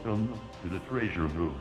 Welcome to the treasure room.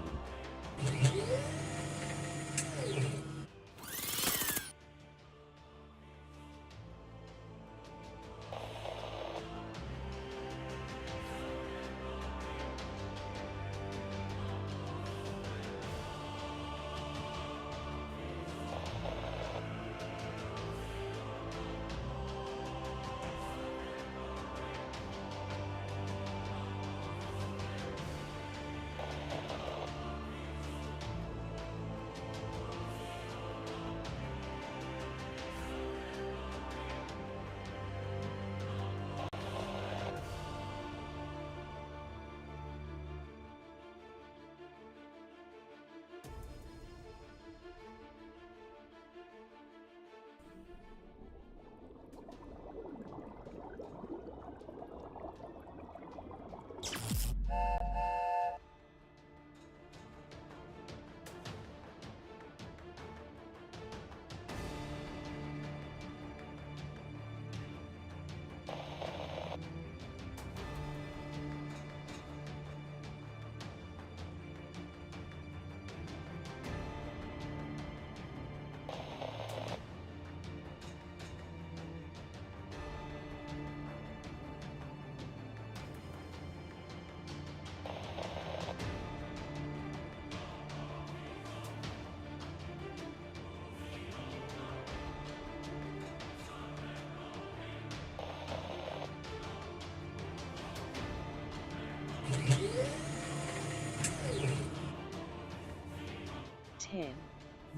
Ten,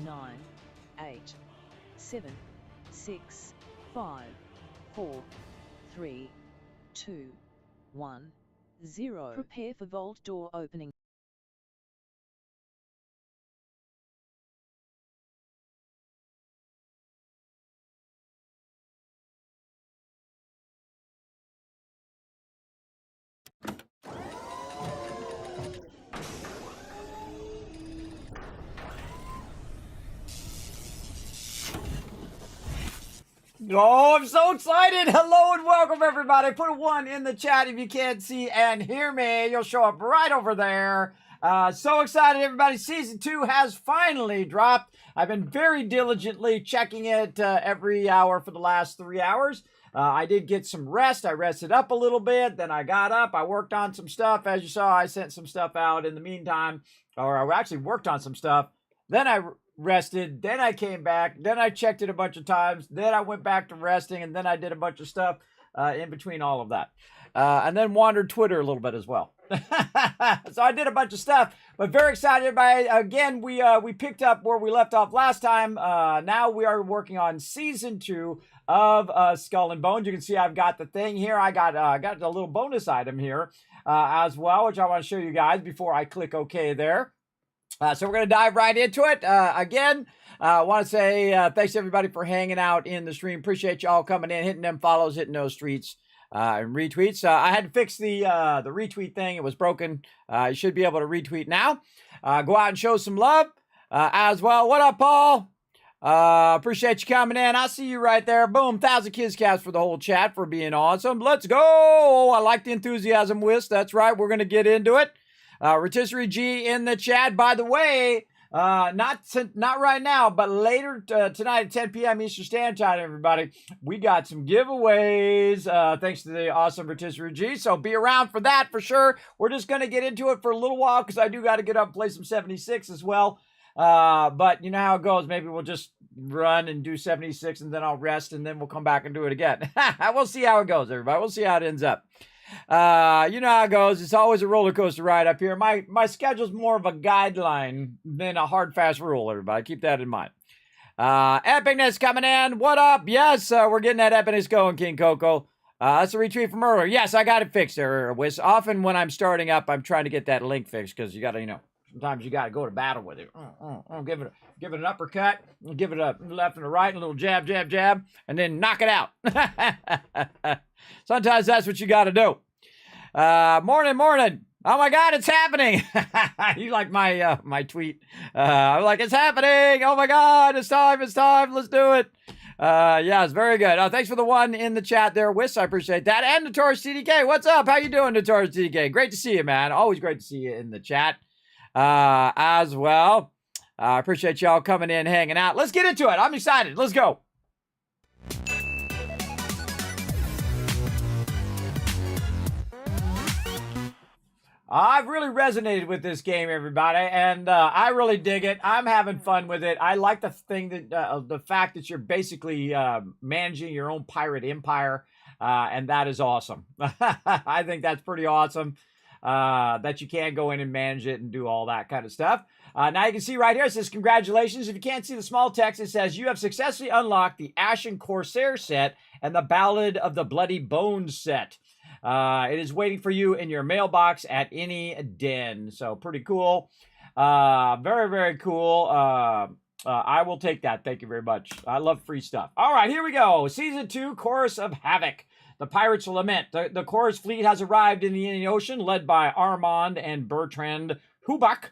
9, 8, 7, 6, 5, 4, 3, 2, 1, 0. Prepare for vault door opening. Oh, I'm so excited. Hello and welcome, everybody. Put a 1 in the chat if you can't see and hear me. You'll show up right over there. So excited, everybody. Season 2 has finally dropped. I've been very diligently checking it every hour for the last 3 hours. I did get some rest. I rested up a little bit. Then I got up. I worked on some stuff. As you saw, I sent some stuff out in the meantime. Or I actually worked on some stuff. Then I rested, then I came back, then I checked it a bunch of times, then I went back to resting, and then I did a bunch of stuff in between all of that. And then wandered Twitter a little bit as well. So I did a bunch of stuff, but very excited, everybody. Again, we picked up where we left off last time. Now we are working on Season 2 of Skull and Bones. You can see I've got the thing here. I got a little bonus item here as well, which I want to show you guys before I click OK there. So we're going to dive right into it. Again, I want to say thanks to everybody for hanging out in the stream. Appreciate you all coming in, hitting them follows, hitting those tweets and retweets. I had to fix the retweet thing. It was broken. You should be able to retweet now. Go out and show some love as well. What up, Paul? Appreciate you coming in. I see you right there. Boom. 1,000 kids cats for the whole chat for being awesome. Let's go. I like the enthusiasm, Whis. That's right. We're going to get into it. Rotisserie G in the chat. By the way, not right now, but later tonight at 10 p.m. Eastern Standard Time, everybody, we got some giveaways thanks to the awesome Rotisserie G. So be around for that for sure. We're just going to get into it for a little while because I do got to get up and play some 76 as well. But you know how it goes. Maybe we'll just run and do 76 and then I'll rest and then we'll come back and do it again. We'll see how it goes, everybody. We'll see how it ends up. You know how it goes. It's always a roller coaster ride up here. My schedule's more of a guideline than a hard, fast rule, everybody. Keep that in mind. Epicness coming in. What up? Yes, we're getting that epicness going, King Coco. That's a retweet from earlier. Yes, I got it fixed there, Wiz. Often when I'm starting up, I'm trying to get that link fixed because you got to, you know, sometimes you got to go to battle with it. Give it an uppercut, give it a left and a right, and a little jab, jab, jab, and then knock it out. Sometimes that's what you got to do. Morning. Oh my God, it's happening. You like my tweet. I'm like, it's happening. Oh my God, it's time. Let's do it. Yes, very good. Thanks for the one in the chat there, Wiss. I appreciate that. And Notorious TDK, what's up? How you doing, Notorious TDK? Great to see you, man. Always great to see you in the chat as well. I appreciate y'all coming in, hanging out. Let's get into it. I'm excited. Let's go. I've really resonated with this game, everybody, and I really dig it. I'm having fun with it. I like the thing that the fact that you're basically managing your own pirate empire, and that is awesome. I think that's pretty awesome that you can go in and manage it and do all that kind of stuff. Now you can see right here, it says, congratulations. If you can't see the small text, it says, you have successfully unlocked the Ashen Corsair set and the Ballad of the Bloody Bones set. It is waiting for you in your mailbox at any den. So pretty cool. Very, very cool. I will take that. Thank you very much. I love free stuff. All right, here we go. Season 2, Chorus of Havoc. The Pirates Lament. The Chorus fleet has arrived in the Indian Ocean, led by Armand and Bertrand Hubach.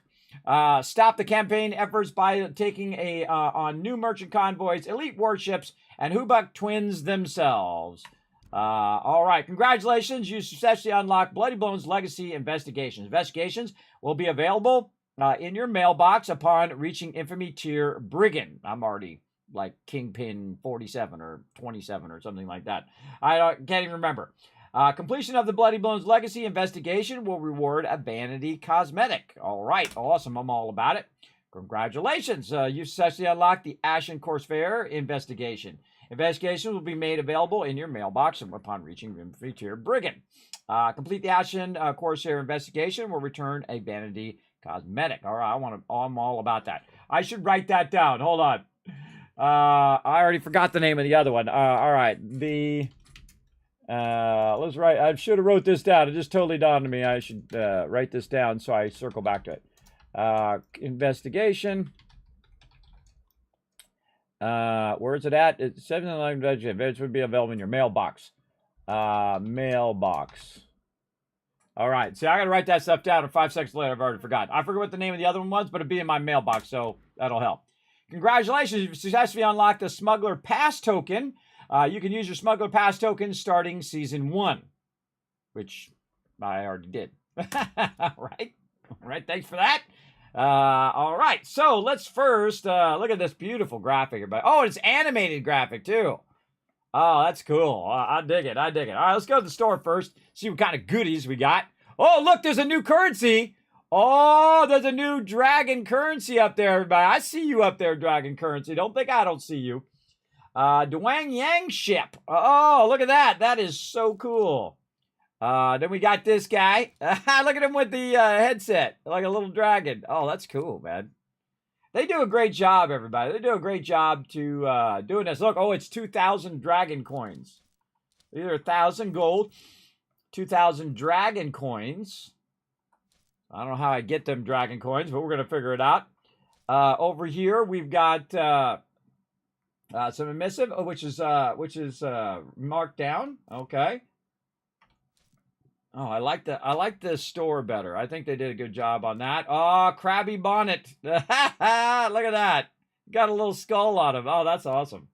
Stop the campaign efforts by taking on new merchant convoys, elite warships, and Hubach twins themselves. All right, congratulations. You successfully unlocked Bloody Bones Legacy Investigations. Investigations will be available in your mailbox upon reaching Infamy Tier Brigand. I'm already like Kingpin 47 or 27 or something like that. I can't even remember. Completion of the Bloody Bones Legacy Investigation will reward a vanity cosmetic. All right, awesome. I'm all about it. Congratulations. You successfully unlocked the Ashen Corsair Investigation. Investigation will be made available in your mailbox upon reaching Infamy Tier Brigand. Complete the Ashen Corsair Investigation will return a vanity cosmetic. All right, I'm all about that. I should write that down. Hold on. I already forgot the name of the other one. All right, let's write. I should have wrote this down. It just totally dawned on me. I should write this down so I circle back to it. Investigation. Where is it at? It's 7-11 events would be available in your mailbox. Mailbox. All right. See, I got to write that stuff down, and 5 seconds later, I've already forgotten. I forget what the name of the other one was, but it'll be in my mailbox, so that'll help. Congratulations. You've successfully unlocked the Smuggler Pass token. You can use your Smuggler Pass token starting Season 1, which I already did. All right. All right. Thanks for that. All right, so let's first look at this beautiful graphic, everybody. Oh, it's animated graphic too. Oh, that's cool. I dig it. I dig it. All right, let's go to the store first, see what kind of goodies we got. Oh, look, there's a new currency. Oh, there's a new dragon currency up there, everybody. I see you up there, dragon currency. Don't think I don't see you. Duang Yang ship. Oh, look at that. That is so cool. Then we got this guy. Look at him with the headset, like a little dragon. Oh, that's cool, man. They do a great job, everybody. They do a great job to doing this. Look, oh, it's 2,000 dragon coins. Either 1,000 gold, 2,000 dragon coins. I don't know how I get them dragon coins, but we're going to figure it out. Over here, we've got some emissive, which is marked down. Okay. Oh, I like the store better. I think they did a good job on that. Oh, Krabby Bonnet. Look at that. Got a little skull on him. Oh, that's awesome.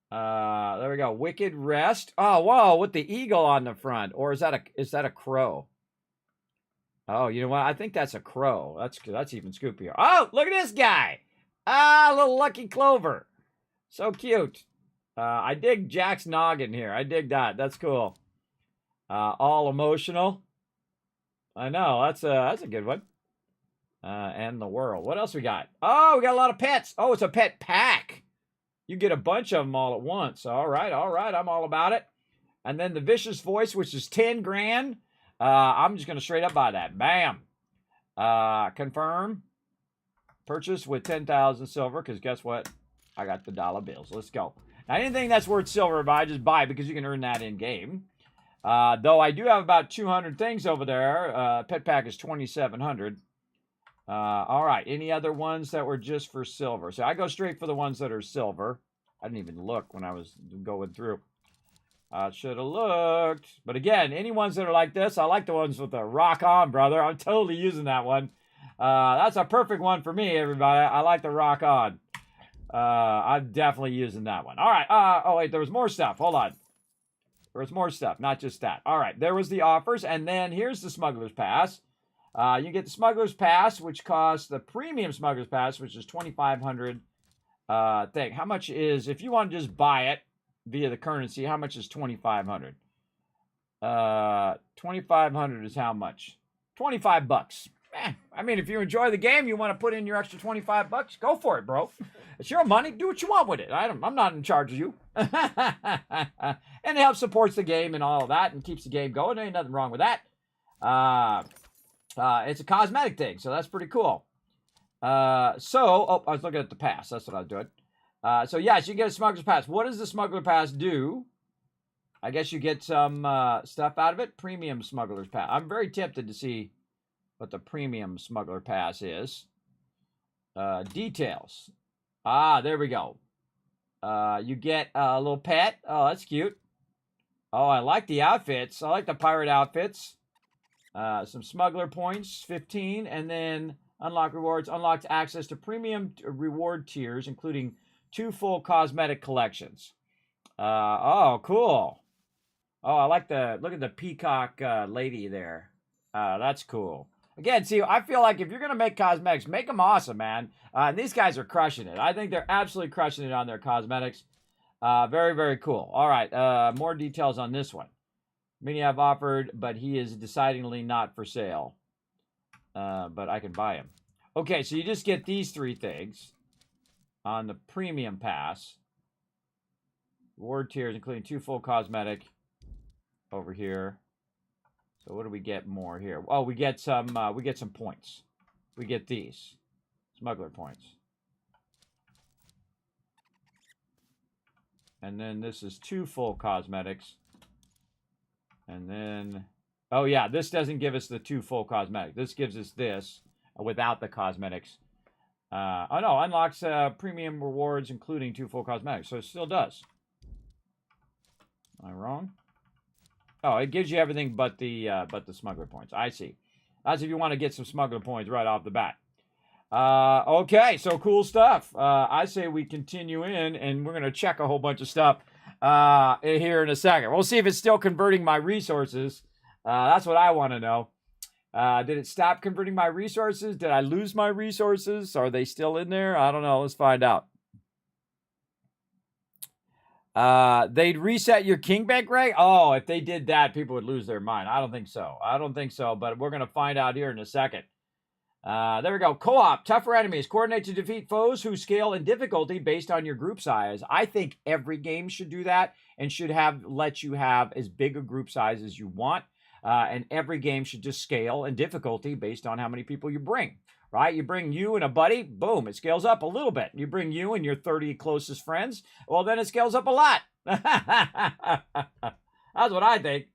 There we go. Wicked Rest. Oh, whoa, with the eagle on the front. Or is that a crow? Oh, you know what? I think that's a crow. That's even scoopier. Oh, look at this guy. Ah, little Lucky Clover. So cute. I dig Jack's noggin here. I dig that. That's cool. All emotional. I know, that's a good one. And the world. What else we got? Oh, we got a lot of pets. Oh, it's a pet pack. You get a bunch of them all at once. All right. I'm all about it. And then the Vicious Voice, which is 10 grand. I'm just going to straight up buy that. Bam. Confirm. Purchase with 10,000 silver, because guess what? I got the dollar bills. Let's go. Now, anything that's worth silver, I just buy because you can earn that in game. Though I do have about 200 things over there. Pet pack is 2,700. All right. Any other ones that were just for silver? So I go straight for the ones that are silver. I didn't even look when I was going through. I should have looked. But again, any ones that are like this, I like the ones with the rock on, brother. I'm totally using that one. That's a perfect one for me, everybody. I like the rock on. I'm definitely using that one. All right. Oh, wait, there was more stuff. Hold on. There was more stuff, not just that. All right, there was the offers, and then here's the Smuggler's Pass. You get the Smuggler's Pass, which costs the Premium Smuggler's Pass, which is $2,500 thing. How much is, if you want to just buy it via the currency, how much is $2,500? 2,500 is how much? 25 bucks. I mean, if you enjoy the game, you want to put in your extra 25 bucks, go for it, bro. It's your money. Do what you want with it. I'm not in charge of you. And it helps supports the game and all of that and keeps the game going. There ain't nothing wrong with that. It's a cosmetic thing, so that's pretty cool. I was looking at the pass. That's what I was doing. So yes, you get a Smuggler's Pass. What does the Smuggler Pass do? I guess you get some stuff out of it. Premium Smuggler's Pass. I'm very tempted to see what the Premium Smuggler Pass is. Details. There we go. You get a little pet. Oh, that's cute. Oh, I like the outfits. I like the pirate outfits. Some smuggler points, 15, and then unlock rewards. Unlocked access to premium reward tiers, including 2 full cosmetic collections. Oh, cool. Oh, I like look at the peacock lady there. That's cool. Again, see, I feel like if you're going to make cosmetics, make them awesome, man. These guys are crushing it. I think they're absolutely crushing it on their cosmetics. Very, very cool. All right, more details on this one. Many have offered, but he is decidedly not for sale. But I can buy him. Okay, so you just get these 3 things on the Premium Pass. Reward tiers, including 2 full cosmetic over here. So what do we get more here? Oh, we get some points. We get these smuggler points. And then this is 2 full cosmetics. And then, oh yeah, this doesn't give us the 2 full cosmetics. This gives us this without the cosmetics. Oh no, unlocks premium rewards, including 2 full cosmetics. So it still does. Am I wrong? Oh, it gives you everything but the smuggler points. I see. That's if you want to get some smuggler points right off the bat. Okay, so cool stuff. I say we continue in, and we're going to check a whole bunch of stuff here in a second. We'll see if it's still converting my resources. That's what I want to know. Did it stop converting my resources? Did I lose my resources? Are they still in there? I don't know. Let's find out. They'd reset your king bank rate? Oh, if they did that, people would lose their mind. I don't think so. I don't think so, but we're going to find out here in a second. There we go. Co-op, tougher enemies. Coordinate to defeat foes who scale in difficulty based on your group size. I think every game should do that and should let you have as big a group size as you want. And every game should just scale in difficulty based on how many people you bring. Right? You bring you and a buddy, boom, it scales up a little bit. You bring you and your 30 closest friends, well, then it scales up a lot. That's what I think.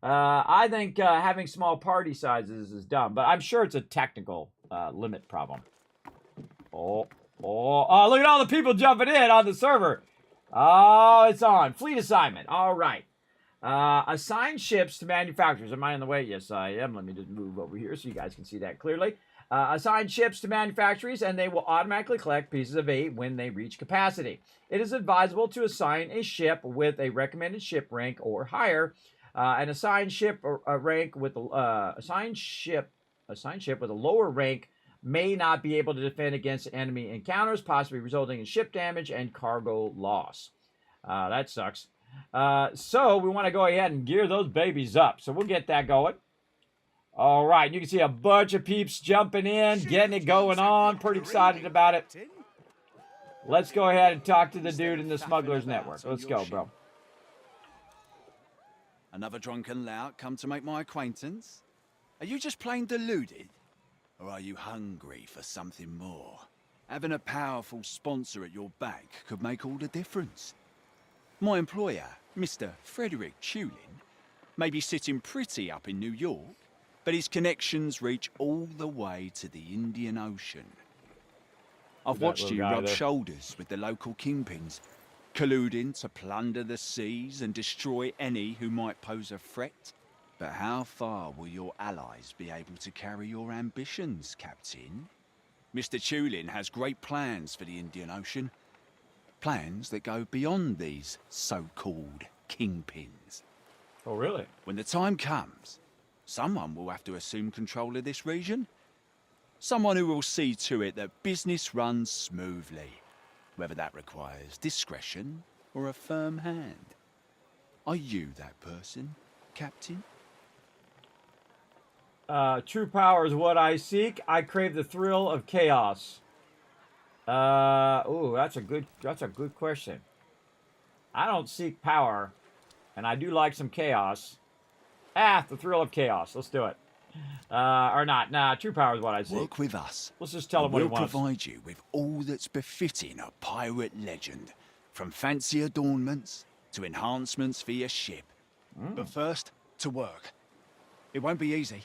I think having small party sizes is dumb, but I'm sure it's a technical limit problem. Oh, look at all the people jumping in on the server. Oh, it's on. Fleet assignment. All right. Assign ships to manufacturers. Am I in the way? Yes, I am. Let me just move over here so you guys can see that clearly. Assign ships to manufacturers, and they will automatically collect pieces of aid when they reach capacity. It is advisable to assign a ship with a recommended ship rank or higher. An assigned ship rank with assigned ship with a lower rank may not be able to defend against enemy encounters, possibly resulting in ship damage and cargo loss. That sucks. So we want to go ahead and gear those babies up. So we'll get that going. All right, you can see a bunch of peeps jumping in, getting it going on. Pretty excited about it. Let's go ahead and talk to the dude in the Smugglers Network. Let's go, bro. Another drunken lout come to make my acquaintance? Are you just plain deluded? Or are you hungry for something more? Having a powerful sponsor at your back could make all the difference. My employer, Mr. Frederick Tulin, may be sitting pretty up in New York, but his connections reach all the way to the Indian Ocean. I've watched you rub shoulders with the local kingpins, colluding to plunder the seas and destroy any who might pose a threat. But how far will your allies be able to carry your ambitions, Captain? Mr. Tulin has great plans for the Indian Ocean. Plans that go beyond these so-called kingpins. Oh, really? When the time comes, someone will have to assume control of this region. Someone who will see to it that business runs smoothly, whether that requires discretion or a firm hand. Are you that person, Captain? True power is what I seek. I crave the thrill of chaos. That's a good question. I don't seek power, and I do like some chaos. The thrill of chaos. Let's do it. Or not. Nah, true power is what I seek. Work with us. Let's just tell him what he We'll wants. provide you with all that's befitting a pirate legend, from fancy adornments to enhancements for your ship. But first, to work. It won't be easy.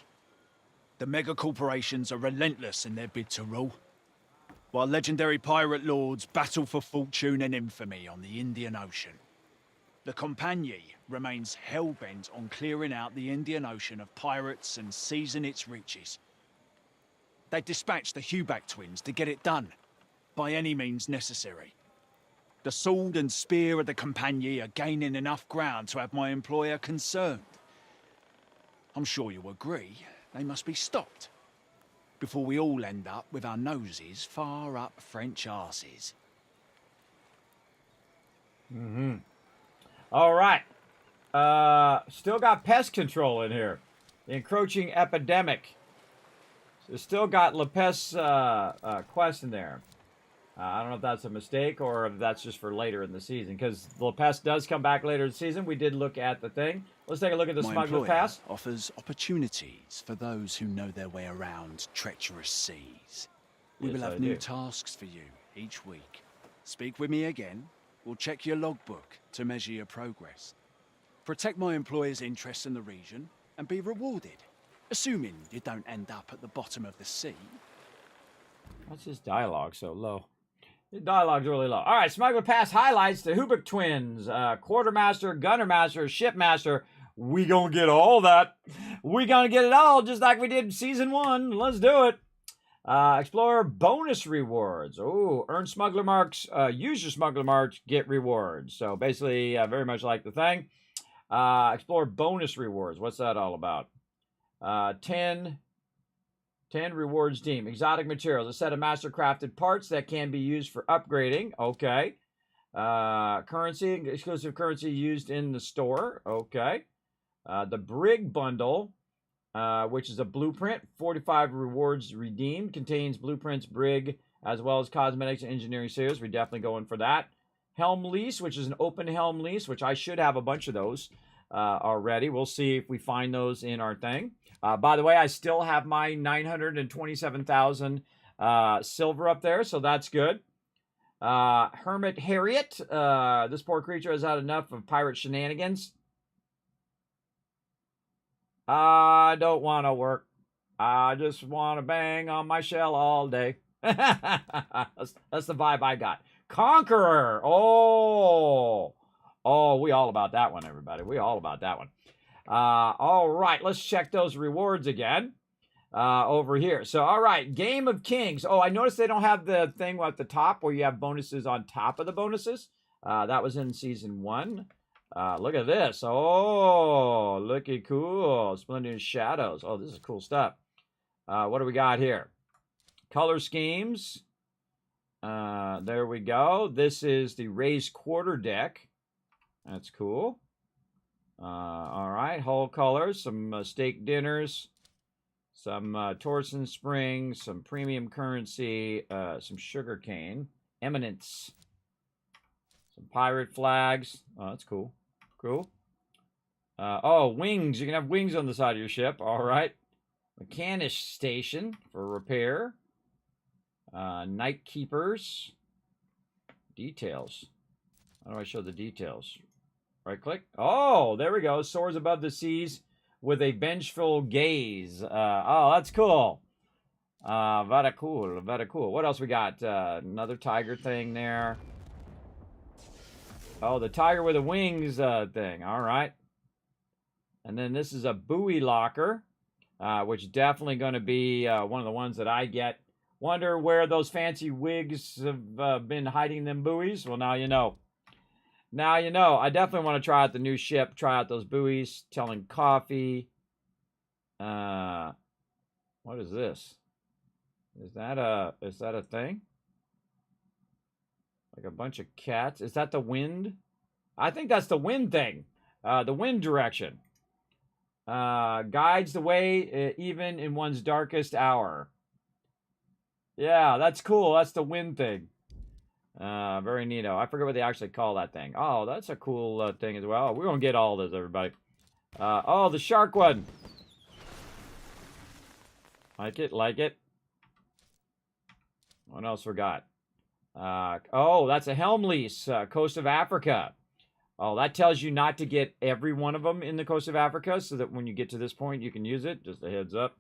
The mega corporations are relentless in their bid to rule, while legendary pirate lords battle for fortune and infamy on the Indian Ocean. The Compagnie remains hell-bent on clearing out the Indian Ocean of pirates and seizing its reaches. They dispatched the Huback twins to get it done, by any means necessary. The sword and spear of the Compagnie are gaining enough ground to have my employer concerned. I'm sure you'll agree they must be stopped, before we all end up with our noses far up French arses. All right. Still got pest control in here. The encroaching epidemic. So still got La Peste quest in there. I don't know if that's a mistake or if that's just for later in the season, because La Peste does come back later in the season. We did look at the thing. Let's take a look at the My Smuggler employer Pass. offers opportunities for those who know their way around treacherous seas. We Yes, will have I new do. tasks for you each week. Speak with me again. We'll check your logbook to measure your progress. Protect my employer's interests in the region and be rewarded, assuming you don't end up at the bottom of the sea. What's his dialogue so low? His dialogue's really low. All right, Smuggler Pass highlights the Huback twins, Quartermaster, Gunnermaster, Shipmaster. We gonna get all that. We gonna get it all, just like we did in Season 1. Let's do it. Explorer bonus rewards. Oh, earn smuggler marks. Use your smuggler marks, get rewards. So basically, very much like the thing. Explorer bonus rewards. What's that all about? 10 rewards team. Exotic materials. A set of master crafted parts that can be used for upgrading. Okay. Currency. Exclusive currency used in the store. Okay. The Brig bundle, which is a blueprint. 45 rewards redeemed. Contains blueprints, Brig, as well as cosmetics and engineering series. We're definitely going for that. Helm lease, which is an open helm lease, which I should have a bunch of those already. We'll see if we find those in our thing. By the way, I still have my 927,000 silver up there, so that's good. Hermit Harriet. This poor creature has had enough of pirate shenanigans. I don't want to work. I just want to bang on my shell all day. That's the vibe I got. Conqueror. Oh, we all about that one, everybody. We all about that one. All right, let's check those rewards again over here. So, all right, Game of Kings. Oh, I noticed they don't have the thing at the top where you have bonuses on top of the bonuses. That was in Season 1. Look at this. Oh, looky cool. Splendid Shadows. Oh, this is cool stuff. What do we got here? Color schemes. There we go. This is the raised quarter deck. That's cool. All right, whole colors, some steak dinners, some Torsen Springs, some premium currency, some sugar cane, eminence, some pirate flags. Oh, that's cool. Cool. Wings. You can have wings on the side of your ship. All right. Mechanish station for repair. Night keepers. Details. How do I show the details? Right click. Oh, there we go. Soars above the seas with a vengeful gaze. Oh, that's cool. Very cool. Very cool. What else we got? Another tiger thing there. Oh, the tiger with the wings thing. All right. And then this is a buoy locker, which is definitely going to be one of the ones that I get Wonder where those fancy wigs have been hiding them buoys? Well, now you know. Now you know. I definitely want to try out the new ship, try out those buoys, telling coffee. What is this? Is that a thing? Like a bunch of cats? Is that the wind? I think that's the wind thing. The wind direction. Guides the way even in one's darkest hour. Yeah, that's cool. That's the wind thing. Very neato. I forget what they actually call that thing. Oh, that's a cool thing as well. We're going to get all this, everybody. Oh, the shark one. Like it, like it. What else we got? Oh, that's a helm lease, coast of Africa. Oh, that tells you not to get every one of them in the coast of Africa so that when you get to this point, you can use it. Just a heads up.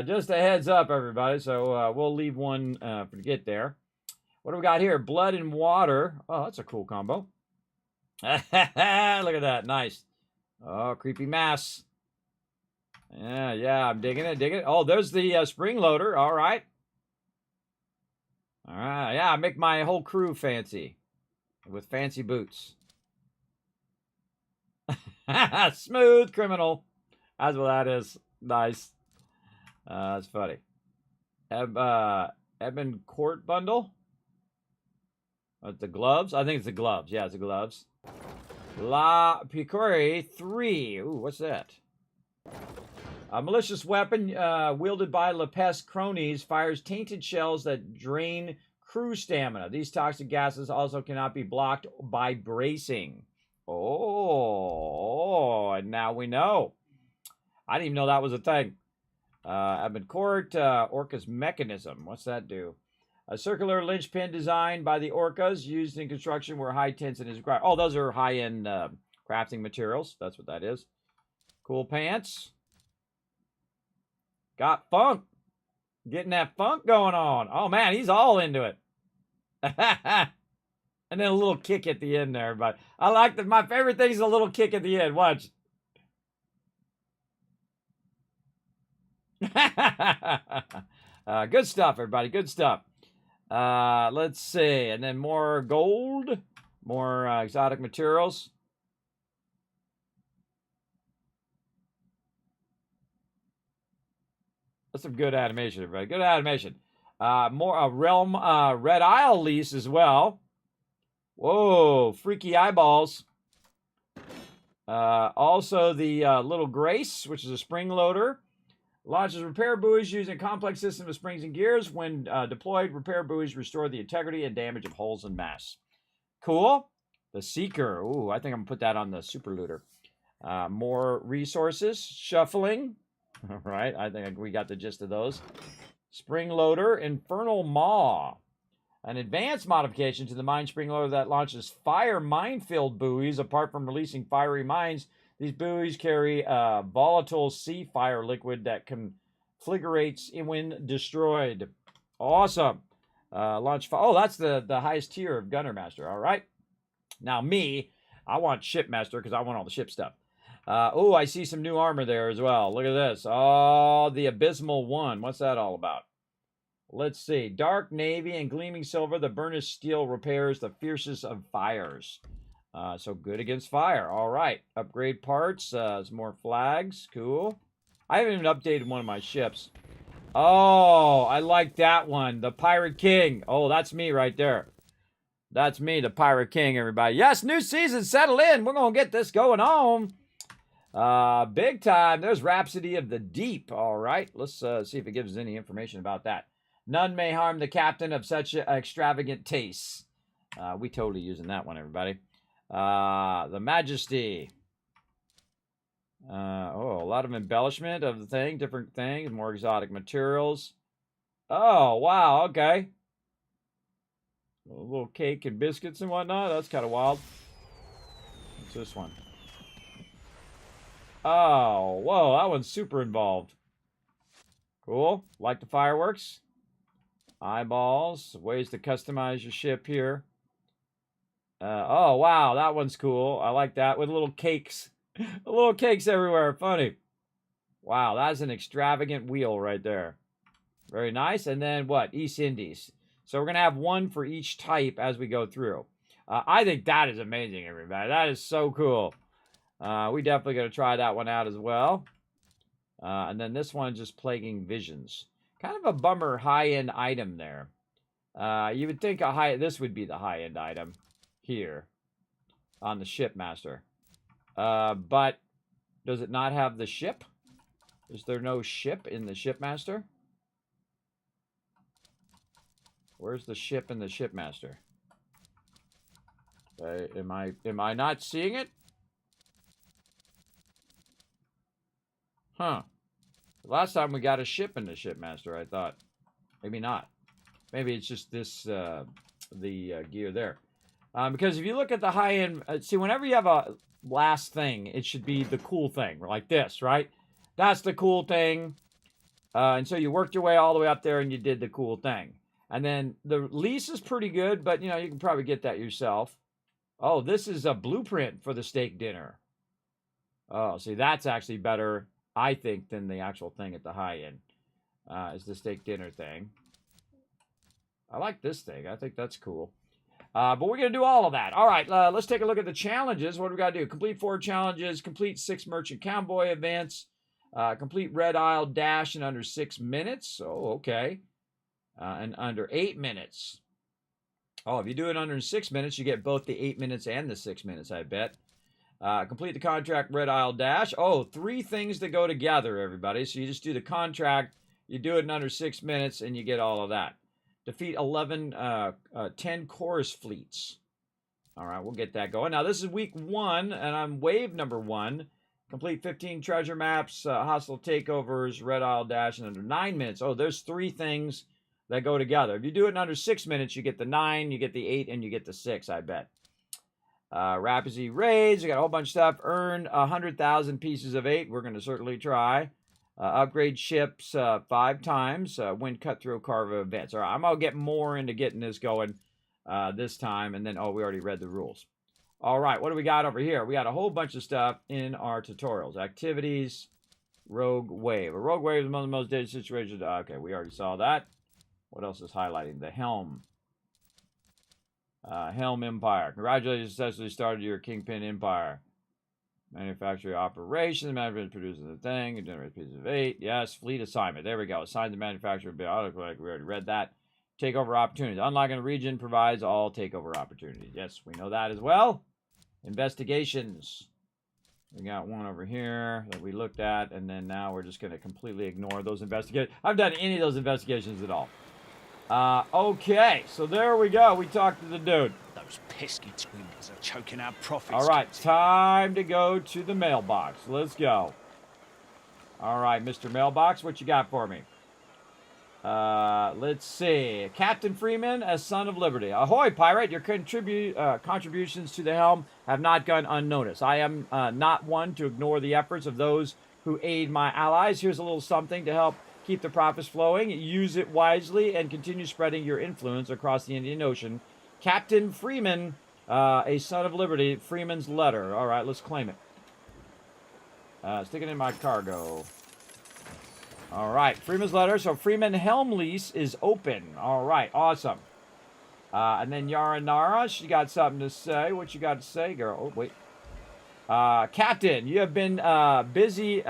Just a heads up, everybody. So we'll leave one to get there. What do we got here? Blood and water. Oh, that's a cool combo. Look at that. Nice. Oh, creepy mass. Yeah, I'm digging it, digging it. Oh, there's the spring loader. All right. All right. Yeah, I make my whole crew fancy with fancy boots. Smooth criminal. That's what that is. Nice. That's funny. Edmund Court bundle. The gloves? I think it's the gloves. Yeah, it's the gloves. La Picore 3. Ooh, what's that? A malicious weapon wielded by Lepest cronies fires tainted shells that drain crew stamina. These toxic gases also cannot be blocked by bracing. Oh, and now we know. I didn't even know that was a thing. Edmund Court, Orca's mechanism. What's that do? A circular linchpin designed by the Orcas used in construction where high tension is required. Oh, those are high-end crafting materials. That's what that is. Cool pants. Got funk. Getting that funk going on. Oh, man, he's all into it. And then a little kick at the end there, everybody. I like that. My favorite thing is a little kick at the end. Watch. Good stuff, everybody. Good stuff. Let's see. And then more gold. More exotic materials. That's some good animation, everybody. Good animation. More Realm Red Isle lease as well. Whoa, freaky eyeballs. Also the Little Grace, which is a spring loader. Launches repair buoys using a complex system of springs and gears. When deployed, repair buoys restore the integrity and damage of hulls and masts. Cool. The Seeker. Ooh, I think I'm going to put that on the super looter. More resources. Shuffling. All right, I think we got the gist of those. Spring loader. Infernal Maw. An advanced modification to the mine spring loader that launches fire mine-filled buoys. Apart from releasing fiery mines, these buoys carry volatile sea fire liquid that conflagrates when destroyed. Awesome. Launch. Oh, that's the highest tier of Gunner Master. All right. Now me, I want Shipmaster because I want all the ship stuff. Oh, I see some new armor there as well. Look at this. Oh, the Abysmal One. What's that all about? Let's see. Dark navy and gleaming silver. The burnished steel repairs the fiercest of fires. So good against fire. All right. Upgrade parts. Some more flags. Cool. I haven't even updated one of my ships. Oh, I like that one. The Pirate King. Oh, that's me right there. That's me, the Pirate King, everybody. Yes, new season. Settle in. We're going to get this going on. Big time. There's Rhapsody of the Deep. All right. Let's see if it gives us any information about that. None may harm the captain of such extravagant tastes. We totally using that one, everybody. The Majesty. Oh, a lot of embellishment of the thing, different things, more exotic materials. Oh, wow, okay. A little cake and biscuits and whatnot. That's kind of wild. What's this one? Oh, whoa, that one's super involved. Cool. Like the fireworks. Eyeballs. Ways to customize your ship here. Oh, wow, that one's cool. I like that with little cakes. Little cakes everywhere. Funny. Wow, that's an extravagant wheel right there. Very nice. And then what? East Indies. So we're going to have one for each type as we go through. I think that is amazing, everybody. That is so cool. We definitely going to try that one out as well. And then this one, just Plaguing Visions. Kind of a bummer high-end item there. You would think this would be the high-end item here on the Shipmaster. But does it not have the ship? Is there no ship in the Shipmaster? Where's the ship in the Shipmaster? Am I not seeing it? Huh. Last time we got a ship in the Shipmaster, I thought. Maybe not. Maybe it's just this, the gear there. Because if you look at the high-end... see, whenever you have a last thing, it should be the cool thing. Like this, right? That's the cool thing. And so you worked your way all the way up there and you did the cool thing. And then the lease is pretty good, but, you know, you can probably get that yourself. Oh, this is a blueprint for the steak dinner. Oh, see, that's actually better, I think, than the actual thing at the high end. Is the steak dinner thing. I like this thing. I think that's cool. But we're going to do all of that. All right, let's take a look at the challenges. What do we got to do? Complete 4 challenges. Complete 6 merchant convoy events. Complete Red Isle Dash in under 6 minutes. Oh, okay. And under 8 minutes. Oh, if you do it under 6 minutes, you get both the 8 minutes and the 6 minutes, I bet. Complete the contract Red Isle Dash. Oh, 3 things that go together, everybody. So you just do the contract, you do it in under 6 minutes, and you get all of that. Defeat 10 chorus fleets. All right, we'll get that going. Now, this is week 1, and I'm wave number 1. Complete 15 treasure maps, hostile takeovers, Red Isle Dash in under 9 minutes. Oh, there's 3 things that go together. If you do it in under 6 minutes, you get the 9, you get the 8, and you get the 6, I bet. Rapidsy raids, you got a whole bunch of stuff. Earn 100,000 pieces of 8. We're going to certainly try. Upgrade ships 5 times. Win cutthroat cargo events. All right, I'm going to get more into getting this going this time. And then, oh, we already read the rules. All right, what do we got over here? We got a whole bunch of stuff in our tutorials. Activities, Rogue Wave. A Rogue Wave is one of the most dangerous situations. Okay, we already saw that. What else is highlighting? The Helm. Helm Empire. Congratulations, successfully started your Kingpin Empire. Manufacturing operations. Management produces the thing. You generate pieces of 8. Yes, fleet assignment. There we go. Assign the manufacturer. We already read that. Takeover opportunities. Unlocking a region provides all takeover opportunities. Yes, we know that as well. Investigations. We got one over here that we looked at, and then now we're just going to completely ignore those investigations. I haven't done any of those investigations at all. Okay, so there we go. We talked to the dude. Those pesky twins are choking our profits. All right, time to go to the mailbox. Let's go. All right, Mr. Mailbox, what you got for me? Let's see. Captain Freeman, as Son of Liberty. Ahoy, pirate. Your contributions to the helm have not gone unnoticed. I am not one to ignore the efforts of those who aid my allies. Here's a little something to help keep the profits flowing. Use it wisely and continue spreading your influence across the Indian Ocean. Captain Freeman, a Son of Liberty, Freeman's letter. All right, let's claim it. Stick it in my cargo. All right, Freeman's letter. So Freeman Helm lease is open. All right, awesome. And then Yara Nara, she got something to say. What you got to say, girl? Oh, wait. Captain, you have been a busy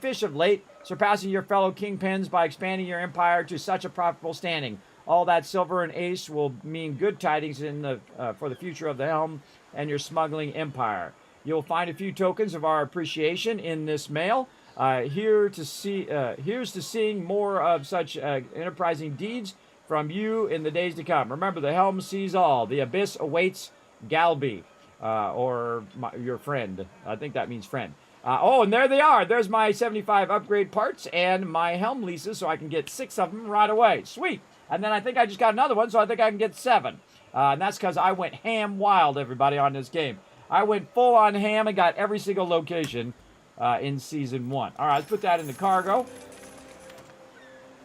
fish of late, surpassing your fellow kingpins by expanding your empire to such a profitable standing. All that silver and ace will mean good tidings for the future of the helm and your smuggling empire. You'll find a few tokens of our appreciation in this mail. Here's to seeing more of such enterprising deeds from you in the days to come. Remember, the helm sees all. The abyss awaits Galby, your friend. I think that means friend. Oh, and there they are. There's my 75 upgrade parts and my helm leases, so I can get 6 of them right away. Sweet. And then I think I just got another one, so I think I can get 7. And that's because I went ham wild, everybody, on this game. I went full on ham and got every single location in Season 1. All right, let's put that in the cargo.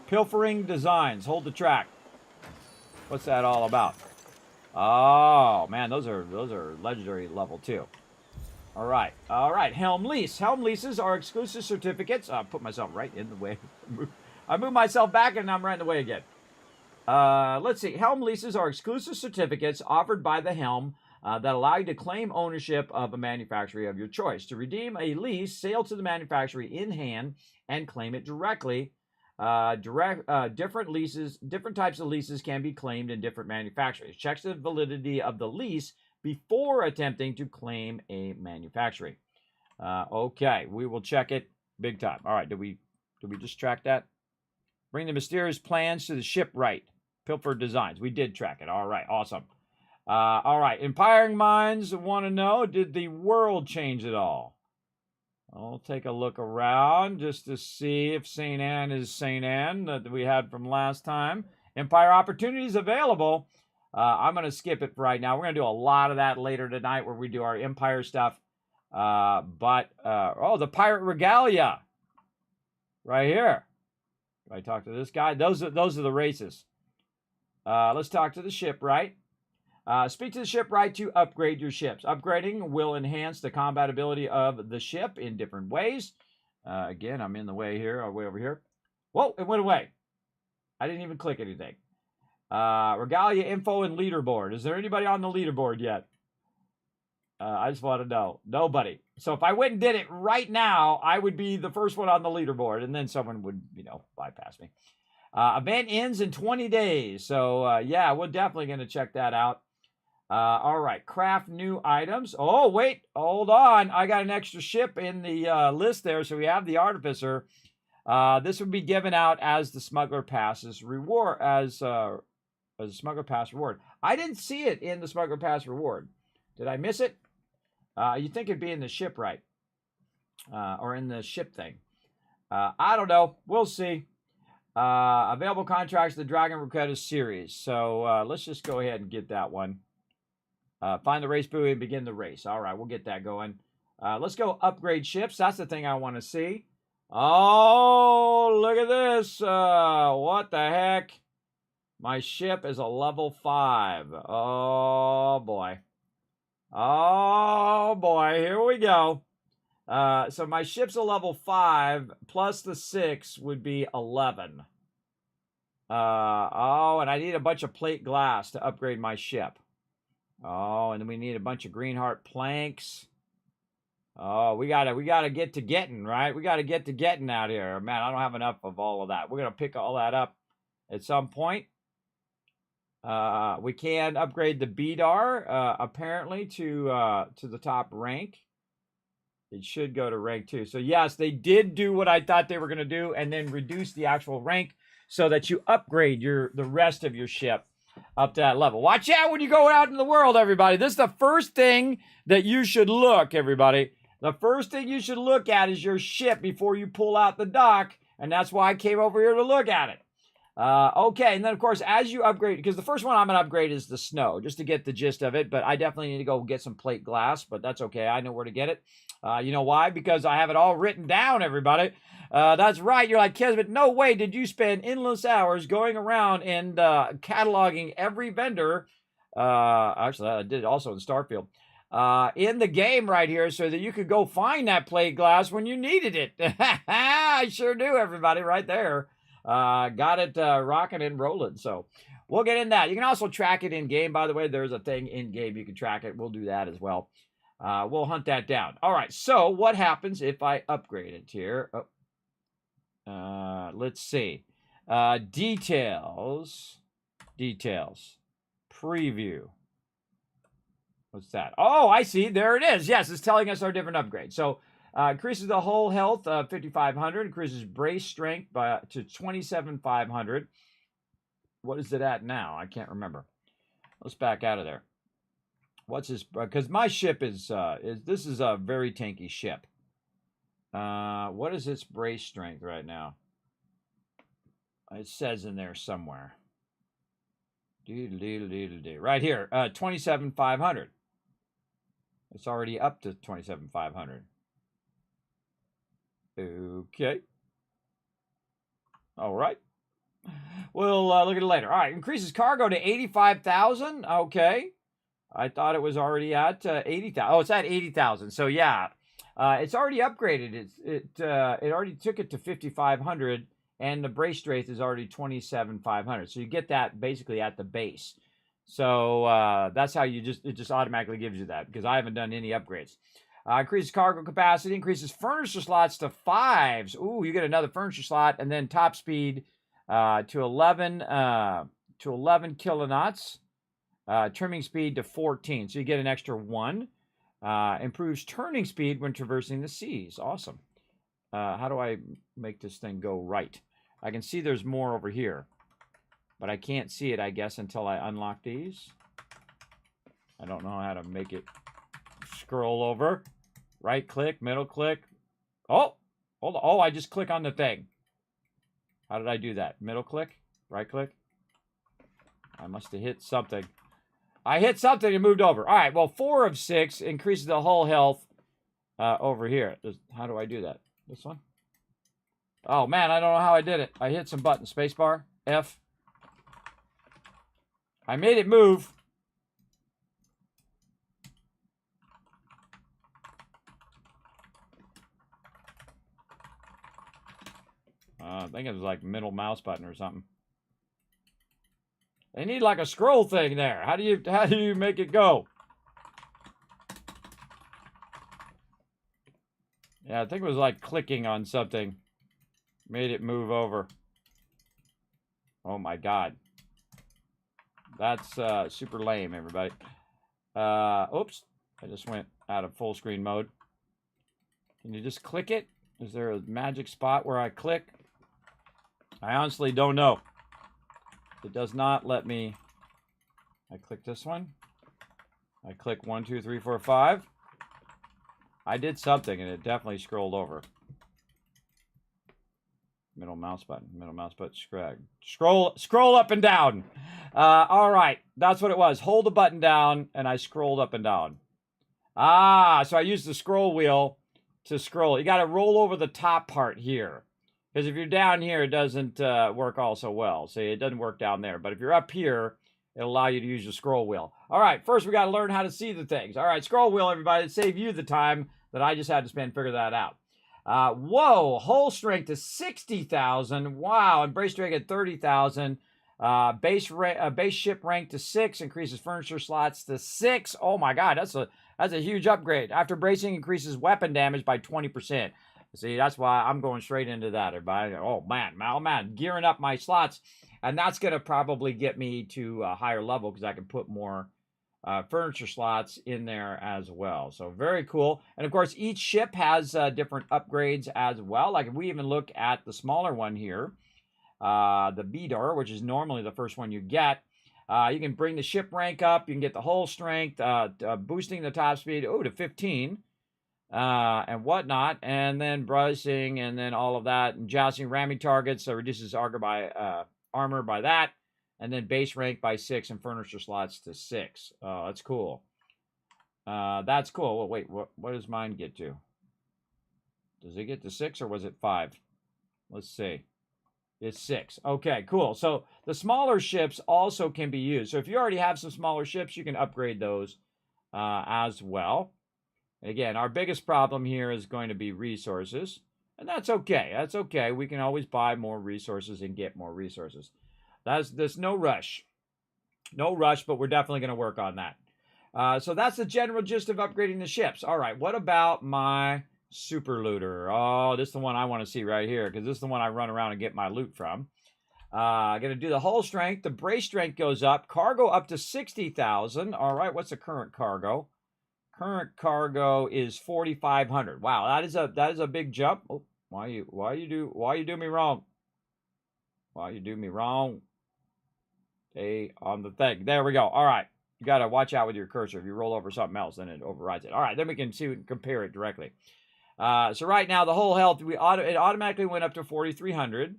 Pilfering Designs. Hold the track. What's that all about? Oh, man, those are legendary level 2. All right. Helm Lease. Helm Leases are exclusive certificates. I'll put myself right in the way. I moved myself back and I'm right in the way again. Let's see. Helm leases are exclusive certificates offered by the Helm that allow you to claim ownership of a manufacturer of your choice. To redeem a lease, sail to the manufacturer in hand and claim it directly. Different types of leases can be claimed in different manufacturers. Check the validity of the lease before attempting to claim a manufacturer. Okay, we will check it big time. All right, did we just track that? Bring the mysterious plans to the shipwright. Pilfer Designs. We did track it. All right, awesome. All right, inquiring minds want to know, did the world change at all? I'll take a look around just to see if St. Anne is St. Anne that we had from last time. Empire opportunities available. I'm going to skip it right now. We're going to do a lot of that later tonight where we do our Empire stuff. Oh, the Pirate Regalia. Right here. Do I talk to this guy? Those are the races. Let's talk to the shipwright. Speak to the shipwright to upgrade your ships. Upgrading will enhance the combat ability of the ship in different ways. Again, I'm in the way here, way over here. Whoa, it went away. I didn't even click anything. Regalia info and leaderboard. Is there anybody on the leaderboard yet? I just want to know. Nobody. So if I went and did it right now, I would be the first one on the leaderboard, and then someone would, bypass me. Event ends in 20 days. So, yeah, we're definitely going to check that out. All right, craft new items. Oh, wait, hold on. I got an extra ship in the list there, so we have the Artificer. This would be given out as the Smuggler Pass's reward, as a Smuggler Pass reward. I didn't see it in the Smuggler Pass reward. Did I miss it? You'd think it'd be in the shipwright or in the ship thing. I don't know. We'll see. Available contracts, the Dragon Regatta series. So let's just go ahead and get that one. Find the race buoy and begin the race. All right, we'll get that going. Let's go upgrade ships. That's the thing I want to see. Oh, look at this. What the heck? My ship is a level 5. Oh, boy. Oh, boy. Here we go. So my ship's a level 5, plus the 6 would be 11. Oh, and I need a bunch of plate glass to upgrade my ship. Oh, and then we need a bunch of Greenheart planks. Oh, we gotta get to getting, right? We gotta get to getting out here. Man, I don't have enough of all of that. We're gonna pick all that up at some point. We can upgrade the BDAR, apparently to the top rank. It should go to rank 2. So yes, they did do what I thought they were gonna do, and then reduce the actual rank so that you upgrade the rest of your ship up to that level. Watch out when you go out in the world, everybody. This is the first thing that you should look, everybody. The first thing you should look at is your ship before you pull out the dock, and that's why I came over here to look at it. Okay, and then, of course, as you upgrade, because the first one I'm going to upgrade is the snow, just to get the gist of it, but I definitely need to go get some plate glass, but that's okay. I know where to get it. You know why? Because I have it all written down, everybody. That's right. You're like, Kismet, no way did you spend endless hours going around and cataloging every vendor. Actually, I did it also in Starfield. In the game right here so that you could go find that plate glass when you needed it. I sure do, everybody, right there. Got it rocking and rolling. So we'll get in that. You can also track it in game, by the way. There's a thing in game you can track it. We'll do that as well. We'll hunt that down. All right, so what happens if I upgrade it here? Let's see. Details. Preview. What's that? Oh, I see. There it is. Yes, it's telling us our different upgrades. So increases the whole health 5,500. Increases brace strength to 27,500. What is it at now? I can't remember. Let's back out of there. What's this? Because my ship is this is a very tanky ship. What is its brace strength right now? It says in there somewhere. Right here, 27,500. It's already up to 27,500. Okay. All right. We'll look at it later. All right, increases cargo to 85,000. Okay. I thought it was already at 80,000. Oh, it's at 80,000. So yeah, it's already upgraded. It already took it to 5,500, and the brace strength is already 27,500. So you get that basically at the base. So that's how it just automatically gives you that, because I haven't done any upgrades. Increases cargo capacity, increases furniture slots to 5s. Ooh, you get another furniture slot, and then top speed to 11 kilonauts. Trimming speed to 14, so you get an extra 1. Improves turning speed when traversing the seas. Awesome. How do I make this thing go right? I can see there's more over here, but I can't see it, I guess, until I unlock these. I don't know how to make it scroll over. Right click, middle click. Oh, hold on. Oh, I just click on the thing. How did I do that? Middle click, right click. I must have hit something. I hit something and moved over. All right, well, 4 of 6 increases the hull health over here. How do I do that? This one? Oh, man, I don't know how I did it. I hit some button. Spacebar, F. I made it move. I think it was like middle mouse button or something. They need like a scroll thing there. How do you make it go? Yeah, I think it was like clicking on something. Made it move over. Oh my god. That's super lame, everybody. Oops. I just went out of full screen mode. Can you just click it? Is there a magic spot where I click? I honestly don't know. It does not let me. I click this one. I click 1, 2, 3, 4, 5. I did something and it definitely scrolled over. Middle mouse button. Scroll up and down. All right. That's what it was. Hold the button down and I scrolled up and down. So I used the scroll wheel to scroll. You got to roll over the top part here. Because if you're down here, it doesn't work all so well. See, it doesn't work down there. But if you're up here, it'll allow you to use the scroll wheel. All right, first we got to learn how to see the things. All right, scroll wheel, everybody. Save you the time that I just had to spend figure that out. Whoa, hull strength is 60,000. Wow, and brace strength at 30,000. Base ship rank to 6, increases furniture slots to 6. Oh my God, that's a huge upgrade. After bracing, increases weapon damage by 20%. See, that's why I'm going straight into that, everybody. Oh, man, gearing up my slots. And that's going to probably get me to a higher level because I can put more furniture slots in there as well. So very cool. And, of course, each ship has different upgrades as well. Like if we even look at the smaller one here, the B-Door, which is normally the first one you get, you can bring the ship rank up. You can get the hull strength, boosting the top speed, to 15. And whatnot, and then bracing, and then all of that, and jousting, ramming targets, so reduces armor by that, and then base rank by 6, and furniture slots to 6. Oh, that's cool. That's cool. Well, wait, what does mine get to? Does it get to 6, or was it 5? Let's see. It's 6. Okay, cool. So the smaller ships also can be used. So if you already have some smaller ships, you can upgrade those as well. Again, our biggest problem here is going to be resources, and that's okay. That's okay. We can always buy more resources and get more resources. There's no rush. No rush, but we're definitely going to work on that. So that's the general gist of upgrading the ships. All right, what about my super looter? Oh, this is the one I want to see right here, because this is the one I run around and get my loot from. I'm going to do the hull strength. The brace strength goes up. Cargo up to 60,000. All right, what's the current cargo? Current cargo is 4,500. Wow, that is a big jump. Oh, why you do me wrong? Why you do me wrong? Stay on the thing. There we go. All right, you gotta watch out with your cursor. If you roll over something else, then it overrides it. All right, then we can compare it directly. So right now the whole health it automatically went up to 4,300.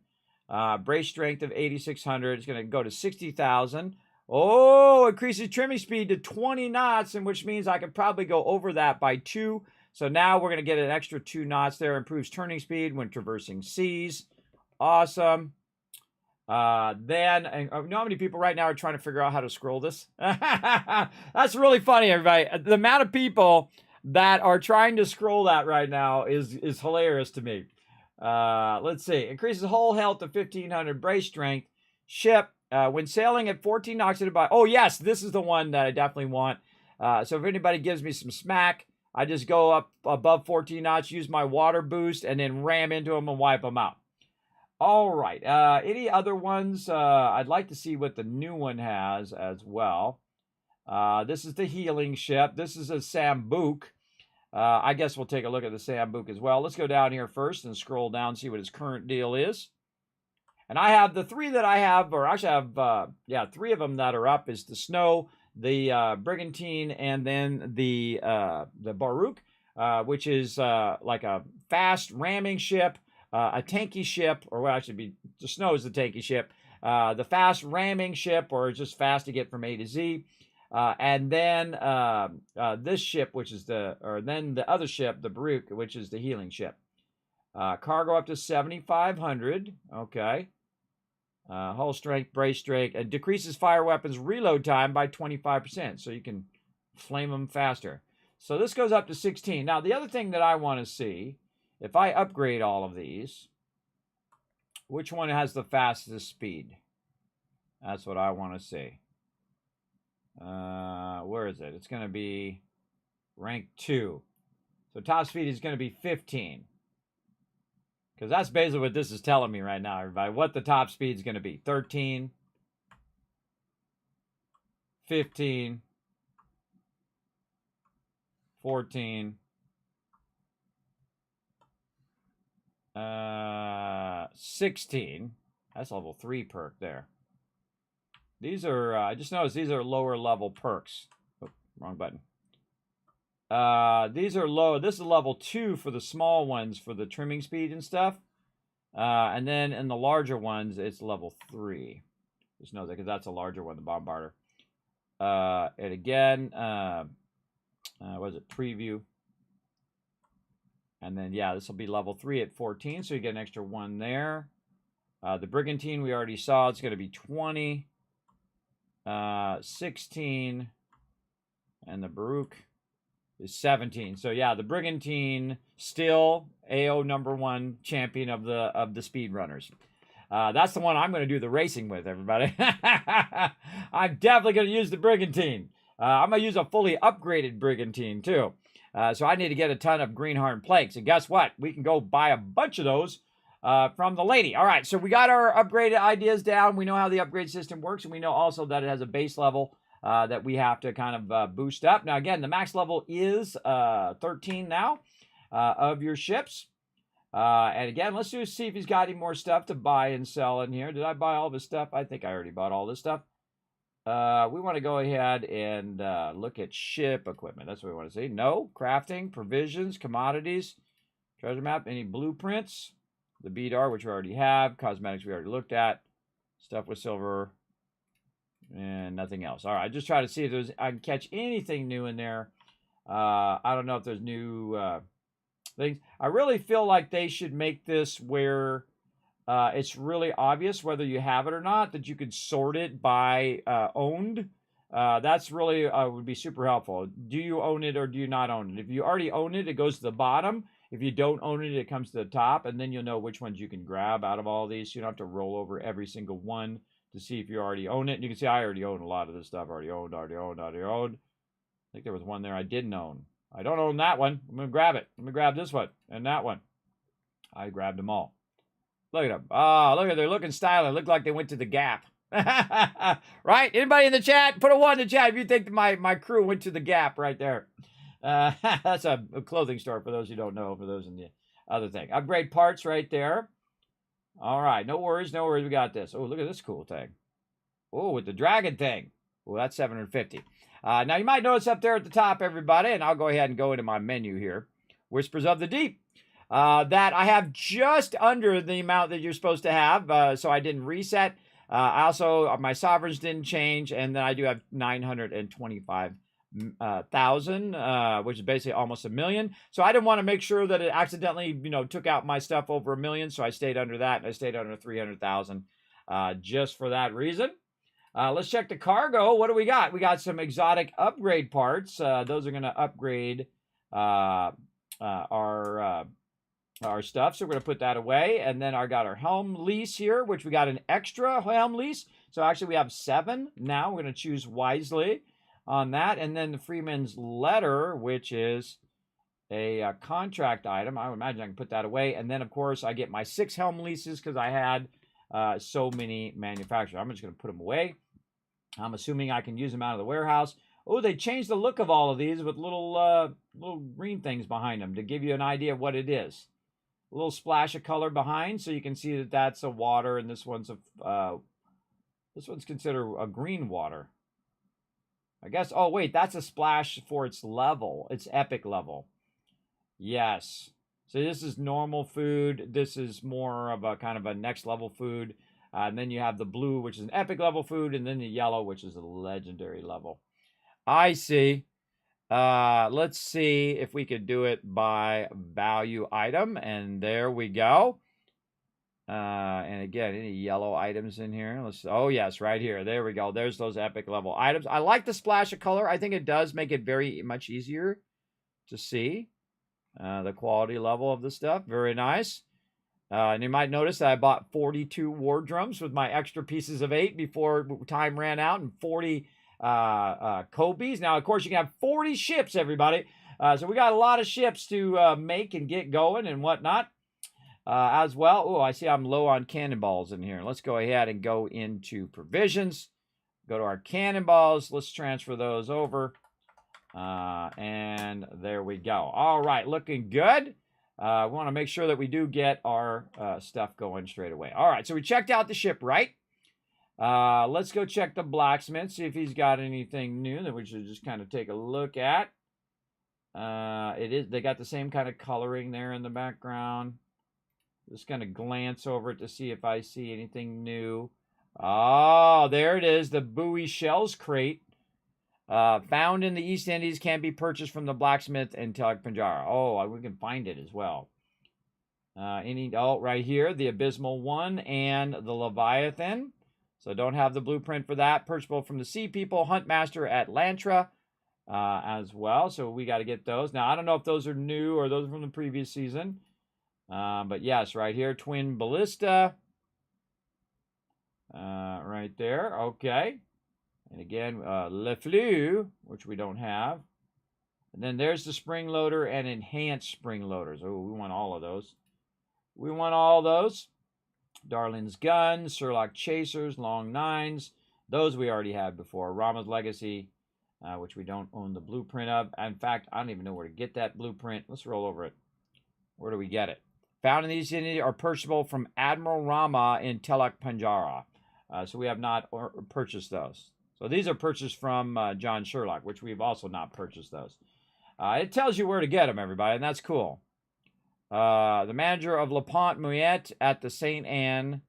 Brace strength of 8,600. It's gonna go to 60,000. Oh, increases trimming speed to 20 knots, and which means I could probably go over that by 2. So now we're going to get an extra 2 knots there. Improves turning speed when traversing seas. Awesome. You know how many people right now are trying to figure out how to scroll this? That's really funny, everybody. The amount of people that are trying to scroll that right now is hilarious to me. Let's see. Increases hull health to 1500, brace strength. Ship, when sailing at 14 knots in a by. Oh, yes, this is the one that I definitely want. So if anybody gives me some smack, I just go up above 14 knots, use my water boost, and then ram into them and wipe them out. All right. Any other ones? I'd like to see what the new one has as well. This is the healing ship. This is a Sambuc. I guess we'll take a look at the Sambuc as well. Let's go down here first and scroll down, see what his current deal is. And I have the three that I have, or actually I have, three of them that are up is the Snow, the Brigantine, and then the Baruch, which is like a fast ramming ship, a tanky ship, or well, actually, the Snow is the tanky ship, the fast ramming ship, or just fast to get from A to Z, and then this ship, which is then the other ship, the Baruch, which is the healing ship. Cargo up to 7,500. Okay. Hull strength, brace strength, and decreases fire weapons reload time by 25%, so you can flame them faster. So this goes up to 16. Now, the other thing that I want to see, if I upgrade all of these, which one has the fastest speed? That's what I want to see. Where is it? It's going to be rank 2. So top speed is going to be 15. Because that's basically what this is telling me right now, everybody. What the top speed is going to be. 13. 15. 14. 16. That's level 3 perk there. These are, I just noticed these are lower level perks. Oh, wrong button. These are low. This is level 2 for the small ones for the trimming speed and stuff. And then in the larger ones, it's level 3. Just know that because that's a larger one, the Bombarder. And again, what is it? Preview. And then, yeah, this will be level 3 at 14, so you get an extra 1 there. The Brigantine we already saw. It's going to be 20. 16. And the Baruch is 17. So yeah, the Brigantine still AO #1 champion of the speed runners. That's the one I'm going to do the racing with, everybody. I'm definitely going to use the Brigantine. I'm going to use a fully upgraded Brigantine too. So I need to get a ton of greenhorn planks. And guess what? We can go buy a bunch of those from the lady. All right, so we got our upgraded ideas down. We know how the upgrade system works, and we know also that it has a base level that we have to kind of boost up. Now, again, the max level is 13 now of your ships. And again, let's just see if he's got any more stuff to buy and sell in here. Did I buy all this stuff? I think I already bought all this stuff. We want to go ahead and look at ship equipment. That's what we want to see. No. Crafting, provisions, commodities, treasure map, any blueprints, the BDR, which we already have, cosmetics we already looked at, stuff with silver, and nothing else. All right, just try to see if I can catch anything new in there. I don't know if there's new things. I really feel like they should make this where it's really obvious whether you have it or not, that you could sort it by owned. That's really would be super helpful. Do you own it or do you not own it? If you already own it, it goes to the bottom. If you don't own it, it comes to the top, and then you'll know which ones you can grab out of all these. So you don't have to roll over every single one to see if you already own it. And you can see I already own a lot of this stuff. Already owned. I think there was one there I didn't own. I don't own that one. I'm going to grab it. I'm going to grab this one and that one. I grabbed them all. Look at them. Oh, look at they're looking stylish. Look like they went to the Gap. Right? Anybody in the chat? Put a 1 in the chat if you think my crew went to the Gap right there. That's a clothing store for those who don't know, for those in the other thing. Upgrade parts right there. All right. No worries. No worries. We got this. Oh, look at this cool thing. Oh, with the dragon thing. Oh, that's 750. Now, you might notice up there at the top, everybody, and I'll go ahead and go into my menu here. Whispers of the Deep. That I have just under the amount that you're supposed to have, so I didn't reset. I also, my sovereigns didn't change, and then I do have 925,000, which is basically almost 1 million. So I didn't want to make sure that it accidentally, took out my stuff over 1 million, so I stayed under that, and I stayed under 300,000 just for that reason. Let's check the cargo. What do we got? We got some exotic upgrade parts. Those are going to upgrade our our stuff. So we're going to put that away. And then I got our helm lease here, which we got an extra helm lease. So actually we have 7 now. We're going to choose wisely on that. And then the Freeman's letter, which is a contract item. I would imagine I can put that away. And then, of course, I get my 6 helm leases because I had so many manufacturers. I'm just going to put them away. I'm assuming I can use them out of the warehouse. Oh, they changed the look of all of these with little green things behind them to give you an idea of what it is. A little splash of color behind, so you can see that that's a water, and this one's considered a green water. I guess. Oh wait, that's a splash for its level. It's epic level. Yes. So this is normal food. This is more of a kind of a next level food. And then you have the blue, which is an epic level food, and then the yellow, which is a legendary level. I see. Let's see if we could do it by value item. And there we go. And again, any yellow items in here? Oh, yes, right here. There we go. There's those epic level items. I like the splash of color. I think it does make it very much easier to see the quality level of the stuff. Very nice. And you might notice that I bought 42 war drums with my extra pieces of 8 before time ran out, and 40 Kobe's. Now, of course, you can have 40 ships, everybody. So we got a lot of ships to make and get going and whatnot as well. Oh, I see I'm low on cannonballs in here. Let's go ahead and go into provisions. Go to our cannonballs. Let's transfer those over. And there we go. All right, looking good. We want to make sure that we do get our stuff going straight away. All right, so we checked out the shipwright. Let's go check the blacksmith, see if he's got anything new that we should just kind of take a look at. They got the same kind of coloring there in the background. Just kind of glance over it to see if I see anything new. Oh, there it is, the Bowie Shells crate. Found in the East Indies, can be purchased from the blacksmith in Telak Panjara. Oh, we can find it as well. Right here, the Abysmal One and the Leviathan. So don't have the blueprint for that. Purchasable from the Sea People, Huntmaster at Lantra as well. So we got to get those. Now, I don't know if those are new or those are from the previous season. But yes, right here, Twin Ballista. Right there. Okay. And again, Le Fleu, which we don't have. And then there's the spring loader and enhanced spring loaders. Oh, we want all of those. We want all those. Darlin's Gun, Surlock Chasers, Long Nines. Those we already had before. Rama's Legacy, which we don't own the blueprint of. In fact, I don't even know where to get that blueprint. Let's roll over it. Where do we get it? Found in these cities are purchasable from Admiral Rama in Telak Panjara. So we have not purchased those. So these are purchased from John Sherlock, which we've also not purchased those. It tells you where to get them, everybody, and that's cool. The manager of La Pont Mouette at the St. Anne.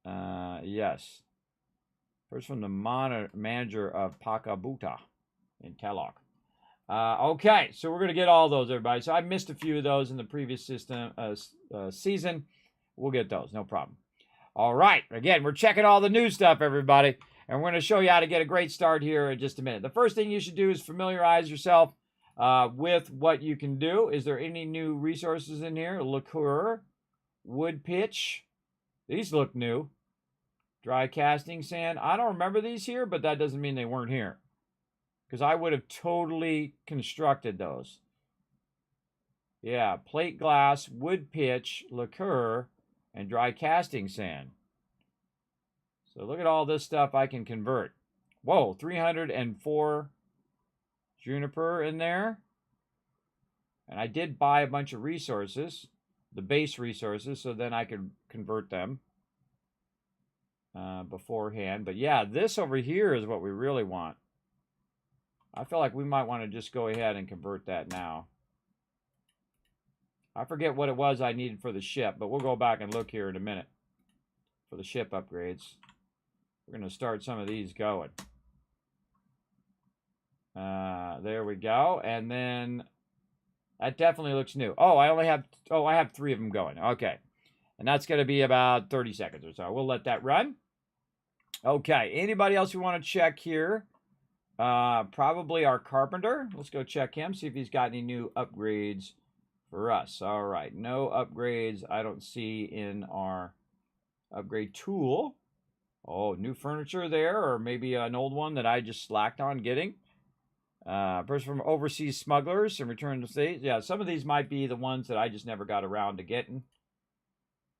Yes. First from the manager of Pakabuta in Telok. Okay, so we're going to get all those, everybody. So I missed a few of those in the previous season. We'll get those, no problem. All right, again, we're checking all the new stuff, everybody, and we're going to show you how to get a great start here in just a minute. The first thing you should do is familiarize yourself with what you can do. Is there any new resources in here? Liqueur, wood pitch. These look new. Dry casting sand. I don't remember these here, but that doesn't mean they weren't here, because I would have totally constructed those. Yeah, plate glass, wood pitch, liqueur, and dry casting sand. So look at all this stuff I can convert. Whoa, 304 juniper in there. And I did buy a bunch of resources, the base resources, so then I could convert them beforehand. But yeah, this over here is what we really want. I feel like we might want to just go ahead and convert that now. I forget what it was I needed for the ship, but we'll go back and look here in a minute for the ship upgrades. We're going to start some of these going. There we go. And then that definitely looks new. Oh, I have 3 of them going. Okay. And that's going to be about 30 seconds or so. We'll let that run. Okay. Anybody else we want to check here? Probably our carpenter. Let's go check him, see if he's got any new upgrades for us. All right, no upgrades I don't see in our upgrade tool. Oh, new furniture there, or maybe an old one that I just slacked on getting. Person from overseas smugglers and return to state. Yeah, some of these might be the ones that I just never got around to getting.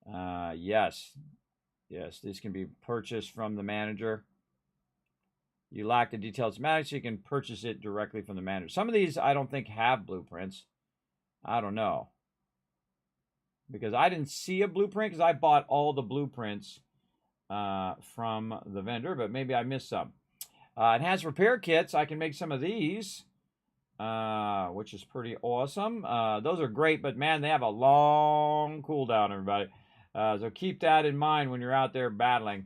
Yes. Yes, these can be purchased from the manager. You lack the detailed schematics, so you can purchase it directly from the manager. Some of these I don't think have blueprints. I don't know. Because I didn't see a blueprint because I bought all the blueprints from the vendor, but maybe I missed some. It has repair kits. I can make some of these, which is pretty awesome. Those are great, but man, they have a long cooldown, everybody. So keep that in mind when you're out there battling.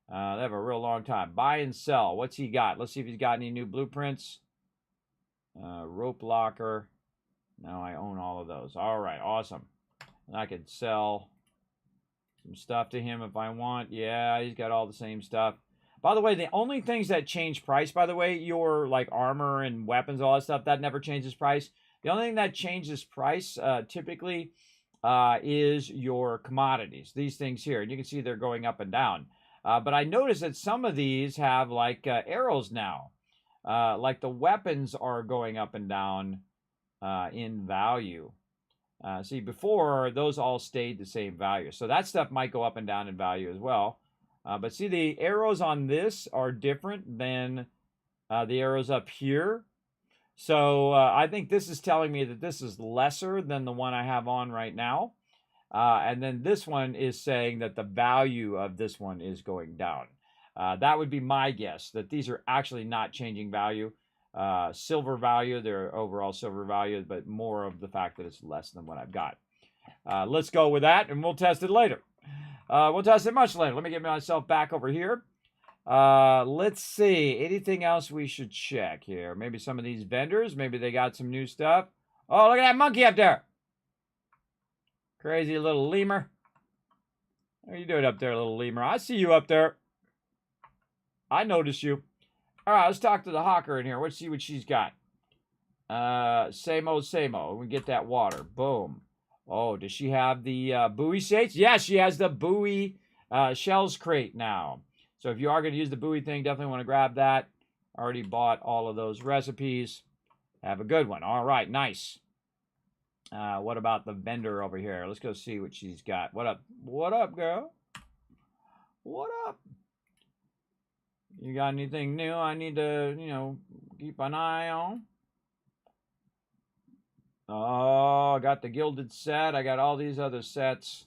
They have a real long time. Buy and sell. What's he got? Let's see if he's got any new blueprints. Rope locker. Now I own all of those. All right, awesome. And I could sell some stuff to him if I want. Yeah, he's got all the same stuff. By the way, the only things that change price, by the way, your like armor and weapons, all that stuff, that never changes price. The only thing that changes price typically is your commodities. These things here. And you can see they're going up and down. But I noticed that some of these have like arrows now. Like the weapons are going up and down in value. See, before, those all stayed the same value. So that stuff might go up and down in value as well. But see, the arrows on this are different than the arrows up here. So I think this is telling me that this is lesser than the one I have on right now. And then this one is saying that the value of this one is going down. That would be my guess, that these are actually not changing value. Silver value, their overall silver value, but more of the fact that it's less than what I've got. Let's go with that, and we'll test it later. We'll test it much later. Let me get myself back over here. Let's see. Anything else we should check here? Maybe some of these vendors. Maybe they got some new stuff. Oh, look at that monkey up there. Crazy little lemur. What are you doing up there, little lemur? I see you up there. I notice you. All right, let's talk to the hawker in here. Let's see what she's got. Same old, same old. We get that water. Boom. Oh, does she have the buoy sets? Yes, she has the buoy shells crate now. So if you are going to use the buoy thing, definitely want to grab that. Already bought all of those recipes. Have a good one. All right, nice. What about the vendor over here? Let's go see what she's got. What up? What up, girl? What up? You got anything new I need to, keep an eye on? Oh, I got the gilded set. I got all these other sets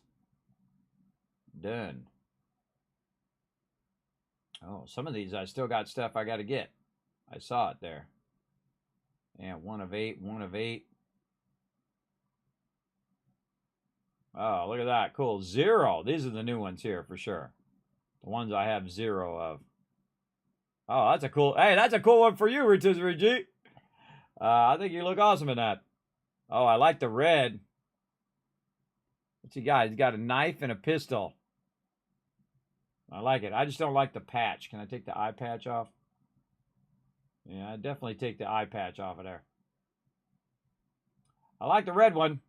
done. Oh, some of these I still got stuff I got to get. I saw it there. Yeah, 1 of 8, 1 of 8. Oh, look at that. Cool. 0. These are the new ones here for sure. The ones I have 0 of. Oh, that's a cool. Hey, that's a cool one for you, Ritzzy. I think you look awesome in that. Oh, I like the red. What's he got? He's got a knife and a pistol. I like it. I just don't like the patch. Can I take the eye patch off? Yeah, I definitely take the eye patch off of there. I like the red one.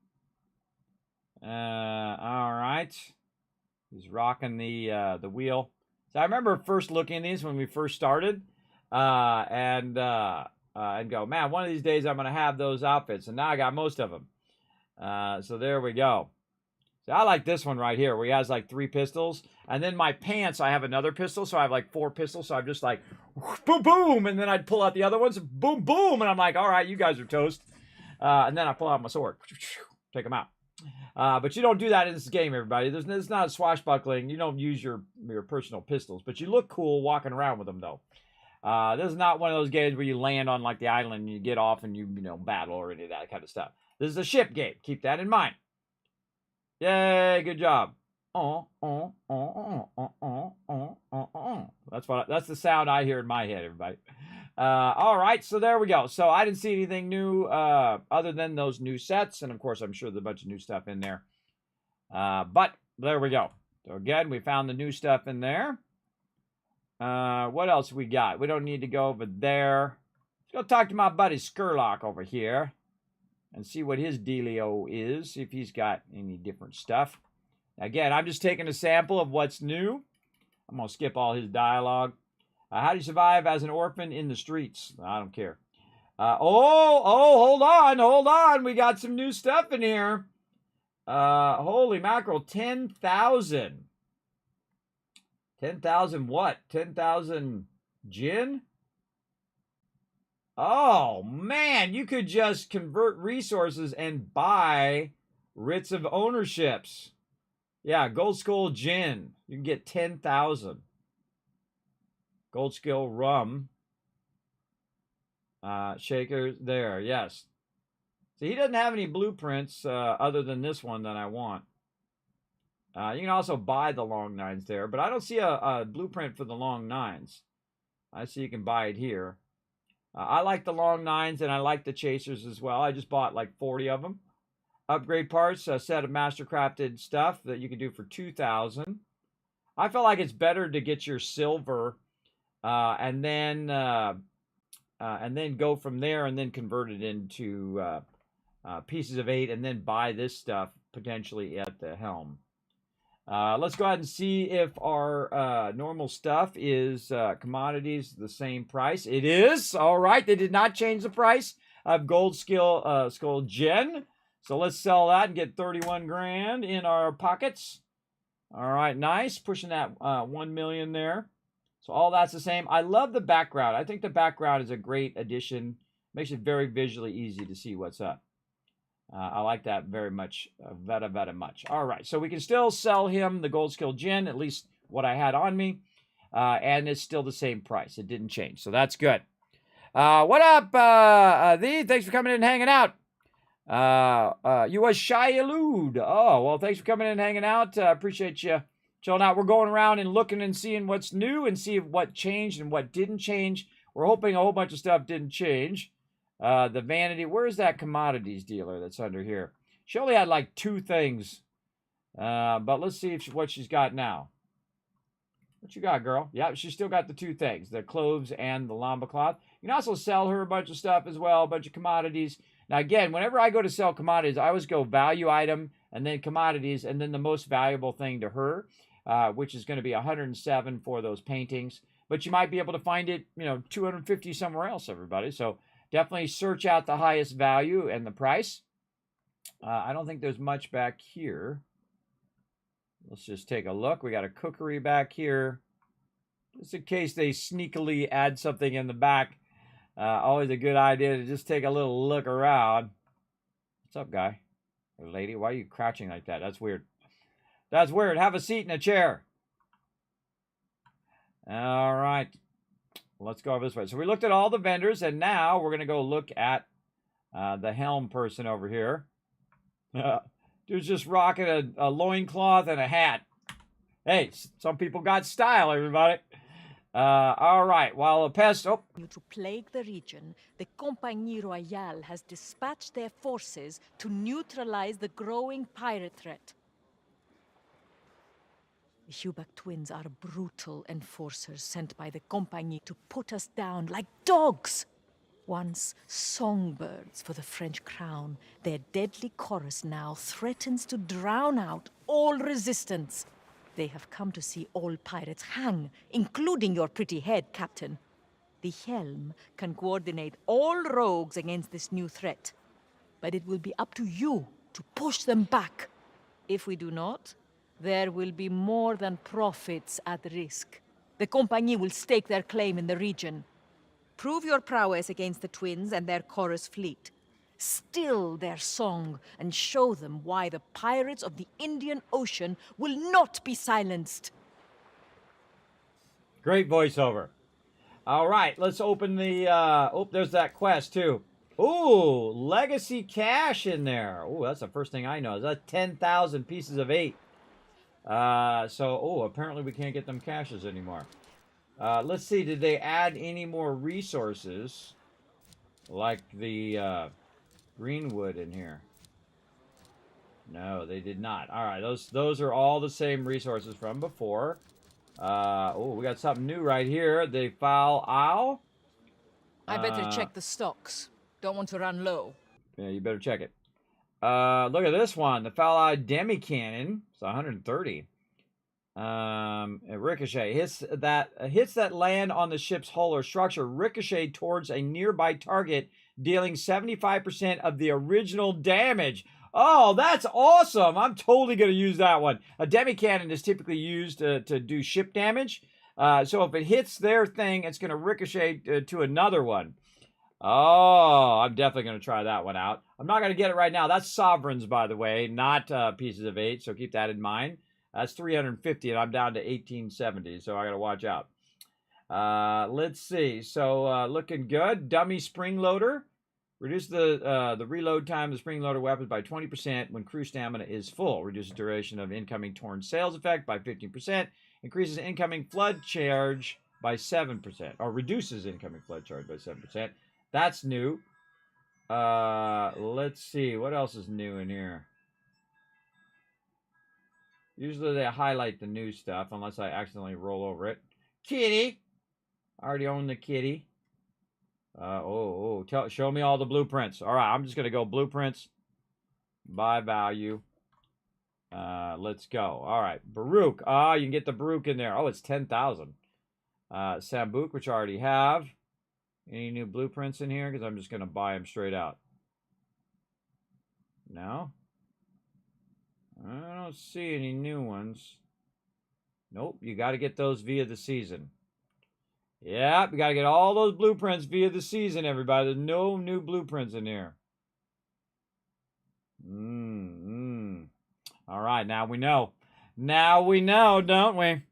All right. He's rocking the wheel. So I remember first looking at these when we first started, and go, man, one of these days I'm going to have those outfits. And now I got most of them. So there we go. So I like this one right here where he has like 3 pistols. And then my pants, I have another pistol. So I have like 4 pistols. So I'm just like, boom, boom. And then I'd pull out the other ones, boom, boom. And I'm like, all right, you guys are toast. And then I pull out my sword, take them out. But you don't do that in this game, everybody. It's not swashbuckling. You don't use your personal pistols. But you look cool walking around with them, though. This is not one of those games where you land on like the island and you get off and you battle or any of that kind of stuff. This is a ship game. Keep that in mind. Yay, good job. That's the sound I hear in my head, everybody. All right, so there we go. So I didn't see anything new other than those new sets, and of course I'm sure there's a bunch of new stuff in there. But there we go. So again, we found the new stuff in there. What else we got? We don't need to go over there. Let's go talk to my buddy Skurlock over here. and see what his dealio is, see if he's got any different stuff. Again, I'm just taking a sample of what's new. I'm going to skip all his dialogue. How do you survive as an orphan in the streets? I don't care. Hold on. We got some new stuff in here. Holy mackerel, 10,000. 10,000 what? 10,000 gin? Oh, man, you could just convert resources and buy writs of ownerships. Yeah, Gold Skull Gin. You can get 10,000. Gold Skull Rum. Shaker there, yes. See, he doesn't have any blueprints other than this one that I want. You can also buy the long nines there, but I don't see a blueprint for the long nines. I see you can buy it here. I like the long nines, and I like the chasers as well. I just bought like 40 of them. Upgrade parts, a set of master-crafted stuff that you can do for 2,000. I feel like it's better to get your silver and then go from there and then convert it into pieces of 8 and then buy this stuff potentially at the helm. Let's go ahead and see if our normal stuff is commodities the same price. It is. All right. They did not change the price of Gold Skull Gen. So let's sell that and get 31 grand in our pockets. All right. Nice. Pushing that 1 million there. So all that's the same. I love the background. I think the background is a great addition. Makes it very visually easy to see what's up. I like that very much, very much. All right, so we can still sell him the Gold Skill Gin, at least what I had on me, and it's still the same price. It didn't change, so that's good. What up, Thee? Thanks for coming in and hanging out. You was Shy Elude. Oh, well, thanks for coming in and hanging out. Appreciate you chilling out. We're going around and looking and seeing what's new and see what changed and what didn't change. We're hoping a whole bunch of stuff didn't change. The vanity, where's that commodities dealer that's under here? She only had like 2 things. But let's see what she's got now. What you got, girl? Yeah, she's still got the 2 things, the cloves and the lamba cloth. You can also sell her a bunch of stuff as well, a bunch of commodities. Now, again, whenever I go to sell commodities, I always go value item and then commodities and then the most valuable thing to her, which is going to be 107 for those paintings. But you might be able to find it, 250 somewhere else, everybody. So definitely search out the highest value and the price. I don't think there's much back here. Let's just take a look. We got a cookery back here. Just in case they sneakily add something in the back. Always a good idea to just take a little look around. What's up, guy? Or lady, why are you crouching like that? That's weird. That's weird. Have a seat in a chair. All right. Let's go over this way. So we looked at all the vendors, and now we're going to go look at the helm person over here. Dude's just rocking a loincloth and a hat. Hey, some people got style, everybody. All right, while a pest... Oh. To plague the region, the Compagnie Royale has dispatched their forces to neutralize the growing pirate threat. The Hubac twins are brutal enforcers sent by the Compagnie to put us down like dogs. Once songbirds for the French crown, their deadly chorus now threatens to drown out all resistance. They have come to see all pirates hang, including your pretty head, Captain. The Helm can coordinate all rogues against this new threat, but it will be up to you to push them back. If we do not, there will be more than profits at risk. The Compagnie will stake their claim in the region. Prove your prowess against the twins and their chorus fleet. Still their song and show them why the pirates of the Indian Ocean will not be silenced. Great voiceover. All right, let's open the... oh, there's that quest, too. Ooh, legacy cash in there. Ooh, that's the first thing I know. That's 10,000 pieces of 8. Apparently we can't get them caches anymore. Let's see, did they add any more resources? Like the greenwood in here? No, they did not. All right, those are all the same resources from before. We got something new right here. The foul owl. I better check the stocks. Don't want to run low. Yeah, you better check it. Look at this one. The foul-eyed demi cannon. It's 130. A ricochet hits that land on the ship's hull or structure. Ricochet towards a nearby target, dealing 75% of the original damage. Oh, that's awesome! I'm totally going to use that one. A demi cannon is typically used to do ship damage. So if it hits their thing, it's going to ricochet to another one. Oh, I'm definitely going to try that one out. I'm not going to get it right now. That's sovereigns, by the way, not pieces of 8, so keep that in mind. That's 350, and I'm down to 1870, so I got to watch out. Let's see. So looking good. Dummy spring loader. Reduce the reload time of the spring loader weapons by 20% when crew stamina is full. Reduces duration of incoming torn sails effect by 15%. Increases incoming flood charge by 7%. Or reduces incoming flood charge by 7%. That's new. Let's see. What else is new in here? Usually they highlight the new stuff unless I accidentally roll over it. Kitty. I already own the kitty. Show me all the blueprints. All right, I'm just going to go blueprints by value. Let's go. All right, Baruch. You can get the Baruch in there. Oh, it's 10,000. Sambuc, which I already have. Any new blueprints in here? Because I'm just going to buy them straight out. No? I don't see any new ones. Nope, you got to get those via the season. Yep, we got to get all those blueprints via the season, everybody. There's no new blueprints in here. All right, now we know. Now we know, don't we?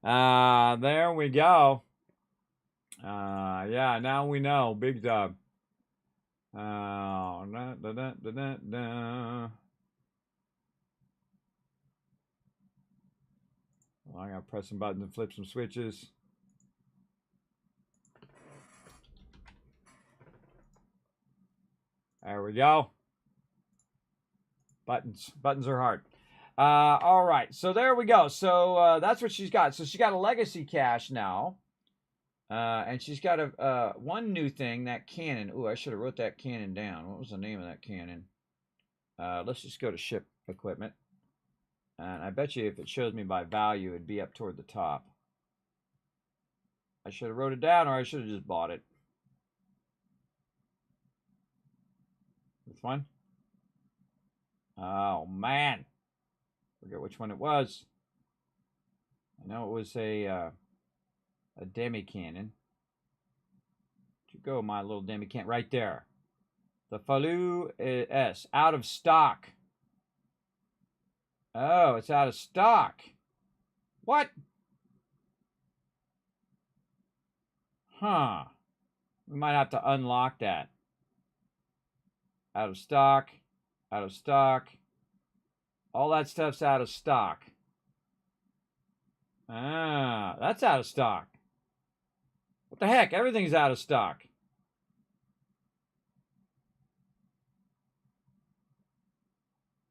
There we go. Yeah, now we know. Big job. I gotta press some buttons and flip some switches. There we go. Buttons are hard. All right, so there we go. So that's what she's got. So she got a legacy cache now. And she's got a one new thing, that cannon. Ooh, I should have wrote that cannon down. What was the name of that cannon? Let's just go to ship equipment. And I bet you if it shows me by value, it'd be up toward the top. I should have wrote it down, or I should have just bought it. This one? Oh, man. Forget which one it was. I know it was a demi cannon. Where'd you go, my little demi cannon? Right there. The Falu S. Out of stock. Oh, it's out of stock. What? Huh. We might have to unlock that. Out of stock. Out of stock. All that stuff's out of stock. Ah, that's out of stock. What the heck? Everything's out of stock.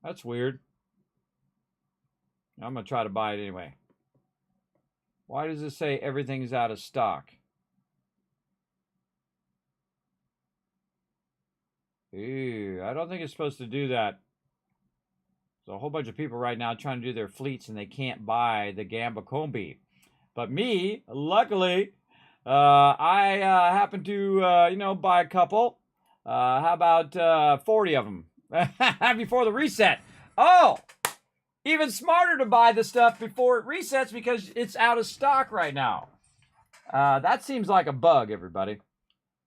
That's weird. I'm going to try to buy it anyway. Why does it say everything's out of stock? Ew, I don't think it's supposed to do that. There's a whole bunch of people right now trying to do their fleets and they can't buy the Gamba Combi. But me, luckily, I happen to, buy a couple. How about 40 of them before the reset? Oh, even smarter to buy the stuff before it resets because it's out of stock right now. That seems like a bug, everybody.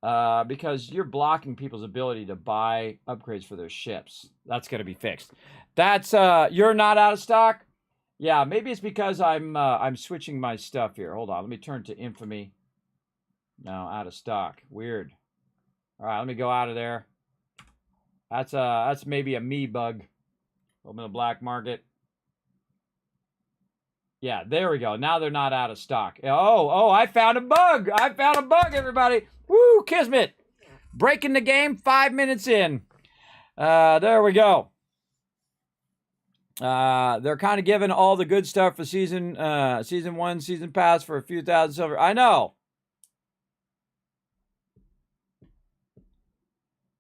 Because you're blocking people's ability to buy upgrades for their ships. That's going to be fixed. That's you're not out of stock? Yeah, maybe it's because I'm switching my stuff here. Hold on, let me turn to infamy. No, out of stock. Weird. All right, let me go out of there. That's maybe a me bug. Open the black market. Yeah, there we go. Now they're not out of stock. Oh, I found a bug. I found a bug, everybody. Woo, Kismet. Breaking the game 5 minutes in. There we go. They're kind of giving all the good stuff for season 1, season pass for a few thousand silver. I know.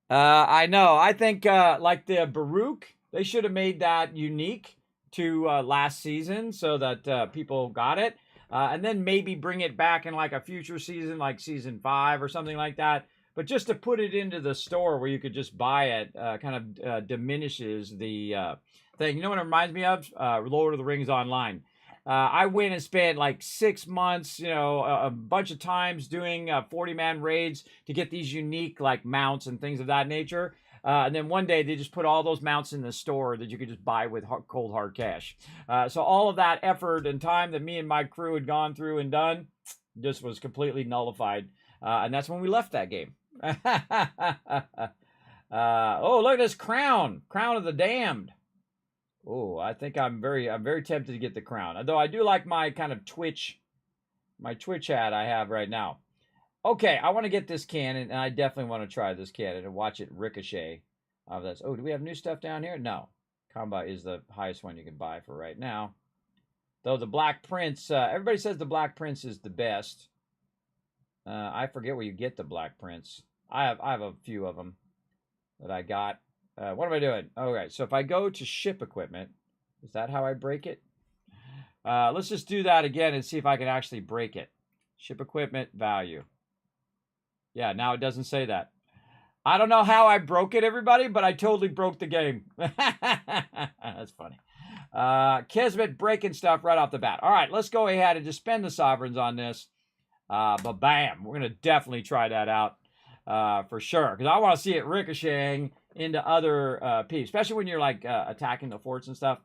I know. I think like the Baruch, they should have made that unique to last season so that people got it. And then maybe bring it back in like a future season, like season 5 or something like that. But just to put it into the store where you could just buy it kind of diminishes the thing. You know what it reminds me of? Lord of the Rings Online. I went and spent like 6 months, you know, a bunch of times doing 40-man raids to get these unique like mounts and things of that nature. And then one day they just put all those mounts in the store that you could just buy with cold hard cash. So all of that effort and time that me and my crew had gone through and done just was completely nullified. And that's when we left that game. Oh, look at this crown of the damned. Oh, I think I'm very tempted to get the crown. Although I do like my kind of Twitch hat I have right now. Okay, I want to get this cannon, and I definitely want to try this cannon and watch it ricochet off this. Oh, do we have new stuff down here? No. Combat is the highest one you can buy for right now. Though the Black Prince, everybody says the Black Prince is the best. I forget where you get the Black Prince. I have a few of them that I got. What am I doing? Okay, so if I go to ship equipment, is that how I break it? Let's just do that again and see if I can actually break it. Ship equipment value. Yeah, now it doesn't say that. I don't know how I broke it, everybody, but I totally broke the game. That's funny. Kismet breaking stuff right off the bat. All right, let's go ahead and just spend the sovereigns on this. But bam, we're going to definitely try that out for sure. Because I want to see it ricocheting into other peeps, especially when you're like attacking the forts and stuff.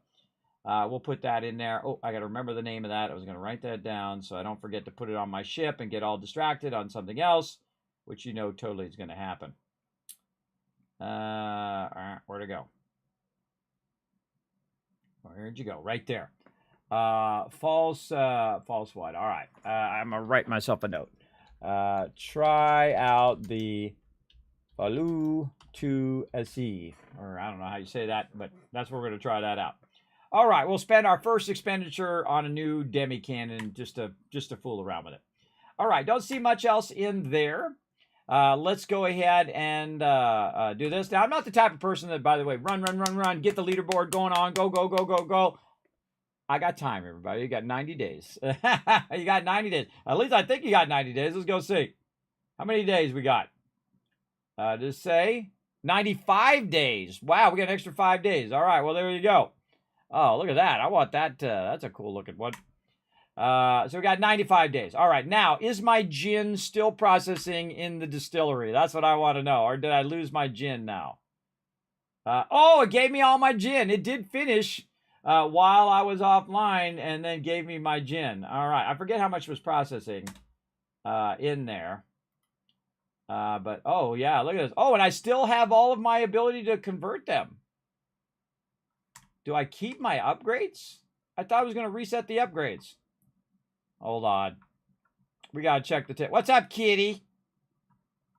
We'll put that in there. Oh, I got to remember the name of that. I was going to write that down so I don't forget to put it on my ship and get all distracted on something else, which you know totally is going to happen. Where'd it go? Where'd you go? Right there. False what? All right. I'm going to write myself a note. Try out the Falu to SE, or I don't know how you say that, but that's where we're going to try that out. All right, we'll spend our first expenditure on a new demi cannon just to fool around with it. All right, don't see much else in there. Let's go ahead and do this. Now, I'm not the type of person that, by the way, run, get the leaderboard going on, go. I got time, everybody. You got 90 days. You got 90 days. At least I think you got 90 days. Let's go see. How many days we got? Just say 95 days. Wow, we got an extra 5 days. All right, well, there you go. Oh, look at that. I want that. That's a cool looking one. So we got 95 days. All right, now, is my gin still processing in the distillery? That's what I want to know. Or did I lose my gin now? Oh, it gave me all my gin. It did finish while I was offline and then gave me my gin. All right, I forget how much was processing in there. But, oh, yeah, look at this. Oh, and I still have all of my ability to convert them. Do I keep my upgrades? I thought I was going to reset the upgrades. Hold on. We got to check the tip. What's up, kitty?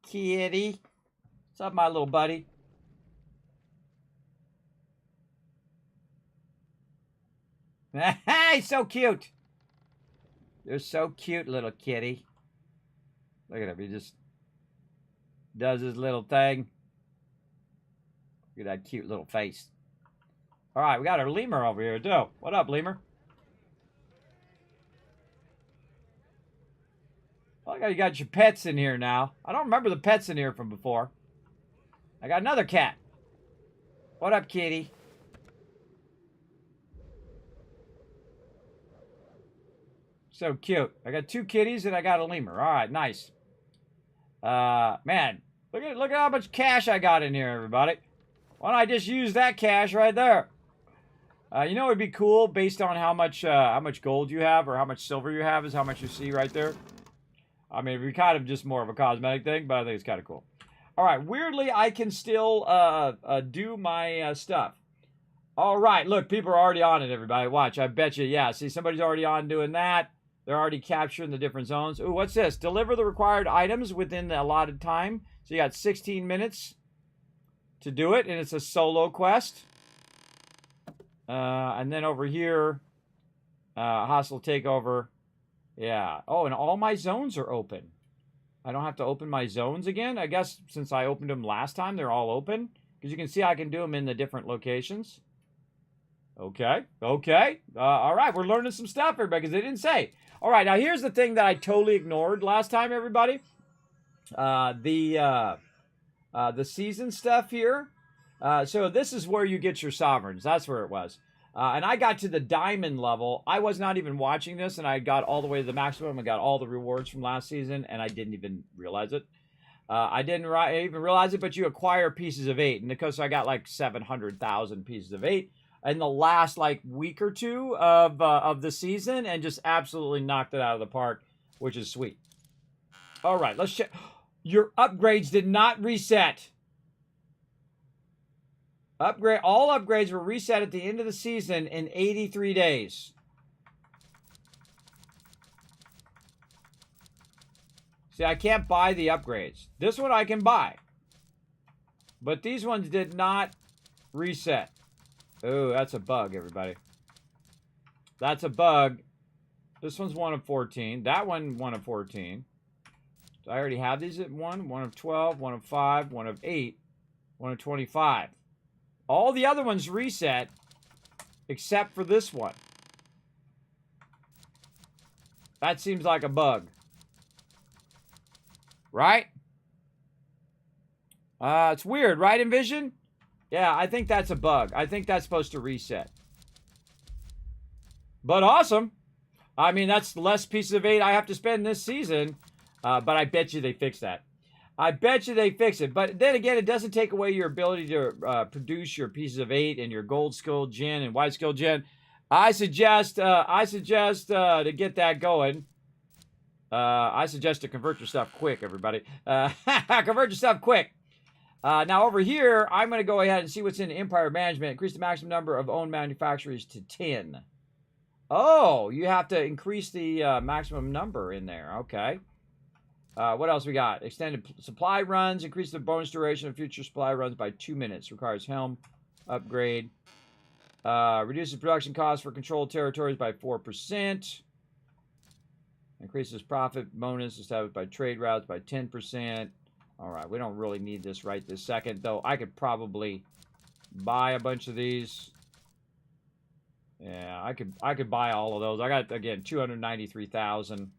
Kitty. What's up, my little buddy? Hey, so cute. You're so cute, little kitty. Look at him. He just does his little thing. Look at that cute little face. All right, we got our lemur over here, too. What up, lemur? Well, you got your pets in here now. I don't remember the pets in here from before. I got another cat. What up, kitty? So cute. I got 2 kitties and I got a lemur. All right, nice. Man, look at how much cash I got in here, everybody. Why don't I just use that cash right there? You know, it'd be cool based on how much gold you have or how much silver you have is how much you see right there. I mean, it'd be kind of just more of a cosmetic thing, but I think it's kind of cool. All right, weirdly, I can still do my stuff. All right, look, people are already on it, everybody. Watch, I bet you, yeah. See, somebody's already on doing that. They're already capturing the different zones. Ooh, what's this? Deliver the required items within the allotted time. So you got 16 minutes to do it, and it's a solo quest. And then over here, hostile takeover. Yeah. Oh, and all my zones are open. I don't have to open my zones again. I guess since I opened them last time, they're all open. Because you can see I can do them in the different locations. Okay. Okay. All right. We're learning some stuff, everybody, because they didn't say. All right. Now, here's the thing that I totally ignored last time, everybody. The season stuff here. So this is where you get your sovereigns. That's where it was. And I got to the diamond level. I was not even watching this, and I got all the way to the maximum. I got all the rewards from last season, and I didn't even realize it. I didn't even realize it, but you acquire pieces of 8. And because I got like 700,000 pieces of 8 in the last like week or two of the season, and just absolutely knocked it out of the park, which is sweet. All right, let's check. Your upgrades did not reset. All upgrades were reset at the end of the season in 83 days. See, I can't buy the upgrades. This one I can buy. But these ones did not reset. Oh, that's a bug, everybody. That's a bug. This one's 1 of 14. That one, 1 of 14. So I already have these at 1. 1 of 12, 1 of 5, 1 of 8, 1 of 25. All the other ones reset, except for this one. That seems like a bug. Right? It's weird, right, Envision? Yeah, I think that's a bug. I think that's supposed to reset. But awesome. I mean, that's less pieces of 8 I have to spend this season. But I bet you they fix that. I bet you they fix it. But then again, it doesn't take away your ability to produce your pieces of 8 and your gold skill gen and white skill gen. I suggest to get that going. I suggest to convert your stuff quick, everybody. Convert your stuff quick. Now over here, I'm going to go ahead and see what's in Empire Management. Increase the maximum number of owned manufacturers to 10. Oh, you have to increase the maximum number in there. Okay. What else we got? Extended supply runs. Increase the bonus duration of future supply runs by 2 minutes. Requires helm upgrade. Reduces production costs for controlled territories by 4%. Increases profit bonus established by trade routes by 10%. All right, we don't really need this right this second, though. I could probably buy a bunch of these. Yeah, I could buy all of those. I got, again, 293,000.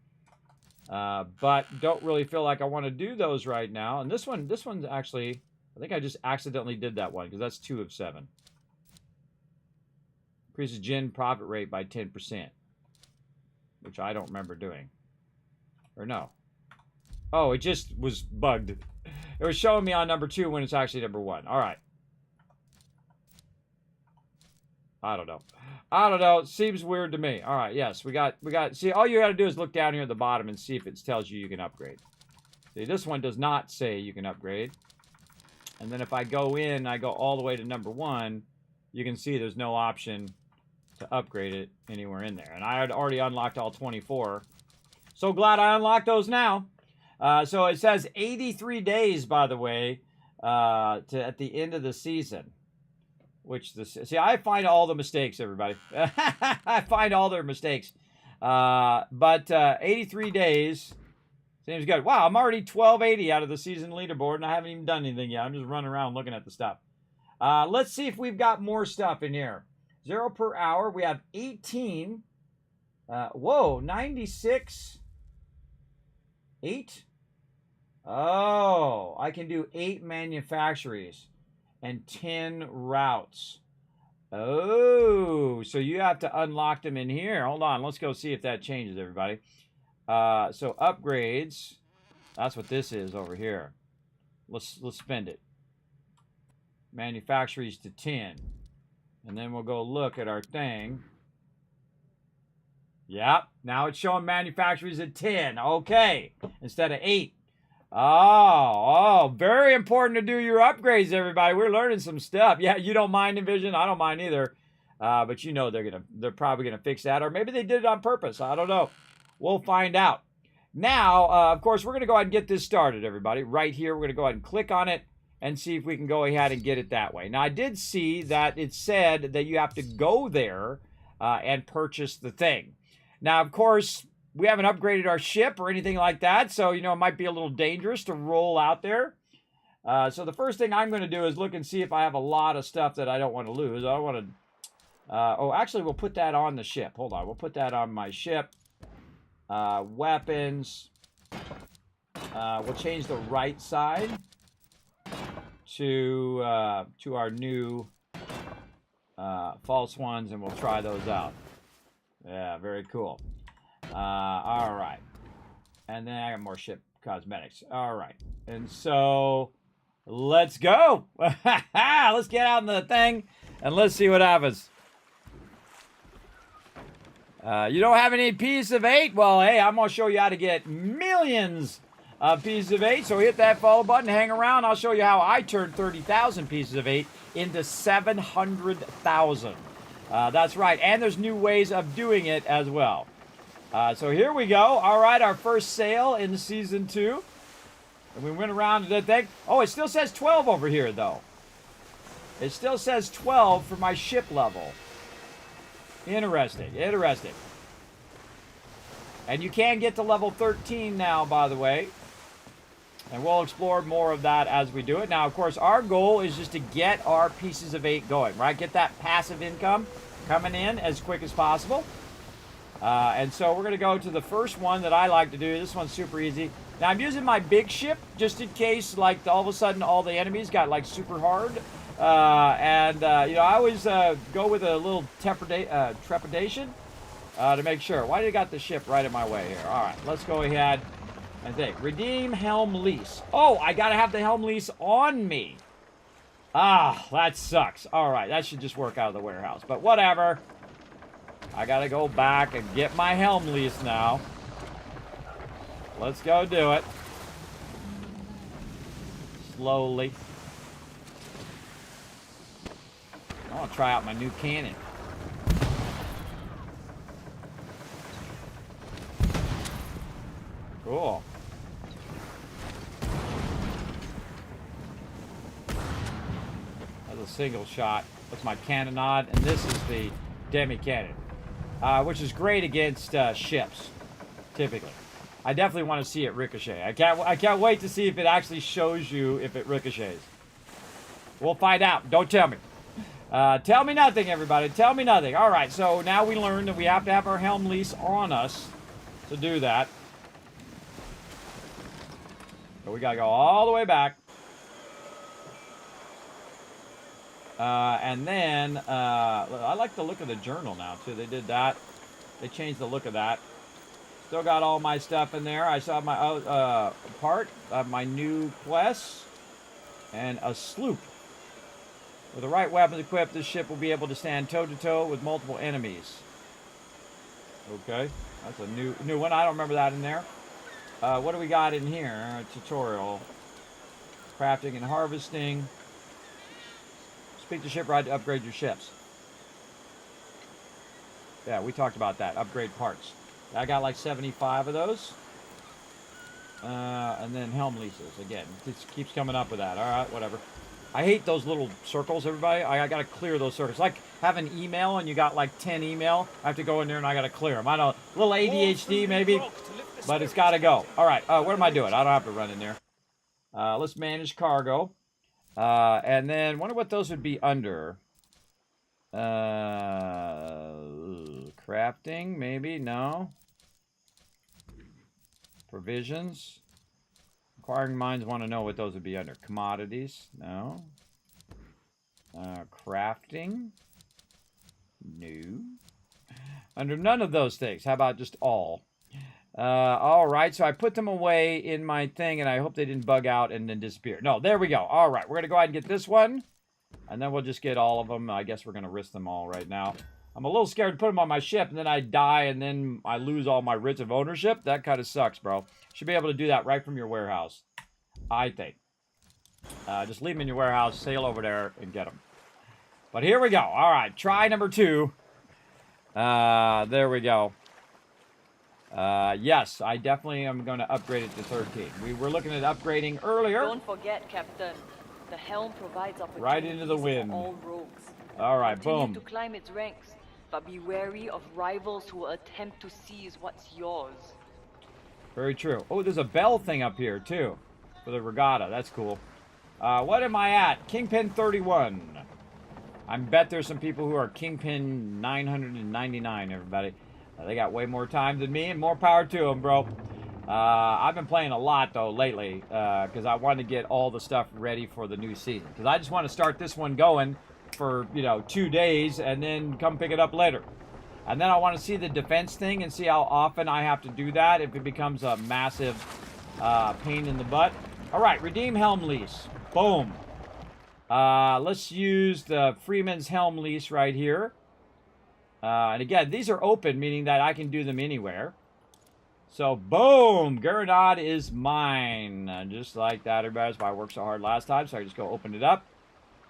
But don't really feel like I want to do those right now. And this one's actually, I think I just accidentally did that one because that's 2 of 7. Increases gen profit rate by 10%, which I don't remember doing. Or no. Oh, it just was bugged. It was showing me on number 2 when it's actually number 1. All right. I don't know. I don't know. It seems weird to me. All right, yes, we got, see, all you got to do is look down here at the bottom and see if it tells you can upgrade. See, this one does not say you can upgrade. And then if I go in, I go all the way to number 1, you can see there's no option to upgrade it anywhere in there. And I had already unlocked all 24. So glad I unlocked those now. So it says 83 days, by the way, at the end of the season. See, I find all the mistakes, everybody. I find all their mistakes. But 83 days seems good. Wow, I'm already 1280 out of the season leaderboard, and I haven't even done anything yet. I'm just running around looking at the stuff. Let's see if we've got more stuff in here. 0 per hour. We have 18. Whoa, 96. 8. Oh, I can do 8 manufactories and 10 routes. Oh, so you have to unlock them in here. Hold on, let's go see if that changes, everybody. So upgrades, that's what this is over here. Let's spend it. Manufactories to 10. And then we'll go look at our thing. Yep, now it's showing manufactories at 10. Okay, instead of 8. Oh, very important to do your upgrades, everybody. We're learning some stuff. Yeah, you don't mind Envision. I don't mind either. But you know they're probably gonna fix that, or maybe they did it on purpose. I don't know. We'll find out. Now, of course, we're gonna go ahead and get this started, everybody. Right here, we're gonna go ahead and click on it and see if we can go ahead and get it that way. Now, I did see that it said that you have to go there and purchase the thing. Now, of course, we haven't upgraded our ship or anything like that, so, you know, it might be a little dangerous to roll out there. So the first thing I'm going to do is look and see if I have a lot of stuff that I don't want to lose. I don't want to... oh, actually, we'll put that on the ship. Hold on. We'll put that on my ship. Weapons. We'll change the right side to our new false ones, and we'll try those out. Yeah, very cool. All right. And then I got more ship cosmetics. All right. And so... let's go. Let's get out in the thing and let's see what happens. You don't have any pieces of 8? Well, hey, I'm going to show you how to get millions of pieces of 8. So hit that follow button, hang around. I'll show you how I turned 30,000 pieces of 8 into 700,000. That's right. And there's new ways of doing it as well. So here we go. All right, our first sale in Season 2. And we went around to that thing. Oh, it still says 12 over here, though. It still says 12 for my ship level. Interesting, interesting. And you can get to level 13 now, by the way. And we'll explore more of that as we do it. Now, of course, our goal is just to get our pieces of 8 going, right? Get that passive income coming in as quick as possible. And so we're going to go to the first one that I like to do. This one's super easy. Now, I'm using my big ship just in case, like, all of a sudden all the enemies got, like, super hard. You know, I always go with a little trepidation to make sure. Why did I got the ship right in my way here? All right, let's go ahead and think. Redeem helm lease. Oh, I got to have the helm lease on me. Ah, that sucks. All right, that should just work out of the warehouse. But whatever. I got to go back and get my helm lease now. Let's go do it. Slowly. I want to try out my new cannon. Cool. That's a single shot. That's my cannonade, and this is the demi cannon, which is great against ships, typically. I definitely want to see it ricochet. I can't wait to see if it actually shows you if it ricochets. We'll find out. Don't tell me. Tell me nothing, everybody. Tell me nothing. All right, so now we learned that we have to have our helm lease on us to do that. So we got to go all the way back. And then, I like the look of the journal now, too. They did that. They changed the look of that. Still got all my stuff in there. I saw my part of my new quests and a sloop. With the right weapons equipped, this ship will be able to stand toe-to-toe with multiple enemies. Okay, that's a new one. I don't remember that in there. What do we got in here? Tutorial. Crafting and harvesting. Speak to shipwright to upgrade your ships. Yeah, we talked about that. Upgrade parts. I got like 75 of those. And then helm leases. Again, it keeps coming up with that. All right, whatever. I hate those little circles, everybody. I got to clear those circles. Like have an email and you got like 10 email. I have to go in there and I got to clear them. I don't, a little ADHD maybe, but it's got to go. All right, what am I doing? I don't have to run in there. Let's manage cargo. And then wonder what those would be under. Crafting, maybe? No. Provisions. Acquiring minds want to know what those would be under. Commodities, no. Crafting, no. Under none of those things. How about just all? All right, so I put them away in my thing, and I hope they didn't bug out and then disappear. No, there we go. All right, we're going to go ahead and get this one, and then we'll just get all of them. I guess we're going to risk them all right now. I'm a little scared to put them on my ship, and then I die, and then I lose all my writs of ownership. That kind of sucks, bro. Should be able to do that right from your warehouse, I think. Just leave them in your warehouse, sail over there, and get them. But here we go. All right, try number 2. There we go. Yes, I definitely am going to upgrade it to 13. We were looking at upgrading earlier. Don't forget, Captain. The helm provides opportunities Right into the wind. for all rogues. All right, Continue boom. to climb its ranks, but be wary of rivals who will attempt to seize what's yours. Very true. Oh, there's a bell thing up here, too, for the regatta. That's cool. What am I at? Kingpin 31. I bet there's some people who are Kingpin 999, everybody. They got way more time than me, and more power to them, bro. I've been playing a lot, though, lately, because I want to get all the stuff ready for the new season. Because I just want to start this one going for, 2 days, and then come pick it up later. And then I want to see the defense thing and see how often I have to do that if it becomes a massive pain in the butt. All right, redeem helm lease. Boom. Let's use the Freeman's helm lease right here. And again, these are open, meaning that I can do them anywhere. So, boom! Garanod is mine. Just like that, everybody. That's why I worked so hard last time, so I just go open it up.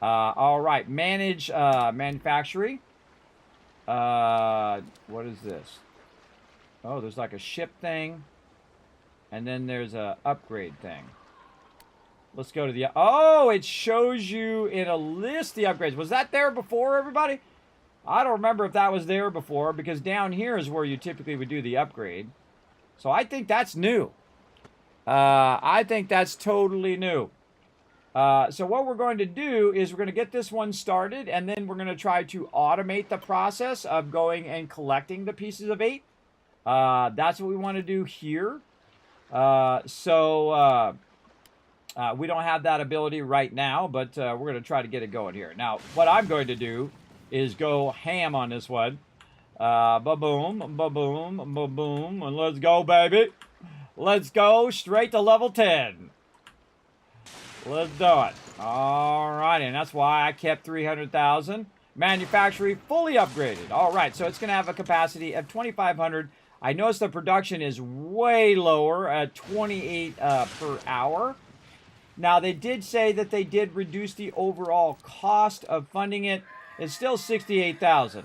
All right, manage manufacturing. What is this? Oh, there's like a ship thing. And then there's a upgrade thing. Let's go to the... Oh, it shows you in a list the upgrades. Was that there before, everybody? I don't remember if that was there before, because down here is where you typically would do the upgrade. So I think that's new. I think that's totally new. So what we're going to do is we're going to get this one started, and then we're going to try to automate the process of going and collecting the pieces of 8. That's what we want to do here. We don't have that ability right now, but we're going to try to get it going here. Now, what I'm going to do is go ham on this one. Ba-boom, ba-boom, ba-boom, and let's go, baby. Let's go straight to level 10. Let's do it. All right, and that's why I kept 300,000. Manufacturing fully upgraded. All right, so it's going to have a capacity of 2,500. I noticed the production is way lower at 28 per hour. Now, they did say that they did reduce the overall cost of funding it. It's still 68,000.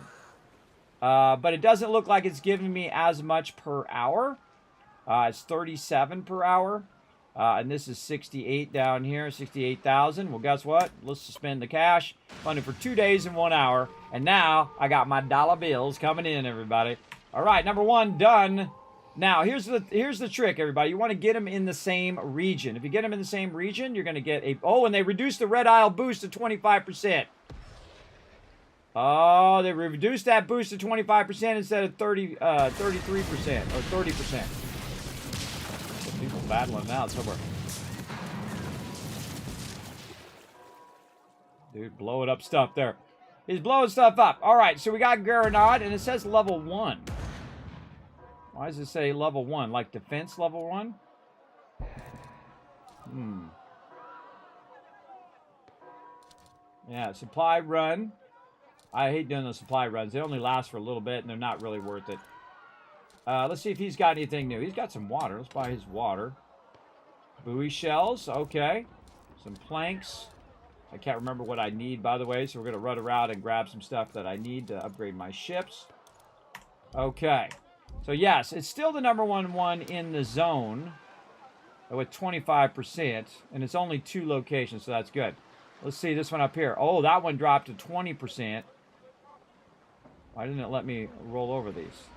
But it doesn't look like it's giving me as much per hour. It's 37 per hour. And this is 68 down here, 68,000. Well, guess what? Let's suspend the cash. Funded for 2 days and 1 hour. And now I got my dollar bills coming in, everybody. All right, number 1 done. Now, here's the trick, everybody. You want to get them in the same region. If you get them in the same region, you're going to get a... Oh, and they reduced the Red Isle boost to 25%. Oh, they reduced that boost to 25% instead of 33% or 30%. People battling out somewhere. Dude, blowing up stuff there. He's blowing stuff up. All right, so we got Garanod, and it says level 1. Why does it say level 1? Like defense level 1? Yeah, supply run. I hate doing those supply runs. They only last for a little bit, and they're not really worth it. Let's see if he's got anything new. He's got some water. Let's buy his water. Buoy shells. Okay. Some planks. I can't remember what I need, by the way, so we're going to run around and grab some stuff that I need to upgrade my ships. Okay. So, yes, it's still the number one in the zone with 25%, and it's only 2 locations, so that's good. Let's see this one up here. Oh, that one dropped to 20%. Why didn't it let me roll over these?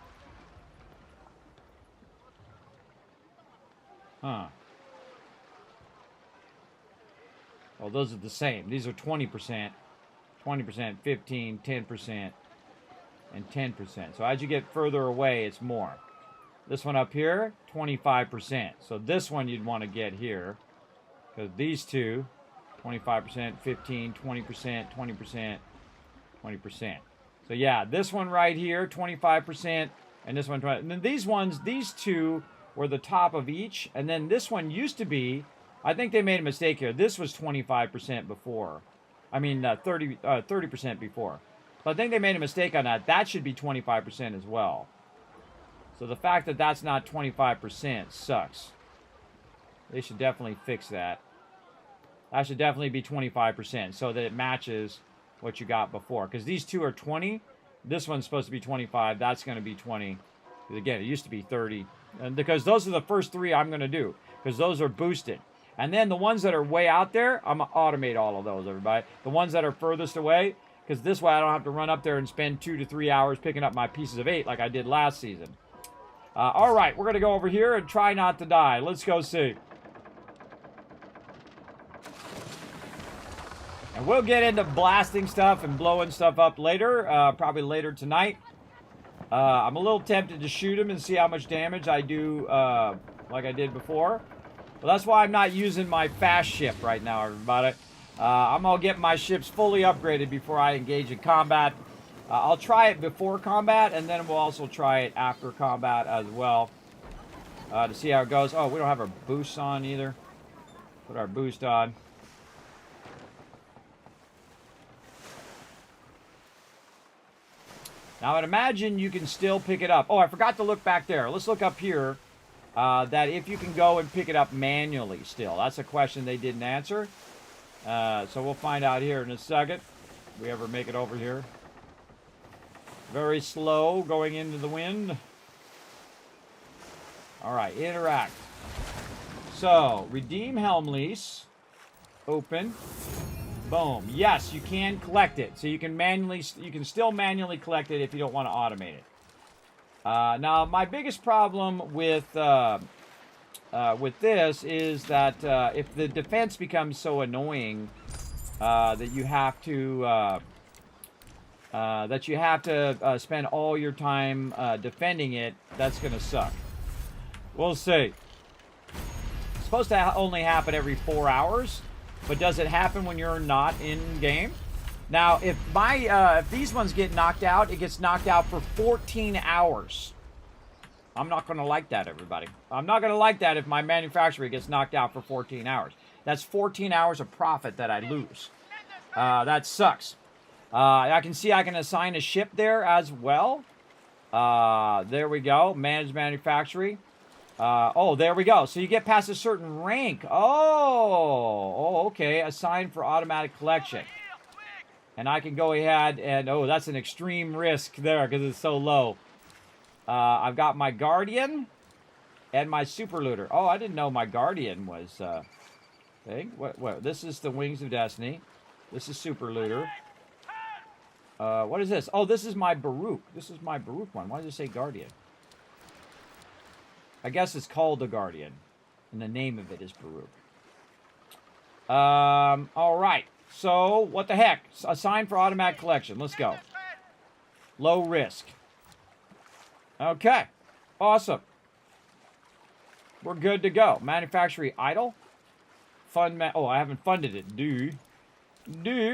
Huh. Well, those are the same. These are 20%, 20%, 15, 10%, and 10%. So as you get further away, it's more. This one up here, 25%. So this one you'd want to get here. Because these two, 25%, 15, 20%, 20%, 20%. So yeah, this one right here, 25%, and this one 20%. And then these ones, these two were the top of each, and then this one used to be, I think they made a mistake here. This was 25% before. I mean, 30% before. But I think they made a mistake on that. That should be 25% as well. So the fact that that's not 25% sucks. They should definitely fix that. That should definitely be 25% so that it matches what you got before. Because these two are 20. This one's supposed to be 25. That's going to be 20. Because again, it used to be 30. And because those are the first 3 I'm going to do. Because those are boosted. And then the ones that are way out there, I'm going to automate all of those, everybody. The ones that are furthest away, because this way I don't have to run up there and spend 2 to 3 hours picking up my pieces of 8 like I did last season. All right, we're going to go over here and try not to die. Let's go see. And we'll get into blasting stuff and blowing stuff up later, probably later tonight. I'm a little tempted to shoot him and see how much damage I do like I did before. Well, that's why I'm not using my fast ship right now, everybody. I'm going to get my ships fully upgraded before I engage in combat. I'll try it before combat, and then we'll also try it after combat as well to see how it goes. Oh, we don't have our boosts on either. Put our boost on. Now, I'd imagine you can still pick it up. Oh, I forgot to look back there. Let's look up here. That if you can go and pick it up manually still. That's a question they didn't answer. So we'll find out here in a second. If we ever make it over here. Very slow going into the wind. All right, interact. So, redeem helm lease. Open. Boom. Yes, you can collect it. So you can still manually collect it if you don't want to automate it. Now, my biggest problem with this is that if the defense becomes so annoying that you have to spend all your time defending it, that's going to suck. We'll see. It's supposed to only happen every 4 hours, but does it happen when you're not in game? Now, if these ones get knocked out, it gets knocked out for 14 hours. I'm not going to like that, everybody. I'm not going to like that if my manufacturer gets knocked out for 14 hours. That's 14 hours of profit that I lose. That sucks. I can see I can assign a ship there as well. There we go. Manage manufacturing. Oh, there we go. So you get past a certain rank. Oh, okay. Assign for automatic collection. And I can go ahead and... Oh, that's an extreme risk there because it's so low. I've got my Guardian and my Super Looter. Oh, I didn't know my Guardian was... thing. What? This is the Wings of Destiny. This is Super Looter. What is this? Oh, this is my Baruch. This is my Baruch one. Why does it say Guardian? I guess it's called the Guardian. And the name of it is Baruch. All right. So, what the heck? Assign for automatic collection. Let's go. Low risk. Okay. Awesome. We're good to go. Manufacturing idle. Oh, I haven't funded it.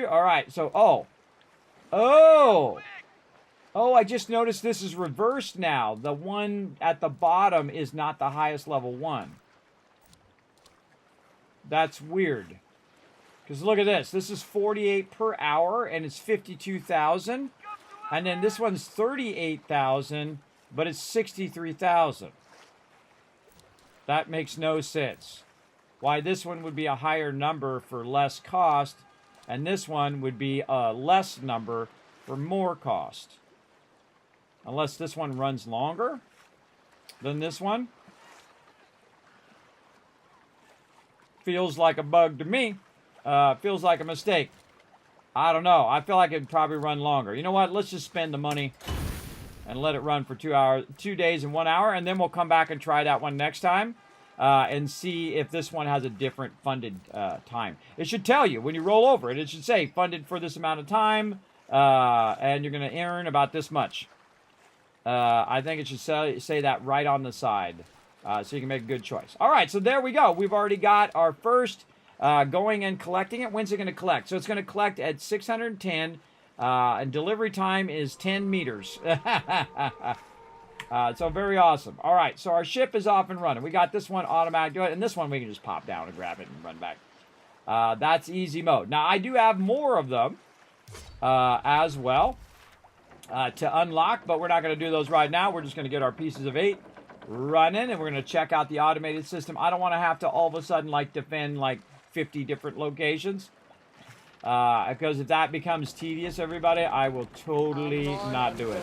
All right. So, Oh, I just noticed this is reversed now. The one at the bottom is not the highest level one. That's weird. Because look at this. This is 48 per hour, and it's 52,000. And then this one's 38,000, but it's 63,000. That makes no sense. Why this one would be a higher number for less cost, and this one would be a less number for more cost. Unless this one runs longer than this one. Feels like a bug to me. Feels like a mistake. I don't know. I feel like it'd probably run longer. You know what? Let's just spend the money and let it run for 2 days and 1 hour, and then we'll come back and try that one next time. And see if this one has a different funded time. It should tell you when you roll over it. It should say funded for this amount of time, and you're going to earn about this much. I think it should say that right on the side, so you can make a good choice. All right, so there we go. We've already got our first going and collecting it. When's it going to collect? So it's going to collect at 610, and delivery time is 10 meters. So very awesome. All right, so our ship is off and running. We got this one automatic do it, and this one we can just pop down and grab it and run back. That's easy mode. Now, I do have more of them as well to unlock, but we're not going to do those right now. We're just going to get our pieces of 8 running, and we're going to check out the automated system. I don't want to have to all of a sudden like defend like 50 different locations. Because if that becomes tedious, everybody, I will totally not do it.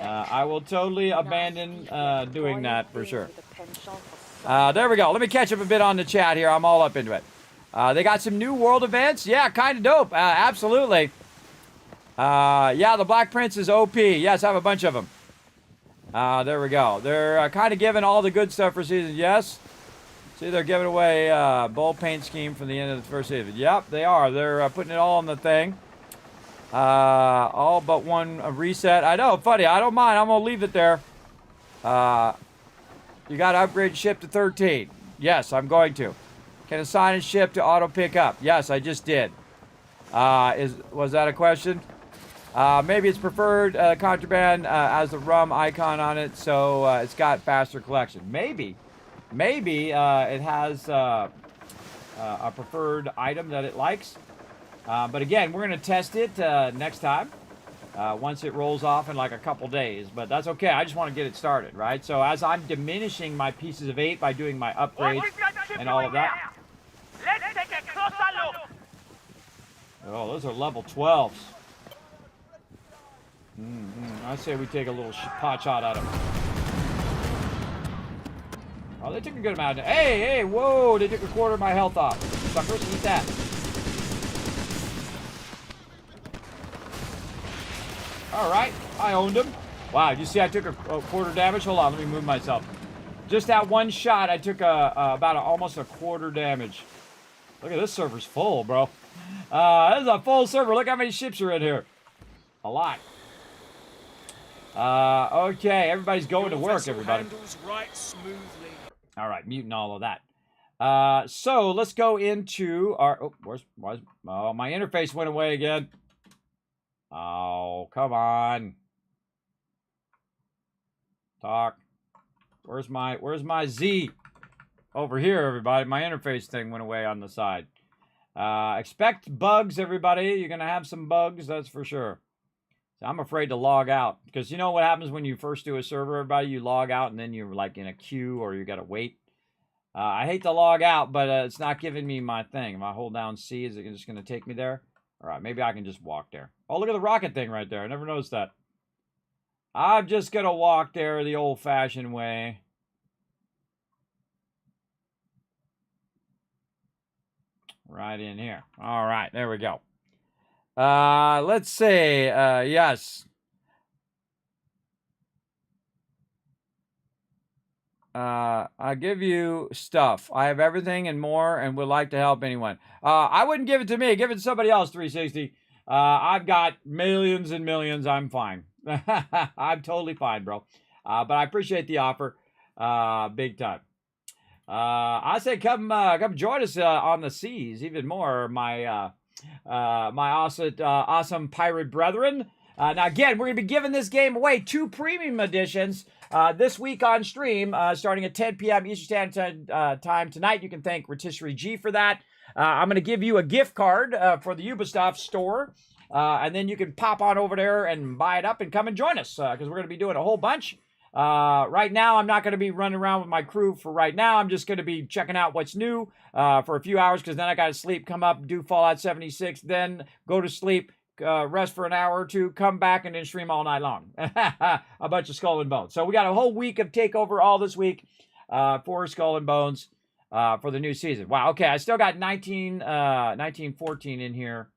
I will totally abandon doing that for sure. There we go. Let me catch up a bit on the chat here. I'm all up into it. They got some new world events. Yeah, kind of dope. Absolutely. Yeah, the Black Prince is OP. Yes, I have a bunch of them. There we go. They're kind of giving all the good stuff for season. Yes. See, they're giving away bold paint scheme from the end of the first season. Yep, they are. They're putting it all on the thing. All but one reset. I know, funny. I don't mind. I'm going to leave it there. You got to upgrade ship to 13. Yes, I'm going to. Can assign a ship to auto pick up. Yes, I just did. Was that a question? Maybe it's preferred contraband as the rum icon on it, so it's got faster collection. Maybe it has a preferred item that it likes. But again, we're going to test it next time once it rolls off in like a couple days. But that's okay. I just want to get it started, right? So as I'm diminishing my pieces of 8 by doing my upgrades and all of that. Let's take a closer look. Oh, those are level 12s. I say we take a little pot shot at them. Oh, they took a good amount of... Hey, whoa! They took a quarter of my health off. Suckers, eat that. Alright, I owned him. Wow, you see I took a quarter damage? Hold on, let me move myself. Just that one shot, I took about almost a quarter damage. Look at this server's full, bro. This is a full server. Look how many ships are in here. A lot. Okay, everybody's going to work, everybody. All right, muting all of that. So let's go into our... Oh, oh, my interface went away again. Oh, come on. Talk. Where's my Z? Over here, everybody. My interface thing went away on the side. Expect bugs, everybody. You're going to have some bugs, that's for sure. I'm afraid to log out because you know what happens when you first do a server, everybody? You log out and then you're like in a queue or you got to wait. I hate to log out, but it's not giving me my thing. If I hold down C, is it just going to take me there? All right, maybe I can just walk there. Oh, look at the rocket thing right there. I never noticed that. I'm just going to walk there the old-fashioned way. Right in here. All right, there we go. Let's see. Yes. I give you stuff. I have everything and more and would like to help anyone. I wouldn't give it to me. Give it to somebody else, 360. I've got millions and millions. I'm fine. I'm totally fine, bro. But I appreciate the offer. Big time. I say come join us on the seas even more, my awesome pirate brethren. Now again, we're gonna be giving this game away 2 premium editions this week on stream, starting at 10 p.m. Eastern Standard Time tonight. You can thank Rotisserie G for that. I'm gonna give you a gift card for the Ubisoft store, and then you can pop on over there and buy it up and come and join us because we're gonna be doing a whole bunch. Right now, I'm not going to be running around with my crew for right now. I'm just going to be checking out what's new for a few hours because then I got to sleep, come up, do Fallout 76, then go to sleep, rest for an hour or two, come back, and then stream all night long. A bunch of Skull and Bones. So we got a whole week of Takeover all this week for Skull and Bones for the new season. Wow, okay, I still got 1914 in here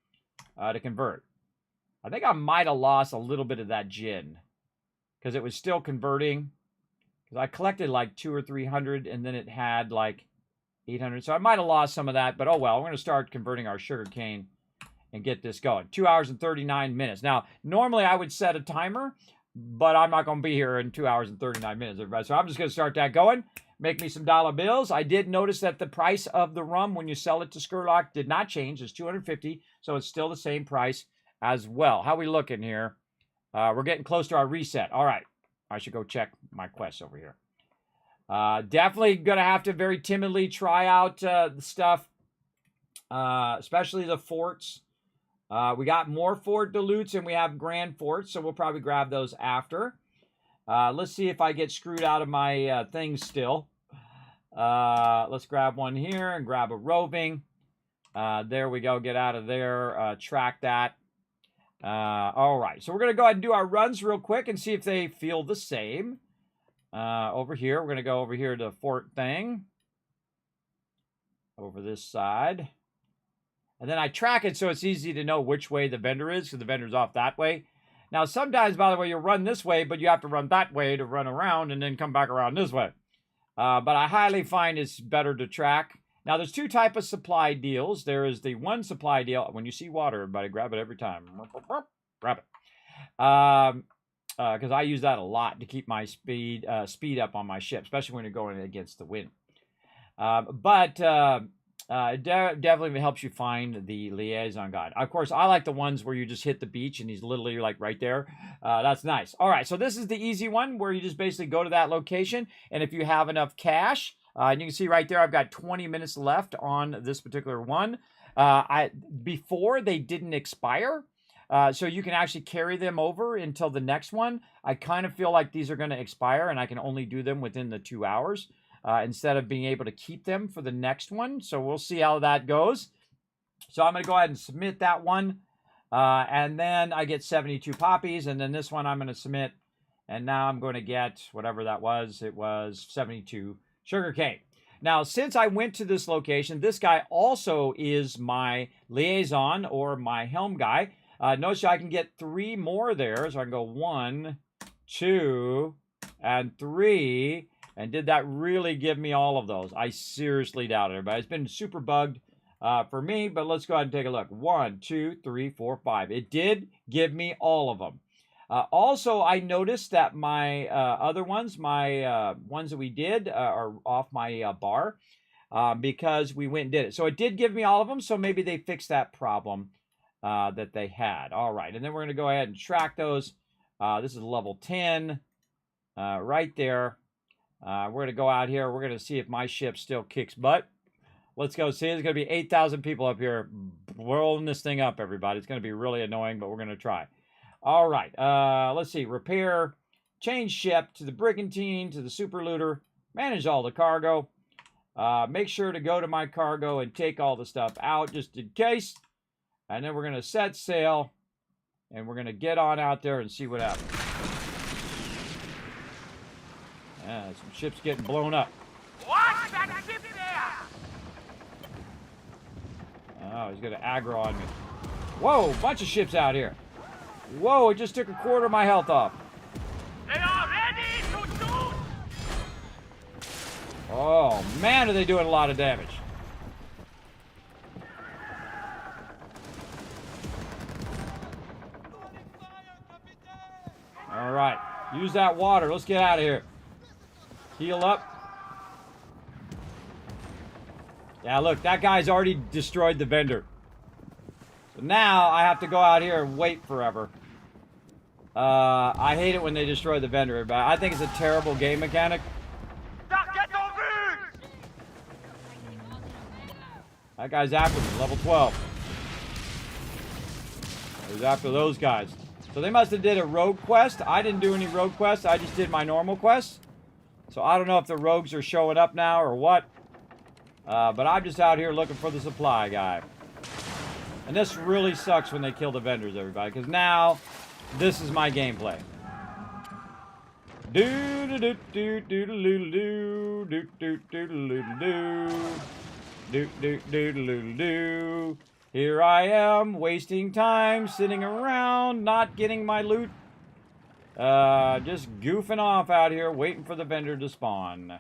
to convert. I think I might have lost a little bit of that gin. Because it was still converting. Because I collected like 200 or 300 and then it had like 800. So I might have lost some of that. But oh well, we're going to start converting our sugar cane and get this going. 2 hours and 39 minutes. Now, normally I would set a timer. But I'm not going to be here in 2 hours and 39 minutes, everybody. So I'm just going to start that going. Make me some dollar bills. I did notice that the price of the rum when you sell it to Skurlock did not change. It's $250. So it's still the same price as well. How we looking here? We're getting close to our reset. All right. I should go check my quests over here. Definitely going to have to very timidly try out the stuff, especially the forts. We got more fort dilutes and we have grand forts, so we'll probably grab those after. Let's see if I get screwed out of my things still. Let's grab one here and grab a roving. There we go. Get out of there. Track that. All right, so we're going to go ahead and do our runs real quick and see if they feel the same. Over here, we're going to go over here to fort thing. Over this side. And then I track it so it's easy to know which way the vendor is, because the vendor's off that way. Now, sometimes, by the way, you'll run this way, but you have to run that way to run around and then come back around this way. But I highly find it's better to track. Now, there's two types of supply deals. There is the one supply deal. When you see water, everybody grab it every time. Grab it. Because I use that a lot to keep my speed up on my ship, especially when you're going against the wind. It definitely helps you find the liaison guide. Of course, I like the ones where you just hit the beach and he's literally like right there. That's nice. All right, so this is the easy one where you just basically go to that location, and if you have enough cash, and you can see right there, I've got 20 minutes left on this particular one. Before they didn't expire, so you can actually carry them over until the next one. I kind of feel like these are going to expire, and I can only do them within the 2 hours. Instead of being able to keep them for the next one. So we'll see how that goes. So I'm going to go ahead and submit that one. And then I get 72 poppies. And then this one I'm going to submit. And now I'm going to get whatever that was. It was 72 sugarcane. Now, since I went to this location, this guy also is my liaison or my helm guy. Notice I can get 3 more there. So I can go 1, 2, and 3. And did that really give me all of those? I seriously doubt it, everybody. It's been super bugged for me, but let's go ahead and take a look. 1, 2, 3, 4, 5. It did give me all of them. Also, I noticed that my other ones, my ones that we did are off my bar because we went and did it. So it did give me all of them, so maybe they fixed that problem that they had. All right, and then we're going to go ahead and track those. This is level 10 right there. We're going to go out here. We're going to see if my ship still kicks butt. Let's go see. There's going to be 8,000 people up here rolling this thing up, everybody. It's going to be really annoying, but we're going to try. All right. Let's see. Repair. Change ship to the brigantine, to the super looter. Manage all the cargo. Make sure to go to my cargo and take all the stuff out just in case. And then we're going to set sail. And we're going to get on out there and see what happens. Yeah, some ships getting blown up. Watch that ship there! Oh, he's going to aggro on me. Whoa, bunch of ships out here. Whoa, it just took a quarter of my health off. They are ready to shoot! Oh, man, are they doing a lot of damage. All right, use that water. Let's get out of here. Heal up. Yeah, look, that guy's already destroyed the vendor. So now I have to go out here and wait forever. I hate it when they destroy the vendor, but I think it's a terrible game mechanic. That guy's after me, level 12. He's after those guys. So they must have did a rogue quest. I didn't do any rogue quests. I just did my normal quests. So I don't know if the rogues are showing up now or what. But I'm just out here looking for the supply guy. And this really sucks when they kill the vendors, everybody. Because now, this is my gameplay. Here I am, wasting time, sitting around, not getting my loot. Just goofing off out here, waiting for the vendor to spawn.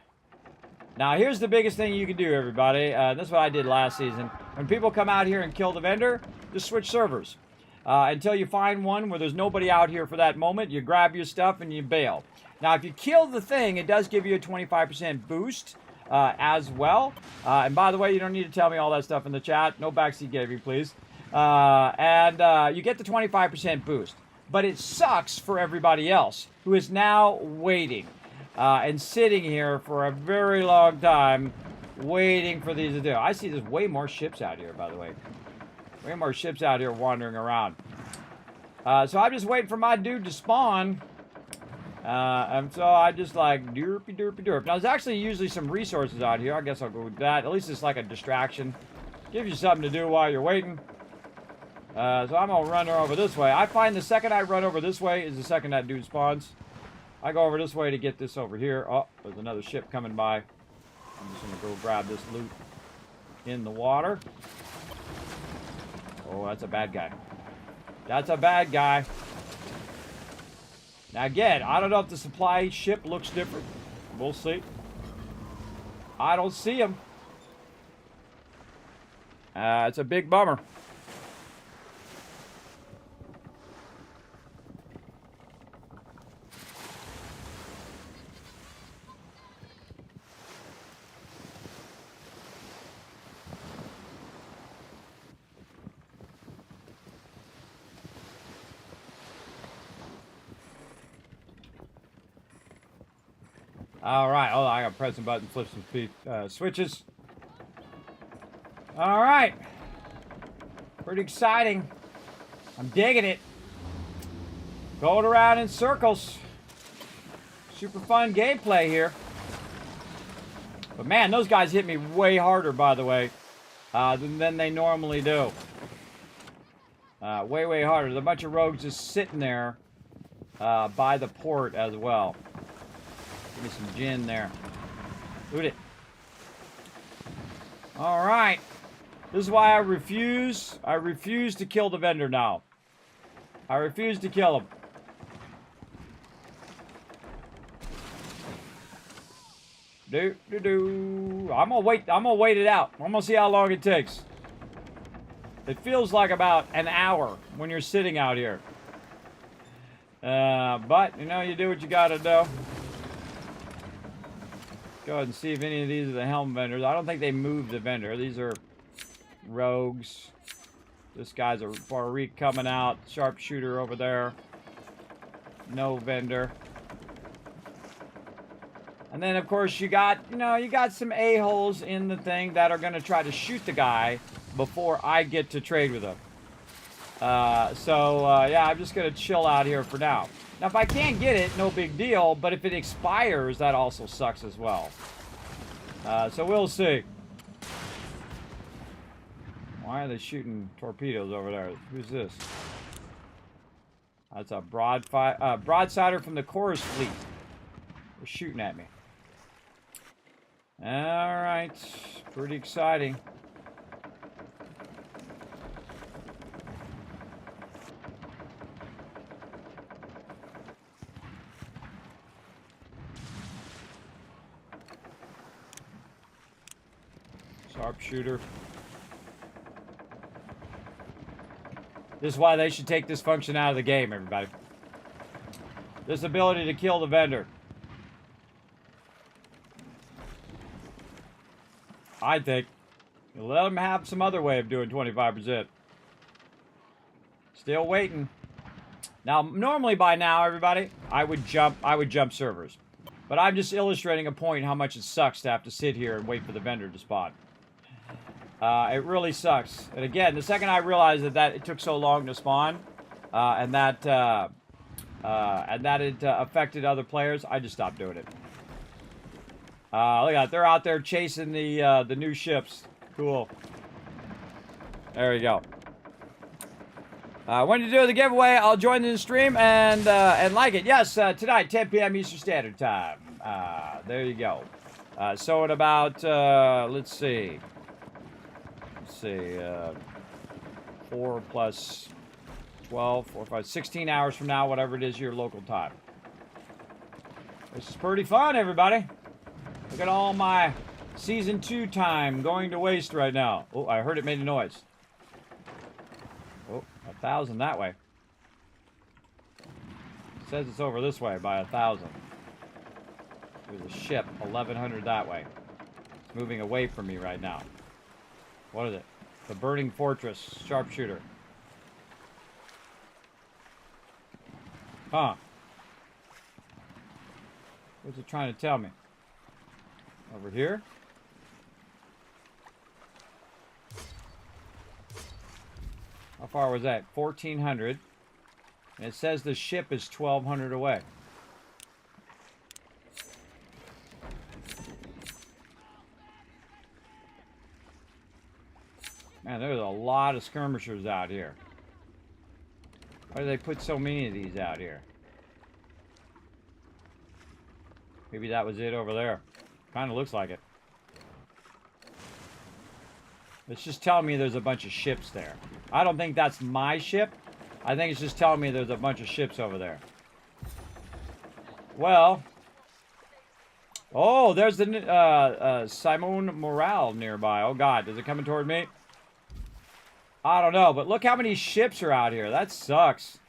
Now, here's the biggest thing you can do, everybody. This is what I did last season. When people come out here and kill the vendor, just switch servers. Until you find one where there's nobody out here for that moment, you grab your stuff and you bail. Now, if you kill the thing, it does give you a 25% boost as well. And by the way, you don't need to tell me all that stuff in the chat. No backseat gaming, please. You get the 25% boost. But it sucks for everybody else who is now waiting and sitting here for a very long time waiting for these to do. I see there's way more ships out here, by the way. Way more ships out here wandering around. So I'm just waiting for my dude to spawn. And so I just like derpy derpy derp. Now there's actually usually some resources out here. I guess I'll go with that. At least it's like a distraction. Gives you something to do while you're waiting. So I'm gonna run over this way. I find the second I run over this way is the second that dude spawns. I go over this way to get this over here. Oh, there's another ship coming by. I'm just gonna go grab this loot in the water. Oh, that's a bad guy. That's a bad guy. Now again, I don't know if the supply ship looks different. We'll see. I don't see him. It's a big bummer. All right. Oh, I got to press some buttons, flip some switches. All right. Pretty exciting. I'm digging it. Going around in circles. Super fun gameplay here. But man, those guys hit me way harder, by the way, than they normally do. Way, way harder. There's a bunch of rogues just sitting there by the port as well. Give me some gin there. Loot it. All right. This is why I refuse. I refuse to kill the vendor now. I refuse to kill him. I'm gonna wait. I'm gonna wait it out. I'm gonna see how long it takes. It feels like about an hour when you're sitting out here. But you know, you do what you gotta do. Go ahead and see if any of these are the helm vendors. I don't think they moved the vendor. These are rogues. This guy's a Barik coming out. Sharpshooter over there. No vendor. And then, of course, you got some a-holes in the thing that are going to try to shoot the guy before I get to trade with him. Yeah, I'm just going to chill out here for now. Now, if I can't get it, no big deal. But if it expires, that also sucks as well. So we'll see. Why are they shooting torpedoes over there? Who's this? That's a broadsider from the chorus fleet. They're shooting at me. All right. Pretty exciting. Sharpshooter. This is why they should take this function out of the game, everybody. This ability to kill the vendor. I think. Let them have some other way of doing 25%. Still waiting. Now, normally by now, everybody, I would jump servers. But I'm just illustrating a point how much it sucks to have to sit here and wait for the vendor to spawn. It really sucks. And again, the second I realized that it took so long to spawn, and that it affected other players, I just stopped doing it. Look at that. They're out there chasing the new ships. Cool. There you go. When you do the giveaway, I'll join in the stream and like it. Yes, tonight, 10 p.m. Eastern Standard Time. There you go. So in about, let's see. 4 plus 12, 4, 5, 16 hours from now, whatever it is your local time. This is pretty fun, everybody. Look at all my Season 2 time going to waste right now. Oh, I heard it made a noise. Oh, 1,000 that way. It says it's over this way by 1,000. There's a ship, 1,100 that way. It's moving away from me right now. What is it? The Burning Fortress, Sharpshooter. Huh. What's it trying to tell me? Over here? How far was that? 1,400. And it says the ship is 1,200 away. Man, there's a lot of skirmishers out here. Why do they put so many of these out here? Maybe that was it over there. Kind of looks like it. It's just telling me there's a bunch of ships there. I don't think that's my ship. I think it's just telling me there's a bunch of ships over there. Well. Oh, there's the Simone Morale nearby. Oh, God. Is it coming toward me? I don't know, but look how many ships are out here. That sucks.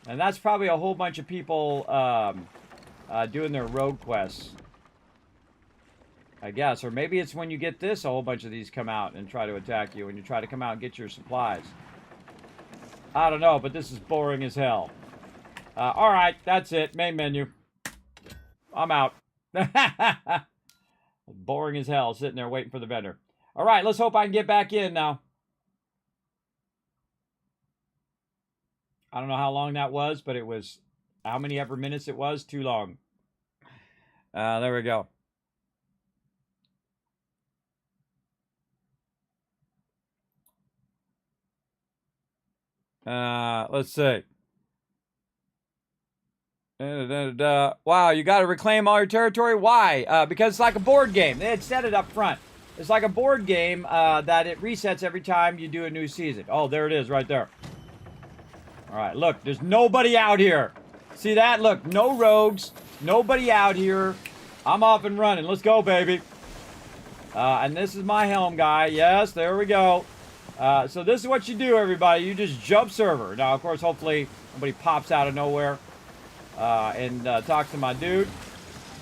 And that's probably a whole bunch of people doing their rogue quests. I guess. Or maybe it's when you get this, a whole bunch of these come out and try to attack you. And you try to come out and get your supplies. I don't know, but this is boring as hell. Alright, that's it. Main menu. I'm out. Boring as hell, sitting there waiting for the vendor. Alright, let's hope I can get back in now. I don't know how long that was, but it was how many ever minutes it was. Too long. There we go. Let's see. Wow, you got to reclaim all your territory? Why? Because it's like a board game. They had set it up front. It's like a board game that it resets every time you do a new season. Oh, there it is right there. All right, look, there's nobody out here. See that? Look, no rogues, nobody out here. I'm off and running. Let's go, baby. And this is my helm guy. Yes, there we go. So this is what you do, everybody. You just jump server. Now, of course, hopefully nobody pops out of nowhere and talks to my dude.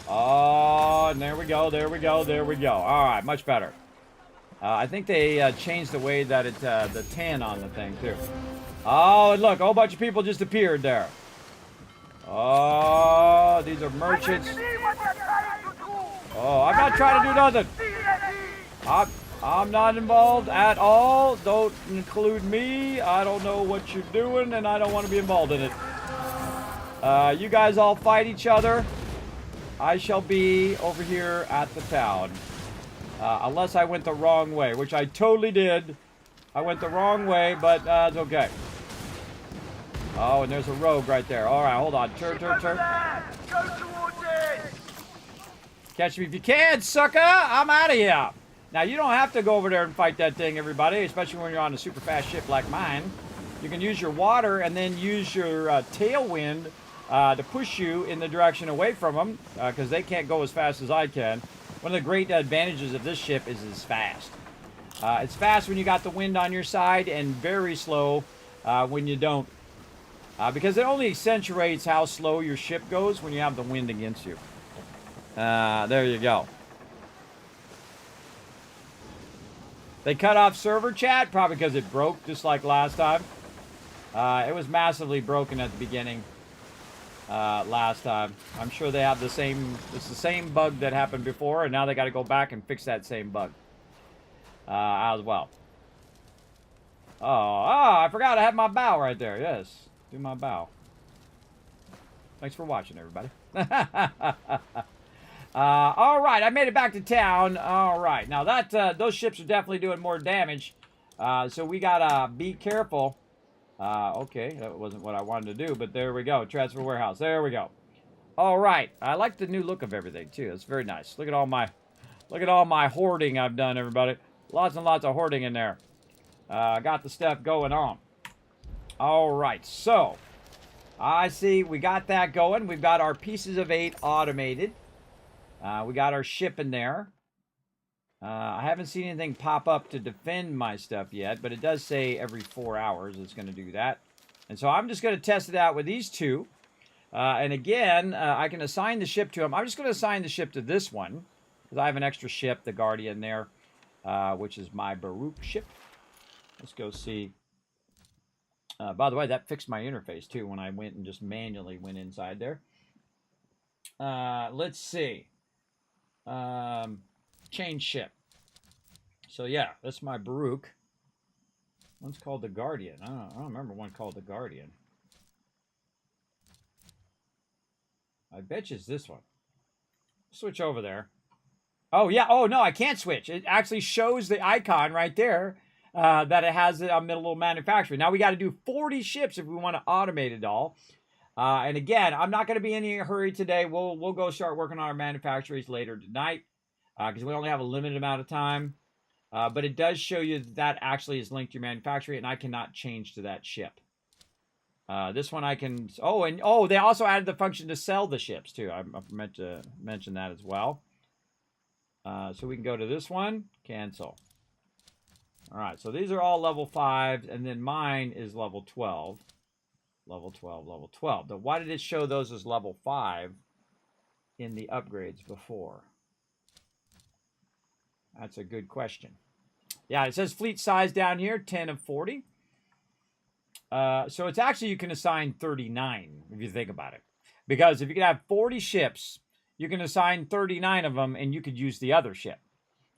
Oh, and there we go, there we go, there we go. All right, much better. I think they changed the way that it, the tan on the thing, too. Oh, and look, a whole bunch of people just appeared there. Oh, these are merchants. Oh, I'm not trying to do nothing. I'm not involved at all. Don't include me. I don't know what you're doing, and I don't want to be involved in it. You guys all fight each other. I shall be over here at the town. Unless I went the wrong way, which I totally did. I went the wrong way, but it's okay. Oh, and there's a rogue right there. All right, hold on. Turn. Catch me if you can, sucker. I'm out of here. Now, you don't have to go over there and fight that thing, everybody, especially when you're on a super fast ship like mine. You can use your water and then use your tailwind to push you in the direction away from them, because they can't go as fast as I can. One of the great advantages of this ship is it's fast. It's fast when you got the wind on your side and very slow when you don't. Because it only accentuates how slow your ship goes when you have the wind against you. There you go. They cut off server chat, probably because it broke just like last time. It was massively broken at the beginning last time. I'm sure they have the same, it's the same bug that happened before, and now they got to go back and fix that same bug as well. Oh, I forgot I had my bow right there. Yes, do my bow. Thanks for watching, everybody. All right, I made it back to town. All right, now that those ships are definitely doing more damage, so we gotta be careful. Okay, that wasn't what I wanted to do, but there we go. Transfer warehouse. There we go. All right, I like the new look of everything too. It's very nice. Look at all my hoarding I've done, everybody. Lots and lots of hoarding in there. Got the stuff going on. All right, so I see we got that going. We've got our pieces of 8 automated. We got our ship in there. I haven't seen anything pop up to defend my stuff yet, but it does say every 4 hours it's going to do that. And so I'm just going to test it out with these two. And again, I can assign the ship to them. I'm just going to assign the ship to this one, because I have an extra ship, the Guardian there, which is my Baruch ship. Let's go see. By the way, that fixed my interface too when I went and just manually went inside there. Let's see. Change ship. So yeah, that's my Baruch. One's called the Guardian. I don't remember one called the Guardian. I bet you it's this one. Switch over there. Oh yeah. Oh no, I can't switch. It actually shows the icon right there that it has a middle manufacturing. Now we got to do 40 ships if we want to automate it all. And again, I'm not going to be in any hurry today. We'll go start working on our manufacturers later tonight because we only have a limited amount of time. But it does show you that actually is linked to your manufacturer, and I cannot change to that ship. This one I can... Oh, they also added the function to sell the ships, too. I meant to mention that as well. So we can go to this one. Cancel. All right, so these are all level 5, and then mine is level 12. Level 12, level 12. Now, why did it show those as level 5 in the upgrades before? That's a good question. Yeah, it says fleet size down here, 10 of 40. So it's actually, you can assign 39 if you think about it. Because if you can have 40 ships, you can assign 39 of them and you could use the other ship.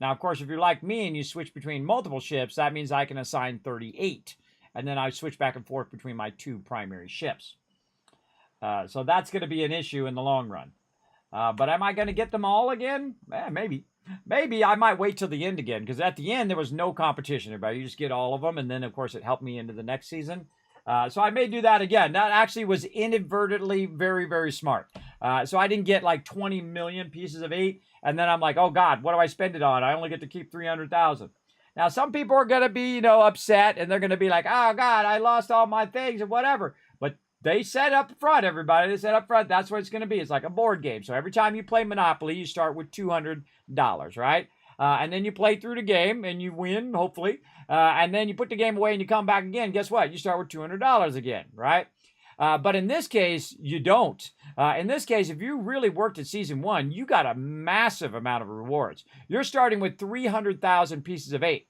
Now, of course, if you're like me and you switch between multiple ships, that means I can assign 38. And then I switch back and forth between my 2 primary ships. So that's going to be an issue in the long run. But am I going to get them all again? Maybe. Maybe I might wait till the end again, because at the end there was no competition, everybody. You just get all of them, and then, of course, it helped me into the next season. So I may do that again. That actually was inadvertently very, very smart. So I didn't get like 20 million pieces of 8, and then I'm like, oh, God, what do I spend it on? I only get to keep 300,000. Now, some people are going to be, upset, and they're going to be like, oh, God, I lost all my things and whatever. But they said up front, everybody, they said up front, that's what it's going to be. It's like a board game. So every time you play Monopoly, you start with $200, right? And then you play through the game, and you win, hopefully. And then you put the game away, and you come back again. Guess what? You start with $200 again, right? But in this case, you don't. In this case, if you really worked at Season 1, you got a massive amount of rewards. You're starting with 300,000 pieces of 8.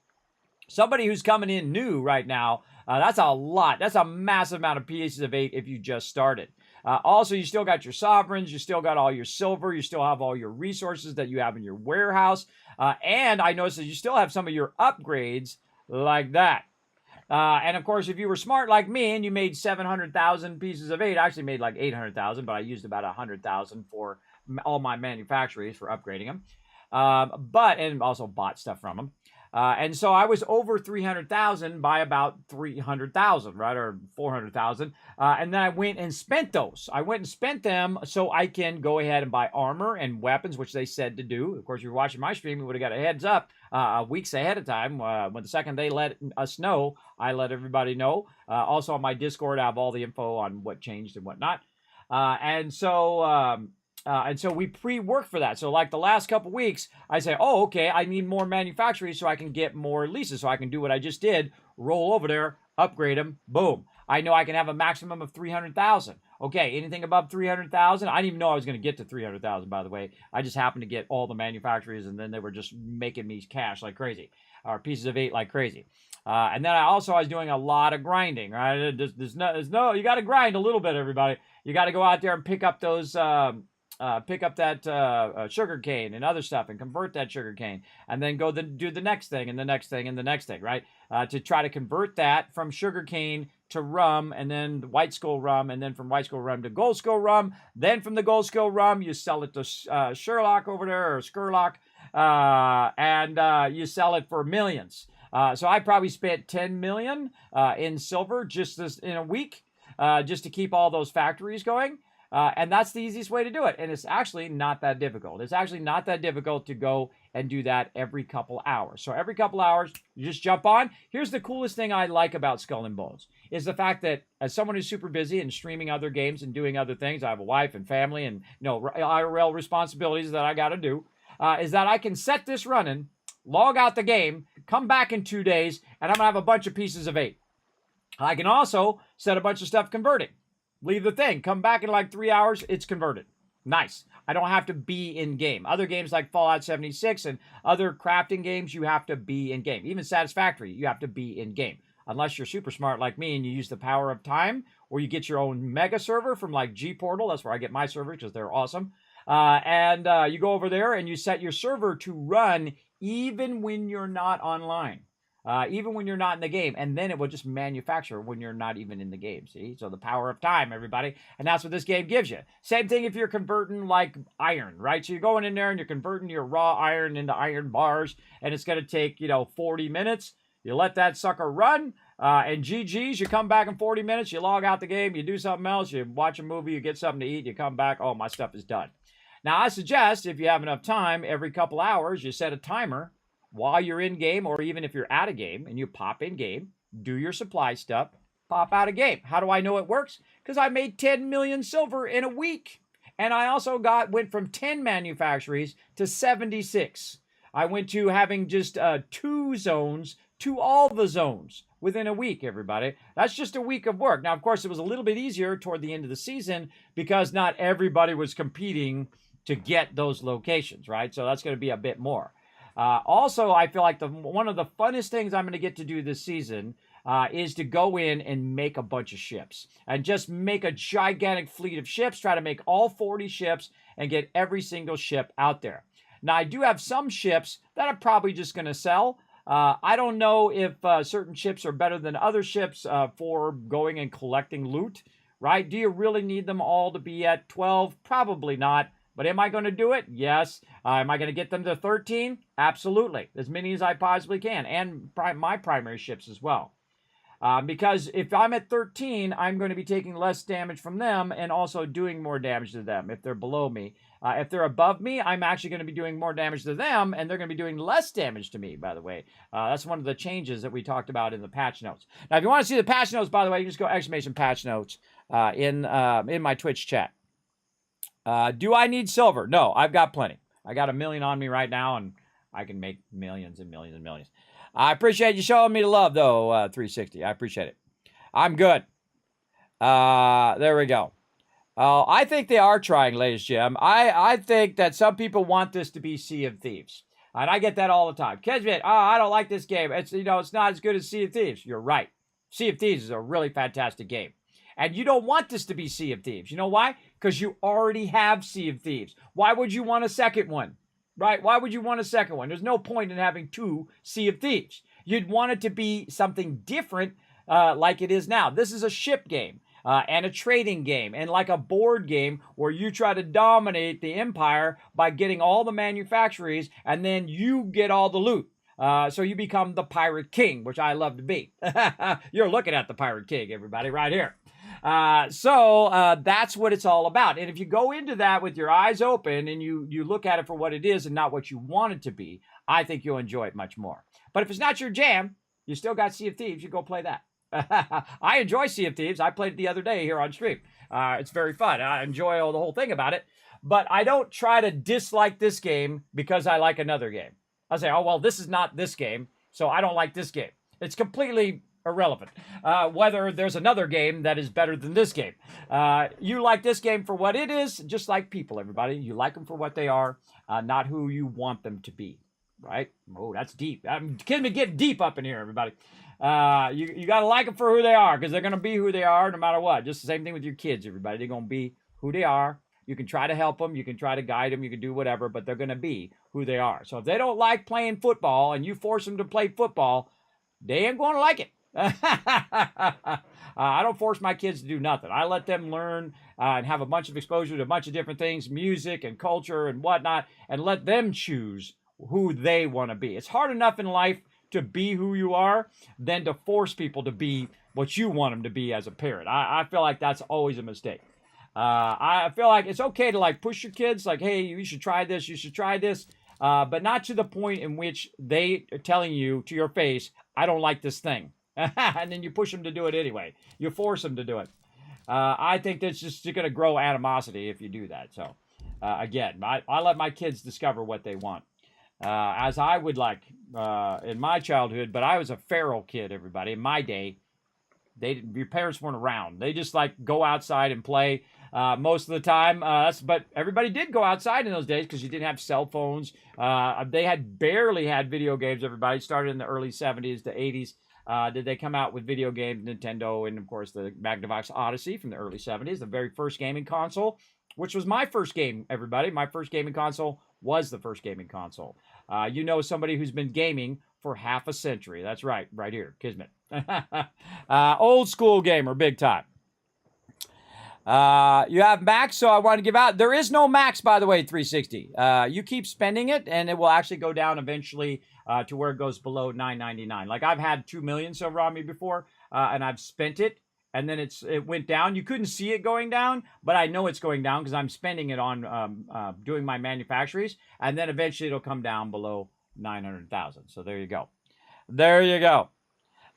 Somebody who's coming in new right now, that's a lot. That's a massive amount of pieces of 8 if you just started. Also, you still got your sovereigns. You still got all your silver. You still have all your resources that you have in your warehouse. And I noticed that you still have some of your upgrades like that. And of course, if you were smart like me and you made 700,000 pieces of 8, I actually made like 800,000, but I used about 100,000 for all my manufactories for upgrading them. And also bought stuff from them. And so I was over 300,000 by about 300,000, right? Or 400,000. And then I went and spent those. I went and spent them so I can go ahead and buy armor and weapons, which they said to do. Of course, if you're watching my stream, you would have got a heads up weeks ahead of time. When the second they let us know, I let everybody know. Also on my Discord, I have all the info on what changed and whatnot. And so we pre-work for that. So like the last couple weeks, I say, oh, okay, I need more manufacturers so I can get more leases. So I can do what I just did, roll over there, upgrade them, boom. I know I can have a maximum of 300,000. Okay, anything above 300,000? I didn't even know I was going to get to 300,000, by the way. I just happened to get all the manufacturers, and then they were just making me cash like crazy, or pieces of 8 like crazy. And then I was doing a lot of grinding, right? There's no, you got to grind a little bit, everybody. You got to go out there and pick up those... pick up that sugar cane and other stuff and convert that sugar cane, and then go do the next thing and the next thing and the next thing, right? To try to convert that from sugar cane to rum, and then the white skull rum, and then from white skull rum to gold skull rum. Then from the gold skull rum, you sell it to Sherlock over there, or Skurlock, and you sell it for millions. So I probably spent 10 million in silver just in a week, just to keep all those factories going. And that's the easiest way to do it. And it's actually not that difficult. It's actually not that difficult to go and do that every couple hours. So every couple hours, you just jump on. Here's the coolest thing I like about Skull and Bones, is the fact that as someone who's super busy and streaming other games and doing other things, I have a wife and family and IRL responsibilities that I got to do, is that I can set this running, log out the game, come back in 2 days, and I'm going to have a bunch of pieces of 8. I can also set a bunch of stuff converting. Leave the thing. Come back in like 3 hours. It's converted. Nice. I don't have to be in game. Other games like Fallout 76 and other crafting games, you have to be in game. Even Satisfactory, you have to be in game. Unless you're super smart like me and you use the power of time, or you get your own mega server from like G Portal. That's where I get my servers because they're awesome. And you go over there and you set your server to run even when you're not online. Even when you're not in the game, and then it will just manufacture when you're not even in the game, see? So the power of time, everybody, and that's what this game gives you. Same thing if you're converting, like, iron, right? So you're going in there and you're converting your raw iron into iron bars, and it's going to take, 40 minutes. You let that sucker run, and GG's, you come back in 40 minutes, you log out the game, you do something else, you watch a movie, you get something to eat, you come back, oh, my stuff is done. Now, I suggest, if you have enough time, every couple hours, you set a timer while you're in game, or even if you're out of game and you pop in game, do your supply stuff, pop out of game. How do I know it works? Because I made 10 million silver in a week. And I also went from 10 manufactories to 76. I went to having just 2 zones to all the zones within a week, everybody. That's just a week of work. Now, of course, it was a little bit easier toward the end of the season because not everybody was competing to get those locations, right? So that's going to be a bit more. Also, I feel like one of the funnest things I'm going to get to do this season is to go in and make a bunch of ships. And just make a gigantic fleet of ships, try to make all 40 ships, and get every single ship out there. Now, I do have some ships that I'm probably just going to sell. I don't know if certain ships are better than other ships for going and collecting loot, right? Do you really need them all to be at 12? Probably not. But am I going to do it? Yes. Am I going to get them to 13? Absolutely. As many as I possibly can. And my primary ships as well. Because if I'm at 13, I'm going to be taking less damage from them and also doing more damage to them if they're below me. If they're above me, I'm actually going to be doing more damage to them, and they're going to be doing less damage to me, by the way. That's one of the changes that we talked about in the patch notes. Now, if you want to see the patch notes, by the way, you just go exclamation patch notes in my Twitch chat. Do I need silver? No, I've got plenty. I got 1 million on me right now, and I can make millions and millions and millions. I appreciate you showing me the love, though, 360. I appreciate it. I'm good. There we go. I think they are trying, ladies and gentlemen. I think that some people want this to be Sea of Thieves. And I get that all the time. Kismet, I don't like this game. It's not as good as Sea of Thieves. You're right. Sea of Thieves is a really fantastic game. And you don't want this to be Sea of Thieves. You know why? Because you already have Sea of Thieves. Why would you want a second one? Right? Why would you want a second one? There's no point in having 2 Sea of Thieves. You'd want it to be something different like it is now. This is a ship game and a trading game and like a board game where you try to dominate the empire by getting all the manufactories and then you get all the loot. So you become the Pirate King, which I love to be. You're looking at the Pirate King, everybody, right here. So that's what it's all about. And if you go into that with your eyes open and you look at it for what it is and not what you want it to be, I think you'll enjoy it much more. But if it's not your jam, you still got Sea of Thieves, you go play that. I enjoy Sea of Thieves. I played it the other day here on stream. It's very fun. I enjoy the whole thing about it. But I don't try to dislike this game because I like another game. I say, oh, well, this is not this game, so I don't like this game. It's completely irrelevant whether there's another game that is better than this game. You like this game for what it is, just like people, everybody. You like them for what they are, not who you want them to be, right? Oh, that's deep. Kismet, get deep up in here, everybody. You got to like them for who they are because they're going to be who they are no matter what. Just the same thing with your kids, everybody. They're going to be who they are. You can try to help them. You can try to guide them. You can do whatever, but they're going to be who they are. So if they don't like playing football and you force them to play football, they ain't going to like it. I don't force my kids to do nothing. I let them learn and have a bunch of exposure to a bunch of different things, music and culture and whatnot, and let them choose who they want to be. It's hard enough in life to be who you are than to force people to be what you want them to be as a parent. I feel like that's always a mistake. I feel like it's okay to like push your kids like, hey, you should try this, you should try this, but not to the point in which they are telling you to your face, I don't like this thing. And then you push them to do it anyway. You force them to do it. I think that's just going to grow animosity if you do that. So, again, I let my kids discover what they want. As I would like in my childhood, but I was a feral kid, everybody. In my day, your parents weren't around. They just like go outside and play most of the time. But everybody did go outside in those days because you didn't have cell phones. They barely had video games. Everybody started in the early 70s to 80s. Did they come out with video games, Nintendo, and of course the Magnavox Odyssey from the early 70s, the very first gaming console, which was my first game, everybody. My first gaming console was the first gaming console. You know somebody who's been gaming for half a century. That's right here, Kismet. Old school gamer, big time. You have max, so I want to give out. There is no max, by the way, 360. You keep spending it, and it will actually go down eventually to where it goes below $9.99. Like I've had 2 million silver on me before, and I've spent it, and then it went down. You couldn't see it going down, but I know it's going down because I'm spending it on doing my manufactories, and then eventually it'll come down below 900,000. So there you go. There you go.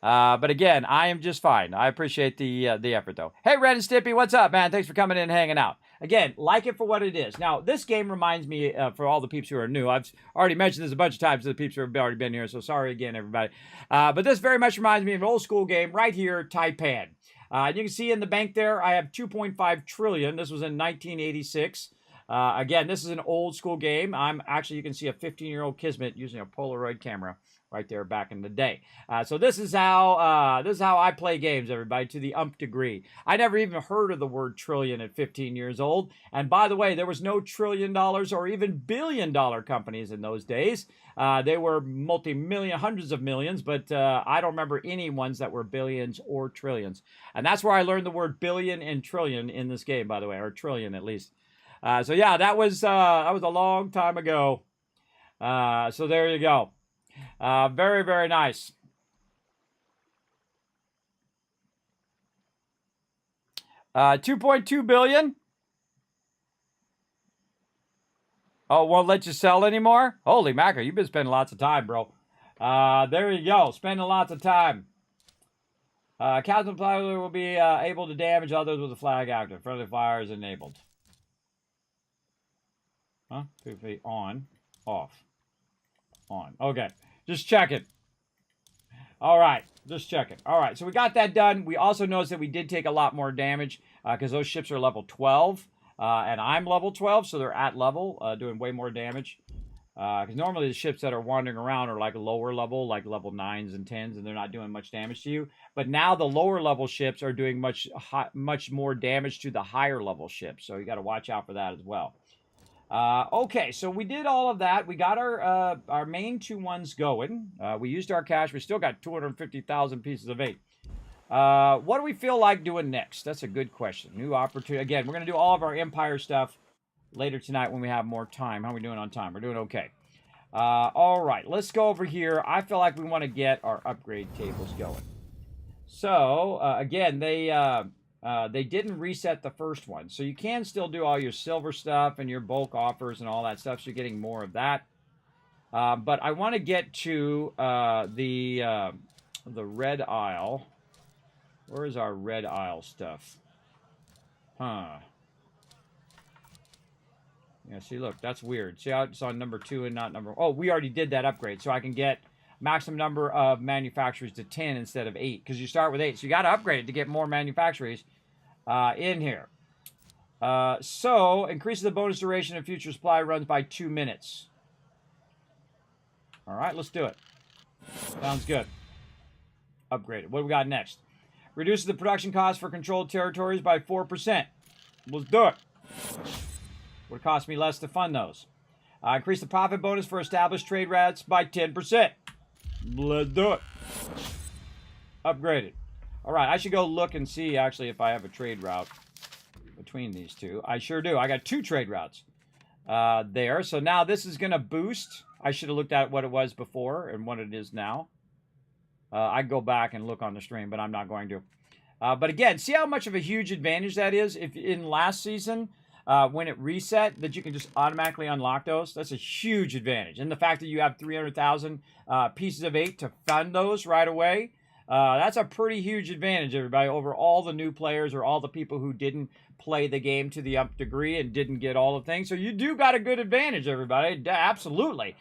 But again, I am just fine. I appreciate the effort, though. Hey, Red and Stippy, what's up, man? Thanks for coming in and hanging out. Again, like it for what it is. Now, this game reminds me, for all the peeps who are new, I've already mentioned this a bunch of times to the peeps who have already been here, so sorry again, everybody. But this very much reminds me of an old school game right here, Taipan. You can see in the bank there, I have 2.5 trillion. This was in 1986. Again, this is an old school game. You can see a 15-year-old Kismet using a Polaroid camera right there back in the day. So this is how I play games, everybody, to the umph degree. I never even heard of the word trillion at 15 years old. And by the way, there was no $1 trillion or even $1 billion companies in those days. They were multi-million, hundreds of millions, but I don't remember any ones that were billions or trillions. And that's where I learned the word billion and trillion in this game, by the way, or trillion at least. So yeah, that was a long time ago. So there you go. Very, very nice. $2.2 billion. Oh, won't let you sell anymore? Holy mackerel, you've been spending lots of time, bro. There you go, spending lots of time. Captain Player will be able to damage others with the flag active. Friendly fire is enabled. Huh? On, off, on. Okay, just check it. All right, just check it. All right, so we got that done. We also noticed that we did take a lot more damage because those ships are level 12. And I'm level 12, so they're at level, doing way more damage. Because normally the ships that are wandering around are like lower level, like level 9s and 10s, and they're not doing much damage to you. But now the lower level ships are doing much more damage to the higher level ships, so you got to watch out for that as well. Okay, so we did all of that. We got our main 2-1s going. We used our cash. We still got 250,000 pieces of 8. What do we feel like doing next? That's a good question. New opportunity. Again, we're going to do all of our Empire stuff later tonight when we have more time. How are we doing on time? We're doing okay. All right, let's go over here. I feel like we want to get our upgrade tables going. So, again, they didn't reset the first one. So you can still do all your silver stuff and your bulk offers and all that stuff. So you're getting more of that. But I want to get to the Red Isle. Where is our Red Isle stuff? Huh. Yeah, see, look, that's weird. See how it's on number 2 and not number... Oh, we already did that upgrade, so I can get maximum number of manufacturers to 10 instead of 8, because you start with 8. So you got to upgrade it to get more manufacturers in here. So, increases the bonus duration of future supply runs by 2 minutes. All right, let's do it. Sounds good. Upgrade it. What do we got next? Reduces the production cost for controlled territories by 4%. Let's do it. Would cost me less to fund those. Increase the profit bonus for established trade routes by 10%. Let's do it. Upgraded. All right, I should go look and see, actually, if I have a trade route between these two. I sure do. I got 2 trade routes there. So now this is going to boost. I should have looked at what it was before and what it is now. I'd go back and look on the stream, but I'm not going to. But again, see how much of a huge advantage that is? If in last season, when it reset, that you can just automatically unlock those. That's a huge advantage. And the fact that you have 300,000 pieces of 8 to fund those right away, that's a pretty huge advantage, everybody, over all the new players or all the people who didn't play the game to the umph degree and didn't get all the things. So you do got a good advantage, everybody. Absolutely.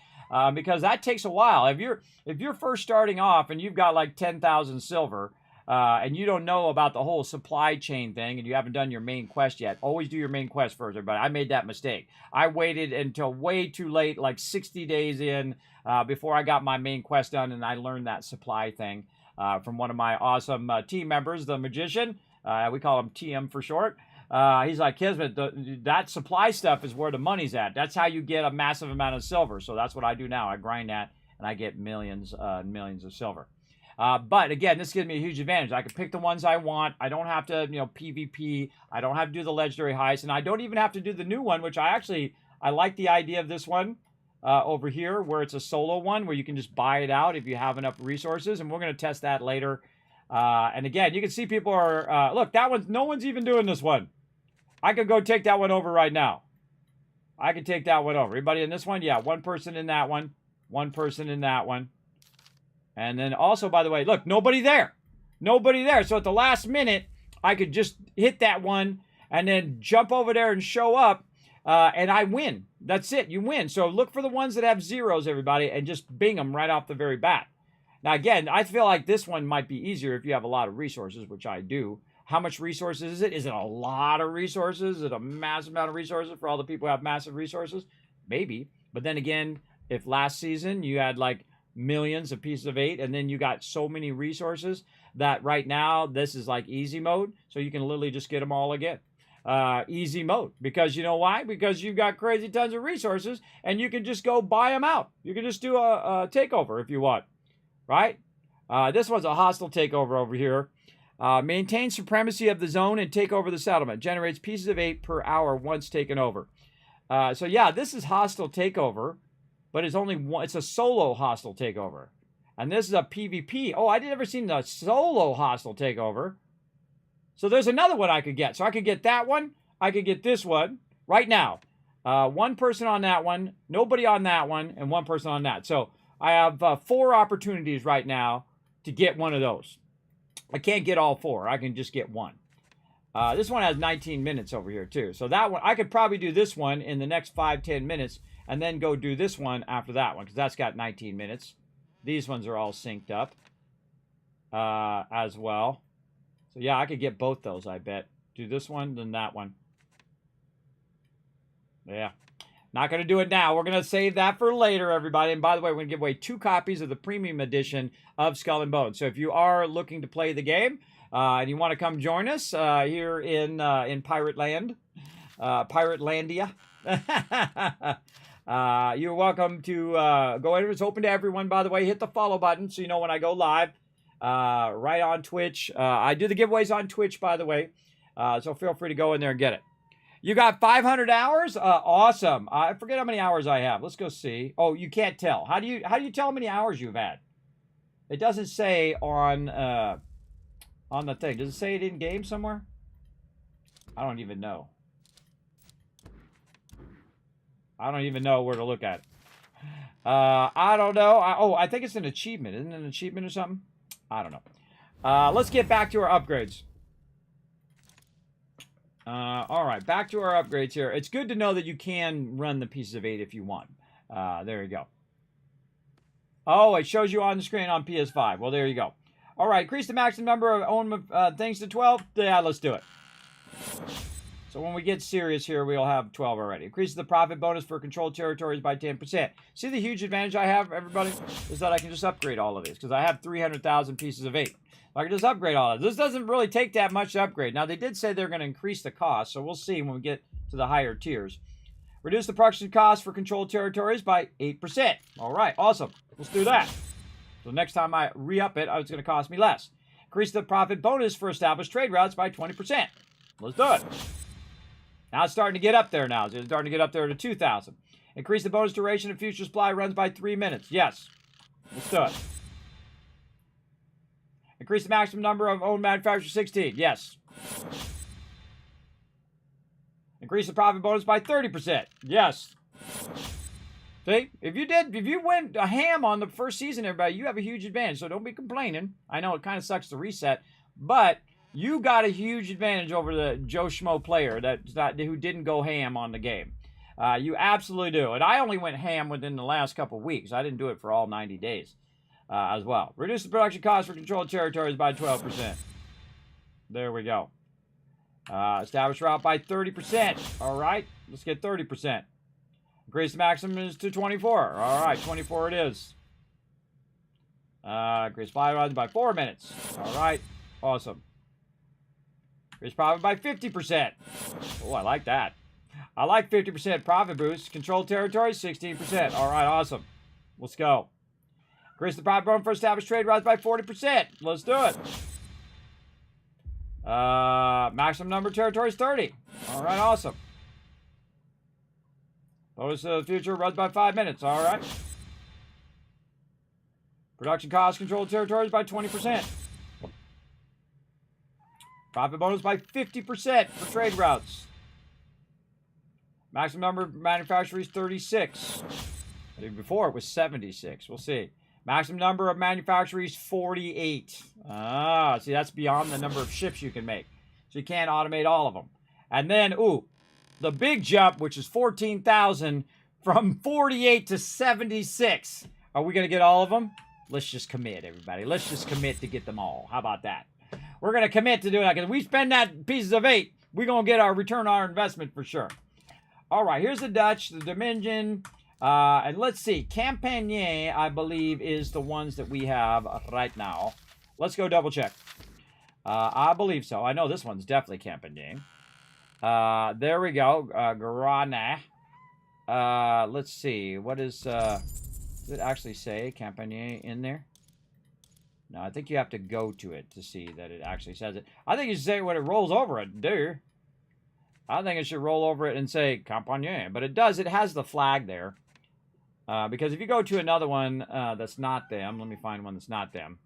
Because that takes a while. If you're first starting off and you've got like 10,000 silver, and you don't know about the whole supply chain thing, and you haven't done your main quest yet, always do your main quest first, everybody. I made that mistake. I waited until way too late, like 60 days in, before I got my main quest done, and I learned that supply thing from one of my awesome team members, the Magician. We call him TM for short. He's like, Kismet, that supply stuff is where the money's at. That's how you get a massive amount of silver. So that's what I do now. I grind that, and I get millions and millions of silver. But again, this gives me a huge advantage. I can pick the ones I want. I don't have to, PvP. I don't have to do the legendary heist, and I don't even have to do the new one, which I like the idea of this one over here, where it's a solo one, where you can just buy it out if you have enough resources, and we're going to test that later. And again, you can see people are, look, that one's, no one's even doing this one. I could go take that one over right now. I could take that one over. Everybody in this one? Yeah, one person in that one. One person in that one. And then also, by the way, look, nobody there. Nobody there. So at the last minute, I could just hit that one and then jump over there and show up, and I win. That's it. You win. So look for the ones that have zeros, everybody, and just bing them right off the very bat. Now, again, I feel like this one might be easier if you have a lot of resources, which I do. How much resources is it? Is it a lot of resources? Is it a massive amount of resources for all the people who have massive resources? Maybe. But then again, if last season you had like millions of pieces of 8 and then you got so many resources that right now this is like easy mode, so you can literally just get them all again. Easy mode, because you know why? Because you've got crazy tons of resources and you can just go buy them out. You can just do a takeover if you want, right? This one's a hostile takeover over here. Maintain supremacy of the zone and take over the settlement. Generates pieces of 8 per hour once taken over. So yeah, this is hostile takeover, but it's only one. It's a solo hostile takeover, and this is a PvP. Oh, I never seen a solo hostile takeover. So there's another one I could get. So I could get that one. I could get this one right now. One person on that one, nobody on that one, and one person on that. So I have 4 opportunities right now to get one of those. I can't get all 4. I can just get one. This one has 19 minutes over here too. So that one, I could probably do this one in the next 5-10 minutes and then go do this one after that one because that's got 19 minutes. These ones are all synced up as well. So yeah, I could get both those, I bet. Do this one, then that one. Yeah. Not going to do it now. We're going to save that for later, everybody. And by the way, we're going to give away 2 copies of the premium edition of Skull and Bones. So if you are looking to play the game and you want to come join us here in Pirate Land, Pirate-landia, you're welcome to go in. It's open to everyone, by the way. Hit the follow button so you know when I go live. Right on Twitch. I do the giveaways on Twitch, by the way. So feel free to go in there and get it. You got 500 hours? Awesome. I forget how many hours I have. Let's go see. Oh, you can't tell. How do you tell how many hours you've had? It doesn't say on the thing. Does it say it in game somewhere? I don't even know. I don't even know where to look at it. I don't know. I think it's an achievement. Isn't it an achievement or something? I don't know. Let's get back to our upgrades. All right, back to our upgrades here. It's good to know that you can run the pieces of 8 if you want. There you go. Oh, it shows you on the screen on PS5. Well, there you go. All right, increase the maximum number of own things to 12. Yeah, let's do it. So when we get serious here, we'll have 12 already. Increase the profit bonus for controlled territories by 10%. See the huge advantage I have, everybody? Is that I can just upgrade all of these because I have 300,000 pieces of 8. I can just upgrade all of this. This doesn't really take that much to upgrade. Now, they did say they're going to increase the cost, so we'll see when we get to the higher tiers. Reduce the production cost for controlled territories by 8%. All right, awesome. Let's do that. So next time I re-up it, it's going to cost me less. Increase the profit bonus for established trade routes by 20%. Let's do it. Now it's starting to get up there now. It's starting to get up there to 2,000. Increase the bonus duration of future supply runs by 3 minutes. Yes. Let's do it. Increase the maximum number of owned manufacturers to 16. Yes. Increase the profit bonus by 30%. Yes. See? If you went a ham on the first season, everybody, you have a huge advantage. So don't be complaining. I know it kind of sucks to reset, but you got a huge advantage over the Joe Schmo player who didn't go ham on the game. You absolutely do. And I only went ham within the last couple of weeks. I didn't do it for all 90 days as well. Reduce the production cost for controlled territories by 12%. There we go. Establish route by 30%. All right. Let's get 30%. Increase the maximum to 24. All right. 24 it is. Increase fly runs by 4 minutes. All right. Awesome. Increase profit by 50%. Oh, I like that. I like 50% profit boost. Controlled territory, 16%. All right, awesome. Let's go. Increase the profit bonus for established trade routes by 40%. Let's do it. Maximum number of territories, 30. All right, awesome. Bonus of the future runs by 5 minutes. All right. Production cost controlled territories by 20%. Profit bonus by 50% for trade routes. Maximum number of manufacturers, 36. Before it was 76. We'll see. Maximum number of manufacturers, 48. Ah, see, that's beyond the number of ships you can make. So you can't automate all of them. And then, ooh, the big jump, which is 14,000 from 48 to 76. Are we going to get all of them? Let's just commit, everybody. Let's just commit to get them all. How about that? We're going to commit to doing that because we spend that pieces of 8. We're going to get our return on our investment for sure. All right, here's the Dutch, the Dominion, and let's see. Campagne, I believe, is the ones that we have right now. Let's go double check. I believe so. I know this one's definitely Campagne. There we go. Grana. Let's see. What does it actually say Campagne in there? No, I think you have to go to it to see that it actually says it. I think you should say when it rolls over it, dude. I think it should roll over it and say Campagne. But it does. It has the flag there. Because if you go to another one that's not them, let me find one that's not them.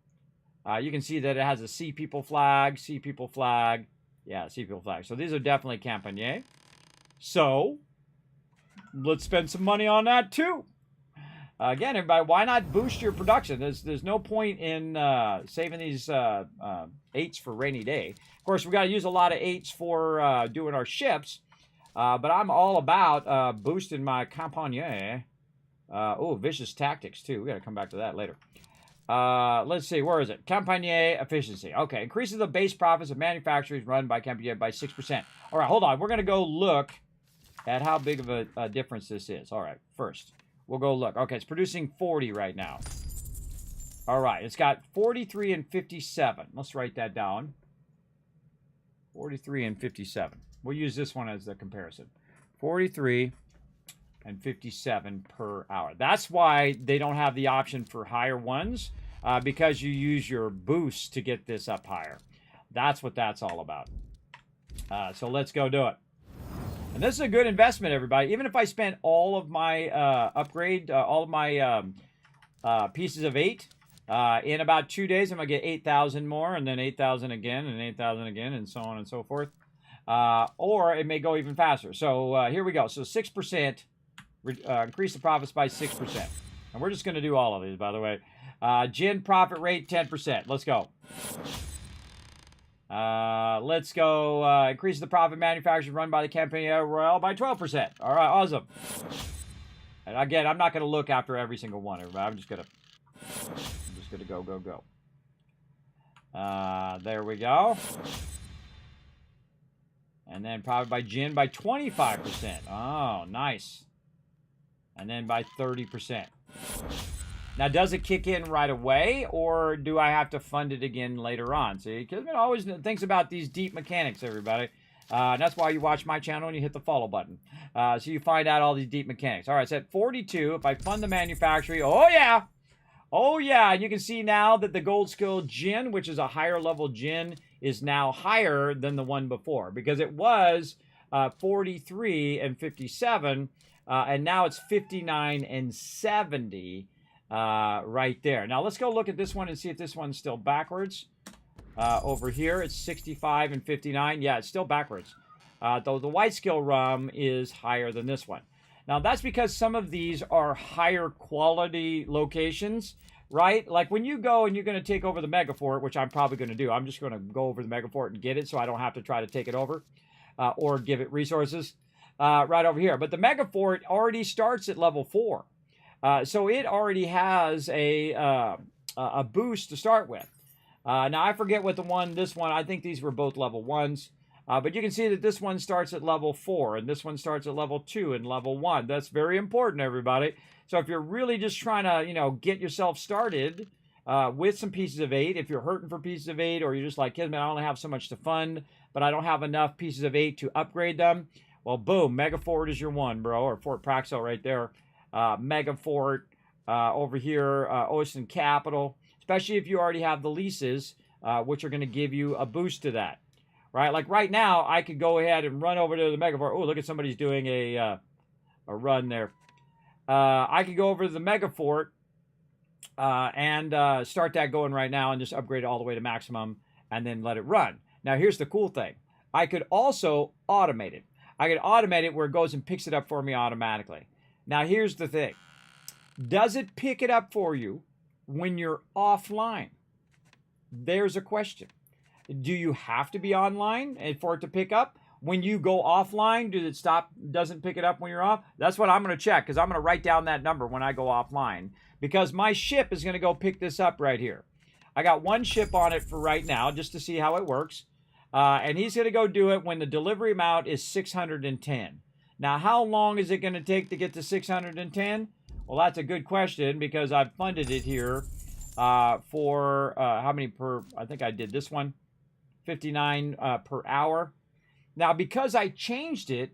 You can see that it has a Sea People flag, Sea People flag. Yeah, Sea People flag. So these are definitely Campagne. So, let's spend some money on that too. Again, everybody, why not boost your production? There's no point in saving these 8s for rainy day. Of course, we got to use a lot of 8s for doing our ships. But I'm all about boosting my Campagne. Oh, vicious tactics too. We got to come back to that later. Let's see, where is it? Campagne efficiency. Okay, increases the base profits of manufacturers run by Campagne by 6%. All right, hold on. We're going to go look at how big of a difference this is. All right, first, we'll go look. Okay, it's producing 40 right now. All right, it's got 43 and 57. Let's write that down. 43 and 57. We'll use this one as the comparison. 43 and 57 per hour. That's why they don't have the option for higher ones, because you use your boost to get this up higher. That's what that's all about. So let's go do it. And this is a good investment, everybody. Even if I spent all of my all of my pieces of 8, in about 2 days, I'm going to get 8,000 more, and then 8,000 again, and 8,000 again, and so on and so forth. Or it may go even faster. So here we go. So 6%. Increase the profits by 6%. And we're just going to do all of these, by the way. Gin profit rate, 10%. Let's go. Let's go. Increase the profit manufactured run by the Campagne Royale by 12%. All right, awesome. And again, I'm not going to look after every single one, everybody. I'm just going to go. There we go. And then profit by gin by 25%. Oh, nice. And then by 30%. Now, does it kick in right away, or do I have to fund it again later on? See, Kismet always thinks about these deep mechanics, everybody. And that's why you watch my channel and you hit the follow button. So you find out all these deep mechanics. All right, so at 42, if I fund the manufacturing, oh yeah! Oh yeah, and you can see now that the gold skill gin, which is a higher level gin, is now higher than the one before. Because it was 43 and 57, and now it's 59 and 70 right there. Now let's go look at this one and see if this one's still backwards. Over here, it's 65 and 59. Yeah, it's still backwards. Though the white skill rum is higher than this one. Now that's because some of these are higher quality locations, right? Like when you go and you're going to take over the Megafort, which I'm probably going to do. I'm just going to go over the Megafort and get it so I don't have to try to take it over or give it resources right over here. But the Megafort already starts at level 4. So it already has a boost to start with. Now, I forget what this one, I think these were both level 1s. But you can see that this one starts at level 4, and this one starts at level 2 and level 1. That's very important, everybody. So if you're really just trying to, get yourself started with some pieces of 8, if you're hurting for pieces of 8, or you're just like, Kismet, I only have so much to fund, but I don't have enough pieces of 8 to upgrade them, well, boom, Megafort is your one, bro, or Fort Praxo right there. Megafort over here, Ocean Capital, especially if you already have the leases, which are going to give you a boost to that. Right, like right now, I could go ahead and run over to the Megafort. Oh, look at somebody's doing a run there. I could go over to the Megafort and start that going right now and just upgrade it all the way to maximum and then let it run. Now, here's the cool thing. I could also automate it. I could automate it where it goes and picks it up for me automatically. Now, here's the thing. Does it pick it up for you when you're offline? There's a question. Do you have to be online for it to pick up? When you go offline, doesn't pick it up when you're off? That's what I'm going to check, because I'm going to write down that number when I go offline, because my ship is going to go pick this up right here. I got one ship on it for right now, just to see how it works. And he's going to go do it when the delivery amount is 610. Now, how long is it going to take to get to 610? Well, that's a good question, because I've funded it here for how many per, I think I did this one, 59 per hour. Now, because I changed it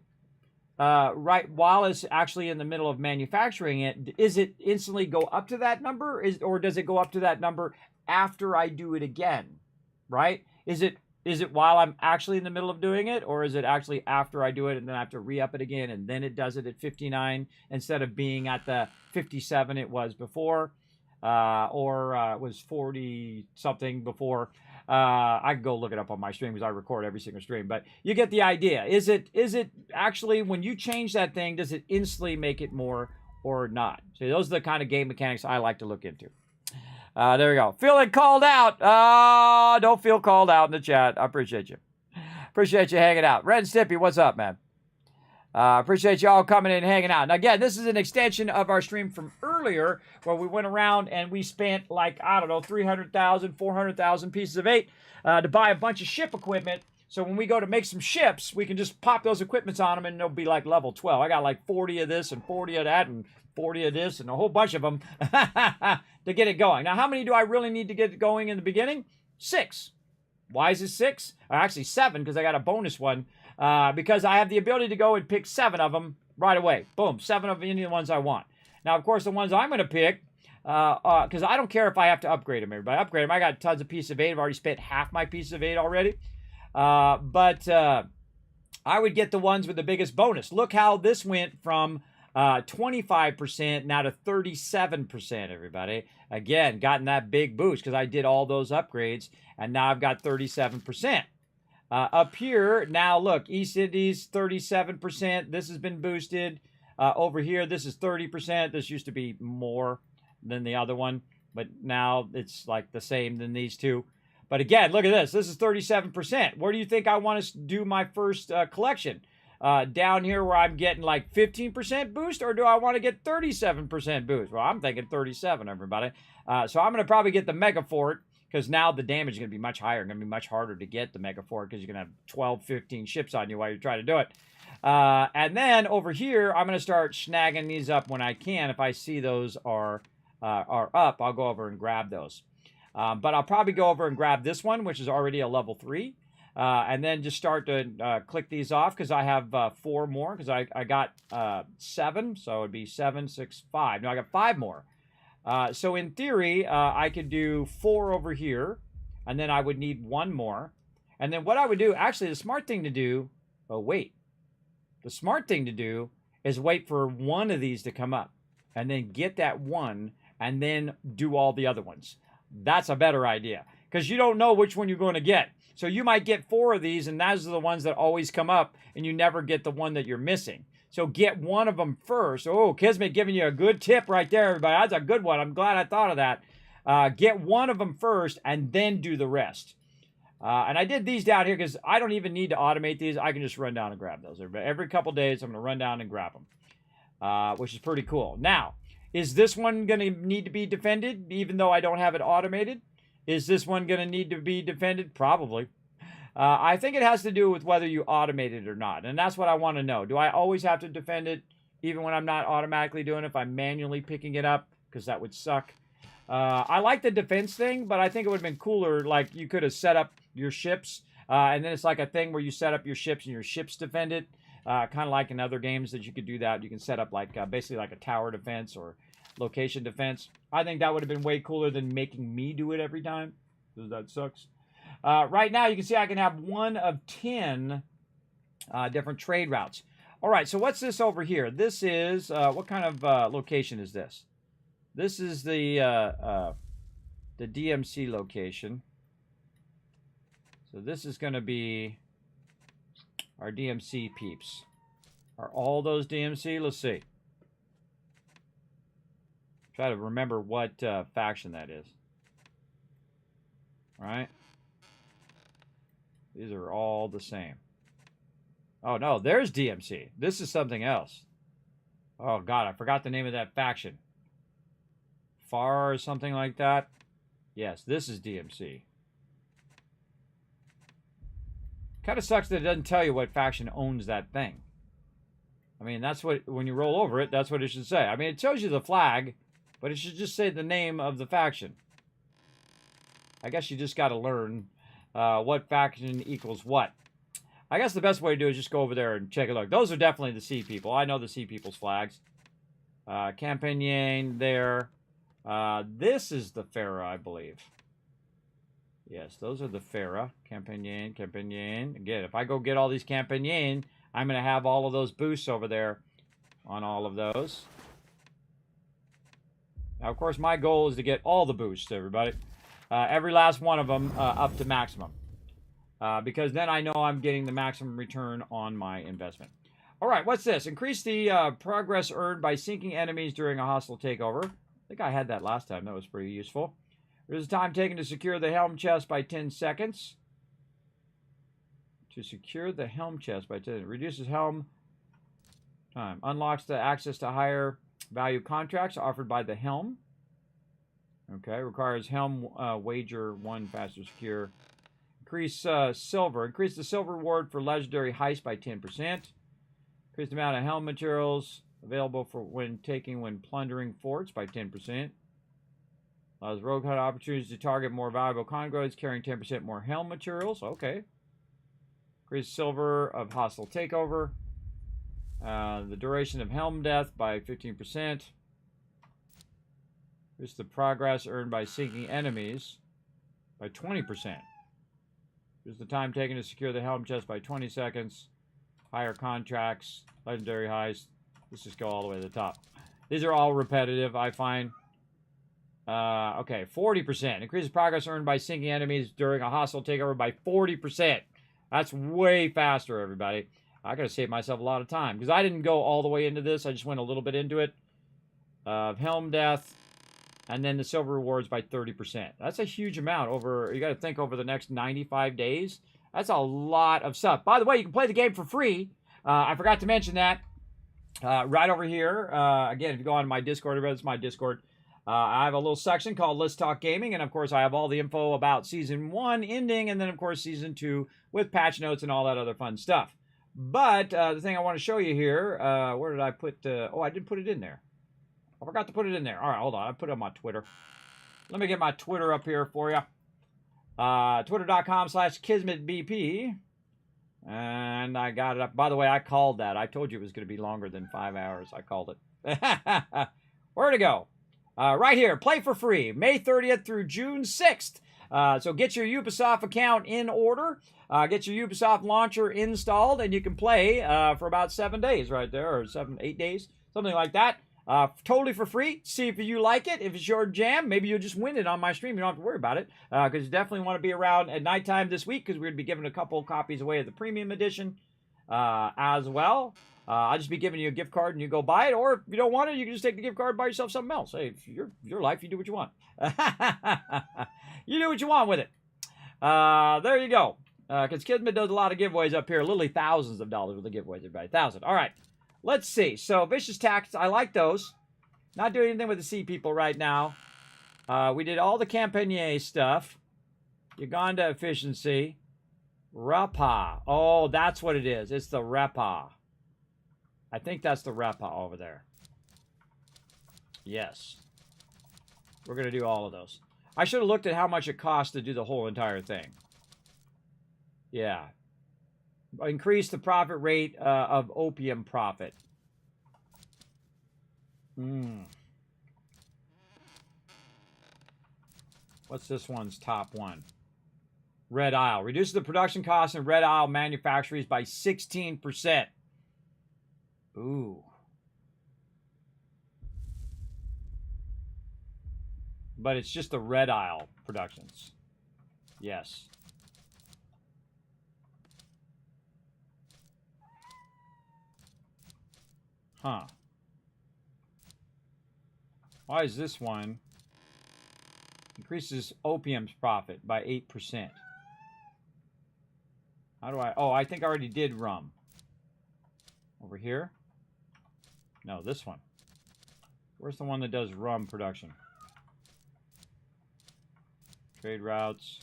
right while it's actually in the middle of manufacturing it, is it instantly go up to that number? Or does it go up to that number after I do it again, right? Is it while I'm actually in the middle of doing it, or is it actually after I do it and then I have to re-up it again and then it does it at 59 instead of being at the 57 it was before, or it was 40 something before? I can go look it up on my stream, because I record every single stream, but you get the idea. Is it actually, when you change that thing, does it instantly make it more or not? So those are the kind of game mechanics I like to look into. There we go. Feeling called out. Don't feel called out in the chat. I appreciate you. Appreciate you hanging out. Red and Stippy, what's up, man? Appreciate you all coming in and hanging out. Now, again, this is an extension of our stream from earlier, where we went around and we spent, like, I don't know, 300,000, 400,000 pieces of 8 to buy a bunch of ship equipment. So when we go to make some ships, we can just pop those equipments on them and they'll be like level 12. I got like 40 of this and 40 of that and 40 of this and a whole bunch of them to get it going. Now, how many do I really need to get it going in the beginning? 6. Why is it 6? Or actually 7, because I got a bonus one. Because I have the ability to go and pick 7 of them right away. Boom, 7 of any of the ones I want. Now, of course, the ones I'm going to pick, because I don't care if I have to upgrade them, everybody. Upgrade them. I got tons of pieces of 8. I've already spent half my piece of 8 already. But I would get the ones with the biggest bonus. Look how this went from 25% now to 37%, everybody. Again, gotten that big boost because I did all those upgrades, and now I've got 37%. Up here, now look, East Indies, 37%. This has been boosted. Over here, this is 30%. This used to be more than the other one, but now it's like the same than these two. But again, look at this. This is 37%. Where do you think I want to do my first collection? Down here where I'm getting like 15% boost, or do I want to get 37% boost? Well, I'm thinking 37, everybody. So I'm going to probably get the Mega Fort, because now the damage is going to be much higher. Going to be much harder to get the Mega Fort, because you're going to have 12, 15 ships on you while you're trying to do it. And then over here, I'm going to start snagging these up when I can. If I see those are up, I'll go over and grab those. But I'll probably go over and grab this one, which is already a level 3. And then just start to click these off, because I have 4 more, because I got 7. So it'd be 7, 6, 5. No, I got 5 more. So in theory, I could do 4 over here, and then I would need 1 more. And then what I would do, actually, the smart thing to do, the smart thing to do is wait for one of these to come up, and then get that one, and then do all the other ones. That's a better idea, because you don't know which one you're going to get. So you might get 4 of these, and those are the ones that always come up, and you never get the one that you're missing. So get one of them first. Oh, Kismet giving you a good tip right there, everybody. That's a good one. I'm glad I thought of that. Get one of them first, and then do the rest. And I did these down here because I don't even need to automate these. I can just run down and grab those. Every couple days, I'm going to run down and grab them, which is pretty cool. Now, is this one going to need to be defended, even though I don't have it automated? Is this one going to need to be defended? Probably. I think it has to do with whether you automate it or not. And that's what I want to know. Do I always have to defend it, even when I'm not automatically doing it, if I'm manually picking it up? Because that would suck. I like the defense thing, but I think it would have been cooler. Like, you could have set up your ships, and then it's like a thing where you set up your ships and your ships defend it. Kind of like in other games that you could do that. You can set up like basically like a tower defense or location defense. I think that would have been way cooler than making me do it every time, because that sucks. Right now, you can see I can have 1 of 10 different trade routes. All right, so what's this over here? This is, what kind of location is this? This is the DMC location. So this is going to be our DMC peeps. Are all those DMC? Let's see. Try to remember what faction that is. All right. These are all the same. Oh, no, there's DMC. This is something else. Oh, God, I forgot the name of that faction. Far or something like that. Yes, this is DMC. Kind of sucks that it doesn't tell you what faction owns that thing. I mean, that's what, when you roll over it, that's what it should say. I mean, it tells you the flag, but it should just say the name of the faction. I guess you just got to learn what faction equals what. I guess the best way to do it is just go over there and check a look. Those are definitely the Sea People. I know the Sea People's flags. Campaign there. This is the Farah, I believe. Yes, those are the Farah. Campaign. Again, if I go get all these Campaign, I'm going to have all of those boosts over there on all of those. Now, of course, my goal is to get all the boosts, everybody. Every last one of them up to maximum. Because then I know I'm getting the maximum return on my investment. All right, what's this? Increase the progress earned by sinking enemies during a hostile takeover. I think I had that last time. That was pretty useful. There's a time taken to secure the helm chest by 10 seconds. To secure the helm chest by 10. It reduces helm time. Unlocks the access to higher value contracts offered by the helm. Okay, requires helm wager 1 faster secure. Increase silver. Increase the silver reward for legendary heist by 10%. Increase the amount of helm materials available for when plundering forts by 10%. Allows rogue hunt opportunities to target more valuable convoys carrying 10% more helm materials. Okay. Increase silver of hostile takeover. The duration of helm death by 15%. Increase the progress earned by sinking enemies by 20%. Here's the time taken to secure the helm chest by 20 seconds. Higher contracts, legendary heist. Let's just go all the way to the top. These are all repetitive, I find. Okay, 40%. Increases progress earned by sinking enemies during a hostile takeover by 40%. That's way faster, everybody. I gotta save myself a lot of time because I didn't go all the way into this. I just went a little bit into it. Helm death, and then the silver rewards by 30%. That's a huge amount over. You got to think over the next 95 days. That's a lot of stuff. By the way, you can play the game for free. I forgot to mention that. Right over here. Again, if you go on my Discord, it's my Discord. I have a little section called Let's Talk Gaming, and of course I have all the info about Season 1 ending, and then of course Season 2 with patch notes and all that other fun stuff. But the thing I want to show you here, where did I put, oh, I didn't put it in there. I forgot to put it in there. All right, hold on, I put it on my Twitter. Let me get my Twitter up here for you. Twitter.com/KismetBP. And I got it up. By the way, I called that. I told you it was going to be longer than 5 hours. I called it. Where to go? Right here, play for free, May 30th through June 6th. So get your Ubisoft account in order, get your Ubisoft launcher installed, and you can play for about 7 days right there, or 8 days, something like that. Totally for free. See if you like it. If it's your jam, maybe you'll just win it on my stream. You don't have to worry about it, because you definitely want to be around at nighttime this week, because we're going to be giving a couple copies away of the premium edition as well. I'll just be giving you a gift card and you go buy it, or if you don't want it, you can just take the gift card and buy yourself something else. Hey, if your life, you do what you want. You do what you want with it. There you go. Because Kismet does a lot of giveaways up here. Literally thousands of dollars worth of giveaways, everybody. 1,000. All right. Let's see. So, Vicious Tactics, I like those. Not doing anything with the Sea People right now. We did all the Campanier stuff. Uganda Efficiency. Rapa. Oh, that's what it is. It's the Rapa. I think that's the Rapa over there. Yes. We're going to do all of those. I should have looked at how much it costs to do the whole entire thing. Yeah. Increase the profit rate of opium profit. What's this one's top one? Red Isle. Reduces the production costs in Red Isle manufacturers by 16%. Ooh. But it's just the Red Isle productions. Yes. Huh. Why is this one? Increases opium's profit by 8%. How do I... Oh, I think I already did rum. Over here? No, this one. Where's the one that does rum production? Trade routes.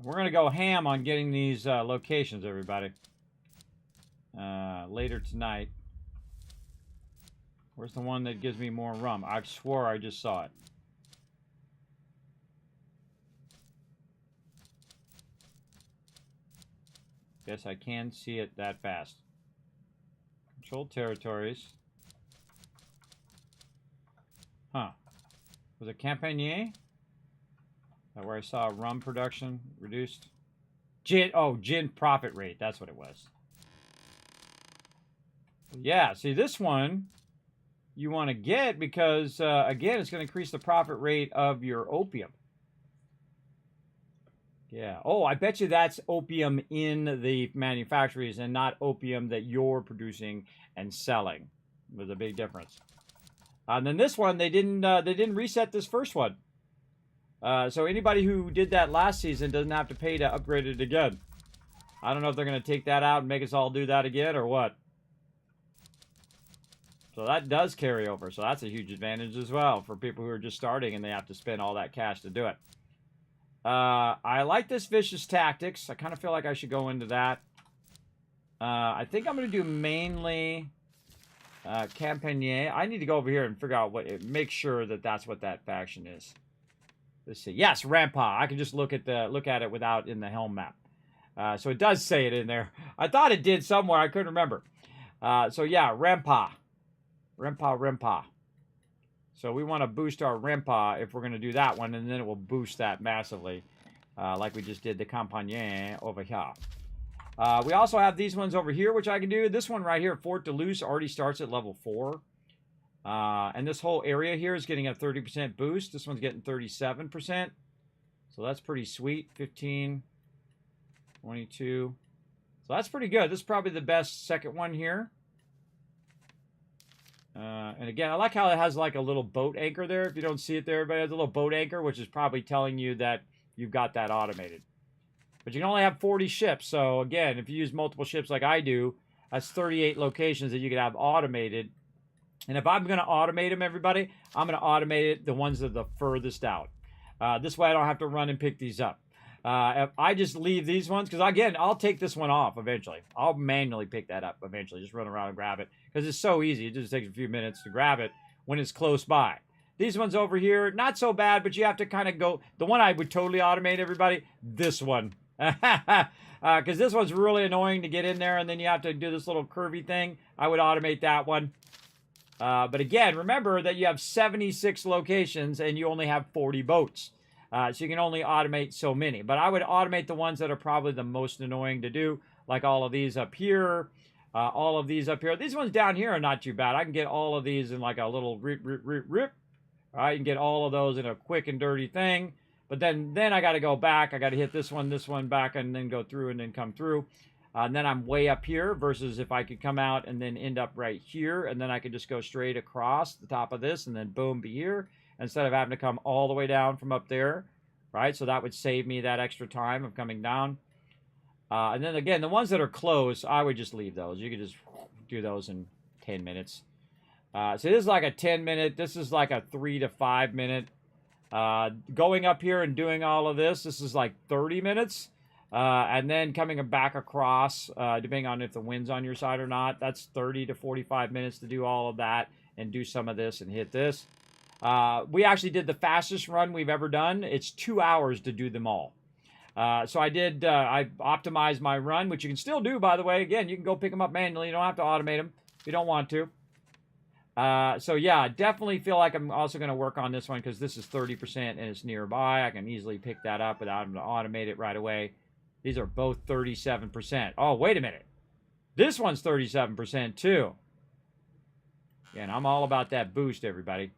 We're going to go ham on getting these locations, everybody. Later tonight. Where's the one that gives me more rum? I swore I just saw it. Guess I can see it that fast. Controlled territories. Huh. Was it Campagner? That where I saw rum production reduced? Gin, oh, gin profit rate. That's what it was. Yeah, see this one you want to get because, again, it's going to increase the profit rate of your opium. Yeah. Oh, I bet you that's opium in the manufactories and not opium that you're producing and selling. There's a big difference. And then this one, they didn't reset this first one. So anybody who did that last season doesn't have to pay to upgrade it again. I don't know if they're going to take that out and make us all do that again or what. So that does carry over. So that's a huge advantage as well for people who are just starting and they have to spend all that cash to do it. I like this vicious tactics. I kind of feel like I should go into that. I think I'm going to do mainly Campagner. I need to go over here and figure out what, make sure that that's what that faction is. Let's see. Yes, Rampa. I can just look at it without in the helm map. So it does say it in there. I thought it did somewhere. I couldn't remember. So yeah, Rampa. Rampa. So we want to boost our Rampa if we're going to do that one, and then it will boost that massively, like we just did the Campagner over here. We also have these ones over here, which I can do. This one right here, Fort Duluth, already starts at level 4. And this whole area here is getting a 30% boost. This one's getting 37%. So that's pretty sweet. 15, 22. So that's pretty good. This is probably the best second one here. And again, I like how it has like a little boat anchor there. If you don't see it there, everybody has a little boat anchor, which is probably telling you that you've got that automated. But you can only have 40 ships. So again, if you use multiple ships like I do, that's 38 locations that you could have automated. And if I'm going to automate them, everybody, I'm going to automate it the ones that are the furthest out. This way I don't have to run and pick these up. If I just leave these ones, because again, I'll take this one off eventually. I'll manually pick that up eventually. Just run around and grab it. Because it's so easy. It just takes a few minutes to grab it when it's close by. These ones over here, not so bad, but you have to kind of go. The one I would totally automate, everybody, this one. Because this one's really annoying to get in there, and then you have to do this little curvy thing. I would automate that one. But again, remember that you have 76 locations, and you only have 40 boats. So you can only automate so many. But I would automate the ones that are probably the most annoying to do, like all of these up here, all of these up here. These ones down here are not too bad. I can get all of these in like a little rip. All right, you can get all of those in a quick and dirty thing. But then I got to go back. I got to hit this one back, and then go through and then come through. And then I'm way up here versus if I could come out and then end up right here. And then I could just go straight across the top of this and then boom, be here. Instead of having to come all the way down from up there, right? So that would save me that extra time of coming down. And then again, the ones that are close, I would just leave those. You could just do those in 10 minutes. So this is like a 10-minute. This is like a 3 to 5 minute. Going up here and doing all of this is like 30 minutes. And then coming back across, depending on if the wind's on your side or not, that's 30 to 45 minutes to do all of that and do some of this and hit this. We actually did the fastest run we've ever done. It's 2 hours to do them all. So I optimized my run, which you can still do, by the way. Again, you can go pick them up manually. You don't have to automate them if you don't want to. So yeah, definitely feel like I'm also going to work on this one because this is 30% and it's nearby. I can easily pick that up without having to automate it right away. These are both 37%. Oh, wait a minute. This one's 37% too. Again, I'm all about that boost, everybody.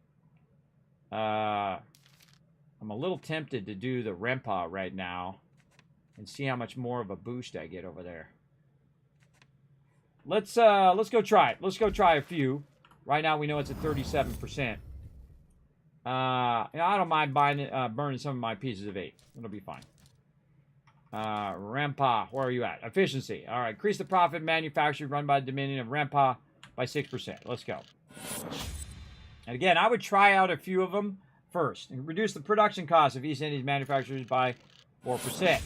I'm a little tempted to do the Rempa right now and see how much more of a boost I get over there. Let's go try it. Let's go try a few. Right now we know it's at 37%. I don't mind buying burning some of my pieces of 8. It'll be fine. Rampa, where are you at? Efficiency. All right, increase the profit manufactured run by the Dominion of Rampa by 6%. Let's go. And again, I would try out a few of them first. And reduce the production cost of East Indies manufacturers by 4%.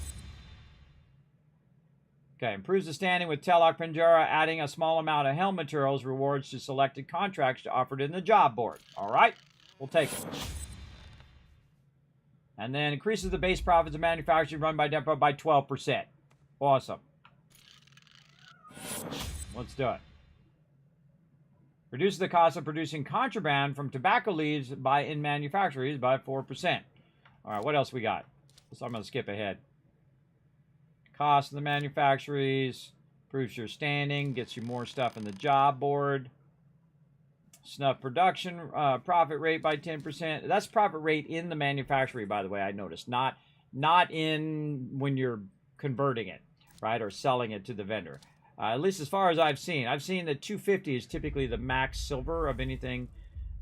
Okay, improves the standing with Telok Penjara, adding a small amount of helm materials rewards to selected contracts offered in the job board. All right, we'll take it. And then increases the base profits of manufacturing run by Depot by 12%. Awesome. Let's do it. Reduces the cost of producing contraband from tobacco leaves in manufactories by 4%. All right, what else we got? So I'm going to skip ahead. Cost of the manufactories. Improves your standing. Gets you more stuff in the job board. Snuff production profit rate by 10%. That's profit rate in the manufactory, by the way, I noticed. Not in when you're converting it, right, or selling it to the vendor. At least as far as I've seen. I've seen that 250 is typically the max silver of anything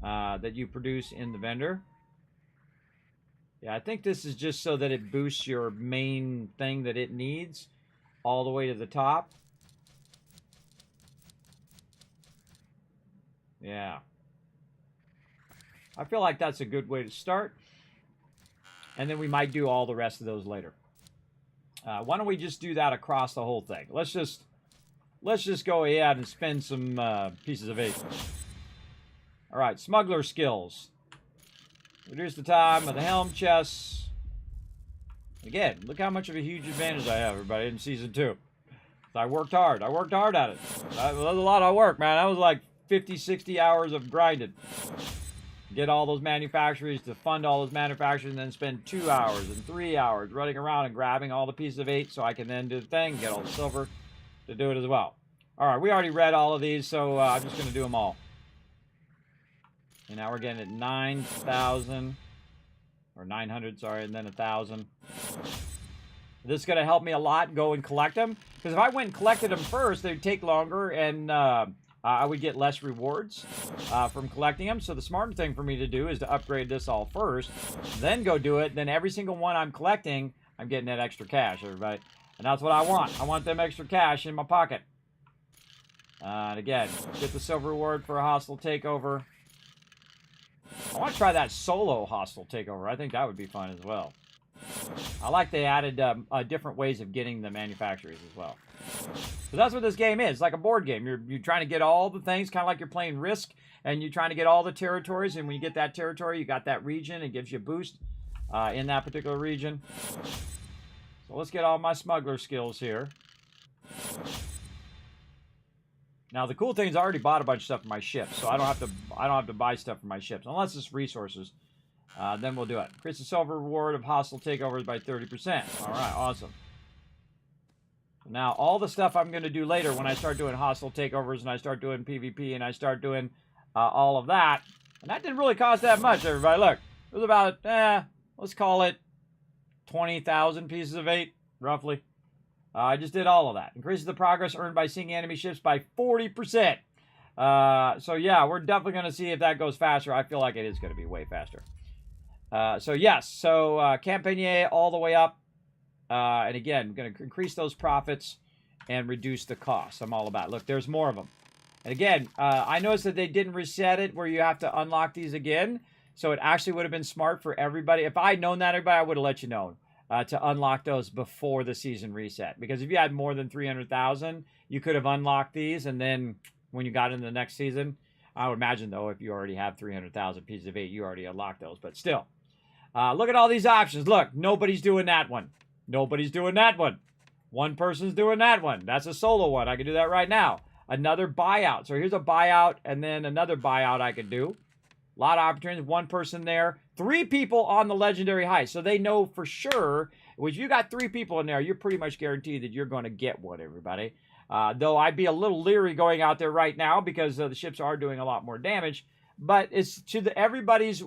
that you produce in the vendor. Yeah, I think this is just so that it boosts your main thing that it needs all the way to the top. Yeah. I feel like that's a good way to start. And then we might do all the rest of those later. Why don't we just do that across the whole thing? Let's just go ahead and spend some pieces of 8. All right, smuggler skills. Reduce the time of the helm chests. Again, look how much of a huge advantage I have, everybody, in Season 2. I worked hard. I worked hard at it. That was a lot of work, man. That was like 50, 60 hours of grinding. Get all those manufacturers to fund all those manufacturers and then spend 2 hours and 3 hours running around and grabbing all the pieces of 8 so I can then do the thing, get all the silver to do it as well. All right, we already read all of these, so I'm just going to do them all. And now we're getting at 9,000, or 900, sorry, and then 1,000. This is going to help me a lot go and collect them. Because if I went and collected them first, they'd take longer and I would get less rewards from collecting them. So the smarter thing for me to do is to upgrade this all first, then go do it. Then every single one I'm collecting, I'm getting that extra cash, everybody. And that's what I want. I want them extra cash in my pocket. And again, get the silver reward for a hostile takeover. I want to try that solo hostile takeover. I think that would be fun as well. I like they added different ways of getting the manufacturers as well. So that's what this game is. It's like a board game. You're trying to get all the things, kind of like you're playing Risk, and you're trying to get all the territories. And when you get that territory, you got that region. It gives you a boost in that particular region. So let's get all my smuggler skills here. Now the cool thing is I already bought a bunch of stuff for my ships, so I don't have to buy stuff for my ships unless it's resources. Then we'll do it. Increase the silver reward of hostile takeovers by 30%. All right, awesome. Now all the stuff I'm going to do later when I start doing hostile takeovers and I start doing PvP and I start doing all of that, and that didn't really cost that much, everybody. Look, it was about let's call it 20,000 pieces of 8, roughly. I just did all of that. Increases the progress earned by sinking enemy ships by 40%. So yeah, we're definitely going to see if that goes faster. I feel like it is going to be way faster. So yes, so Campagne all the way up. And again, I'm going to increase those profits and reduce the costs. I'm all about it. Look, there's more of them. And again, I noticed that they didn't reset it where you have to unlock these again. So it actually would have been smart for everybody. If I had known that, everybody, I would have let you know. To unlock those before the season reset. Because if you had more than 300,000, you could have unlocked these, and then when you got into the next season, I would imagine, though, if you already have 300,000 pieces of 8, you already unlocked those. But still, look at all these options. Look, nobody's doing that one. Nobody's doing that one. One person's doing that one. That's a solo one. I can do that right now. Another buyout. So here's a buyout, and then another buyout I could do. A lot of opportunities. One person there. 3 people on the legendary heist. So they know for sure, if you got 3 people in there, you're pretty much guaranteed that you're going to get one, everybody. Though I'd be a little leery going out there right now because the ships are doing a lot more damage. But it's to everybody's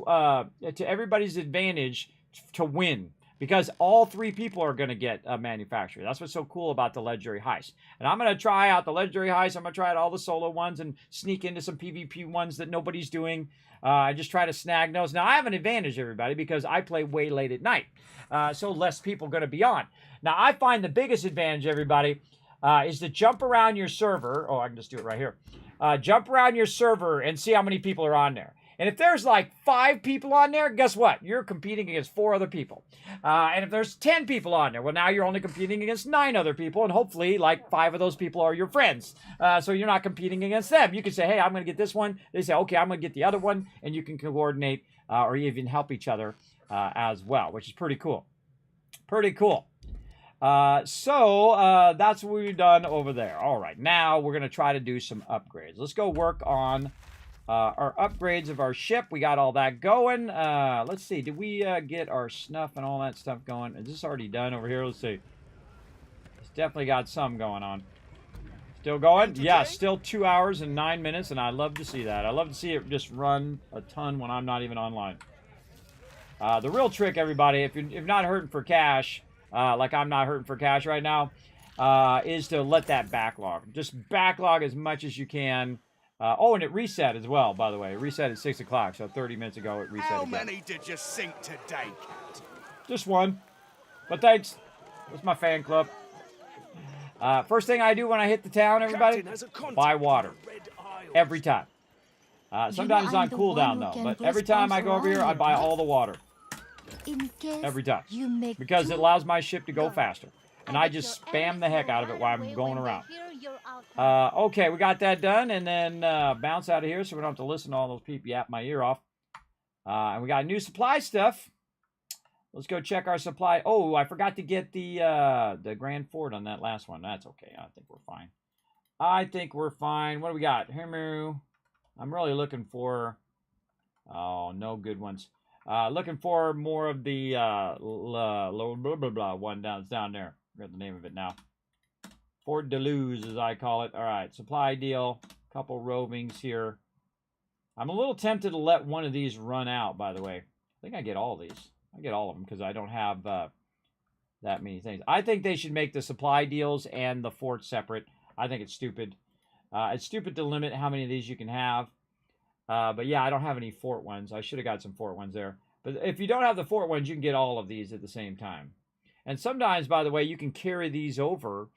advantage to win. because all 3 people are going to get a manufacturer. That's what's so cool about the legendary heist. And I'm going to try out the legendary heist. I'm going to try out all the solo ones and sneak into some PvP ones that nobody's doing. I just try to snag those. Now, I have an advantage, everybody, because I play way late at night. So less people going to be on. Now, I find the biggest advantage, everybody, is to jump around your server. Oh, I can just do it right here. Jump around your server and see how many people are on there. And if there's like 5 people on there, guess what? You're competing against 4 other people. And if there's 10 people on there, well, now you're only competing against 9 other people. And hopefully, like 5 of those people are your friends. So you're not competing against them. You can say, hey, I'm going to get this one. They say, okay, I'm going to get the other one. And you can coordinate or even help each other as well, which is pretty cool. Pretty cool. So that's what we've done over there. All right, now we're going to try to do some upgrades. Let's go work on our upgrades of our ship. We got all that going. Let's see. Did we get our snuff and all that stuff going? Is this already done over here? Let's see. It's definitely got some going on. Still going? Yeah, still 2 hours and 9 minutes, and I love to see that. I love to see it just run a ton when I'm not even online. The real trick, everybody, if you're not hurting for cash, like I'm not hurting for cash right now, is to let that backlog. Just backlog as much as you can. Oh, and it reset as well, by the way. It reset at 6 o'clock, so 30 minutes ago it reset again. How many did you sink today, Captain? Just 1. But thanks. That's my fan club. First thing I do when I hit the town, everybody, buy water. Every time. Sometimes it's on cooldown, though. But every time I go over here, I buy all the water. Every time. Because it allows my ship to go faster. And I just spam the heck out of it while I'm going around. Okay, we got that done. And then bounce out of here so we don't have to listen to all those people yap my ear off. And we got new supply stuff. Let's go check our supply. Oh, I forgot to get the Grand Fort on that last one. That's okay. I think we're fine. I think we're fine. What do we got? I'm really looking for... Oh, no good ones. Looking for more of the one down there. I forgot the name of it now. Fort Deleuze, as I call it. All right, supply deal. Couple rovings here. I'm a little tempted to let one of these run out, by the way. I think I get all these. I get all of them because I don't have that many things. I think they should make the supply deals and the fort separate. I think it's stupid. It's stupid to limit how many of these you can have. But yeah, I don't have any fort ones. I should have got some fort ones there. But if you don't have the fort ones, you can get all of these at the same time. And sometimes, by the way, you can carry these over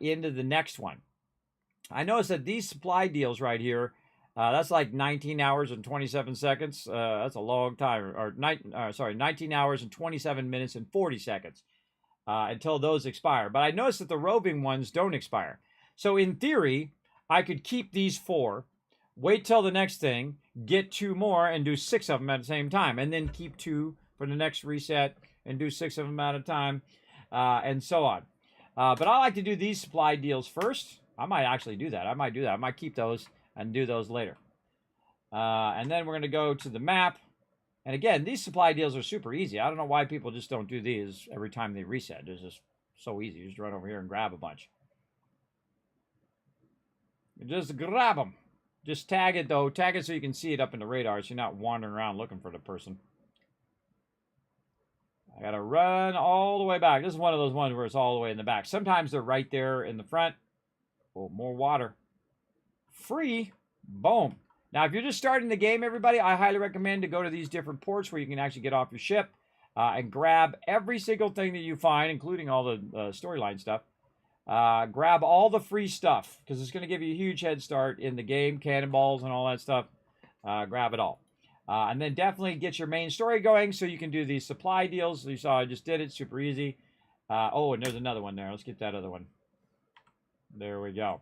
into the next one. I noticed that these supply deals right here, that's like 19 hours and 27 seconds. That's a long time. Or 19 hours and 27 minutes and 40 seconds until those expire. But I noticed that the roving ones don't expire. So in theory, I could keep these 4, wait till the next thing, get 2 more, and do 6 of them at the same time. And then keep 2 for the next reset and do 6 of them at a time, and so on. But I like to do these supply deals first. I might actually do that. I might keep those and do those later. And then we're going to go to the map. And again, these supply deals are super easy. I don't know why people just don't do these every time they reset. It's just so easy. You just run over here and grab a bunch. Just grab them. Just tag it, though. Tag it so you can see it up in the radar so you're not wandering around looking for the person. I got to run all the way back. This is one of those ones where it's all the way in the back. Sometimes they're right there in the front. Oh, more water. Free. Boom. Now, if you're just starting the game, everybody, I highly recommend to go to these different ports where you can actually get off your ship and grab every single thing that you find, including all the storyline stuff. Grab all the free stuff because it's going to give you a huge head start in the game, cannonballs and all that stuff. Grab it all. And then definitely get your main story going so you can do these supply deals. You saw I just did it. Super easy. Oh, and there's another one there. Let's get that other one. There we go.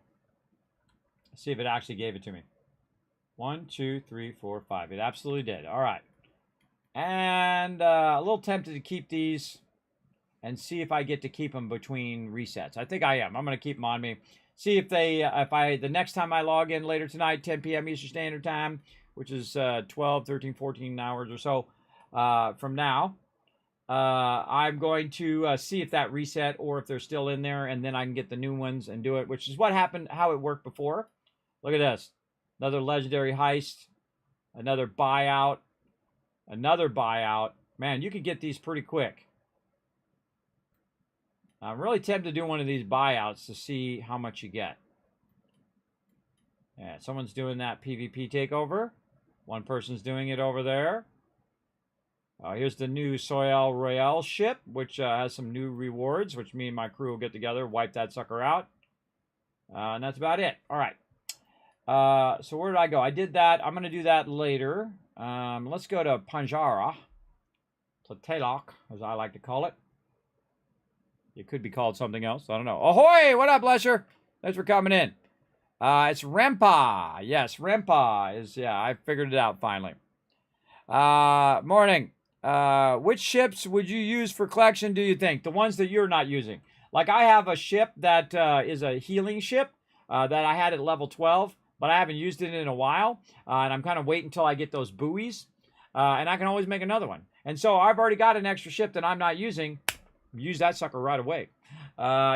Let's see if it actually gave it to me. 1, 2, 3, 4, 5. It absolutely did. All right. And a little tempted to keep these and see if I get to keep them between resets. I think I am. I'm going to keep them on me. See if the next time I log in later tonight, 10 p.m. Eastern Standard Time, which is 12, 13, 14 hours or so from now, I'm going to see if that reset or if they're still in there, and then I can get the new ones and do it, which is what happened, how it worked before. Look at this. Another legendary heist, another buyout, another buyout. Man, you could get these pretty quick. I'm really tempted to do one of these buyouts to see how much you get. Yeah, someone's doing that PvP takeover. One person's doing it over there. Here's the new Soil Royale ship, which has some new rewards, which me and my crew will get together, wipe that sucker out. And that's about it. All right. So where did I go? I did that. I'm going to do that later. Let's go to Panjara. Tlatelolco, as I like to call it. It could be called something else. I don't know. Ahoy! What up, Lesher? Thanks for coming in. It's Rempa. Yes, Rempa is, yeah, I figured it out finally. Morning. Which ships would you use for collection, do you think? The ones that you're not using. Like, I have a ship that is a healing ship that I had at level 12, but I haven't used it in a while, and I'm kind of waiting until I get those buoys, and I can always make another one. And so I've already got an extra ship that I'm not using. Use that sucker right away.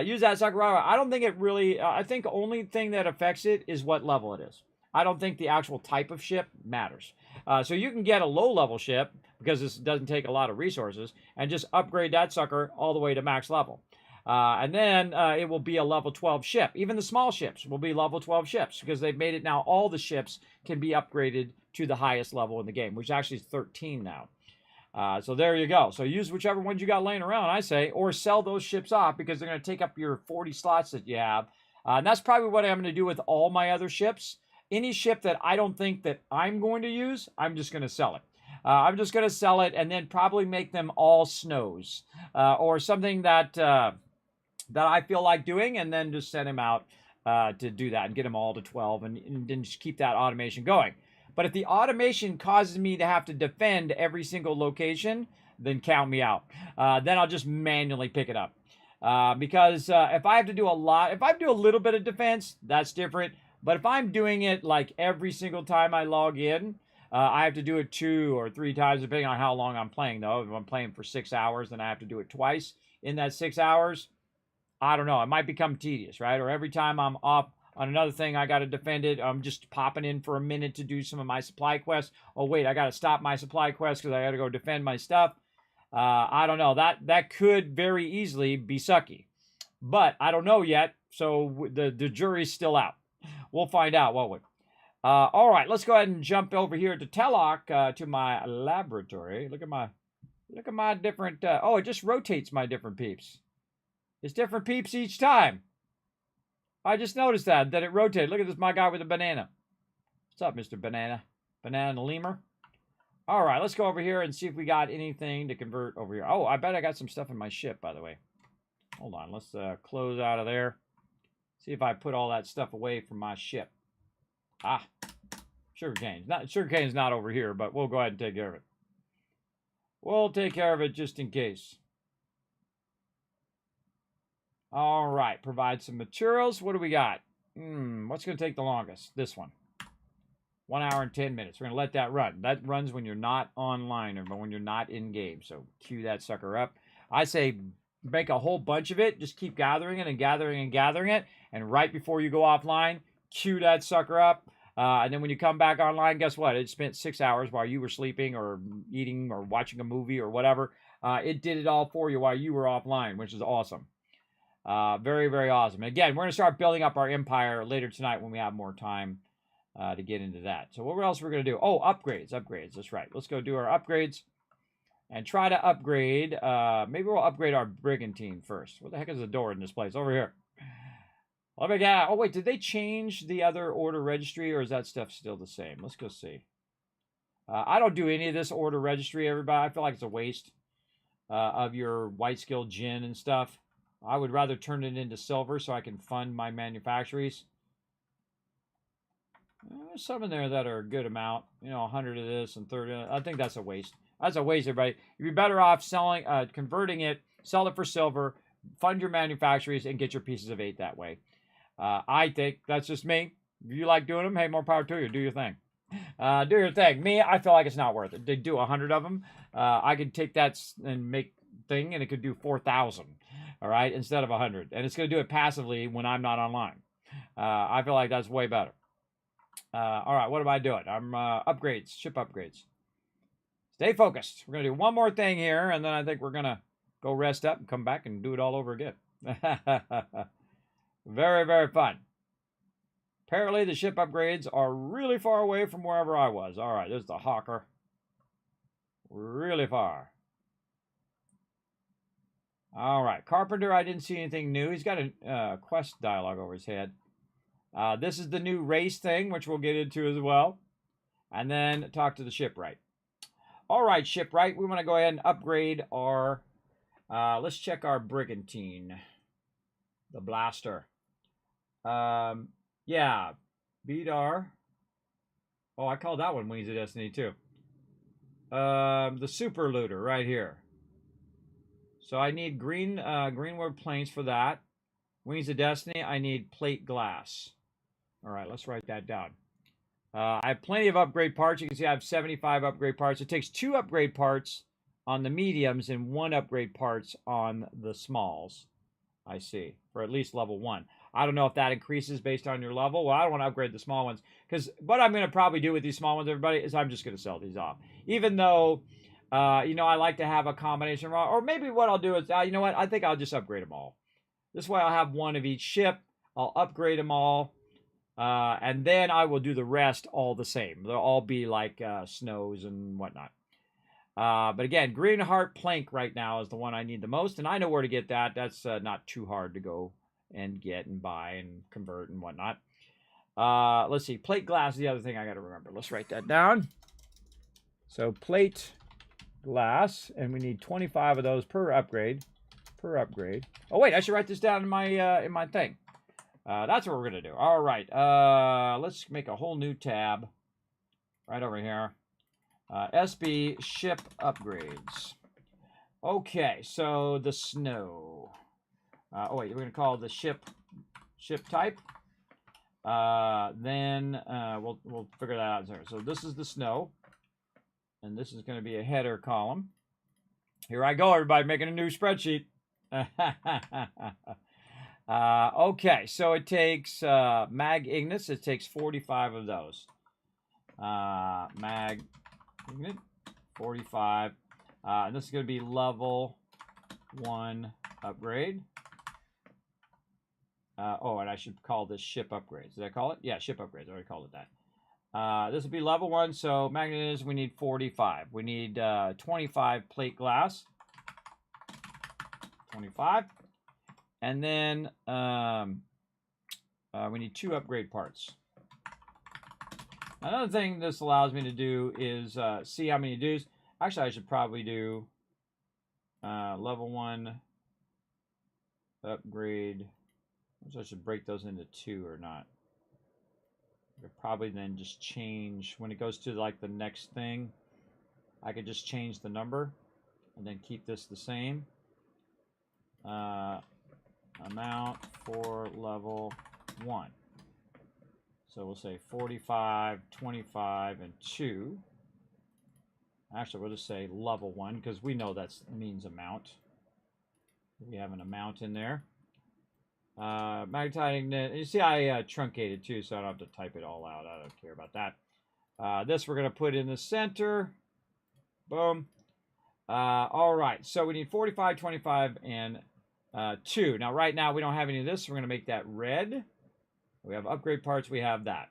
Use that sucker right away. I don't think it really, I think the only thing that affects it is what level it is. I don't think the actual type of ship matters. So you can get a low-level ship, because this doesn't take a lot of resources, and just upgrade that sucker all the way to max level. And then it will be a level 12 ship. Even the small ships will be level 12 ships, because they've made it now all the ships can be upgraded to the highest level in the game, which actually is 13 now. So there you go. So use whichever ones you got laying around, I say, or sell those ships off, because they're going to take up your 40 slots that you have. And that's probably what I'm going to do with all my other ships. Any ship that I don't think that I'm going to use, I'm just going to sell it. I'm just going to sell it and then probably make them all snows or something that that I feel like doing, and then just send him out to do that and get them all to 12 and then just keep that automation going. But if the automation causes me to have to defend every single location, then count me out. Then I'll just manually pick it up. Because if I have to do a lot, if I do a little bit of defense, that's different. But if I'm doing it like every single time I log in, I have to do it 2 or 3 times, depending on how long I'm playing, though. If I'm playing for 6 hours, then I have to do it twice in that 6 hours. I don't know. It might become tedious, right? Or every time I'm off on another thing, I got to defend it. I'm just popping in for a minute to do some of my supply quests. Oh, wait, I got to stop my supply quest because I got to go defend my stuff. I don't know. That could very easily be sucky. But I don't know yet, so the jury's still out. We'll find out, won't we? All right, let's go ahead and jump over here to Teloc, to my laboratory. Look at my different... oh, it just rotates my different peeps. It's different peeps each time. I just noticed that it rotated. Look at this, my guy with a banana. What's up, Mr. Banana? Banana lemur? All right, let's go over here and see if we got anything to convert over here. Oh, I bet I got some stuff in my ship, by the way. Hold on, let's close out of there. See if I put all that stuff away from my ship. Ah, sugarcane's not over here, but we'll go ahead and take care of it. We'll take care of it just in case. All right, provide some materials. What do we got? What's going to take the longest? This one. 1 hour and 10 minutes. We're going to let that run. That runs when you're not online or when you're not in-game. So cue that sucker up. I say make a whole bunch of it. Just keep gathering it and gathering and gathering it. And right before you go offline, cue that sucker up. And then when you come back online, guess what? It spent 6 hours while you were sleeping or eating or watching a movie or whatever. It did it all for you while you were offline, which is awesome. Very, very awesome. And again, we're going to start building up our empire later tonight when we have more time to get into that. So what else we're going to do? Oh, upgrades. That's right. Let's go do our upgrades and try to upgrade. Maybe we'll upgrade our brigantine first. What the heck is the door in this place? Over here. Let me get. Oh, wait. Did they change the other order registry, or is that stuff still the same? Let's go see. I don't do any of this order registry, everybody. I feel like it's a waste of your white skill gin and stuff. I would rather turn it into silver so I can fund my manufactories. There's some in there that are a good amount. You know, 100 of this and 30. I think that's a waste. That's a waste, everybody. You'd be better off selling, converting it, sell it for silver, fund your manufactories, and get your pieces of 8 that way. I think that's just me. If you like doing them, hey, more power to you. Do your thing. Do your thing. Me, I feel like it's not worth it. They do 100 of them. I could take that and make thing, and it could do 4,000. All right, instead of 100, and it's going to do it passively when I'm not online. I feel like that's way better. All right, what am I doing? I'm upgrades, ship upgrades. Stay focused. We're going to do one more thing here, and then I think we're going to go rest up and come back and do it all over again. Very, very fun. Apparently, the ship upgrades are really far away from wherever I was. All right, there's the Hawker. Really far. All right, Carpenter, I didn't see anything new. He's got a quest dialogue over his head. This is the new race thing, which we'll get into as well. And then talk to the shipwright. All right, shipwright, we want to go ahead and upgrade our... let's check our brigantine. The blaster. Yeah, beat our... Oh, I called that one Wings of Destiny too. The super looter right here. So I need greenwood planks for that. Wings of Destiny, I need plate glass. All right, let's write that down. I have plenty of upgrade parts. You can see I have 75 upgrade parts. It takes 2 upgrade parts on the mediums and 1 upgrade parts on the smalls. I see, for at least level 1. I don't know if that increases based on your level. Well, I don't want to upgrade the small ones, because what I'm going to probably do with these small ones, everybody, is I'm just going to sell these off. Even though, you know, I like to have a combination, or maybe what I'll do is, you know what, I think I'll just upgrade them all. This way I'll have 1 of each ship. I'll upgrade them all. And then I will do the rest all the same. They'll all be like snows and whatnot. But again, Green Heart Plank right now is the one I need the most. And I know where to get that. That's not too hard to go and get and buy and convert and whatnot. Let's see. Plate glass is the other thing I got to remember. Let's write that down. So plate glass. And we need 25 of those per upgrade. Oh, wait. I should write this down in my thing. That's what we're going to do. All right. Let's make a whole new tab right over here. SB ship upgrades. Okay, so the snow. Oh, wait, we're going to call the ship type. Then we'll figure that out. So this is the snow. And this is going to be a header column. Here I go, everybody, making a new spreadsheet. Okay, so it takes mag ignits. It takes 45 of those. Mag ignit, 45. And this is going to be level 1 upgrade. Oh, and I should call this ship upgrades. Did I call it? Yeah, ship upgrades. I already called it that. This will be level 1. So magnetism, we need 45. We need 25 plate glass. 25. And then we need 2 upgrade parts. Another thing this allows me to do is see how many dues. Actually, I should probably do level 1 upgrade. So I should break those into 2 or not. I could probably then just change when it goes to like the next thing. I could just change the number and then keep this the same. Amount for level 1. So we'll say 45, 25, and 2. Actually, we'll just say level 1 because we know that means amount. We have an amount in there. Magnetite, you see I truncated too, so I don't have to type it all out. I don't care about that. This we're going to put in the center. Boom. All right, so we need 45, 25, and 2. Now, right now, we don't have any of this. So we're going to make that red. We have upgrade parts. We have that.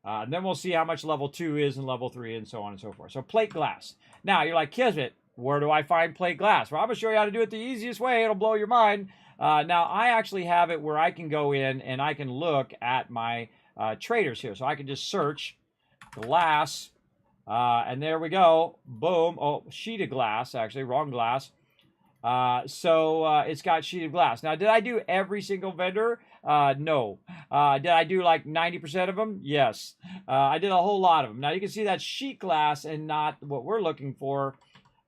And then we'll see how much level 2 is and level 3 and so on and so forth. So plate glass. Now, you're like, Kismet, where do I find plate glass? Well, I'm going to show you how to do it the easiest way. It'll blow your mind. Now, I actually have it where I can go in and I can look at my traders here. So I can just search glass. And there we go. Boom. Oh, sheet of glass, actually. Wrong glass. So it's got sheet of glass. Now, did I do every single vendor? No. Did I do like 90% of them? Yes. I did a whole lot of them. Now, you can see that's sheet glass and not what we're looking for.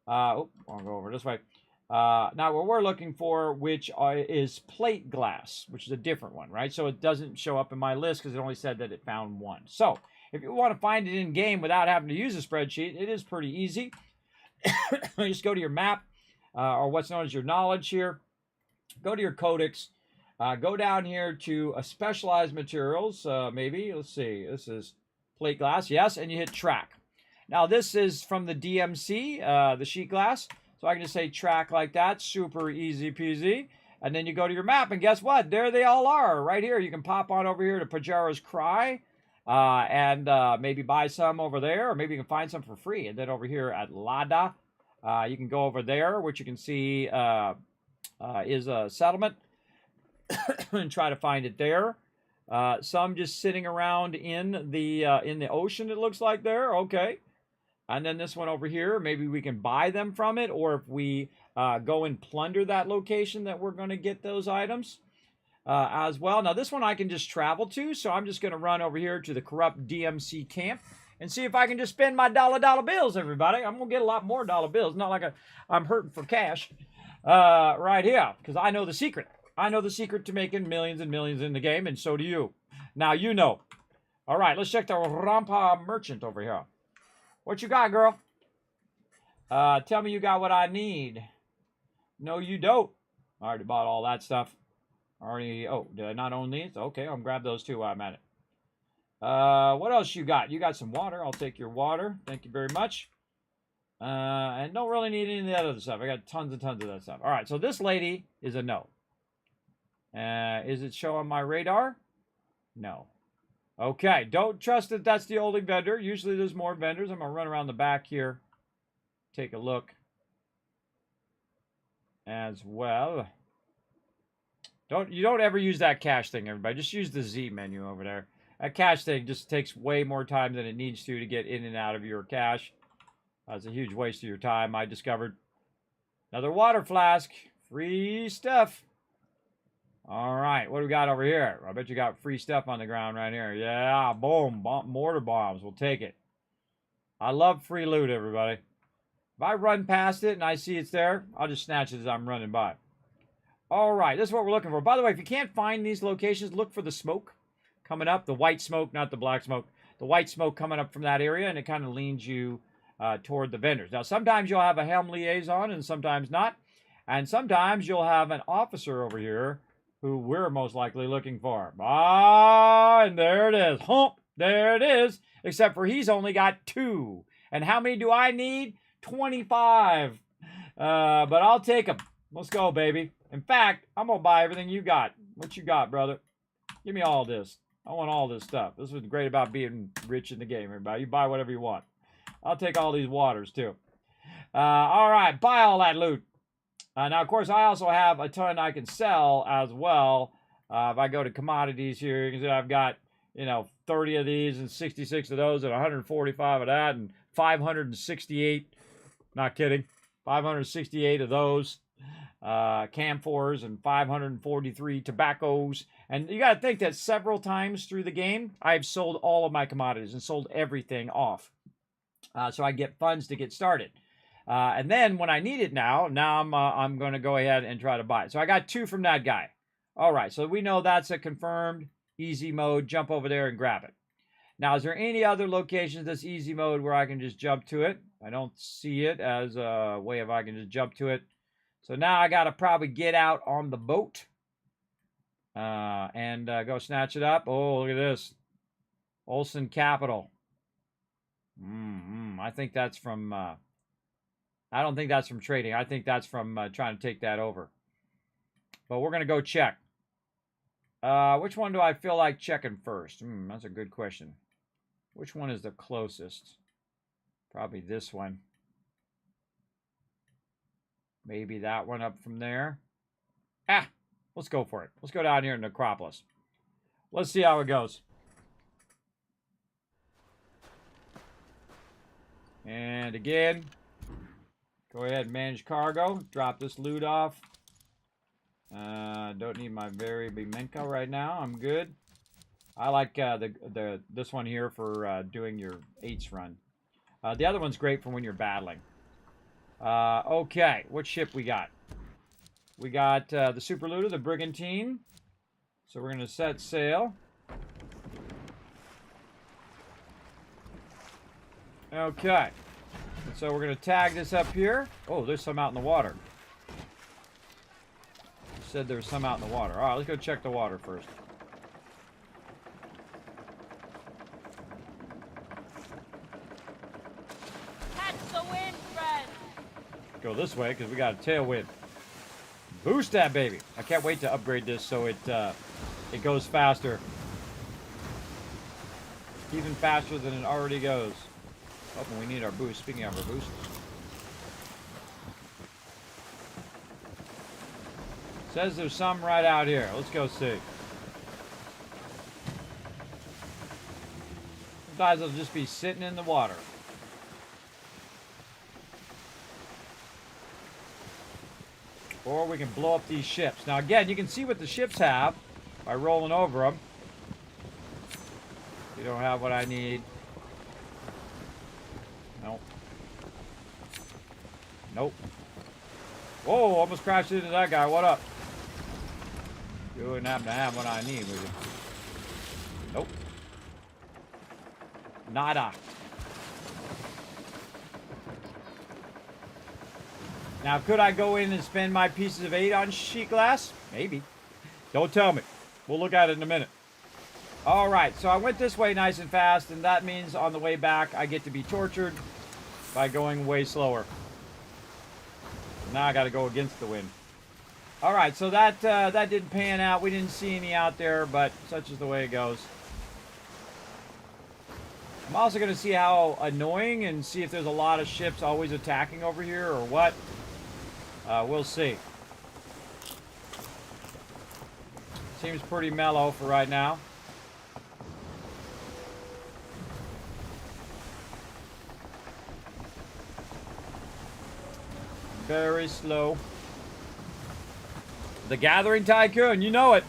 I'll go over this way. Now, what we're looking for, which is plate glass, which is a different one, right? So it doesn't show up in my list because it only said that it found 1. So if you want to find it in game without having to use a spreadsheet, it is pretty easy. You just go to your map. Or what's known as your knowledge here. Go to your codex. Go down here to specialized materials, maybe. Let's see. This is plate glass. Yes, and you hit track. Now, this is from the DMC, the sheet glass. So I can just say track like that. Super easy peasy. And then you go to your map, and guess what? There they all are, right here. You can pop on over here to Pajara's Cry, and maybe buy some over there, or maybe you can find some for free. And then over here at Lada, you can go over there, which you can see is a settlement, and try to find it there. Some just sitting around in the ocean, it looks like there. Okay. And then this one over here, maybe we can buy them from it, or if we go and plunder that location that we're going to get those items as well. Now, this one I can just travel to, so I'm just going to run over here to the corrupt DMC camp and see if I can just spend my dollar bills, everybody. I'm going to get a lot more dollar bills. Not like I'm hurting for cash right here, because I know the secret. I know the secret to making millions and millions in the game, and so do you. Now, you know. All right, let's check the Rampa Merchant over here. What you got, girl? Tell me you got what I need. No, you don't. I already bought all that stuff. Oh, did I not own these? Okay, I'll grab those too while I'm at it. What else you got? You got some water. I'll take your water. Thank you very much. And don't really need any of that other stuff. I got tons and tons of that stuff. All right, so this lady is a no. Is it showing my radar? No. Okay, don't trust that that's the only vendor. Usually there's more vendors. I'm going to run around the back here. Take a look as well. You don't ever use that cash thing, everybody. Just use the Z menu over there. That cash thing just takes way more time than it needs to get in and out of your cash. That's a huge waste of your time, I discovered. Another water flask. Free stuff. All right, what do we got over here? I bet you got free stuff on the ground right here. Yeah, boom, mortar bombs. We'll take it. I love free loot, everybody. If I run past it and I see it's there, I'll just snatch it as I'm running by. All right, this is what we're looking for. By the way, if you can't find these locations, look for the smoke coming up. The white smoke, not the black smoke. The white smoke coming up from that area, and it kind of leans you toward the vendors. Now, sometimes you'll have a helm liaison and sometimes not. And sometimes you'll have an officer over here who we're most likely looking for. And there it is. Hump. There it is. Except for he's only got 2. And how many do I need? 25. But I'll take them. Let's go, baby. In fact, I'm going to buy everything you got. What you got, brother? Give me all this. I want all this stuff. This is great about being rich in the game, everybody. You buy whatever you want. I'll take all these waters, too. All right. Buy all that loot. Now, of course, I also have a ton I can sell as well. If I go to commodities here, you can see I've got, 30 of these and 66 of those and 145 of that and 568, not kidding, 568 of those camphors and 543 tobaccos. And you got to think that several times through the game, I've sold all of my commodities and sold everything off. So I get funds to get started. And then when I need it now I'm going to go ahead and try to buy it. So I got 2 from that guy. All right, so we know that's a confirmed easy mode. Jump over there and grab it. Now, is there any other locations that's easy mode where I can just jump to it? I don't see it as a way if I can just jump to it. So now I got to probably get out on the boat and go snatch it up. Oh, look at this. Olsen Capital. I think that's from... I don't think that's from trading. I think that's from trying to take that over. But we're going to go check. Which one do I feel like checking first? That's a good question. Which one is the closest? Probably this one. Maybe that one up from there. Let's go for it. Let's go down here in Necropolis. Let's see how it goes. And again... Go ahead and manage cargo. Drop this loot off. Don't need my very Bimenko right now. I'm good. I like this one here for doing your 8s run. The other one's great for when you're battling. Okay, what ship we got? We got the Super Looter, the Brigantine. So we're going to set sail. Okay. So we're going to tag this up here. Oh, there's some out in the water. Said there's some out in the water. All right, let's go check the water first. Catch the wind, friend. Go this way because we got a tailwind. Boost that baby. I can't wait to upgrade this so it goes faster. Even faster than it already goes. Oh, we need our boost. Speaking of our boost. Says there's some right out here. Let's go see. Sometimes they'll just be sitting in the water. Or we can blow up these ships. Now again, you can see what the ships have by rolling over them. You don't have what I need. Nope. Nope. Whoa, almost crashed into that guy. What up? You wouldn't happen to have what I need, would you? Nope. Nada. Now, could I go in and spend my pieces of 8 on sheet glass? Maybe. Don't tell me. We'll look at it in a minute. All right, so I went this way nice and fast, and that means on the way back, I get to be tortured by going way slower. Now I got to go against the wind. All right, so that didn't pan out. We didn't see any out there, but such is the way it goes. I'm also going to see how annoying and see if there's a lot of ships always attacking over here or what. We'll see. Seems pretty mellow for right now. Very slow. The Gathering Tycoon, you know it.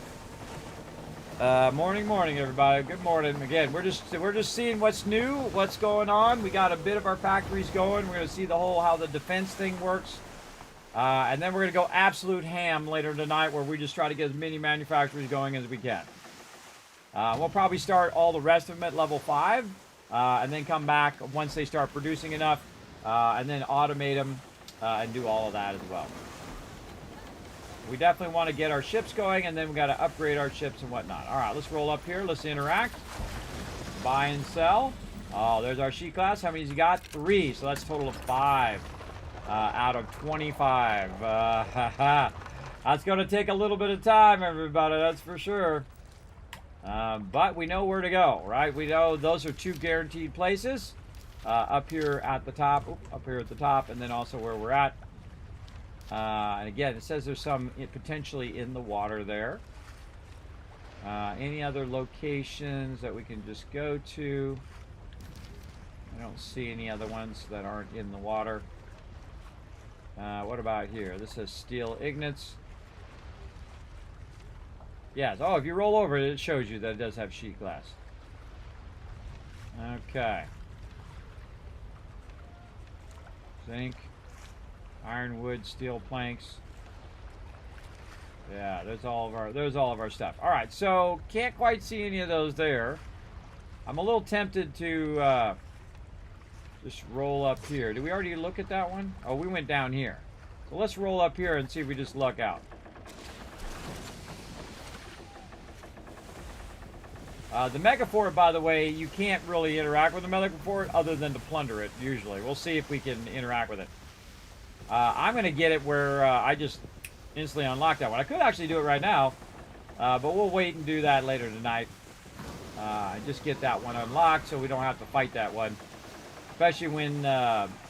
Morning, everybody. Good morning. Again, we're just seeing what's new, what's going on. We got a bit of our factories going. We're gonna see the whole how the defense thing works, and then we're gonna go absolute ham later tonight, where we just try to get as many manufacturers going as we can. We'll probably start all the rest of them at level 5, and then come back once they start producing enough, and then automate them and do all of that as well. We definitely want to get our ships going, and then we got to upgrade our ships and whatnot. All right, let's roll up here. Let's interact. Buy and sell. Oh, there's our sheet glass. How many's you got? 3. So that's a total of 5 out of 25. That's going to take a little bit of time, everybody. That's for sure. But we know where to go, right? We know those are 2 guaranteed places. Up here at the top. Up here at the top, and then also where we're at. And again, it says there's some potentially in the water there. Any other locations that we can just go to? I don't see any other ones that aren't in the water. What about here? This says steel ignits. Yes. Oh, if you roll over it, it shows you that it does have sheet glass. Okay. Zinc. Ironwood, steel planks. Yeah, there's all of our stuff. All right, so can't quite see any of those there. I'm a little tempted to just roll up here. Did we already look at that one? Oh, we went down here. So let's roll up here and see if we just luck out. The Mega Fort, by the way, you can't really interact with the Mega Fort other than to plunder it, usually. We'll see if we can interact with it. I'm going to get it where I just instantly unlock that one. I could actually do it right now, but we'll wait and do that later tonight. Just get that one unlocked so we don't have to fight that one. Especially when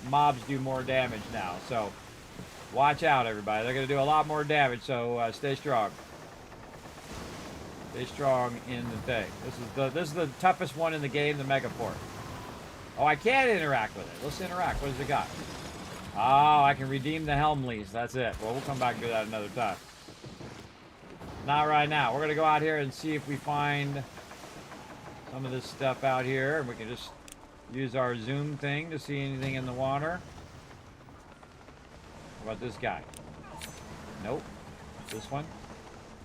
mobs do more damage now. So watch out, everybody. They're going to do a lot more damage, so stay strong. Stay strong in the thing. This is the toughest one in the game, the Mega Fort. Oh, I can't interact with it. Let's interact. What does it got? Oh, I can redeem the Helmleys. That's it. Well, we'll come back and do that another time. Not right now. We're going to go out here and see if we find some of this stuff out here. And we can just use our zoom thing to see anything in the water. How about this guy? Nope. This one?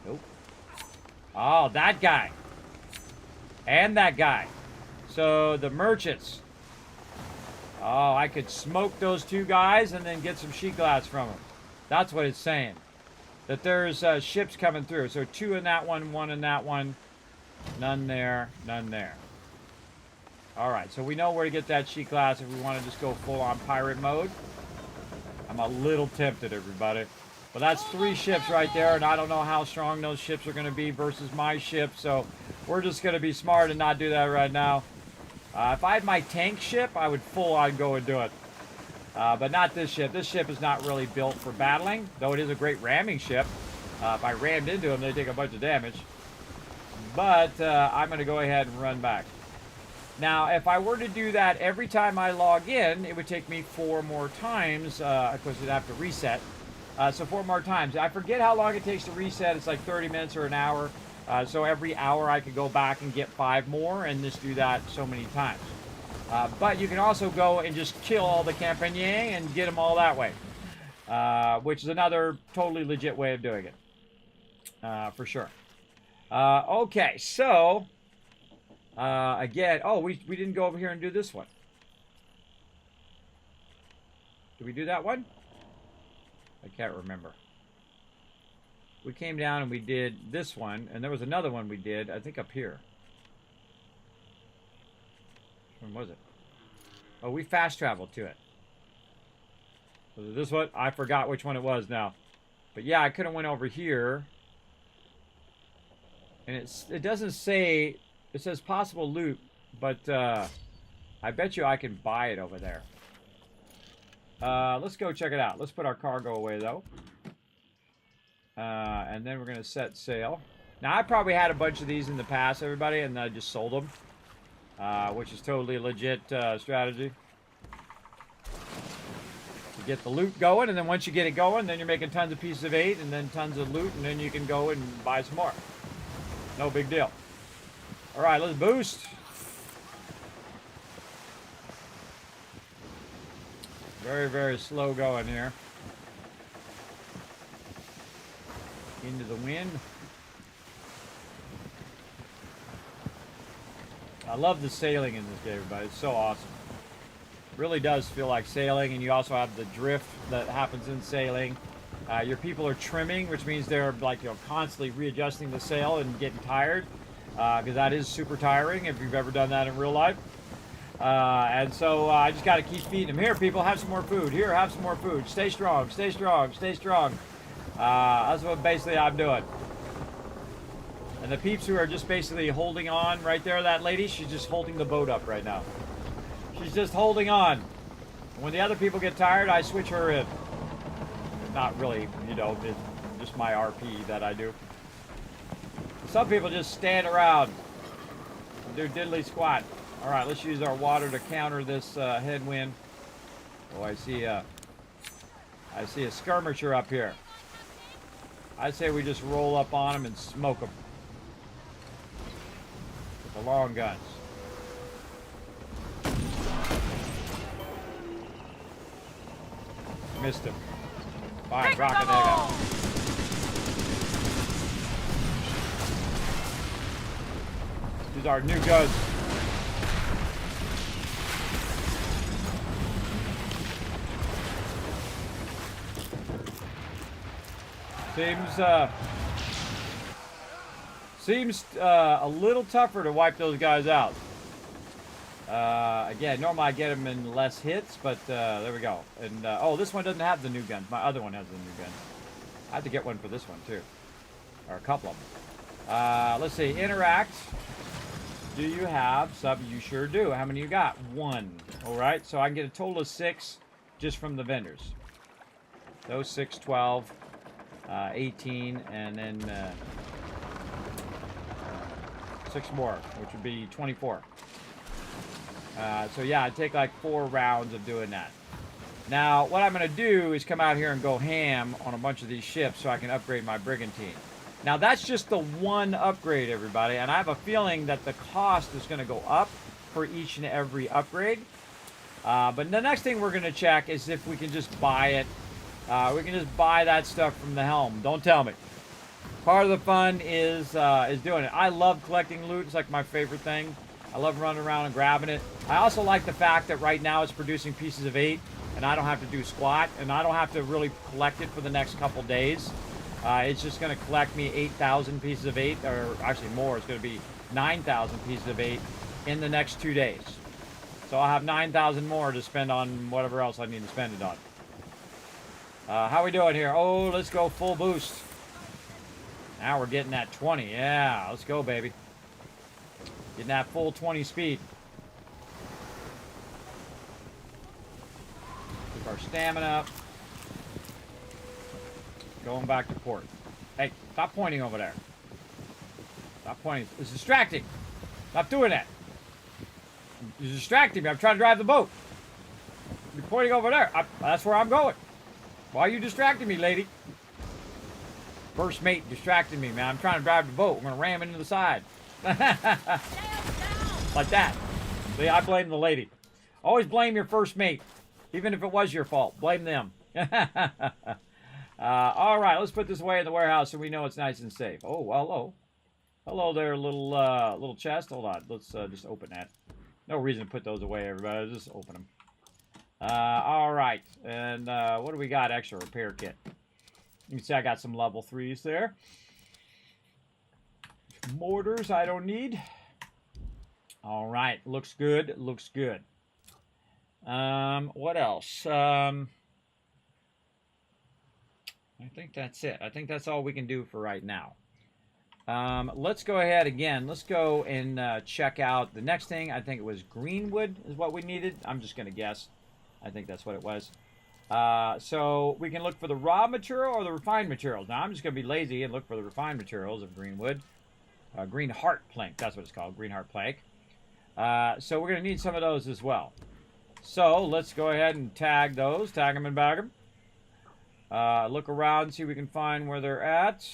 Nope. Oh, that guy. And that guy. So, the merchants. Oh, I could smoke those 2 guys and then get some sheet glass from them. That's what it's saying. That there's ships coming through. So 2 in that one, 1 in that one. None there, none there. Alright, so we know where to get that sheet glass if we want to just go full on pirate mode. I'm a little tempted, everybody. Well, that's 3 ships right there, and I don't know how strong those ships are going to be versus my ship, so we're just going to be smart and not do that right now. If I had my tank ship, I would full-on go and do it. But not this ship. This ship is not really built for battling, though it is a great ramming ship. If I rammed into them, they take a bunch of damage. But I'm going to go ahead and run back. Now, if I were to do that every time I log in, it would take me 4 more times. Of course, it'd have to reset. So 4 more times. I forget how long it takes to reset. It's like 30 minutes or an hour. So every hour I could go back and get 5 more and just do that so many times. But you can also go and just kill all the Campagnes and get them all that way. Which is another totally legit way of doing it. For sure. Okay, so... again, oh, we didn't go over here and do this one. Did we do that one? I can't remember. We came down and we did this one, and there was another one we did, I think up here. Which one was it? Oh, we fast traveled to it. Was it this one? I forgot which one it was now. But yeah, I could have went over here. And it doesn't say, it says possible loot, but I bet you I can buy it over there. Let's go check it out. Let's put our cargo away, though. And then we're going to set sail. Now, I probably had a bunch of these in the past, everybody, and I just sold them. Which is totally a legit strategy. You get the loot going, and then once you get it going, then you're making tons of pieces of 8, and then tons of loot, and then you can go and buy some more. No big deal. All right, let's boost. Very, very slow going here. Into the wind. I love the sailing in this game, everybody. It's so awesome. Really does feel like sailing, and you also have the drift that happens in sailing. Your people are trimming, which means they're like, constantly readjusting the sail and getting tired, because that is super tiring if you've ever done that in real life. And so I just got to keep feeding them. Here, people, have some more food. Here, have some more food. Stay strong, stay strong, stay strong. That's what basically I'm doing. And the peeps who are just basically holding on right there, that lady, she's just holding the boat up right now. She's just holding on. When the other people get tired, I switch her in. Not really, it's just my RP that I do. Some people just stand around and do diddly squat. All right, let's use our water to counter this headwind. Oh, I see a skirmisher up here. I say we just roll up on them and smoke them with the long guns. Missed him. Fine, rocket egg. These are new guns. Seems a little tougher to wipe those guys out. Again, normally I get them in less hits, but there we go. And oh, this one doesn't have the new guns. My other one has the new gun. I have to get one for this one too, or a couple of them. Let's see. Interact. Do you have some? You sure do. How many you got? 1. All right. So I can get a total of 6 just from the vendors. Those 6, 12. 18, and then 6 more, which would be 24. So yeah, I'd take like 4 rounds of doing that. Now, what I'm going to do is come out here and go ham on a bunch of these ships so I can upgrade my brigantine. Now, that's just the one upgrade, everybody, and I have a feeling that the cost is going to go up for each and every upgrade. But the next thing we're going to check is if we can just buy it. We can just buy that stuff from the helm. Don't tell me. Part of the fun is doing it. I love collecting loot. It's like my favorite thing. I love running around and grabbing it. I also like the fact that right now it's producing pieces of 8, and I don't have to do squat, and I don't have to really collect it for the next couple days. It's just going to collect me 8,000 pieces of 8, or actually more. It's going to be 9,000 pieces of 8 in the next 2 days. So I'll have 9,000 more to spend on whatever else I need to spend it on. How we doing here? Oh, let's go full boost. Now we're getting that 20. Yeah, let's go, baby. Getting that full 20 speed. Keep our stamina up. Going back to port. Hey, stop pointing over there. Stop pointing. It's distracting. Stop doing that. You're distracting me. I'm trying to drive the boat. You're pointing over there. That's where I'm going. Why are you distracting me, lady? First mate distracting me, man. I'm trying to drive the boat. I'm going to ram into the side. Like that. See, I blame the lady. Always blame your first mate. Even if it was your fault. Blame them. All right, let's put this away in the warehouse so we know it's nice and safe. Oh, well, hello. Hello there, little chest. Hold on. Let's just open that. No reason to put those away, everybody. Just open them. All right. And what do we got? Extra repair kit. You can see I got some level 3s there. Mortars I don't need. All right. Looks good. Looks good. What else? I think that's it. I think that's all we can do for right now. Let's go ahead again. Let's go and check out the next thing. I think it was Greenwood is what we needed. I'm just going to guess. I think that's what it was. So we can look for the raw material or the refined materials. Now, I'm just going to be lazy and look for the refined materials of Greenwood. Green heart plank. That's what it's called. Green heart plank. So we're going to need some of those as well. So let's go ahead and tag those. Tag them and bag them. Look around, see if we can find where they're at.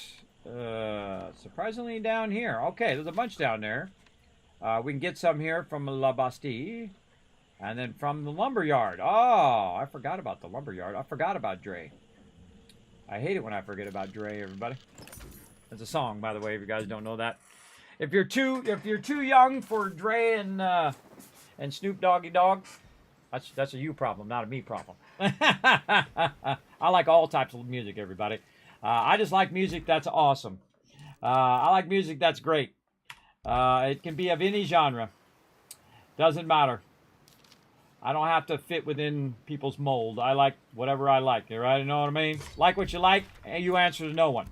Surprisingly down here. Okay, there's a bunch down there. We can get some here from La Bastille. And then from the lumberyard. Oh, I forgot about the lumberyard. I forgot about Dre. I hate it when I forget about Dre, everybody. That's a song, by the way, if you guys don't know that. If you're too young for Dre and Snoop Doggy Dogg, that's a you problem, not a me problem. I like all types of music, everybody. I just like music that's awesome. I like music that's great. It can be of any genre. Doesn't matter. I don't have to fit within people's mold. I like whatever I like. You right? You know what I mean? Like what you like, and you answer to no one.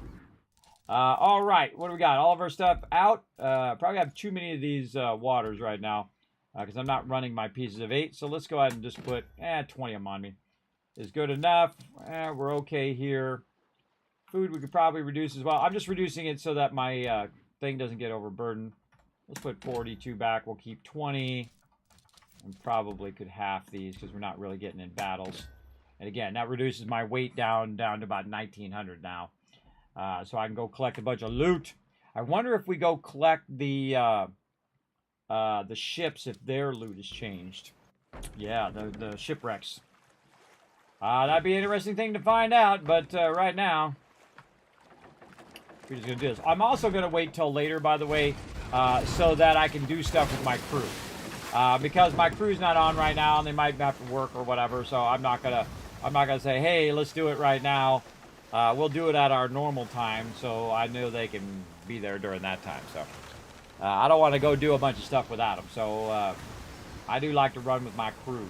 All right. What do we got? All of our stuff out. Probably have too many of these waters right now because I'm not running my pieces of 8. So let's go ahead and just put 20 of them on me. Is good enough. We're okay here. Food we could probably reduce as well. I'm just reducing it so that my thing doesn't get overburdened. Let's put 42 back. We'll keep 20. And probably could half these because we're not really getting in battles. And again, that reduces my weight down to about 1900 now. So I can go collect a bunch of loot. I wonder if we go collect the ships, if their loot is changed. Yeah, the shipwrecks. That'd be an interesting thing to find out, but right now, we're just going to do this. I'm also going to wait till later, by the way, so that I can do stuff with my crew. Because my crew's not on right now, and they might have to work or whatever, so I'm not gonna say, hey, let's do it right now. We'll do it at our normal time, so I know they can be there during that time. So I don't want to go do a bunch of stuff without them. So I do like to run with my crew.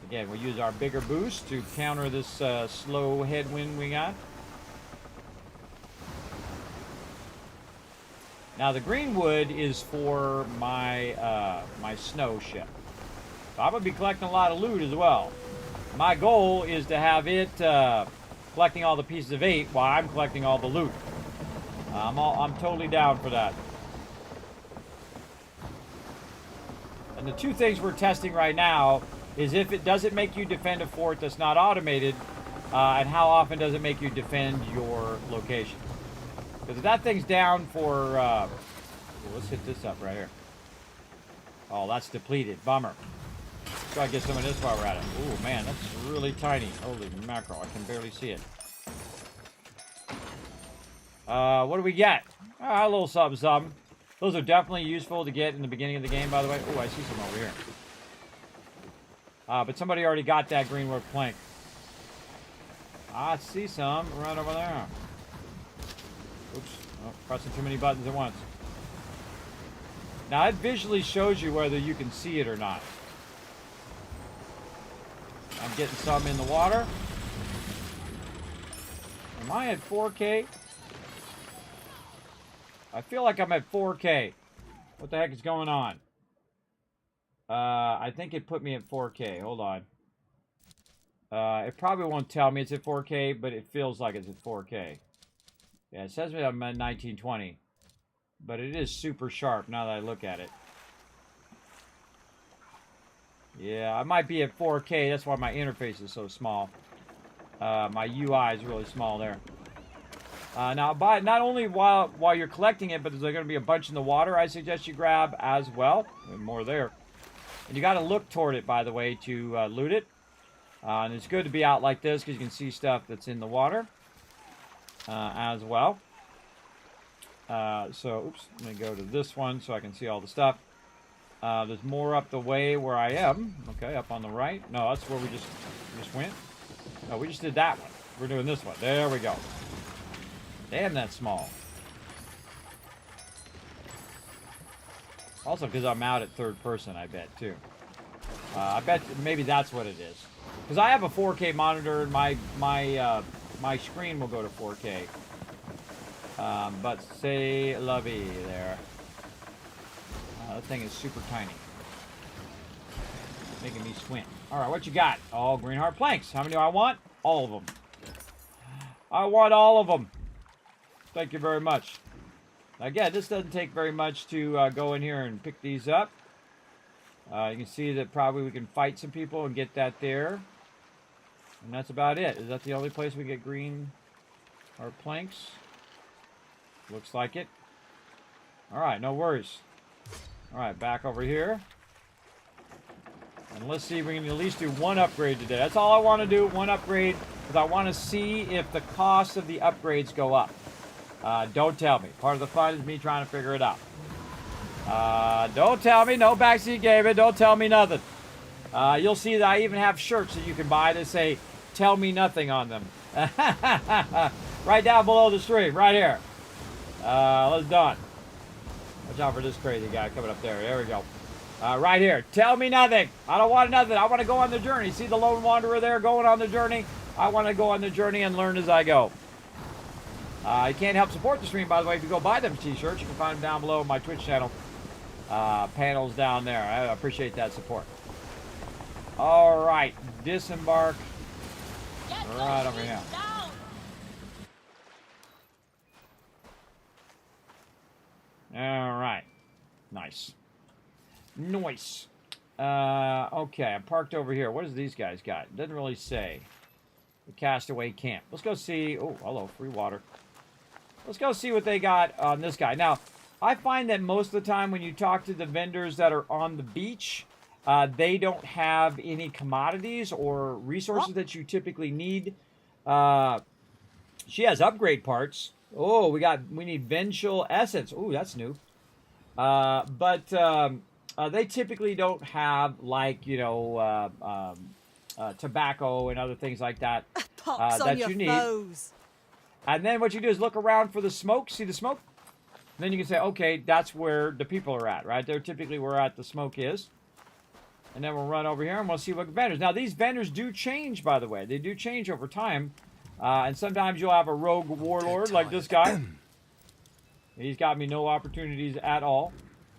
Again, we'll use our bigger boost to counter this slow headwind we got. Now the Greenwood is for my my snow ship. So I'm gonna be collecting a lot of loot as well. My goal is to have it collecting all the pieces of 8 while I'm collecting all the loot. I'm totally down for that. And the two things we're testing right now is if it doesn't make you defend a fort that's not automated, and how often does it make you defend your location. Because if that thing's down for, well, let's hit this up right here. Oh, that's depleted. Bummer. Let's try to get some of this while we're at it. Oh, man, that's really tiny. Holy mackerel, I can barely see it. What do we get? A little something, something. Those are definitely useful to get in the beginning of the game, by the way. Oh, I see some over here. But somebody already got that Greenwood plank. I see some right over there. Oops, oh, pressing too many buttons at once. Now it visually shows you whether you can see it or not. I'm getting some in the water. Am I at 4K? I feel like I'm at 4K. What the heck is going on? I think it put me at 4K. Hold on. It probably won't tell me it's at 4K, but it feels like it's at 4K. Yeah, it says I'm at 1920. But it is super sharp now that I look at it. Yeah, I might be at 4K. That's why my interface is so small. My UI is really small there. Now, not only while you're collecting it, but there's going to be a bunch in the water I suggest you grab as well. And more there. And you got to look toward it, by the way, to loot it. And it's good to be out like this because you can see stuff that's in the water as well. Oops, let me go to this one so I can see all the stuff. There's more up the way where I am. Okay, up on the right. No, that's where we just went. No, we just did that one. We're doing this one. There we go. Damn, that's small. Also, because I'm out at third person, I bet, too. I bet maybe that's what it is. Because I have a 4K monitor, and my screen will go to 4K. But say lovey there. That thing is super tiny. Making me squint. Alright, what you got? All green heart planks. How many do I want? All of them. I want all of them. Thank you very much. Again, this doesn't take very much to go in here and pick these up. You can see that probably we can fight some people and get that there. And that's about it. Is that the only place we get green heart planks? Looks like it. Alright, no worries. Alright, back over here. And let's see if we can at least do one upgrade today. That's all I want to do, one upgrade. Because I want to see if the cost of the upgrades go up. Don't tell me. Part of the fun is me trying to figure it out. Don't tell me. No backseat gaming. Don't tell me nothing. You'll see that I even have shirts that you can buy that say, tell me nothing on them. Right down below the stream. Right here. Let's done. Watch out for this crazy guy coming up there. There we go. Right here. Tell me nothing. I don't want nothing. I want to go on the journey. See the lone wanderer there going on the journey? I want to go on the journey and learn as I go. You can't help support the stream, by the way, if you go buy them t-shirts. You can find them down below on my Twitch channel. Panels down there. I appreciate that support. All right. Disembark. Right over here. All right. Nice. Nice. Okay, I'm parked over here. What does these guys got? Doesn't really say. The Castaway Camp. Let's go see. Oh, hello, free water. Let's go see what they got on this guy. Now, I find that most of the time when you talk to the vendors that are on the beach, they don't have any commodities or resources that you typically need. She has upgrade parts. Oh, we need Vengeful Essence. Oh, that's new. But they typically don't have, like, you know, tobacco and other things like that that you need. Foes. And then what you do is look around for the smoke. See the smoke? And then you can say, okay, that's where the people are at, right? They're typically where the smoke is. And then we'll run over here and we'll see what vendors. Now, these vendors do change, by the way. They do change over time. And sometimes you'll have a rogue warlord like this guy. He's got me no opportunities at all.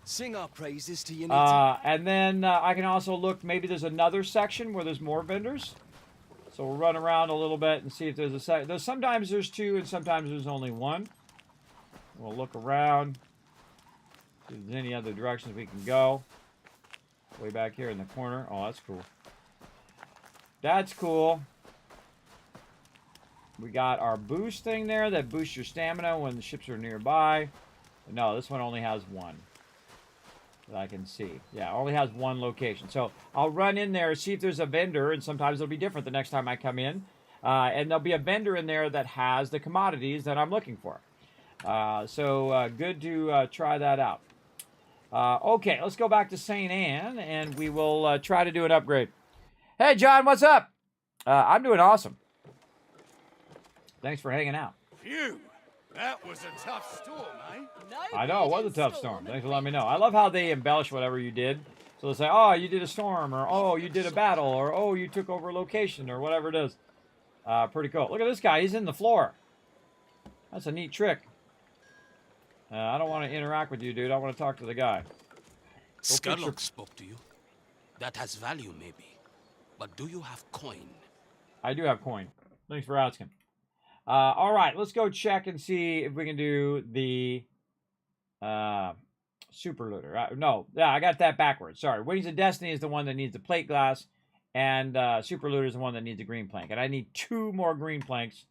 Sing our praises to you. And then I can also look, maybe there's another section where there's more vendors. So we'll run around a little bit and see if there's a section. Sometimes there's two and sometimes there's only one. We'll look around. See if there's any other directions we can go. Way back here in the corner. Oh, that's cool. That's cool. We got our boost thing there that boosts your stamina when the ships are nearby. No, this one only has one that I can see. Yeah, only has one location. So I'll run in there, see if there's a vendor, and sometimes it'll be different the next time I come in. And there'll be a vendor in there that has the commodities that I'm looking for. So good to try that out. Okay, let's go back to St. Anne, and we will try to do an upgrade. Hey, John, what's up? I'm doing awesome. Thanks for hanging out. Phew, that was a tough storm, eh? I know, it was a tough storm. Thanks for letting me know. I love how they embellish whatever you did So they'll say, oh, you did a storm, or oh, you did a battle, or oh, you took over a location, or whatever it is. Pretty cool. Look at this guy. He's in the floor. That's a neat trick. I don't want to interact with you, dude. I want to talk to the guy. Scarlock spoke to you. That has value, maybe. But do you have coin? I do have coin. Thanks for asking. All right, let's go check and see if we can do the super looter. No, yeah, I got that backwards. Sorry. Wings of Destiny is the one that needs the plate glass, and super looter is the one that needs a green plank. And I need 2 more green planks,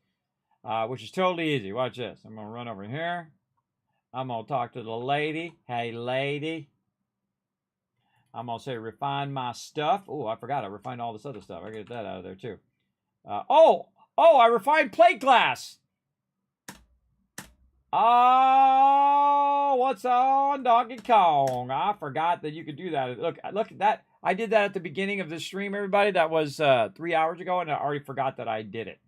which is totally easy. Watch this. I'm going to run over here. I'm going to talk to the lady. Hey, lady. I'm going to say refine my stuff. Oh, I forgot. I refined all this other stuff. I get that out of there, too. Oh, I refined plate glass. Oh, what's on Donkey Kong? I forgot that you could do that. Look at that. I did that at the beginning of the stream, everybody. That was 3 hours ago, and I already forgot that I did it.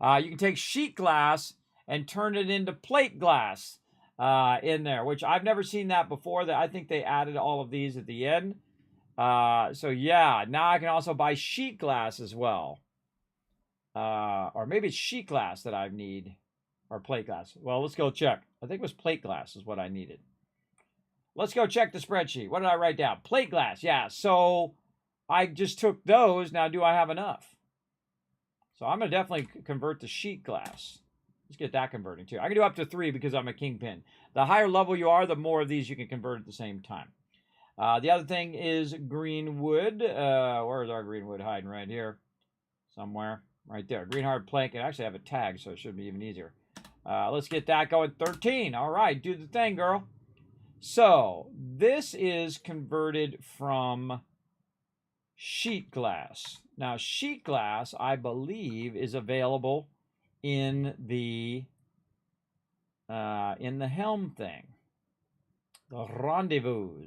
You can take sheet glass and turn it into plate glass in there, which I've never seen that before. I think they added all of these at the end. So yeah, now I can also buy sheet glass as well. Or maybe it's sheet glass that I need, or plate glass. Well, let's go check. I think it was plate glass is what I needed. Let's go check the spreadsheet. What did I write down? Plate glass, yeah. So I just took those. Now, do I have enough? So I'm going to definitely convert to sheet glass. Let's get that converting too. I can do up to 3 because I'm a kingpin. The higher level you are, the more of these you can convert at the same time. The other thing is green wood. Where's our green wood hiding? Right here. Somewhere. Right there. Green hard plank. I actually have a tag, so it should be even easier. Let's get that going. 13. All right. Do the thing, girl. So, this is converted from sheet glass. Now, sheet glass, I believe, is available in the helm thing. The rendezvous.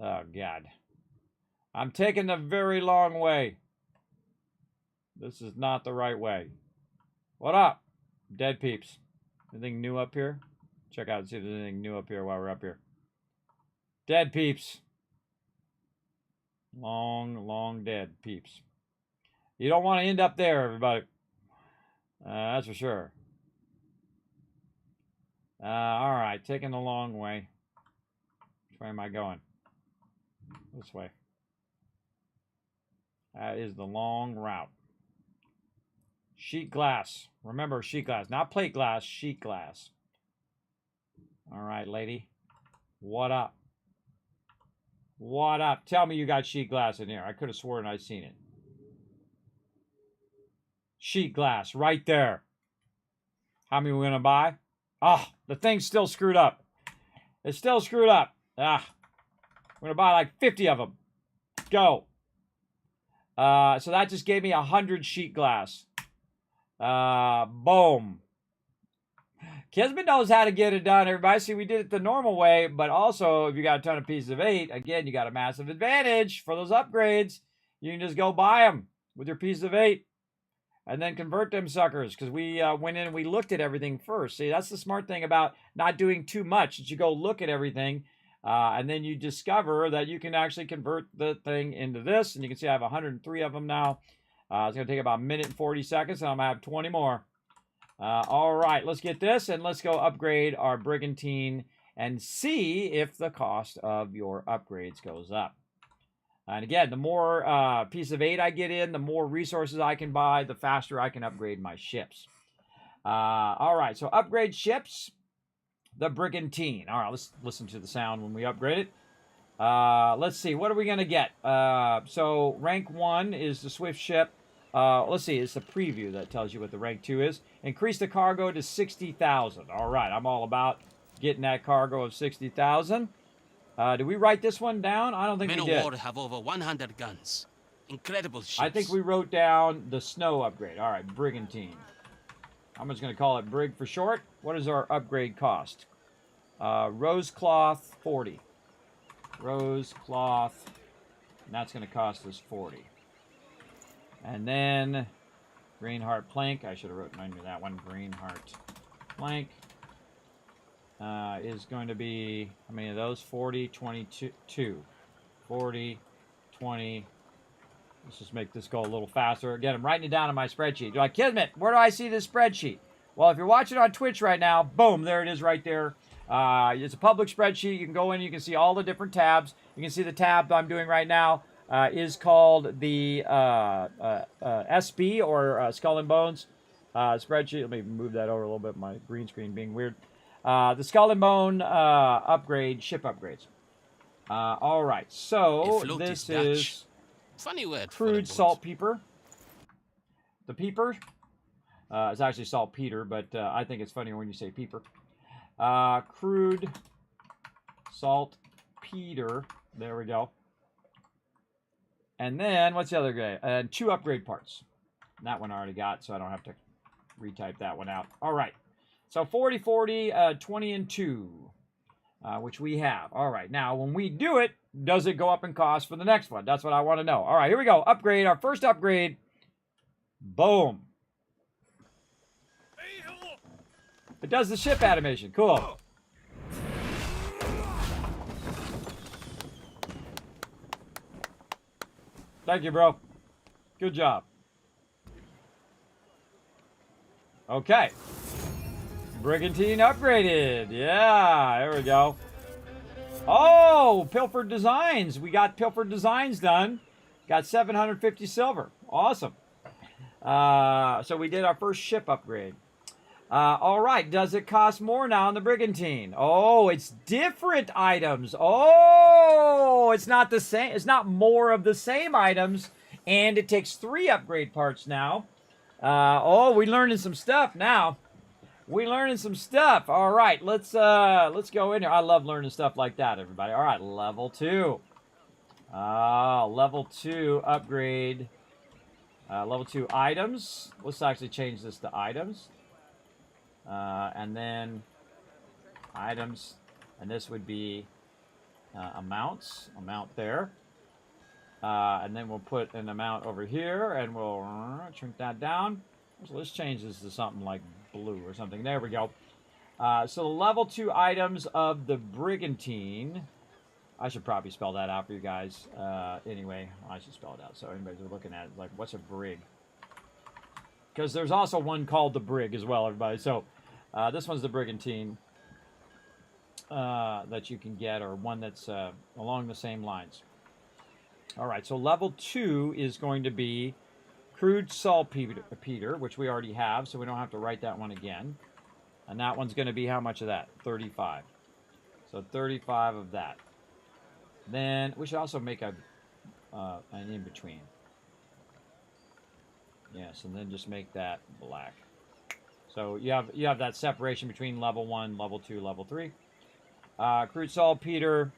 Oh, God. I'm taking the very long way. This is not the right way. What up, dead peeps? Anything new up here? Check out and see if there's anything new up here while we're up here. Dead peeps. Long dead peeps. You don't want to end up there, everybody. That's for sure. All right, taking the long way. Which way am I going? This way. That is the long route. Sheet glass. Remember, sheet glass. Not plate glass, sheet glass. All right, lady. What up? What up? Tell me you got sheet glass in here. I could have sworn I'd seen it. Sheet glass, right there. How many are we going to buy? Oh, the thing's still screwed up. It's still screwed up. Ah, we're going to buy like 50 of them. Go. So that just gave me 100 sheet glass. Boom. Kismet knows how to get it done, everybody. See, we did it the normal way, but also, if you got a ton of pieces of 8, again, you got a massive advantage for those upgrades. You can just go buy them with your pieces of 8 and then convert them suckers, because we went in and we looked at everything first. See, that's the smart thing about not doing too much, is you go look at everything, and then you discover that you can actually convert the thing into this, and you can see I have 103 of them now. It's going to take about 1 minute and 40 seconds, and I'm going to have 20 more. All right, let's get this, and let's go upgrade our Brigantine and see if the cost of your upgrades goes up. And again, the more piece of 8 I get in, the more resources I can buy, the faster I can upgrade my ships. All right, so upgrade ships, the Brigantine. All right, let's listen to the sound when we upgrade it. Let's see, what are we going to get? So rank 1 is the Swift ship. Let's see, it's the preview that tells you what the rank 2 is. Increase the cargo to 60,000. All right, I'm all about getting that cargo of 60,000. Did we write this one down? I don't think we did. Men of war have over 100 guns. Incredible ships. I think we wrote down the snow upgrade. All right, Brigantine. I'm just going to call it Brig for short. What does our upgrade cost? Rose cloth, 40. Rose cloth, and that's going to cost us 40. And then green heart plank. I should have written under that one. Green heart plank is going to be, how many of those? 40, 22. 40, 20. Let's just make this go a little faster. Again, I'm writing it down on my spreadsheet. You're like, Kismet, where do I see this spreadsheet? Well, if you're watching on Twitch right now, boom, there it is right there. It's a public spreadsheet. You can go in, you can see all the different tabs. You can see the tab I'm doing right now is called the SB, or Skull and Bones spreadsheet. Let me move that over a little bit, my green screen being weird. The Skull and Bone upgrade, ship upgrades. All right, so this is funny word. Crude saltpeter. The peeper. It's actually saltpeter, but I think it's funnier when you say peeper. Crude saltpeter. There we go. And then, what's the other guy? And 2 upgrade parts. That one I already got, so I don't have to retype that one out. All right. So 40, 40, 20, and 2, which we have. All right. Now, when we do it, does it go up in cost for the next one? That's what I want to know. All right, here we go. Upgrade. Our first upgrade. Boom. It does the ship animation. Cool. Thank you, bro. Good job. Okay. Brigantine upgraded. Yeah, there we go. Oh, Pilfered Designs. We got Pilfered Designs done. Got 750 silver. Awesome. So we did our first ship upgrade. All right. Does it cost more now on the Brigantine? Oh, it's different items. Oh, it's not the same. It's not more of the same items. And it takes 3 upgrade parts now. Oh, we're learning some stuff now. We're learning some stuff. All right, let's go in here. I love learning stuff like that, everybody. All right, level 2. Level 2 upgrade. Level 2 items. Let's actually change this to items. And then items. And this would be amounts. Amount there. And then we'll put an amount over here, and we'll shrink that down. So let's change this to something like blue or something. There we go. So the level 2 items of the Brigantine. I should probably spell that out for you guys. Anyway, I should spell it out so anybody's looking at it, like, what's a brig? Because there's also one called the brig as well, everybody. So this one's the Brigantine that you can get, or one that's along the same lines. All right, so level 2 is going to be crude saltpeter, which we already have, so we don't have to write that one again. And that one's going to be how much of that? 35. So 35 of that. Then we should also make an in-between. Yes, and then just make that black. So you have that separation between level 1, level 2, level 3. Crude saltpeter,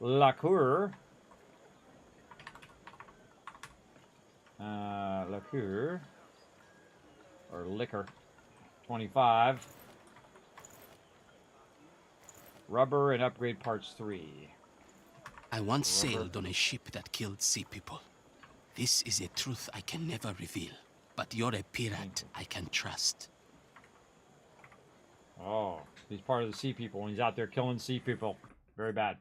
lacquer. Liqueur, or liquor, 25. Rubber and upgrade parts 3. I once sailed on a ship that killed sea people. This is a truth I can never reveal, but you're a pirate I can trust. Oh, he's part of the sea people, and he's out there killing sea people. Very bad.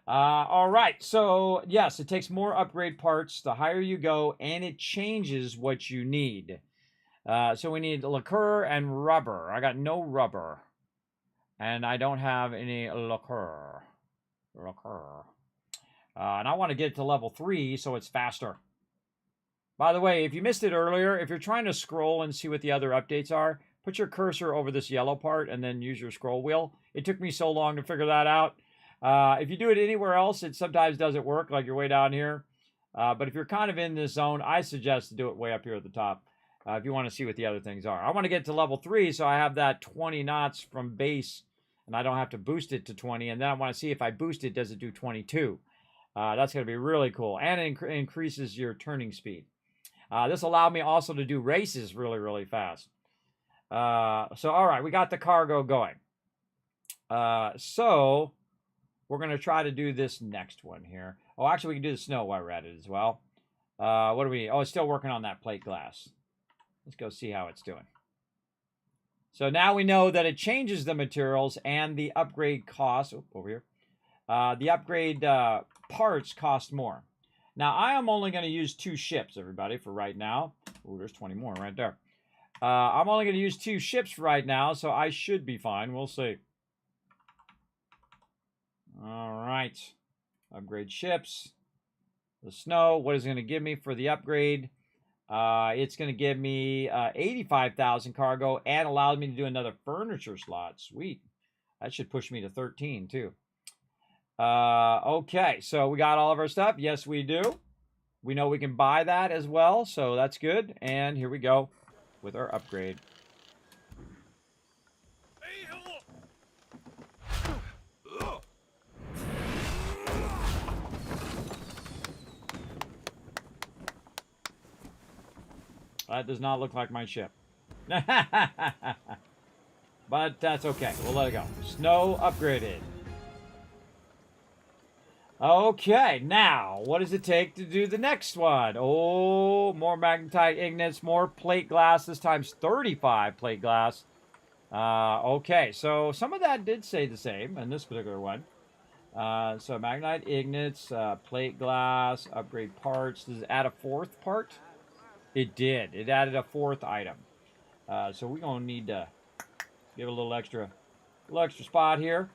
All right, so yes, it takes more upgrade parts the higher you go, and it changes what you need. So we need liqueur and rubber. I got no rubber, and I don't have any liqueur. And I want to get to level 3 so it's faster. By the way, if you missed it earlier, if you're trying to scroll and see what the other updates are, put your cursor over this yellow part and then use your scroll wheel. It took me so long to figure that out. If you do it anywhere else, it sometimes doesn't work, like you're way down here. But if you're kind of in this zone, I suggest to do it way up here at the top if you want to see what the other things are. I want to get to level 3, so I have that 20 knots from base, and I don't have to boost it to 20. And then I want to see if I boost it, does it do 22? That's going to be really cool. And it increases your turning speed. This allowed me also to do races really, really fast. So, all right, we got the cargo going. So we're going to try to do this next one here. Oh, actually, we can do the snow while we're at it as well. What do we need? Oh, it's still working on that plate glass. Let's go see how it's doing. So now we know that it changes the materials and the upgrade cost. Oh, over here. The upgrade parts cost more. Now, I am only going to use 2 ships, everybody, for right now. Ooh, there's 20 more right there. I'm only going to use 2 ships right now, so I should be fine. We'll see. All right. Upgrade ships. The snow, what is it going to give me for the upgrade? It's going to give me 85,000 cargo and allows me to do another furniture slot. Sweet. That should push me to 13, too. Okay, so we got all of our stuff. Yes, we do. We know we can buy that as well, so that's good. And here we go with our upgrade. That does not look like my ship. But that's okay. We'll let it go. Snow upgraded. Okay, now, what does it take to do the next one? Oh, more magnetite ignits, more plate glass. This time's 35 plate glass. Okay, so some of that did say the same in this particular one. So magnetite ignits, plate glass, upgrade parts. Does it add a 4th part? It did. It added a 4th item. So we're going to need to give a little extra spot here.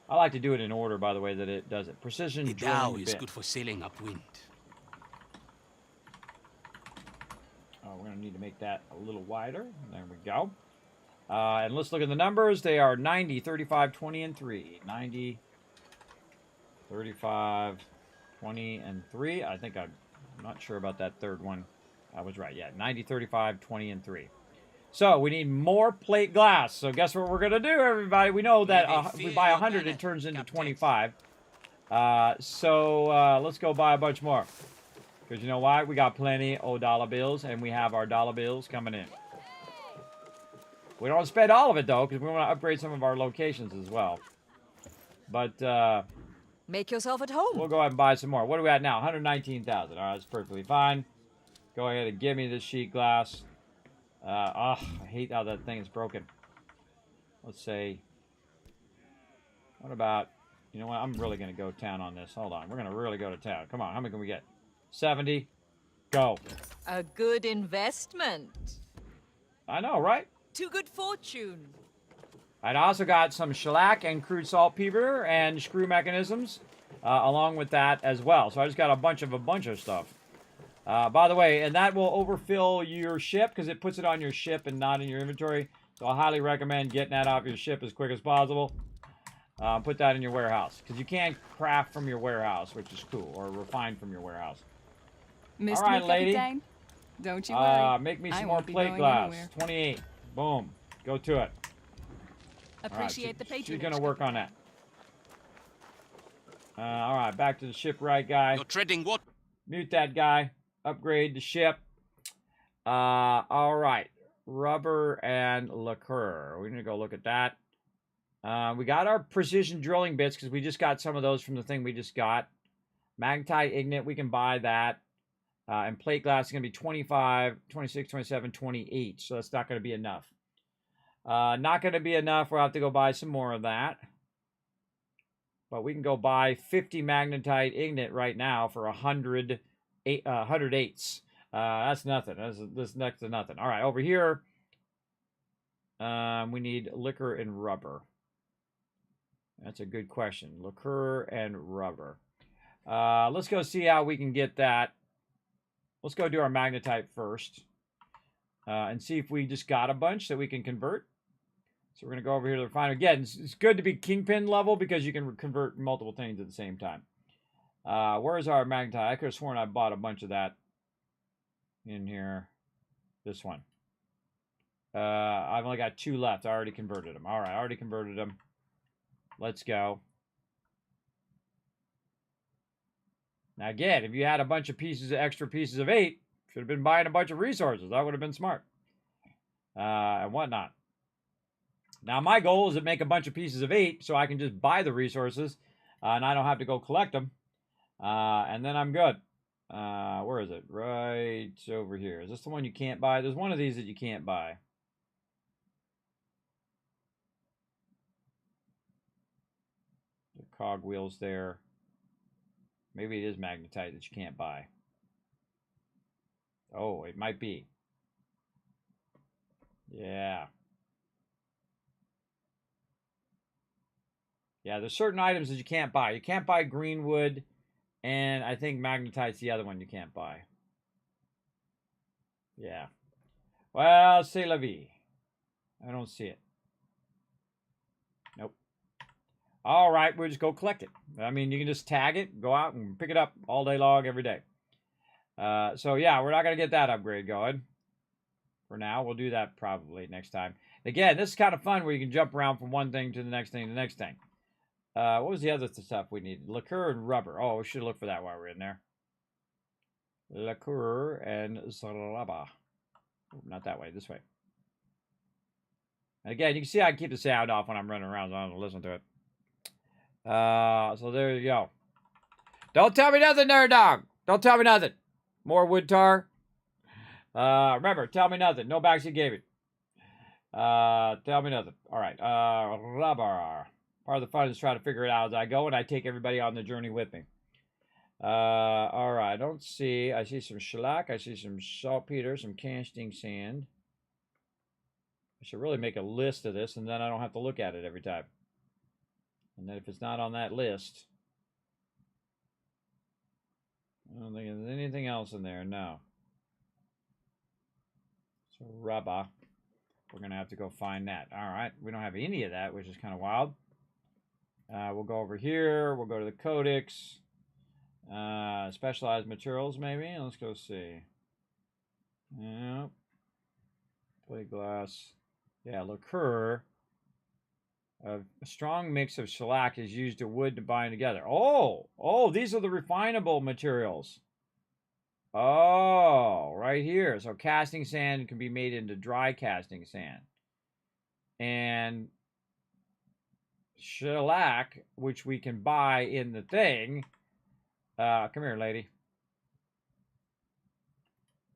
I like to do it in order, by the way, that it does it. Precision The drilling dhow bit. is good for sailing upwind. Oh, we're going to need to make that a little wider. There we go. And let's look at the numbers. They are 90, 35, 20, and 3. 90, 35, 20, and 3. I think I'm not sure about that third one. I was right. Yeah, 90, 35, 20, and 3. So we need more plate glass. So guess what we're going to do, everybody? We know that if we buy 100, it turns into 25. So let's go buy a bunch more. Because you know why? We got plenty of dollar bills, and we have our dollar bills coming in. We don't spend all of it, though, because we want to upgrade some of our locations as well. But Make yourself at home. we'll go ahead and buy some more. What are we at now? 119,000. All right, that's perfectly fine. Go ahead and give me this sheet glass. I hate how that thing is broken. Let's say, what about, you know what, I'm really going to go town on this. Hold on, we're going to really go to town. Come on, how many can we get? 70. Go. A good investment. I know, right? To good fortune. I'd also got some shellac and crude saltpeter and screw mechanisms along with that as well. So I just got a bunch of stuff. By the way, and that will overfill your ship because it puts it on your ship and not in your inventory. So I highly recommend getting that off your ship as quick as possible. Put that in your warehouse because you can't craft from your warehouse, which is cool, or refine from your warehouse. Missed All right, me, lady. Captain? Don't you worry. Make me I some more won't be plate going glass. anywhere. 28. Boom. Go to it. Appreciate the patronage. She's going to work on that. All right, back to the shipwright guy. You're treading what? Mute that guy. Upgrade the ship. All right. Rubber and lacquer. We're going to go look at that. We got our precision drilling bits because we just got some of those from the thing we just got. Magnetite ignite, we can buy that. And plate glass is going to be 25, 26, 27, 28. So that's not going to be enough. Not going to be enough. We'll have to go buy some more of that. But we can go buy 50 magnetite ignite right now for 100 eighths. That's nothing. That's next to nothing. All right, over here, we need liquor and rubber. That's a good question. Liquor and rubber. Let's go see how we can get that. Let's go do our magnetite first. And see if we just got a bunch that we can convert. So we're going to go over here to the refiner. Again, it's good to be kingpin level because you can convert multiple things at the same time. Where's our magnetite? I could have sworn I bought a bunch of that in here. This one. I've only got 2 left. I already converted them. All right, I already converted them. Let's go. Now again, if you had a bunch of extra pieces of 8, should have been buying a bunch of resources. That would have been smart. And whatnot. Now my goal is to make a bunch of pieces of 8 so I can just buy the resources and I don't have to go collect them. And then I'm good. Where is it? Right over here. Is this the one you can't buy? There's one of these that you can't buy. The cog wheels there. Maybe it is magnetite that you can't buy. Oh, it might be. Yeah. Yeah, there's certain items that you can't buy. You can't buy greenwood, and I think magnetite's the other one you can't buy. Yeah. Well, c'est la vie. I don't see it. Nope. All right, we'll just go collect it. I mean, you can just tag it, go out and pick it up all day long, every day. So, yeah, we're not going to get that upgrade going. For now, we'll do that probably next time. Again, this is kind of fun where you can jump around from one thing to the next thing to the next thing. What was the other stuff we needed? Liqueur and rubber. Oh, we should look for that while we're in there. Liqueur and rubber. Not that way, this way. And again, you can see I keep the sound off when I'm running around, so I don't listen to it. So there you go. Don't tell me nothing, nerd dog. Don't tell me nothing. More wood tar. Remember, tell me nothing. No backseat gaming. Tell me nothing. All right. Rubber. Part of the fun is trying to figure it out as I go, and I take everybody on the journey with me. All right. I don't see. I see some shellac. I see some saltpeter, some casting sand. I should really make a list of this, and then I don't have to look at it every time. And then if it's not on that list, I don't think there's anything else in there. No. So rubber. We're going to have to go find that. All right. We don't have any of that, which is kind of wild. We'll go over here. We'll go to the codex. Specialized materials, maybe. Let's go see. Yep. Plate glass. Yeah, liqueur. A strong mix of shellac is used to wood to bind together. Oh, these are the refinable materials. Oh, right here. So casting sand can be made into dry casting sand. And shellac, which we can buy in the thing. Come here, lady.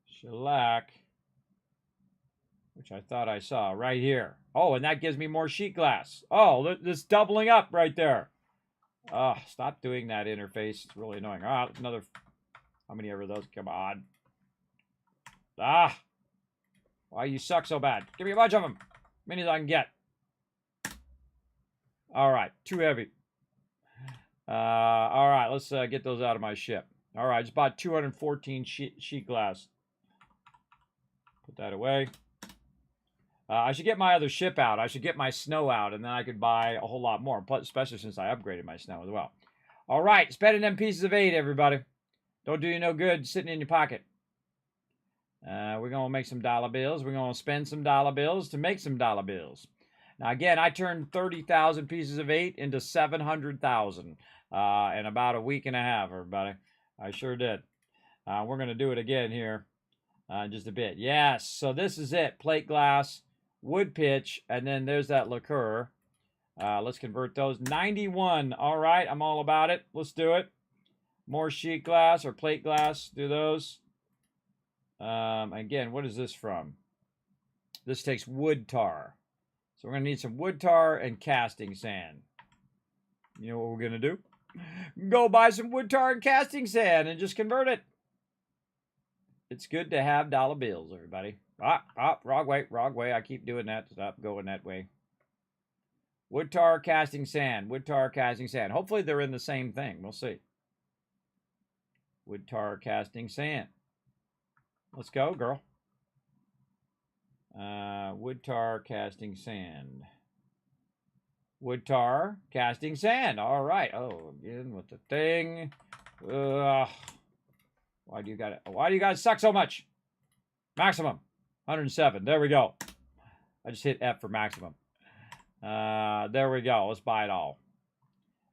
Shellac, which I thought I saw right here. Oh, and that gives me more sheet glass. Oh, this doubling up right there. Oh, stop doing that interface. It's really annoying. Ah, another. How many ever those? Come on. Ah. Why you suck so bad? Give me a bunch of them. Many as I can get. All right. Too heavy. All right. Let's get those out of my ship. All right. I just bought 214 sheet glass. Put that away. I should get my other ship out. I should get my snow out, and then I could buy a whole lot more, especially since I upgraded my snow as well. All right. Spending them pieces of 8, everybody. Don't do you no good sitting in your pocket. We're going to make some dollar bills. We're going to spend some dollar bills to make some dollar bills. Now, again, I turned 30,000 pieces of 8 into 700,000 in about a week and a half, everybody. I sure did. We're going to do it again here in just a bit. Yes, so this is it. Plate glass, wood pitch, and then there's that liqueur. Let's convert those. 91. All right, I'm all about it. Let's do it. More sheet glass or plate glass. Do those. Again, what is this from? This takes wood tar. So we're going to need some wood tar and casting sand. You know what we're going to do? Go buy some wood tar and casting sand and just convert it. It's good to have dollar bills, everybody. Wrong way. I keep doing that. Stop going that way. Wood tar, casting sand. Wood tar, casting sand. Hopefully they're in the same thing. We'll see. Wood tar, casting sand. Let's go, girl. Wood tar, casting sand. Wood tar, casting sand. All right. Oh, again with the thing. Why do you guys suck so much? Maximum. 107. There we go. I just hit F for maximum. There we go. Let's buy it all.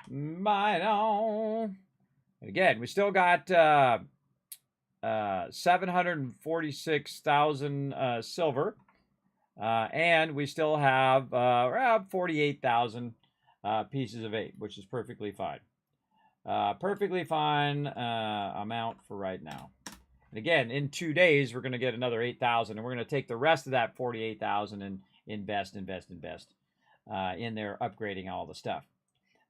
Buy it all. Again, we still got 746,000 silver. And we still have around 48,000 pieces of 8, which is perfectly fine. Perfectly fine amount for right now. And again, in 2 days, we're going to get another 8,000, and we're going to take the rest of that 48,000 and invest in there, upgrading all the stuff.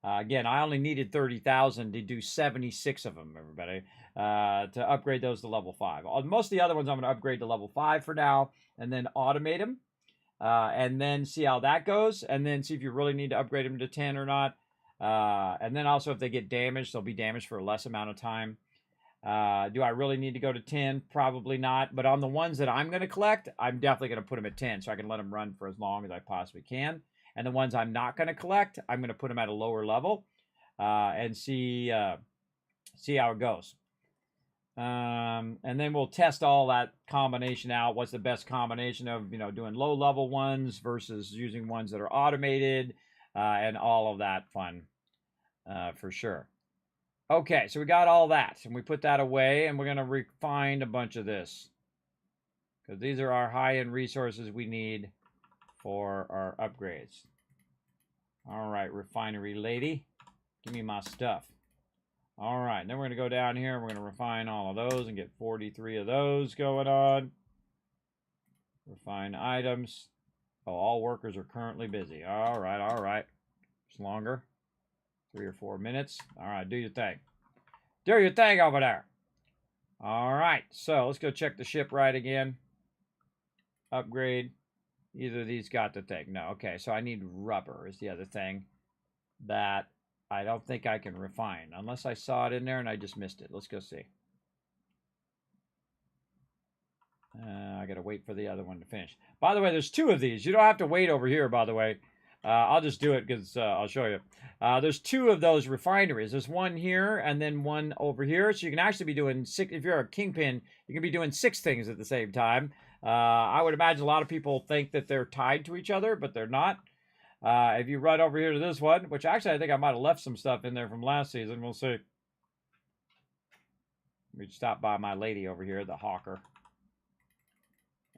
Again, I only needed 30,000 to do 76 of them, everybody, to upgrade those to level 5. Most of the other ones I'm going to upgrade to level 5 for now, and then automate them, and then see how that goes, and then see if you really need to upgrade them to 10 or not. And then also if they get damaged, they'll be damaged for a less amount of time. Do I really need to go to 10? Probably not. But on the ones that I'm going to collect, I'm definitely going to put them at 10 so I can let them run for as long as I possibly can. And the ones I'm not going to collect, I'm going to put them at a lower level and see how it goes. And then we'll test all that combination out. What's the best combination of, doing low-level ones versus using ones that are automated and all of that fun for sure. Okay, so we got all that, and we put that away, and we're going to refine a bunch of this. Because these are our high-end resources we need for our upgrades. All right, refinery lady, give me my stuff. All right, then we're going to go down here, and we're going to refine all of those and get 43 of those going on. Refine items. Oh, all workers are currently busy. All right, all right. It's longer. 3 or 4 minutes. All right, do your thing. Do your thing over there. All right, so let's go check the shipwright again. Upgrade. Either of these got the thing. No, okay, so I need rubber is the other thing that I don't think I can refine. Unless I saw it in there and I just missed it. Let's go see. I got to wait for the other one to finish. By the way, there's 2 of these. You don't have to wait over here, by the way. I'll just do it because I'll show you. There's 2 of those refineries. There's one here and then one over here. So you can actually be doing 6. If you're a kingpin, you can be doing 6 things at the same time. I would imagine a lot of people think that they're tied to each other, but they're not. If you run over here to this one, which actually I think I might have left some stuff in there from last season. We'll see. Let me stop by my lady over here, the hawker.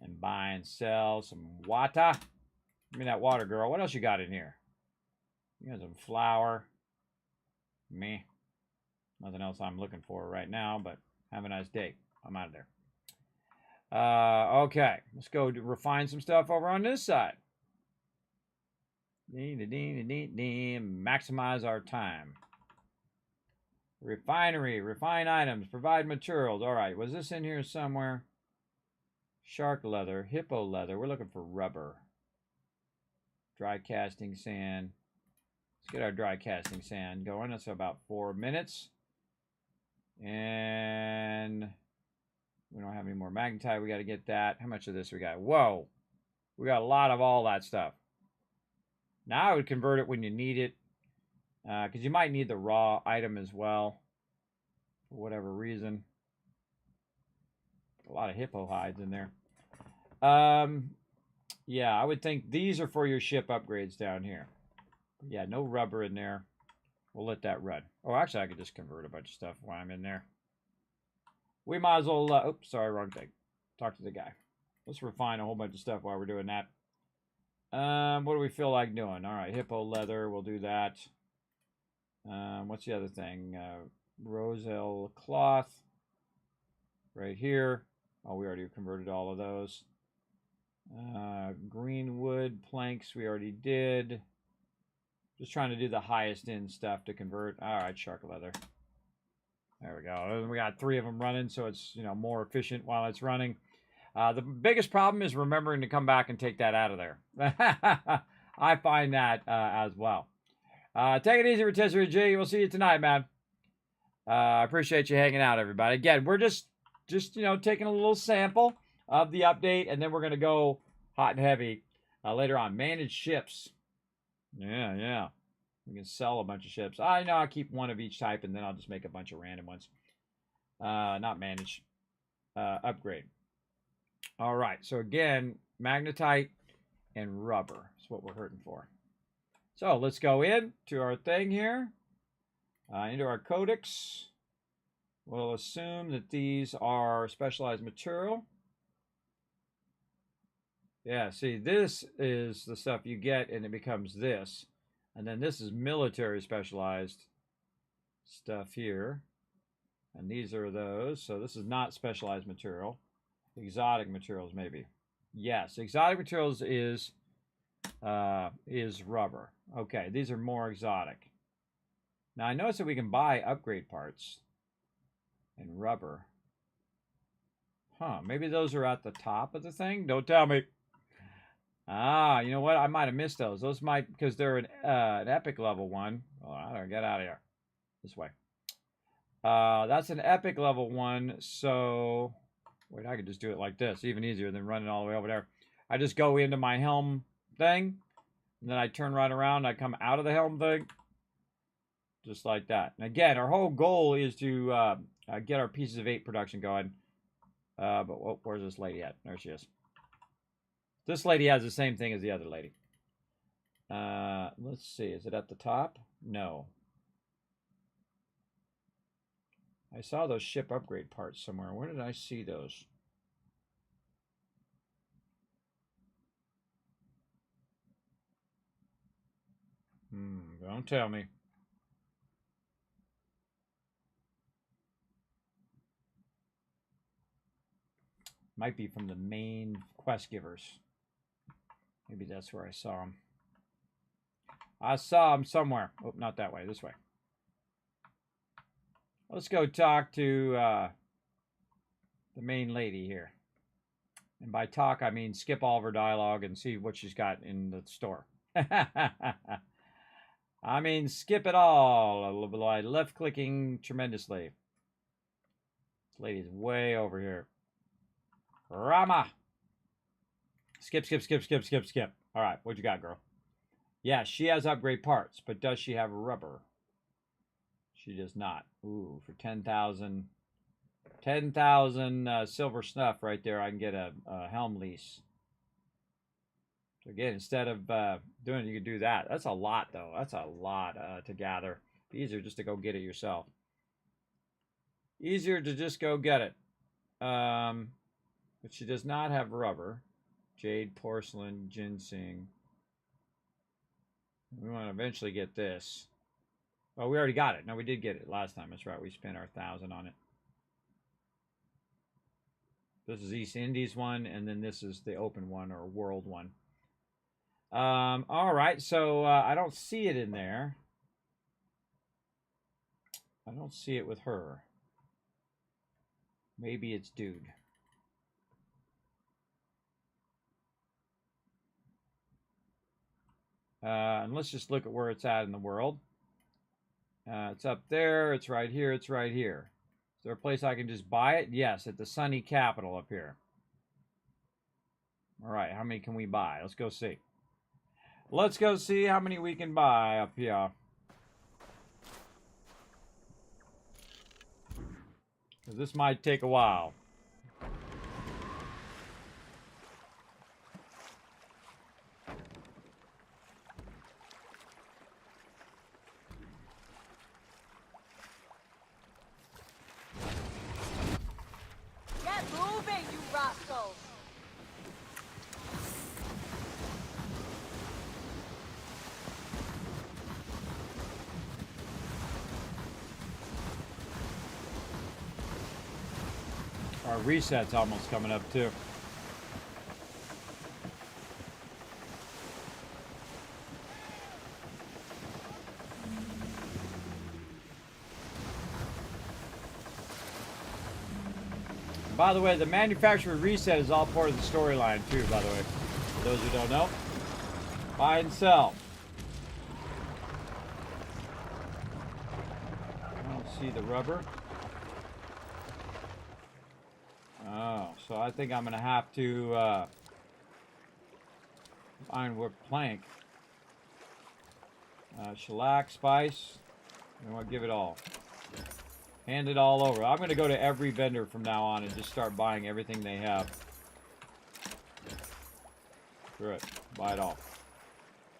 And buy and sell some water. Give me that water, girl. What else you got in here? You got some flour. Me. Nothing else I'm looking for right now, but have a nice day. I'm out of there. Okay. Let's go refine some stuff over on this side. Maximize our time. Refinery. Refine items. Provide materials. All right. Was this in here somewhere? Shark leather. Hippo leather. We're looking for rubber. Dry casting sand. Let's get our dry casting sand going. That's about 4 minutes. And we don't have any more magnetite. We got to get that. How much of this we got? Whoa. We got a lot of all that stuff. Now I would convert it when you need it. Because you might need the raw item as well. For whatever reason. A lot of hippo hides in there. Yeah, I would think these are for your ship upgrades down here. Yeah, no rubber in there. We'll let that run. Oh, actually, I could just convert a bunch of stuff while I'm in there. We might as well... oops, sorry, wrong thing. Talk to the guy. Let's refine a whole bunch of stuff while we're doing that. What do we feel like doing? All right, hippo leather. We'll do that. What's the other thing? Roselle cloth. Right here. Oh, we already converted all of those. Greenwood planks we already did. Just trying to do the highest end stuff to convert. All right, shark leather. There we go. We got 3 of them running, so it's more efficient while it's running. The biggest problem is remembering to come back and take that out of there. I find that as well. Take it easy, Rotisserie G. We'll see you tonight, man. I appreciate you hanging out, everybody. Again, we're just taking a little sample of the update, and then we're going to go hot and heavy later on. Managed ships. Yeah. We can sell a bunch of ships. I know I'll keep one of each type, and then I'll just make a bunch of random ones. Not managed. Upgrade. All right. So, again, magnetite and rubber is what we're hurting for. So, let's go in to our thing here. Into our codex. We'll assume that these are specialized material. Yeah, see, this is the stuff you get, and it becomes this. And then this is military specialized stuff here. And these are those. So this is not specialized material. Exotic materials, maybe. Yes, exotic materials is rubber. Okay, these are more exotic. Now, I noticed that we can buy upgrade parts and rubber. Huh, maybe those are at the top of the thing? Don't tell me. Ah, you know what? I might have missed those. Those might, because they're an epic level one. Oh, I don't get out of here. This way. That's an epic level one, so... Wait, I could just do it like this. Even easier than running all the way over there. I just go into my helm thing, and then I turn right around, I come out of the helm thing. Just like that. And again, our whole goal is to get our Pieces of 8 production going. But where's this lady at? There she is. This lady has the same thing as the other lady. Let's see. Is it at the top? No. I saw those ship upgrade parts somewhere. Where did I see those? Don't tell me. Might be from the main quest givers. Maybe that's where I saw them. I saw them somewhere. Oh, not that way. This way. Let's go talk to the main lady here. And by talk, I mean skip all of her dialogue and see what she's got in the store. I mean, skip it all by left-clicking tremendously. This lady's way over here. Rama! Skip, skip, skip, skip, skip, skip. All right, what you got, girl? Yeah, she has upgrade parts, but does she have rubber? She does not. Ooh, for 10,000 silver snuff right there, I can get a helm lease. So again, instead of doing it, you can do that. That's a lot, though. That's a lot to gather. Easier just to go get it yourself. Easier to just go get it. But she does not have rubber. Jade, porcelain, ginseng. We want to eventually get this. Oh, we already got it. No, we did get it last time. That's right. We spent our 1,000 on it. This is East Indies one, and then this is the open one or world one. All right, so I don't see it in there. I don't see it with her. Maybe it's dude. And let's just look at where it's at in the world. It's up there. It's right here. It's right here. Is there a place I can just buy it? Yes, at the sunny capital up here. All right, how many can we buy? Let's go see. Let's go see how many we can buy up here. Because this might take a while. Get moving, you rascals! Our reset's almost coming up too. By the way, the manufacturer reset is all part of the storyline too, by the way. For those who don't know. Buy and sell. I don't see the rubber. Oh, so I think I'm going to have to ironwood plank. Shellac, spice. I want to give it all. Hand it all over. I'm going to go to every vendor from now on and just start buying everything they have. Screw it. Buy it all.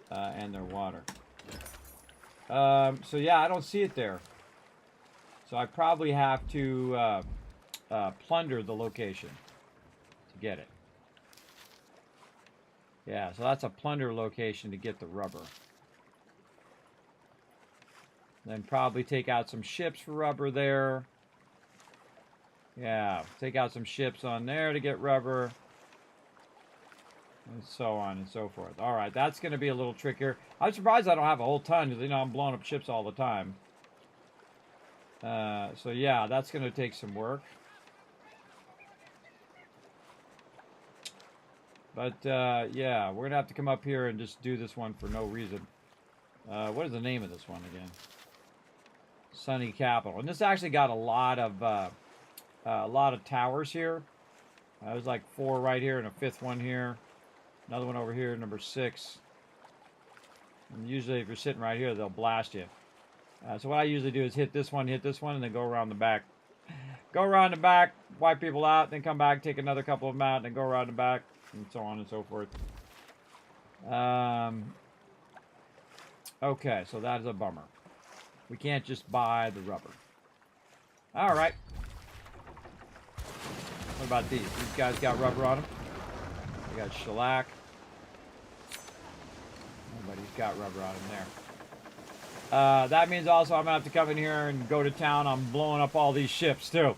And their water. So yeah, I don't see it there. So I probably have to plunder the location to get it. Yeah, so that's a plunder location to get the rubber. Then probably take out some ships for rubber there. Yeah, take out some ships on there to get rubber. And so on and so forth. All right, that's going to be a little trickier. I'm surprised I don't have a whole ton because, you know, I'm blowing up ships all the time. So yeah, that's going to take some work. But yeah, we're going to have to come up here and just do this one for no reason. What is the name of this one again? Sunny Capital. And this actually got a lot of towers here. There's like 4 right here and a 5th one here. Another one over here, number 6. And usually if you're sitting right here, they'll blast you. So what I usually do is hit this one, and then go around the back. Go around the back, wipe people out, then come back, take another couple of them out, and then go around the back, and so on and so forth. Okay, so that is a bummer. We can't just buy the rubber. All right. What about these? These guys got rubber on them. They got shellac. Nobody's got rubber on them there. That means also I'm going to have to come in here and go to town on blowing up all these ships, too.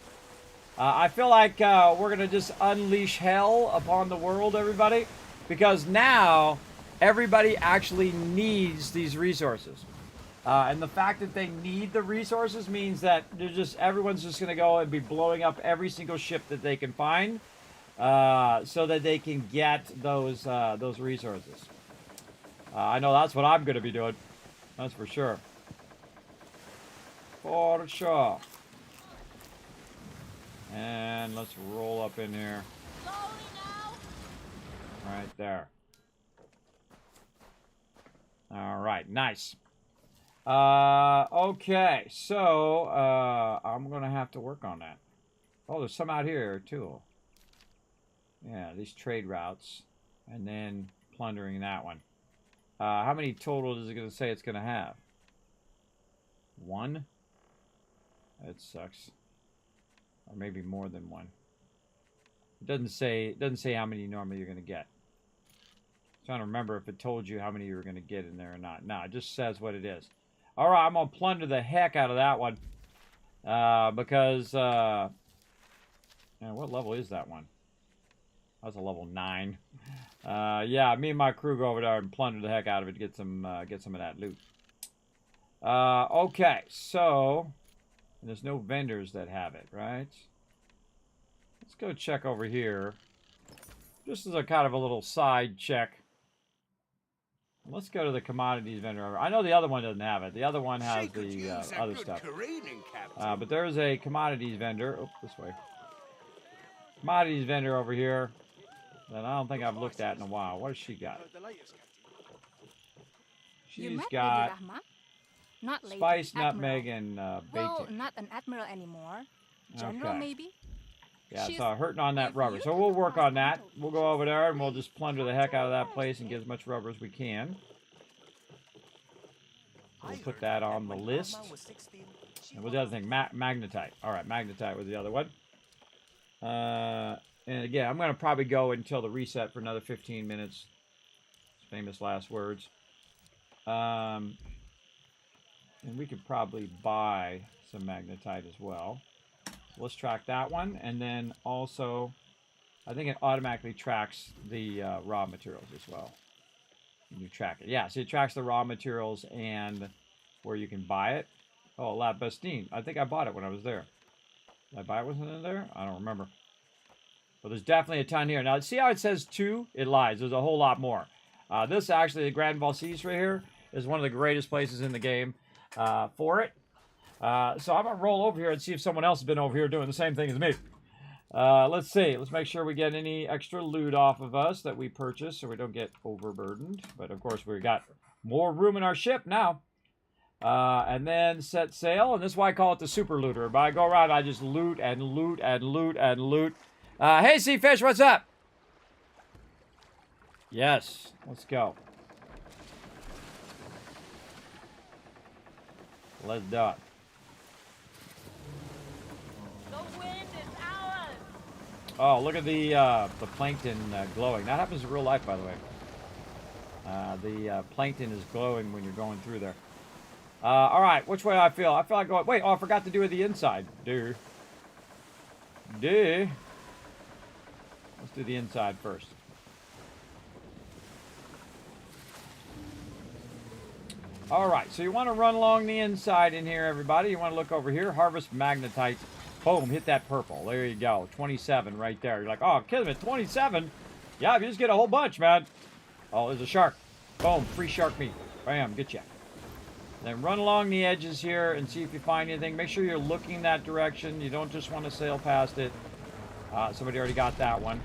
I feel like we're going to just unleash hell upon the world, everybody. Because now, everybody actually needs these resources. And the fact that they need the resources means that everyone's just going to go and be blowing up every single ship that they can find. So that they can get those resources. I know that's what I'm going to be doing. That's for sure. For sure. And let's roll up in here. Right there. All right, nice. Okay, so I'm going to have to work on that. Oh, there's some out here, too. Yeah, these trade routes. And then plundering that one. How many total is it going to say it's going to have? 1? That sucks. Or maybe more than 1. It doesn't say how many normally you're going to get. I'm trying to remember if it told you how many you were going to get in there or not. No, it just says what it is. All right, I'm going to plunder the heck out of that one. Because, what level is that one? That's a level 9. Yeah, me and my crew go over there and plunder the heck out of it to get some of that loot. Okay, so there's no vendors that have it, right? Let's go check over here. Just as a kind of a little side check. Let's go to the commodities vendor. I know the other one doesn't have it. The other one has the other stuff. But there's a commodities vendor. Oh, this way. Commodities vendor over here that I don't think I've looked at in a while. What has she got? She's got spice, nutmeg, and bacon. Well, not an admiral anymore. General, maybe? Yeah, so hurting on that rubber. So we'll work on that. We'll go over there and we'll just plunder the heck out of that place and get as much rubber as we can. We'll put that on the list. And what's the other thing? Magnetite. All right, magnetite was the other one. And again, I'm going to probably go until the reset for another 15 minutes. Famous last words. And we could probably buy some magnetite as well. Let's track that one, and then also, I think it automatically tracks the raw materials as well. You track it. Yeah, so it tracks the raw materials and where you can buy it. Oh, Labastine. I think I bought it when I was there. Did I buy it? Wasn't it there? I don't remember. But there's definitely a ton here. Now, see how it says 2? It lies. There's a whole lot more. This actually, the Grand Valsis right here, is one of the greatest places in the game for it. So I'm going to roll over here and see if someone else has been over here doing the same thing as me. Let's see. Let's make sure we get any extra loot off of us that we purchase so we don't get overburdened. But, of course, we've got more room in our ship now. And then set sail. And this is why I call it the super looter. But I go around, I just loot and loot and loot and loot. Hey, Seafish, what's up? Yes, let's go. Let's do it. Oh, look at the plankton glowing. That happens in real life, by the way. The plankton is glowing when you're going through there. All right, which way I feel? I feel like going... Wait, oh, I forgot to do the inside. Let's do the inside first. All right, so you want to run along the inside in here, everybody. You want to look over here. Harvest magnetite. Boom, hit that purple. There you go. 27 right there. You're like, oh, Kismet, 27? Yeah, you just get a whole bunch, man. Oh, there's a shark. Boom, free shark meat. Bam, get ya. Then run along the edges here and see if you find anything. Make sure you're looking that direction. You don't just want to sail past it. Somebody already got that one.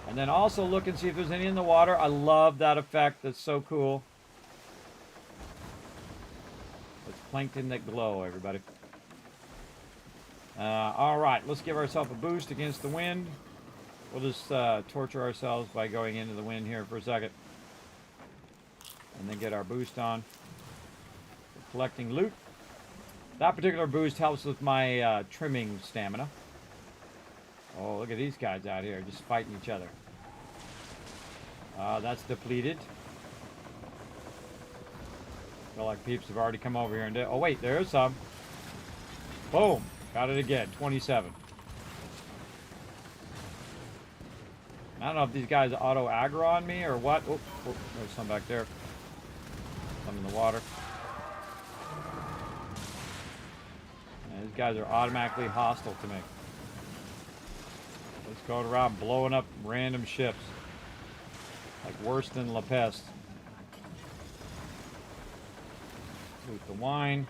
And then also look and see if there's any in the water. I love that effect. That's so cool. It's plankton that glow, everybody. All right, let's give ourselves a boost against the wind. We'll just torture ourselves by going into the wind here for a second. And then get our boost on. We're collecting loot. That particular boost helps with my trimming stamina. Oh, look at these guys out here just fighting each other. That's depleted. Feel like peeps have already come over here and did. Oh, wait, there's some. Boom. Got it again. 27. I don't know if these guys auto aggro on me or what. Oh, there's some back there. Some in the water. And these guys are automatically hostile to me. Let's go around blowing up random ships. Like worse than La Peste. Loot the wine.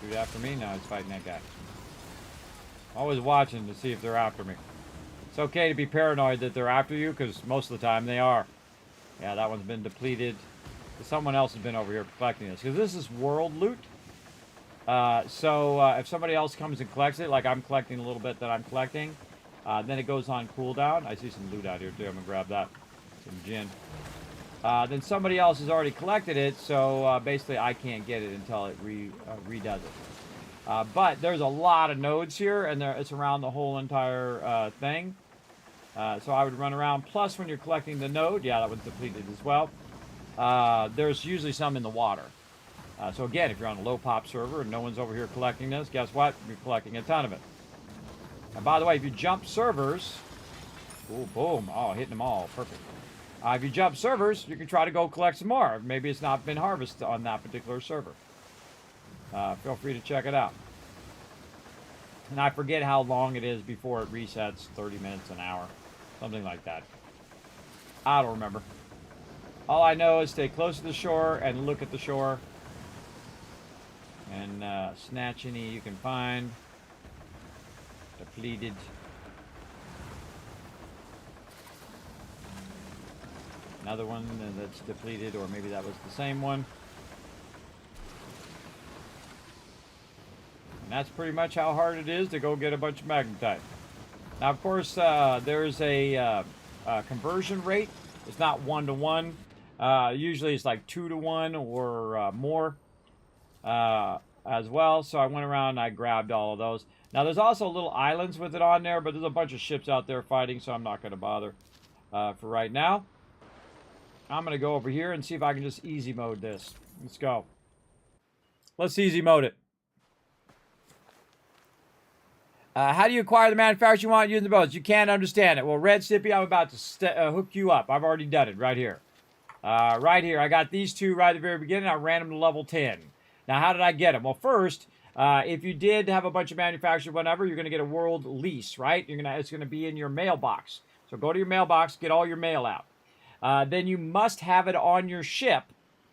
Shoot after me? No, it's fighting that guy. Always watching to see if they're after me. It's okay to be paranoid that they're after you, because most of the time they are. Yeah, that one's been depleted. Someone else has been over here collecting this, because this is world loot. So if somebody else comes and collects it, like I'm collecting a little bit that I'm collecting, then it goes on cooldown. I see some loot out here too. I'm gonna grab that. Some gin. Then somebody else has already collected it, so basically I can't get it until it redoes it. But there's a lot of nodes here, and it's around the whole entire thing. So I would run around. Plus, when you're collecting the node, yeah, that one's depleted as well. There's usually some in the water. So again, if you're on a low pop server and no one's over here collecting this, guess what? You're collecting a ton of it. And by the way, if you jump servers, ooh, boom, oh, hitting them all, perfect. If you jump servers, you can try to go collect some more. Maybe it's not been harvested on that particular server. Feel free to check it out. And I forget how long it is before it resets, 30 minutes, an hour, something like that. I don't remember. All I know is stay close to the shore and look at the shore. And snatch any you can find. Depleted. Another one that's depleted, or maybe that was the same one. And that's pretty much how hard it is to go get a bunch of magnetite. Now, of course, there's a conversion rate. It's not 1-to-1. Usually it's like 2-to-1 or more as well. So I went around and I grabbed all of those. Now, there's also little islands with it on there, but there's a bunch of ships out there fighting, so I'm not going to bother for right now. I'm going to go over here and see if I can just easy mode this. Let's go. Let's easy mode it. How do you acquire the manufacturer you want using the boats? You can't understand it. Well, Red Sippy, I'm about to hook you up. I've already done it right here. Right here. I got these two right at the very beginning. I ran them to level 10. Now, how did I get them? Well, first, if you did have a bunch of manufacturers, whatever, you're going to get a world lease, right? It's going to be in your mailbox. So go to your mailbox, get all your mail out. Then you must have it on your ship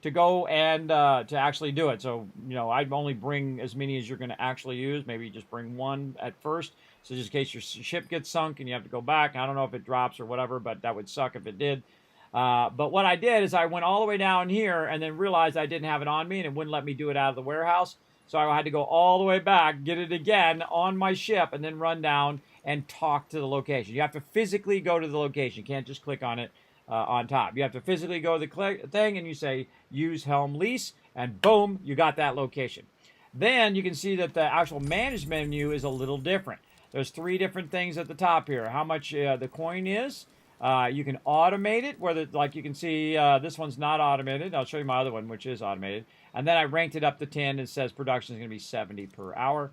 to go and to actually do it. So, you know, I'd only bring as many as you're going to actually use. Maybe just bring one at first. So just in case your ship gets sunk and you have to go back. I don't know if it drops or whatever, but that would suck if it did. But what I did is I went all the way down here and then realized I didn't have it on me and it wouldn't let me do it out of the warehouse. So I had to go all the way back, get it again on my ship, and then run down and talk to the location. You have to physically go to the location. You can't just click on it on top. You have to physically go to the thing and you say, use helm lease, and boom, you got that location. Then you can see that the actual management menu is a little different. There's 3 different things at the top here. How much the coin is. You can automate it, where like you can see this one's not automated. I'll show you my other one, which is automated. And then I ranked it up to 10. It says production is going to be 70 per hour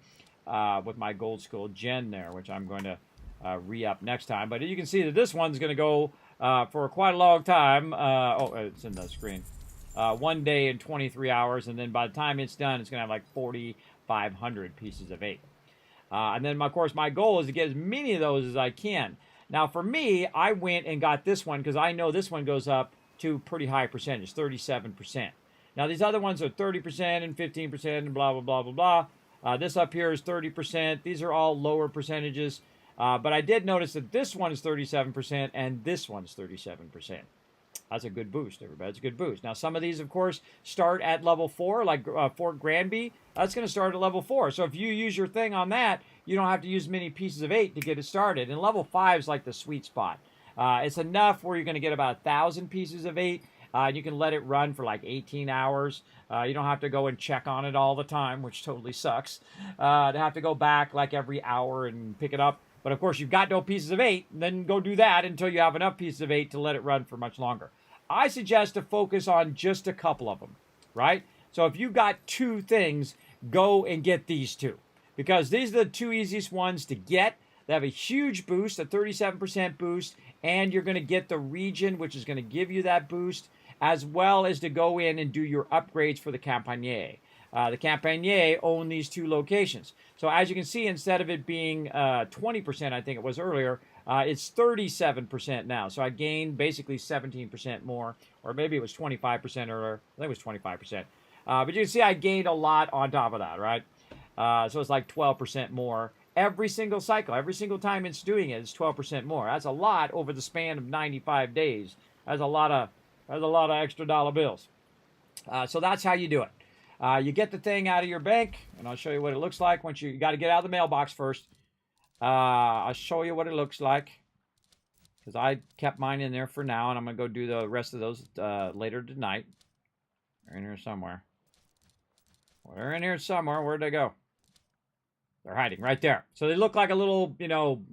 with my gold school gen there, which I'm going to re-up next time. But you can see that this one's going to go for quite a long time. Oh, it's in the screen. 1 day and 23 hours, and then by the time it's done, it's going to have like 4,500 pieces of 8. And then, of course, my goal is to get as many of those as I can. Now, for me, I went and got this one because I know this one goes up to pretty high percentage, 37%. Now, these other ones are 30% and 15% and blah, blah, blah, blah, blah. This up here is 30%. These are all lower percentages. But I did notice that this one is 37% and this one is 37%. That's a good boost, everybody. It's a good boost. Now, some of these, of course, start at level 4, like Fort Granby. That's going to start at level 4. So if you use your thing on that, you don't have to use many pieces of 8 to get it started. And level 5 is like the sweet spot. It's enough where you're going to get about 1,000 pieces of 8. You can let it run for like 18 hours. You don't have to go and check on it all the time, which totally sucks. To have to go back like every hour and pick it up. But of course, you've got no pieces of 8, then go do that until you have enough pieces of 8 to let it run for much longer. I suggest to focus on just a couple of them, right? So if you got 2 things, go and get these 2. Because these are the 2 easiest ones to get. They have a huge boost, a 37% boost, and you're going to get the region, which is going to give you that boost, as well as to go in and do your upgrades for the Campanier. The Campanier own these 2 locations. So as you can see, instead of it being 20%, I think it was earlier, it's 37% now. So I gained basically 17% more, or maybe it was 25% earlier. I think it was 25%. But you can see I gained a lot on top of that, right? So it's like 12% more every single cycle. Every single time it's doing it, it's 12% more. That's a lot over the span of 95 days. That's a lot of extra dollar bills. So that's how you do it. You get the thing out of your bank, and I'll show you what it looks like. Once you got to get out of the mailbox first. I'll show you what it looks like, because I kept mine in there for now, and I'm going to go do the rest of those later tonight. They're in here somewhere. Well, they're in here somewhere. Where'd they go? They're hiding right there. So they look like a little,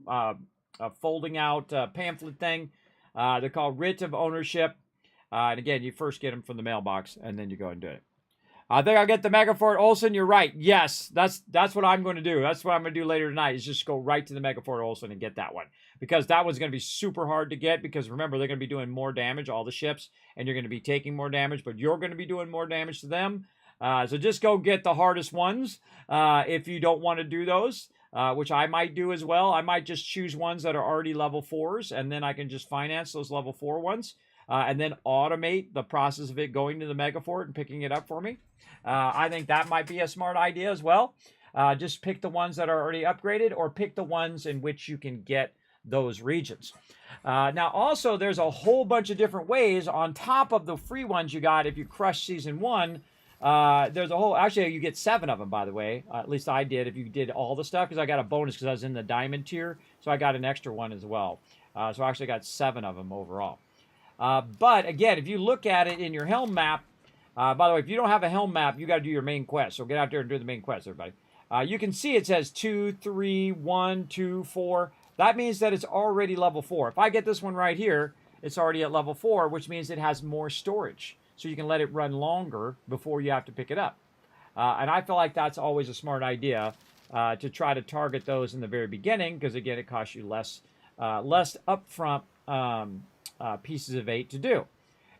a folding out pamphlet thing. They're called Writ of Ownership. And again, you first get them from the mailbox, and then you go and do it. I think I'll get the Megafort Olsen. You're right. Yes, that's what I'm going to do. That's what I'm going to do later tonight, is just go right to the Megafort Olsen and get that one. Because that one's going to be super hard to get, because remember, they're going to be doing more damage, all the ships, and you're going to be taking more damage, but you're going to be doing more damage to them. So just go get the hardest ones if you don't want to do those, which I might do as well. I might just choose ones that are already level 4s, and then I can just finance those level 4 ones. And then automate the process of it going to the Megafort and picking it up for me. I think that might be a smart idea as well. Just pick the ones that are already upgraded, or pick the ones in which you can get those regions. Now, also, there's a whole bunch of different ways on top of the free ones you got if you crush Season 1. There's a whole, actually, you get 7 of them, by the way. At least I did, if you did all the stuff, because I got a bonus because I was in the diamond tier. So I got an extra one as well. So I actually got 7 of them overall. But again, if you look at it in your helm map, by the way, if you don't have a helm map, you got to do your main quest. So get out there and do the main quest, everybody. You can see it says 2, 3, 1, 2, 4. That means that it's already level 4. If I get this one right here, it's already at level 4, which means it has more storage. So you can let it run longer before you have to pick it up. And I feel like that's always a smart idea to try to target those in the very beginning, because again, it costs you less upfront pieces of 8 to do.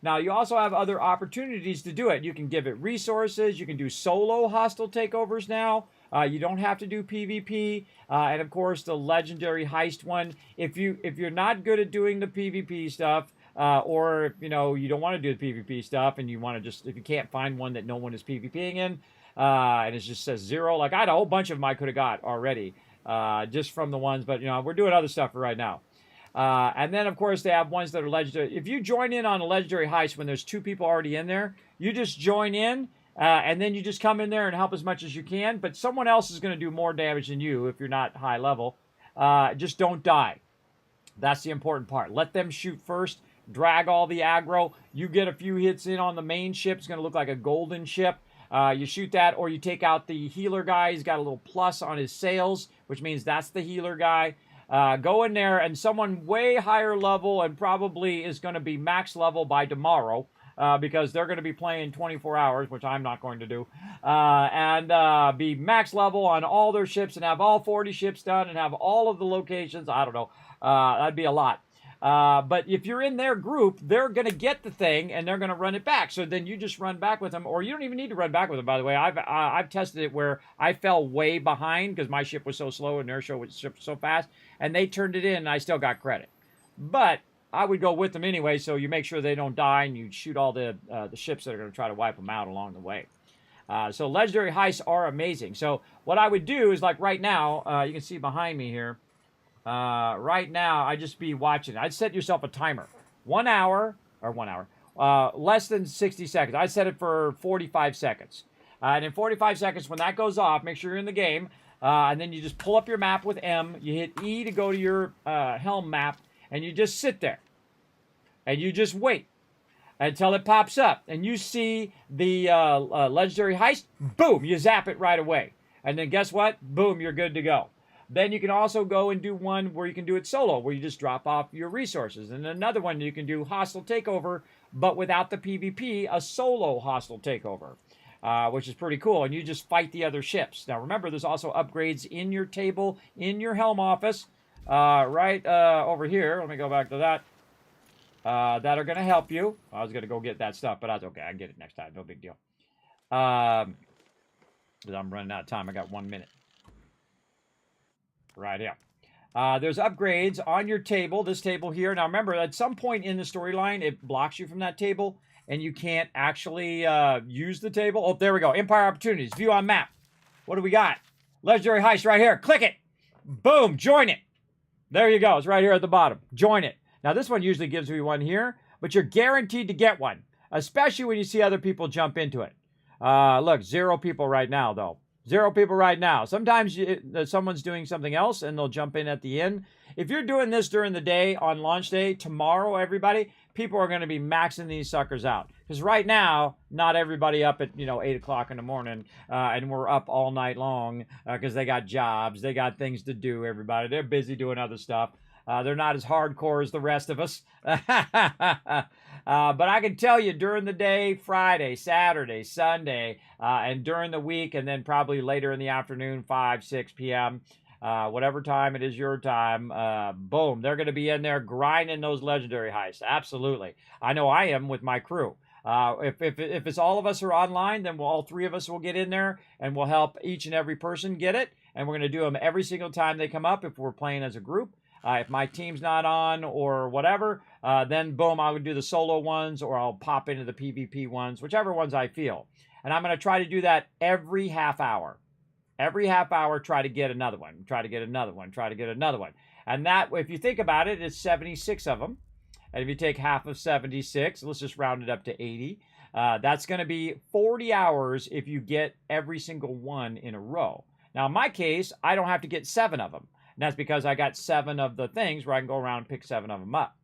Now, you also have other opportunities to do it. You can give it resources. You can do solo hostile takeovers now. You don't have to do PvP. And of course, the legendary heist one. If you're not good at doing the PvP stuff, or if you don't want to do the PvP stuff, and you want to just, if you can't find one that no one is PvPing in, and it just says 0, like I had a whole bunch of them I could have got already, just from the ones, but we're doing other stuff for right now. And then, of course, they have ones that are legendary. If you join in on a legendary heist when there's 2 people already in there, you just join in, and then you just come in there and help as much as you can. But someone else is going to do more damage than you if you're not high level. Just don't die. That's the important part. Let them shoot first. Drag all the aggro. You get a few hits in on the main ship. It's going to look like a golden ship. You shoot that, or you take out the healer guy. He's got a little plus on his sails, which means that's the healer guy. Go in there, and someone way higher level, and probably is going to be max level by tomorrow, because they're going to be playing 24 hours, which I'm not going to do, and be max level on all their ships, and have all 40 ships done, and have all of the locations. I don't know. That'd be a lot. But if you're in their group, they're going to get the thing and they're going to run it back. So then you just run back with them, or you don't even need to run back with them, by the way. I've tested it where I fell way behind because my ship was so slow and their ship was so fast, and they turned it in and I still got credit. But I would go with them anyway, so you make sure they don't die and you shoot all the ships that are going to try to wipe them out along the way. So legendary heists are amazing. So what I would do is, like right now, you can see behind me here, right now, I'd just be watching. I'd set yourself a timer. 1 hour, less than 60 seconds. I'd set it for 45 seconds. And in 45 seconds, when that goes off, make sure you're in the game. And then you just pull up your map with M. You hit E to go to your helm map. And you just sit there. And you just wait until it pops up. And you see the legendary heist. Boom, you zap it right away. And then guess what? Boom, you're good to go. Then you can also go and do one where you can do it solo, where you just drop off your resources. And another one you can do hostile takeover, but without the PvP, a solo hostile takeover, which is pretty cool. And you just fight the other ships. Now remember, there's also upgrades in your table, in your helm office, right over here. Let me go back to that. That are going to help you. I was going to go get that stuff, but that's okay. I can get it next time. No big deal. Because I'm running out of time. I got 1 minute. Right here. There's upgrades on your table, this table here. Now remember, at some point in the storyline, it blocks you from that table, and you can't actually use the table. Oh, there we go. Empire Opportunities. View on map. What do we got? Legendary Heist right here. Click it. Boom. Join it. There you go. It's right here at the bottom. Join it. Now, this one usually gives you one here, but you're guaranteed to get one, especially when you see other people jump into it. Look, 0 people right now, though. 0 people right now. Sometimes someone's doing something else and they'll jump in at the end. If you're doing this during the day on launch day, tomorrow, everybody, people are going to be maxing these suckers out. Because right now, not everybody up at, 8 o'clock in the morning, and we're up all night long because they got jobs. They got things to do, everybody. They're busy doing other stuff. They're not as hardcore as the rest of us. But I can tell you during the day, Friday, Saturday, Sunday, and during the week, and then probably later in the afternoon, 5, 6 p.m., whatever time it is your time, boom, they're going to be in there grinding those legendary heists. Absolutely. I know I am with my crew. If it's all of us are online, then all 3 of us will get in there, and we'll help each and every person get it. And we're going to do them every single time they come up if we're playing as a group. If my team's not on or whatever, then boom, I would do the solo ones, or I'll pop into the PvP ones, whichever ones I feel. And I'm going to try to do that every half hour. Every half hour, try to get another one, try to get another one, try to get another one. And that, if you think about it, it's 76 of them. And if you take half of 76, let's just round it up to 80. That's going to be 40 hours if you get every single one in a row. Now, in my case, I don't have to get 7 of them. And that's because I got 7 of the things where I can go around and pick 7 of them up,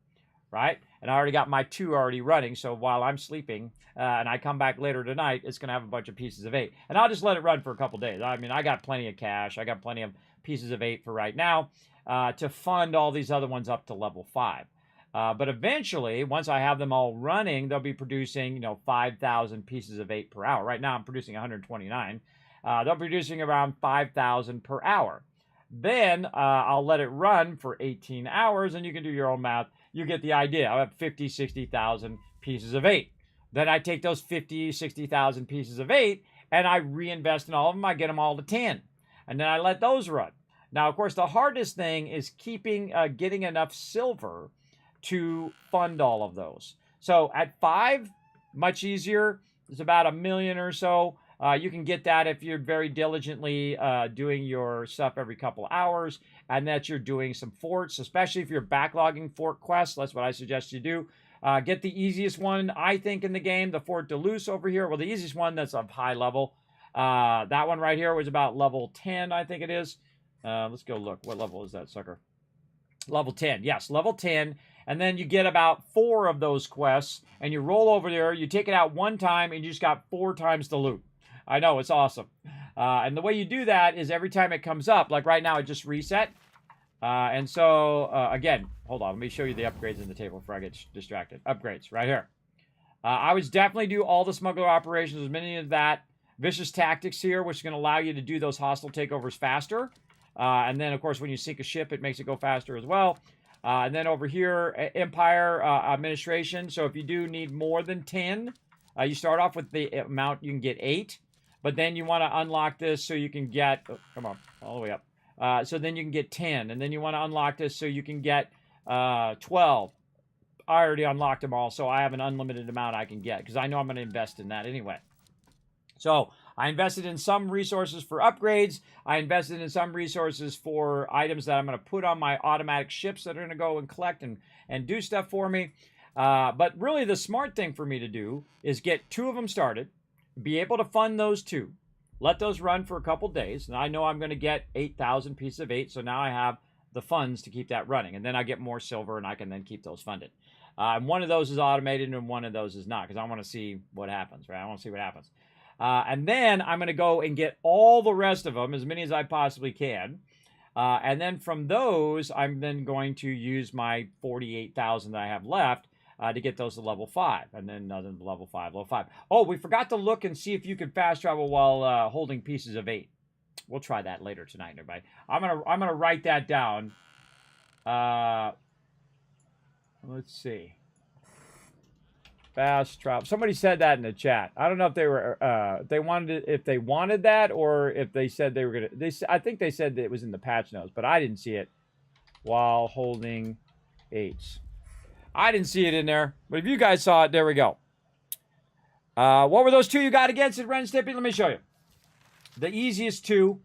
right? And I already got my 2 already running, so while I'm sleeping and I come back later tonight, it's going to have a bunch of pieces of 8. And I'll just let it run for a couple days. I mean, I got plenty of cash. I got plenty of pieces of 8 for right now to fund all these other ones up to level 5. But eventually, once I have them all running, they'll be producing, 5,000 pieces of 8 per hour. Right now, I'm producing 129. They're producing around 5,000 per hour. Then I'll let it run for 18 hours, and you can do your own math. You get the idea. I have 50, 60,000 pieces of 8. Then I take those 50, 60,000 pieces of 8, and I reinvest in all of them. I get them all to 10. And then I let those run. Now, of course, the hardest thing is getting enough silver to fund all of those. So at 5, much easier. It's about $1 million or so. You can get that if you're very diligently doing your stuff every couple hours, and that you're doing some forts, especially if you're backlogging fort quests. That's what I suggest you do. Get the easiest one, I think, in the game, the Fort de Luce over here. Well, the easiest one that's of high level. That one right here was about level 10, I think it is. Let's go look. What level is that sucker? Level 10. Yes, level 10. And then you get about 4 of those quests, and you roll over there. You take it out one time, and you just got 4 times the loot. I know, it's awesome. And the way you do that is every time it comes up, like right now it just reset. And so, again, hold on. Let me show you the upgrades in the table before I get distracted. Upgrades, right here. I would definitely do all the smuggler operations, as many of that. Vicious tactics here, which is going to allow you to do those hostile takeovers faster. And then, of course, when you sink a ship, it makes it go faster as well. And then over here, Empire Administration. So if you do need more than 10, you start off with the amount, you can get 8. But then you want to unlock this so you can get, oh, come on, all the way up. So then you can get 10. And then you want to unlock this so you can get 12. I already unlocked them all, so I have an unlimited amount I can get because I know I'm going to invest in that anyway. So I invested in some resources for upgrades. I invested in some resources for items that I'm going to put on my automatic ships that are going to go and collect and do stuff for me. But really the smart thing for me to do is get 2 of them started, be able to fund those 2, let those run for a couple days. And I know I'm going to get 8,000 pieces of 8, so now I have the funds to keep that running. And then I get more silver and I can then keep those funded. And one of those is automated and one of those is not because I want to see what happens, right? I want to see what happens. And then I'm going to go and get all the rest of them, as many as I possibly can. And then from those, I'm then going to use my 48,000 that I have left to get those to level 5. And then level 5, level 5. Oh, we forgot to look and see if you can fast travel while holding pieces of 8. We'll try that later tonight, everybody. I'm gonna write that down. Let's see. Fast travel. Somebody said that in the chat. I don't know if they were if they wanted that or if they said they were gonna. I think they said that it was in the patch notes, but I didn't see it while holding 8s. I didn't see it in there, but if you guys saw it, there we go. What were those 2 you got against it, Ren Stippy? Let me show you. The easiest 2,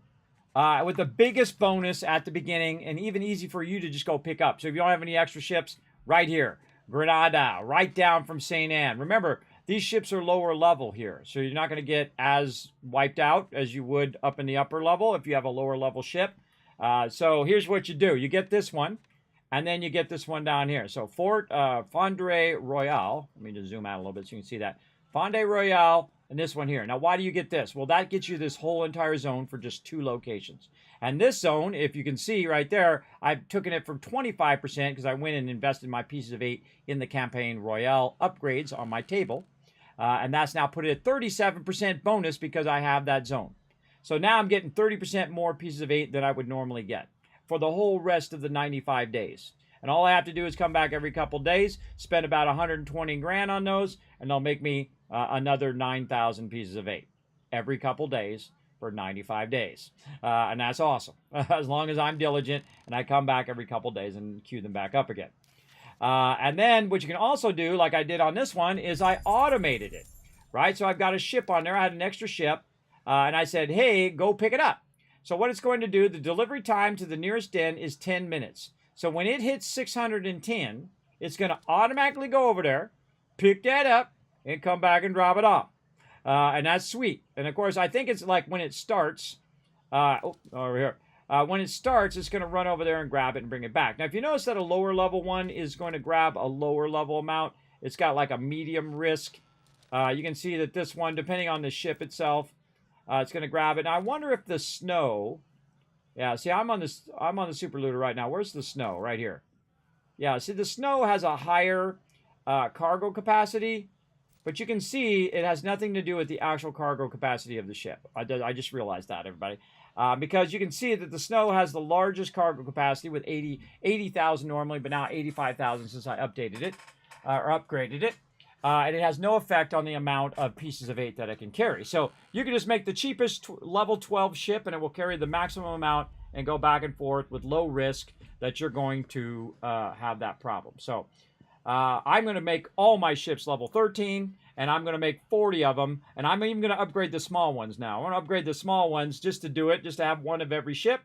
with the biggest bonus at the beginning, and even easy for you to just go pick up. So if you don't have any extra ships, right here. Granada, right down from St. Anne. Remember, these ships are lower level here, so you're not going to get as wiped out as you would up in the upper level if you have a lower level ship. So here's what you do. You get this one, and then you get this one down here. So Fort Fondre Royale. Let me just zoom out a little bit so you can see that. Fondre Royale, and this one here. Now, why do you get this? Well, that gets you this whole entire zone for just 2 locations. And this zone, if you can see right there, I've taken it from 25% because I went and invested my pieces of 8 in the Campaign Royale upgrades on my table. And that's now put it at 37% bonus because I have that zone. So now I'm getting 30% more pieces of 8 than I would normally get for the whole rest of the 95 days. And all I have to do is come back every couple days, spend about 120 grand on those, and they'll make me another 9,000 pieces of 8 every couple days for 95 days. And that's awesome. As long as I'm diligent and I come back every couple days and queue them back up again. And then what you can also do, like I did on this one, is I automated it, right? So I've got a ship on there. I had an extra ship, and I said, hey, go pick it up. So what it's going to do, the delivery time to the nearest den is 10 minutes. So when it hits 610, it's going to automatically go over there, pick that up, and come back and drop it off. And that's sweet. And, of course, I think it's like when it starts, over here. When it starts, it's going to run over there and grab it and bring it back. Now, if you notice that a lower level one is going to grab a lower level amount, it's got like a medium risk. You can see that this one, depending on the ship itself, it's going to grab it. Now, I wonder if the snow... Yeah, see, I'm on the super looter right now. Where's the snow? Right here. Yeah, see, the snow has a higher cargo capacity, but you can see it has nothing to do with the actual cargo capacity of the ship. I just realized that, everybody. Because you can see that the snow has the largest cargo capacity with 80,000 normally, but now 85,000 since I updated it, or upgraded it. And it has no effect on the amount of pieces of 8 that it can carry. So you can just make the cheapest level 12 ship and it will carry the maximum amount and go back and forth with low risk that you're going to have that problem. So I'm going to make all my ships level 13 and I'm going to make 40 of them. And I'm even going to upgrade the small ones now. I want to upgrade the small ones just to do it, just to have one of every ship.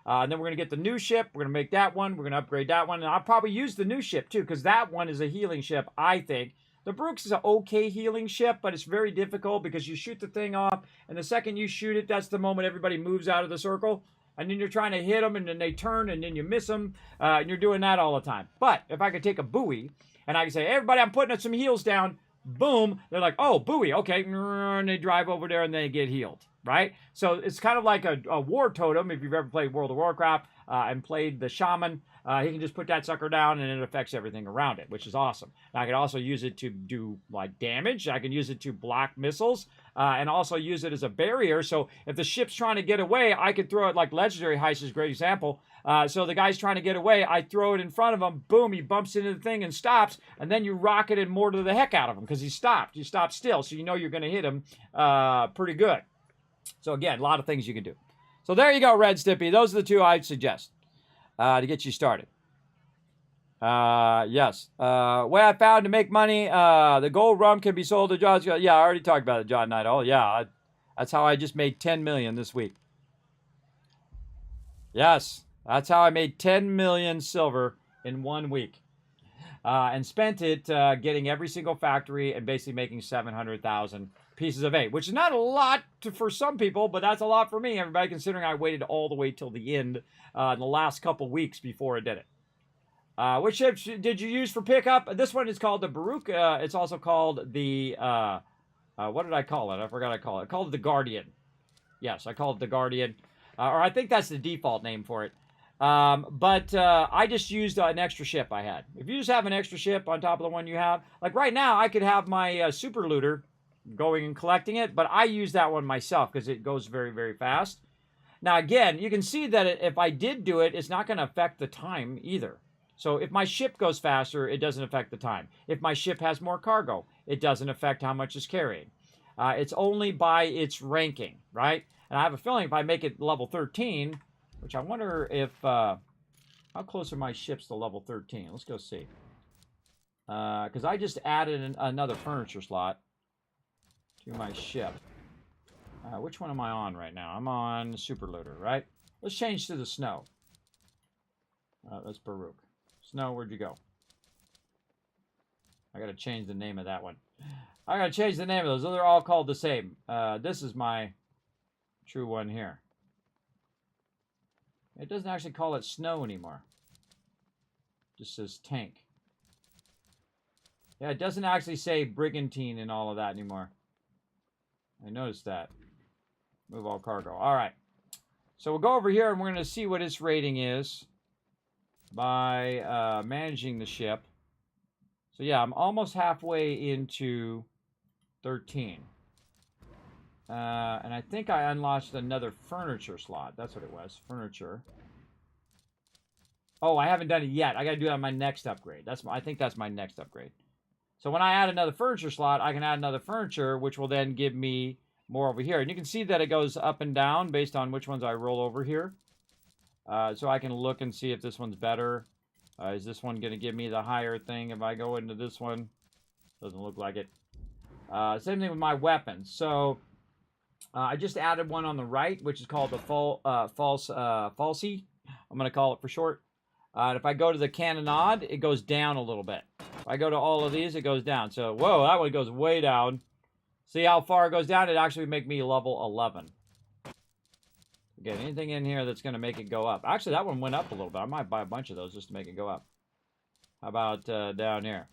And then we're going to get the new ship. We're going to make that one. We're going to upgrade that one. And I'll probably use the new ship too because that one is a healing ship, I think. The Brooks is an okay healing ship, but it's very difficult because you shoot the thing off, and the second you shoot it, that's the moment everybody moves out of the circle, and then you're trying to hit them, and then they turn, and then you miss them, and you're doing that all the time. But if I could take a buoy, and I could say, hey, everybody, I'm putting some heals down, boom, they're like, oh, buoy, okay, and they drive over there, and they get healed, right? So it's kind of like a war totem, if you've ever played World of Warcraft and played the shaman. he can just put that sucker down and it affects everything around it, which is awesome. Now, I can also use it to do like damage. I can use it to block missiles and also use it as a barrier. So if the ship's trying to get away, I could throw it like Legendary Heist is a great example. So the guy's trying to get away, I throw it in front of him, boom, he bumps into the thing and stops, and then you rocket and mortar the heck out of him because he stopped. You stopped still, so you know you're going to hit him pretty good. So again, a lot of things you can do. So there you go, Red Stippy. Those are the two I'd suggest to get you started. Yes. Way I found to make money, the gold rum can be sold to John. Yeah, I already talked about it, John Knight. Oh, yeah. That's how I just made 10 million this week. Yes. That's how I made 10 million silver in 1 week. And spent it getting every single factory and basically making 700,000 pieces of 8, which is not a lot for some people, but that's a lot for me, everybody, considering I waited all the way till the end in the last couple weeks before I did it. Which ship did you use for pickup? This one is called the Baruch. It's also called the, what did I call it? I forgot I called it. I called it the Guardian. Yes, I called it the Guardian. Or I think that's the default name for it. But I just used an extra ship I had. If you just have an extra ship on top of the one you have, like right now, I could have my super looter going and collecting it, but I use that one myself because it goes very, very fast. Now, again, you can see that if I did do it, it's not going to affect the time either. So if my ship goes faster, it doesn't affect the time. If my ship has more cargo, it doesn't affect how much it's carrying. It's only by its ranking, right? And I have a feeling if I make it level 13, which I wonder if, how close are my ships to level 13? Let's go see. Because I just added another furniture slot to my ship. Which one am I on right now? I'm on Super Looter, right? Let's change to the Snow. That's Baruch. Snow, where'd you go? I gotta change the name of that one. I gotta change the name of those. They're all called the same. This is my true one here. It doesn't actually call it Snow anymore. It just says Tank. Yeah, it doesn't actually say Brigantine and all of that anymore. I noticed that. Move all cargo. All right. So we'll go over here and we're going to see what its rating is by managing the ship. So yeah, I'm almost halfway into 13. And I think I unlocked another furniture slot. That's what it was. Furniture. Oh, I haven't done it yet. I got to do that on my next upgrade. I think that's my next upgrade. So when I add another furniture slot, I can add another furniture, which will then give me more over here. And you can see that it goes up and down based on which ones I roll over here. So I can look and see if this one's better. Is this one going to give me the higher thing if I go into this one? Doesn't look like it. Same thing with my weapons. So I just added one on the right, which is called the Falsey. I'm going to call it for short. And if I go to the Cannonade, it goes down a little bit. If I go to all of these, it goes down. So, whoa, that one goes way down. See how far it goes down? It actually make me level 11. Again, anything in here that's going to make it go up. Actually, that one went up a little bit. I might buy a bunch of those just to make it go up. How about down here?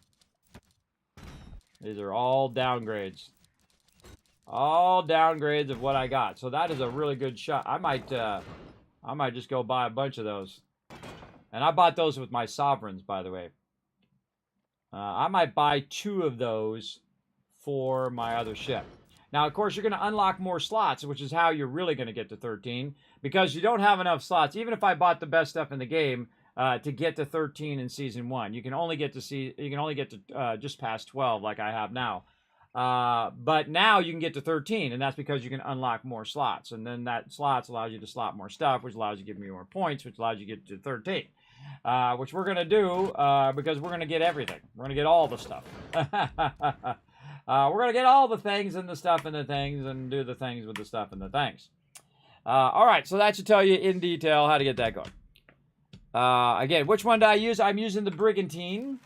These are all downgrades. All downgrades of what I got. So that is a really good shot. I might just go buy a bunch of those. And I bought those with my sovereigns, by the way. I might buy 2 of those for my other ship. Now, of course, you're going to unlock more slots, which is how you're really going to get to 13, because you don't have enough slots. Even if I bought the best stuff in the game to get to 13 in Season 1, you can only get to just past 12 like I have now. But now you can get to 13, and that's because you can unlock more slots. And then that slots allows you to slot more stuff, which allows you to give me more points, which allows you to get to 13. Which we're going to do because we're going to get everything. We're going to get all the stuff. We're going to get all the things and the stuff and the things and do the things with the stuff and the things. All right, so that should tell you in detail how to get that going. Again, which one do I use? I'm using the Brigantine.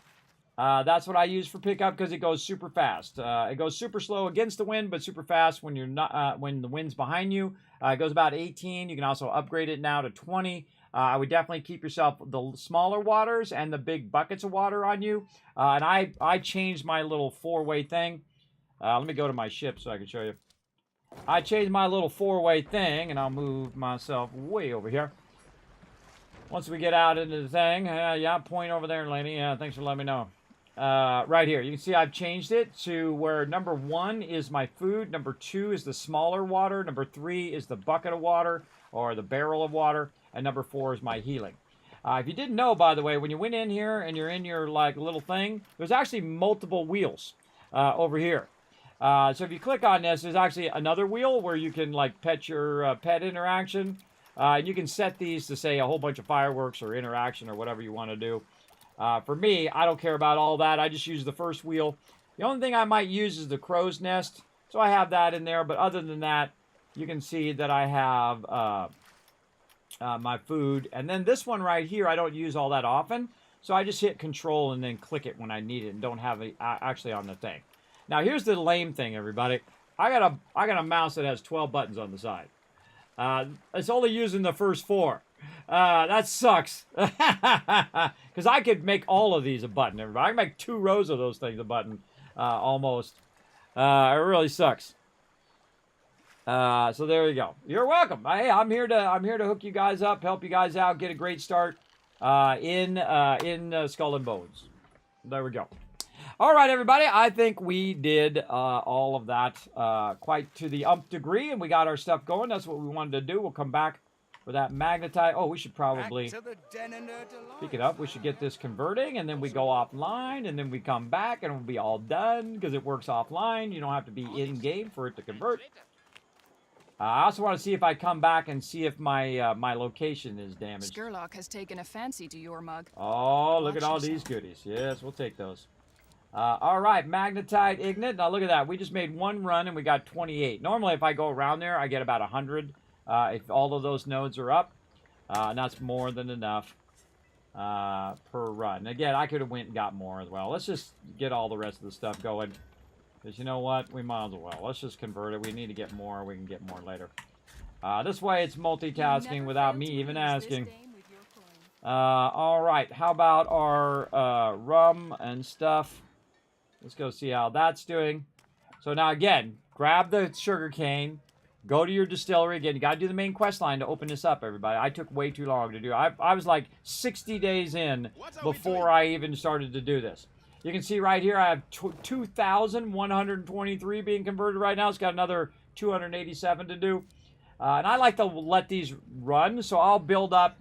That's what I use for pickup because it goes super fast. It goes super slow against the wind, but super fast when you're not when the wind's behind you. It goes about 18. You can also upgrade it now to 20. I would definitely keep yourself the smaller waters and the big buckets of water on you. And I changed my little 4-way thing. Let me go to my ship so I can show you. I changed my little 4-way thing, and I'll move myself way over here. once we get out into the thing. Yeah, point over there, lady. Yeah, thanks for letting me know. Right here, you can see I've changed it to where number 1 is my food, number 2 is the smaller water, number 3 is the bucket of water or the barrel of water, and number 4 is my healing. If you didn't know, by the way, when you went in here and you're in your like little thing, there's actually multiple wheels over here. So if you click on this, there's actually another wheel where you can like pet your pet interaction. And you can set these to say a whole bunch of fireworks or interaction or whatever you want to do. For me, I don't care about all that. I just use the first wheel. The only thing I might use is the crow's nest. So I have that in there. But other than that, you can see that I have my food. And then this one right here, I don't use all that often. So I just hit control and then click it when I need it and don't have it actually on the thing. Now, here's the lame thing, everybody. I got a mouse that has 12 buttons on the side. It's only using the first 4. That sucks. Because I could make all of these a button, everybody. I can make 2 rows of those things a button, almost. It really sucks. So there you go. You're welcome. Hey, I'm here to hook you guys up, help you guys out, get a great start in Skull and Bones. There we go. All right, everybody. I think we did all of that quite to the umph degree, and we got our stuff going. That's what we wanted to do. We'll come back for that magnetite. Oh, we should probably pick it up. We should get this converting, and then we go offline, and then we come back, and we'll be all done because it works offline. You don't have to be in-game for it to convert. I also want to see if I come back and see if my my location is damaged. Skurlock has taken a fancy to your mug. Oh, look at all these goodies. Yes, we'll take those. All right, magnetite ignite. Now look at that. We just made 1 run and we got 28. Normally, if I go around there, I get about 100. If all of those nodes are up, and that's more than enough per run. Again, I could have went and got more as well. Let's just get all the rest of the stuff going. Because you know what? We might as well. Let's just convert it. We need to get more. We can get more later. This way it's multitasking without me even asking. All right. How about our rum and stuff? Let's go see how that's doing. So now again, grab the sugar cane. Go to your distillery. Again, you got to do the main quest line to open this up, everybody. I took way too long to do. I was like 60 days in before I even started to do this. You can see right here I have 2,123 being converted right now. It's got another 287 to do. And I like to let these run, so I'll build up,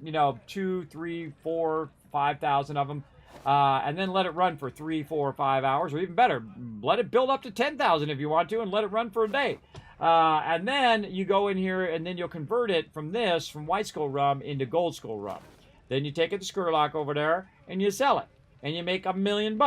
2, 3, 4, 5,000 of them. And then let it run for 3, 4, 5 hours, or even better, let it build up to 10,000 if you want to, and let it run for a day. And then you go in here, and then you'll convert it from White Skull Rum into Gold Skull Rum. Then you take it to Skurlock over there, and you sell it. And you make $1 million.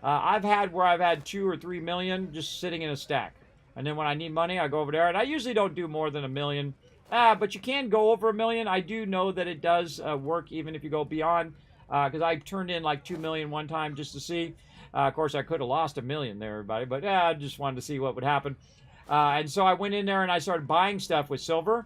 I've had where I've had 2 or 3 million just sitting in a stack. And then when I need money, I go over there. And I usually don't do more than $1 million. But you can go over $1 million. I do know that it does work even if you go beyond. Because I turned in like 2 million one time just to see. Of course, I could have lost $1 million there, everybody. But I just wanted to see what would happen. And so I went in there and I started buying stuff with silver.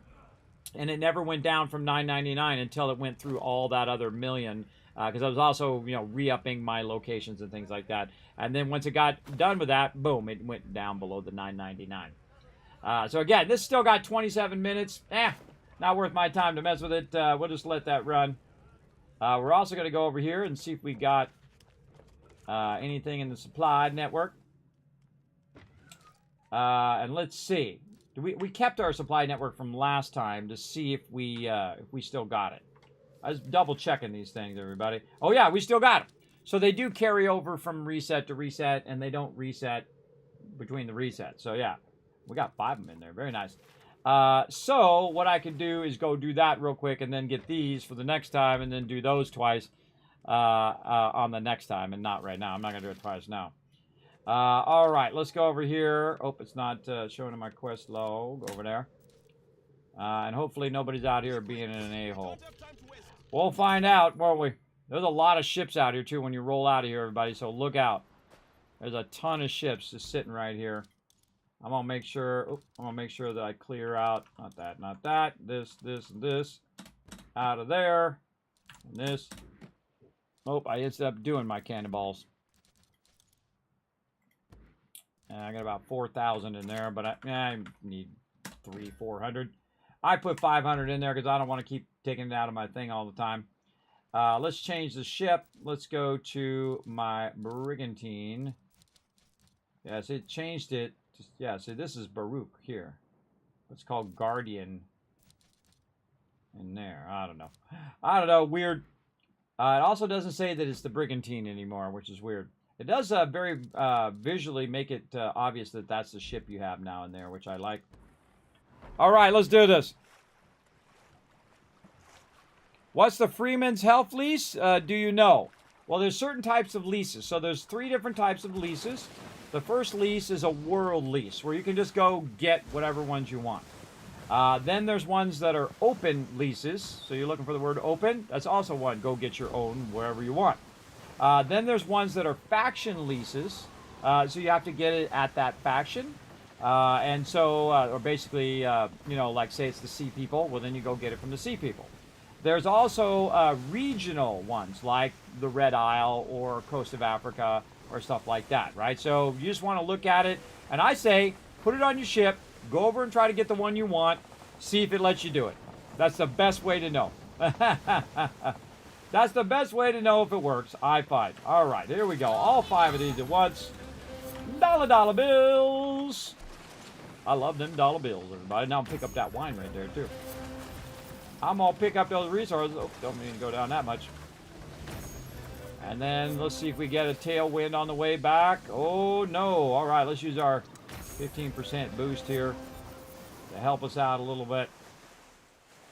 And it never went down from $9.99 until it went through all that other million. Because I was also, re-upping my locations and things like that. And then once it got done with that, boom, it went down below the $9.99. So again, this still got 27 minutes. Not worth my time to mess with it. We'll just let that run. We're also going to go over here and see if we got anything in the supply network. And let's see. We kept our supply network from last time to see if we still got it. I was double checking these things, everybody. Oh yeah, we still got them. So they do carry over from reset to reset, and they don't reset between the resets. So yeah, we got 5 of them in there. Very nice. So what I can do is go do that real quick, and then get these for the next time, and then do those twice on the next time, and not right now. I'm not gonna do it twice now. All right, let's go over here. Oh, it's not showing in my quest log over there. And hopefully nobody's out here being an a-hole. We'll find out, won't we? There's a lot of ships out here, too, when you roll out of here, everybody, so look out. There's a ton of ships just sitting right here. I'm going to make sure that I clear out, not that, this, and this, out of there, and this. Oh, I ended up doing my cannonballs. And I got about 4,000 in there, but I need 300, 400. I put 500 in there because I don't want to keep taking it out of my thing all the time. Let's change the ship. Let's go to my brigantine. Yes, it changed it. Yeah, so this is Baruch here. It's called Guardian. In there, I don't know. I don't know. Weird. It also doesn't say that it's the brigantine anymore, which is weird. It does very visually make it obvious that that's the ship you have now in there, which I like. All right, let's do this. What's the Freeman's Health lease? Do you know? Well, there's certain types of leases. So there's 3 different types of leases. The first lease is a world lease, where you can just go get whatever ones you want. Then there's ones that are open leases. So you're looking for the word open. That's also one. Go get your own wherever you want. Then there's ones that are faction leases. So you have to get it at that faction. And so, or basically, you know, like say it's the Sea People. Well, then you go get it from the Sea People. There's also regional ones like the Red Isle or Coast of Africa or stuff like that, right? So you just want to look at it. And I say, put it on your ship. Go over and try to get the one you want. See if it lets you do it. That's the best way to know. That's the best way to know if it works, I find. All right, here we go. All 5 of these at once. Dollar bills. I love them dollar bills, everybody. Now I'll pick up that wine right there, too. I'm going to pick up those resources. Oh, don't mean to go down that much. And then let's see if we get a tailwind on the way back. Oh, no. All right, let's use our 15% boost here to help us out a little bit.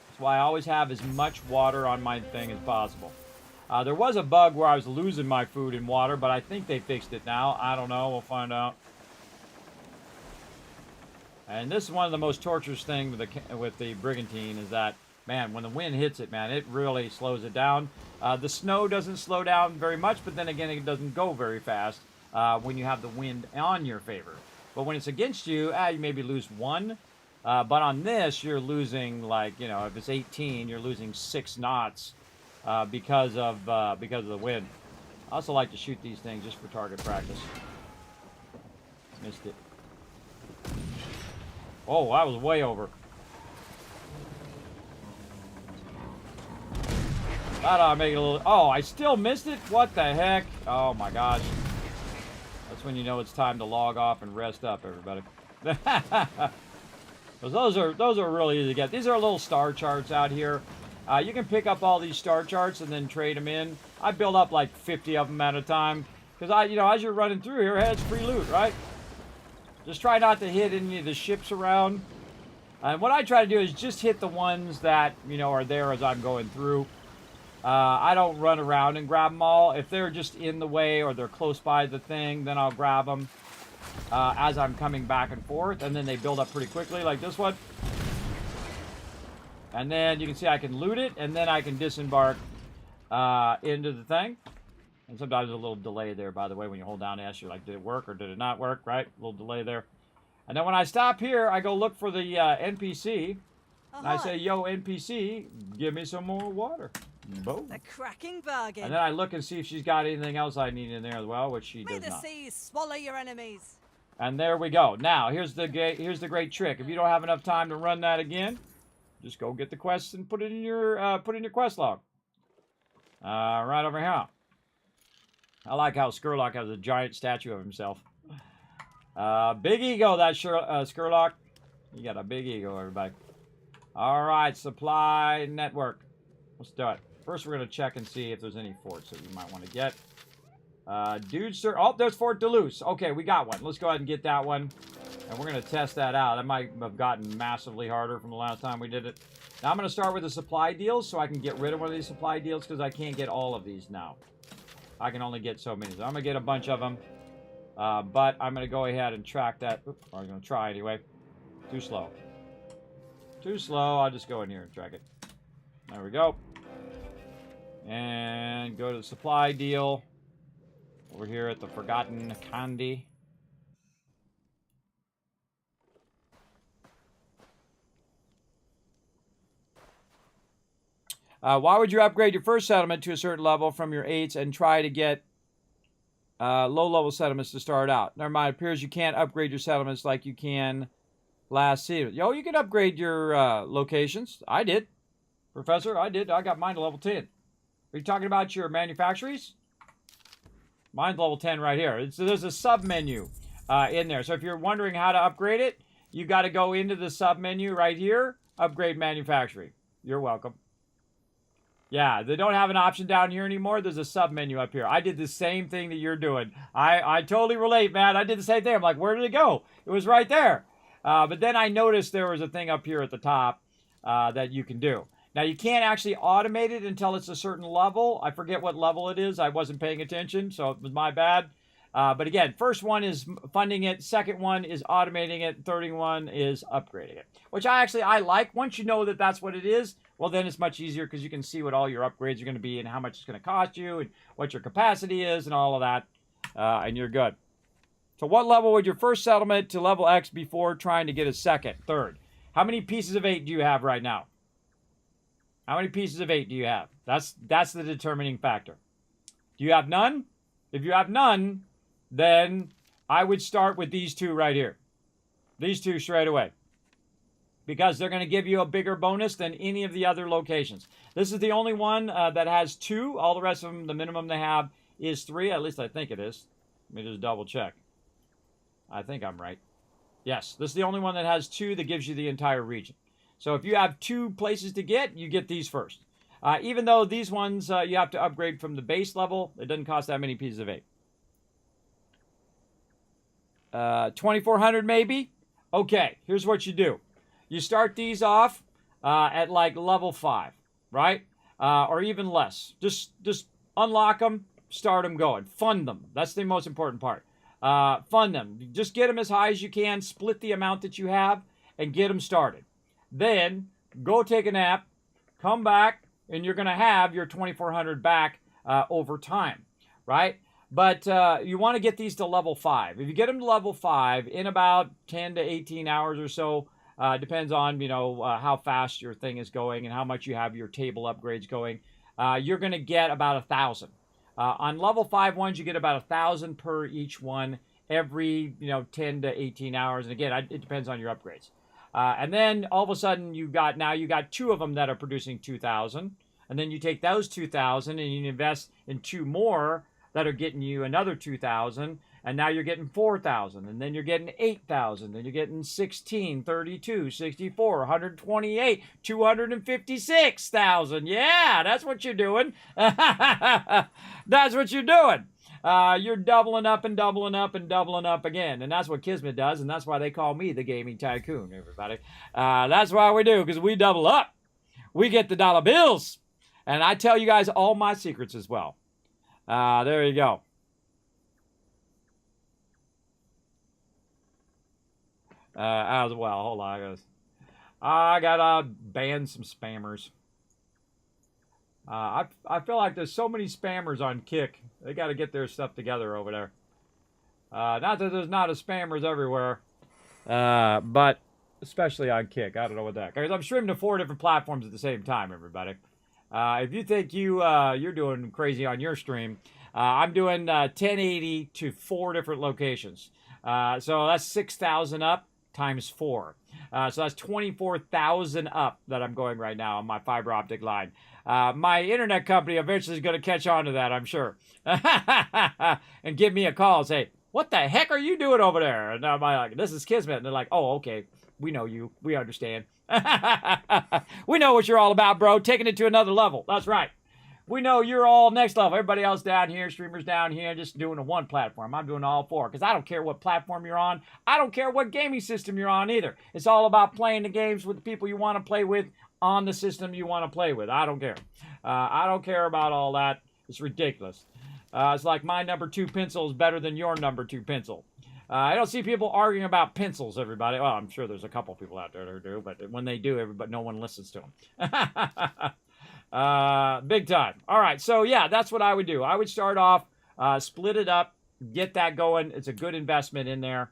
That's why I always have as much water on my thing as possible. There was a bug where I was losing my food and water, but I think they fixed it now. I don't know. We'll find out. And this is one of the most torturous things with the brigantine is that, man, when the wind hits it, man, it really slows it down. The snow doesn't slow down very much, but then again, it doesn't go very fast when you have the wind on your favor. But when it's against you, you maybe lose 1. But on this, you're losing, like, you know, if it's 18, you're losing 6 knots because of the wind. I also like to shoot these things just for target practice. Missed it. Oh, that was way over. That ought to make it a little... Oh, I still missed it? What the heck? Oh, my gosh. That's when you know it's time to log off and rest up, everybody. Those are really easy to get. These are little star charts out here. You can pick up all these star charts and then trade them in. I build up like 50 of them at a time. Because, you know, as you're running through here, hey, it's free loot, right? Just try not to hit any of the ships around. And what I try to do is just hit the ones that, you know, are there as I'm going through. I don't run around and grab them all. If they're just in the way or they're close by the thing, then I'll grab them as I'm coming back and forth. And then they build up pretty quickly, like this one. And then you can see I can loot it, and then I can disembark into the thing. And sometimes there's a little delay there, by the way, when you hold down S. You're like, did it work or did it not work, right? A little delay there. And then when I stop here, I go look for the NPC. And I say, yo, NPC, give me some more water. Boom. A cracking bargain. And then I look and see if she's got anything else I need in there as well, which she May does the not. seas swallow your enemies. And there we go. Now, here's the great trick. If you don't have enough time to run that again, just go get the quest and put it in your quest log. Right over here. I like how Skurlock has a giant statue of himself. Big ego, that Skurlock. You got a big ego, everybody. All right, supply network. Let's do it. First, we're going to check and see if there's any forts that we might want to get. Dude, sir. Oh, there's Fort Duluth. Okay, we got one. Let's go ahead and get that one. And we're going to test that out. That might have gotten massively harder from the last time we did it. Now, I'm going to start with the supply deals so I can get rid of one of these supply deals because I can't get all of these now. I can only get so many. So I'm going to get a bunch of them. But I'm going to go ahead and track that. Oops, I'm going to try anyway. Too slow. Too slow. I'll just go in here and track it. There we go. And go to the supply deal. Over here at the Forgotten Candy. Why would you upgrade your first settlement to a certain level from your 8s and try to get low-level settlements to start out? Never mind, it appears you can't upgrade your settlements like you can last season. Yo, you can upgrade your locations. I did. Professor, I did. I got mine to level 10. Are you talking about your manufactories? Mine's level 10 right here. So there's a sub menu in there. So if you're wondering how to upgrade it, you got to go into the sub menu right here, upgrade manufacturing. You're welcome. Yeah, they don't have an option down here anymore. There's a sub menu up here. I did the same thing that you're doing. I totally relate, man. I did the same thing. I'm like, where did it go? It was right there. But then I noticed there was a thing up here at the top that you can do. Now, you can't actually automate it until it's a certain level. I forget what level it is. I wasn't paying attention, so it was my bad. But again, first one is funding it. Second one is automating it. Third one is upgrading it, which I like. Once you know that that's what it is, well, then it's much easier because you can see what all your upgrades are going to be and how much it's going to cost you and what your capacity is and all of that, and you're good. So what level would your first settlement to level X before trying to get a second, third? How many pieces of 8 do you have right now? How many pieces of 8 do you have? That's the determining factor. Do you have none? If you have none, then I would start with these two right here. These two straight away. Because they're going to give you a bigger bonus than any of the other locations. This is the only one that has 2. All the rest of them, the minimum they have is 3. At least I think it is. Let me just double check. I think I'm right. Yes, this is the only one that has 2 that gives you the entire region. So if you have 2 places to get, you get these first. Even though these ones you have to upgrade from the base level, it doesn't cost that many pieces of 8. 2,400 maybe? Okay, here's what you do. You start these off at like level 5, right? Or even less. Just unlock them, start them going. Fund them. That's the most important part. Fund them. Just get them as high as you can. Split the amount that you have and get them started. Then go take a nap, come back, and you're going to have your 2,400 back over time, right? But you want to get these to level 5. If you get them to level 5 in about 10 to 18 hours or so, depends on, how fast your thing is going and how much you have your table upgrades going, you're going to get about 1,000. On level 5 ones, you get about 1,000 per each one every, 10 to 18 hours. And again, it depends on your upgrades. And then all of a sudden you got 2 of them that are producing 2,000. And then you take those 2,000 and you invest in 2 more that are getting you another 2,000. And now you're getting 4,000. And then you're getting 8,000. Then you're getting 16, 32, 64, 128, 256,000. Yeah, that's what you're doing. That's what you're doing. You're doubling up and doubling up and doubling up again. And that's what Kismet does, and that's why they call me the Gaming Tycoon, everybody. That's why we do, because we double up. We get the dollar bills. And I tell you guys all my secrets as well. There you go. As well, hold on. I gotta ban some spammers. I feel like there's so many spammers on Kick. They got to get their stuff together over there. Not that there's not a spammers everywhere, but especially on Kick. I don't know what that. Because I'm streaming to 4 different platforms at the same time, everybody. If you think you're doing crazy on your stream, I'm doing 1080 to 4 different locations. So that's 6,000 up times 4. So that's 24,000 up that I'm going right now on my fiber optic line. My internet company eventually is going to catch on to that, I'm sure. And give me a call and say, what the heck are you doing over there? And I'm like, this is Kismet. And they're like, oh, okay. We know you. We understand. We know what you're all about, bro. Taking it to another level. That's right. We know you're all next level. Everybody else down here, streamers down here, just doing a 1 platform. I'm doing all 4 because I don't care what platform you're on. I don't care what gaming system you're on either. It's all about playing the games with the people you want to play with on the system you want to play with. I don't care. I don't care about all that. It's ridiculous. It's like my number 2 pencil is better than your number 2 pencil. I don't see people arguing about pencils, everybody. Well, I'm sure there's a couple people out there who do, but when they do, no one listens to them. Big time. All right, so yeah, that's what I would do. I would start off, split it up, get that going. It's a good investment in there.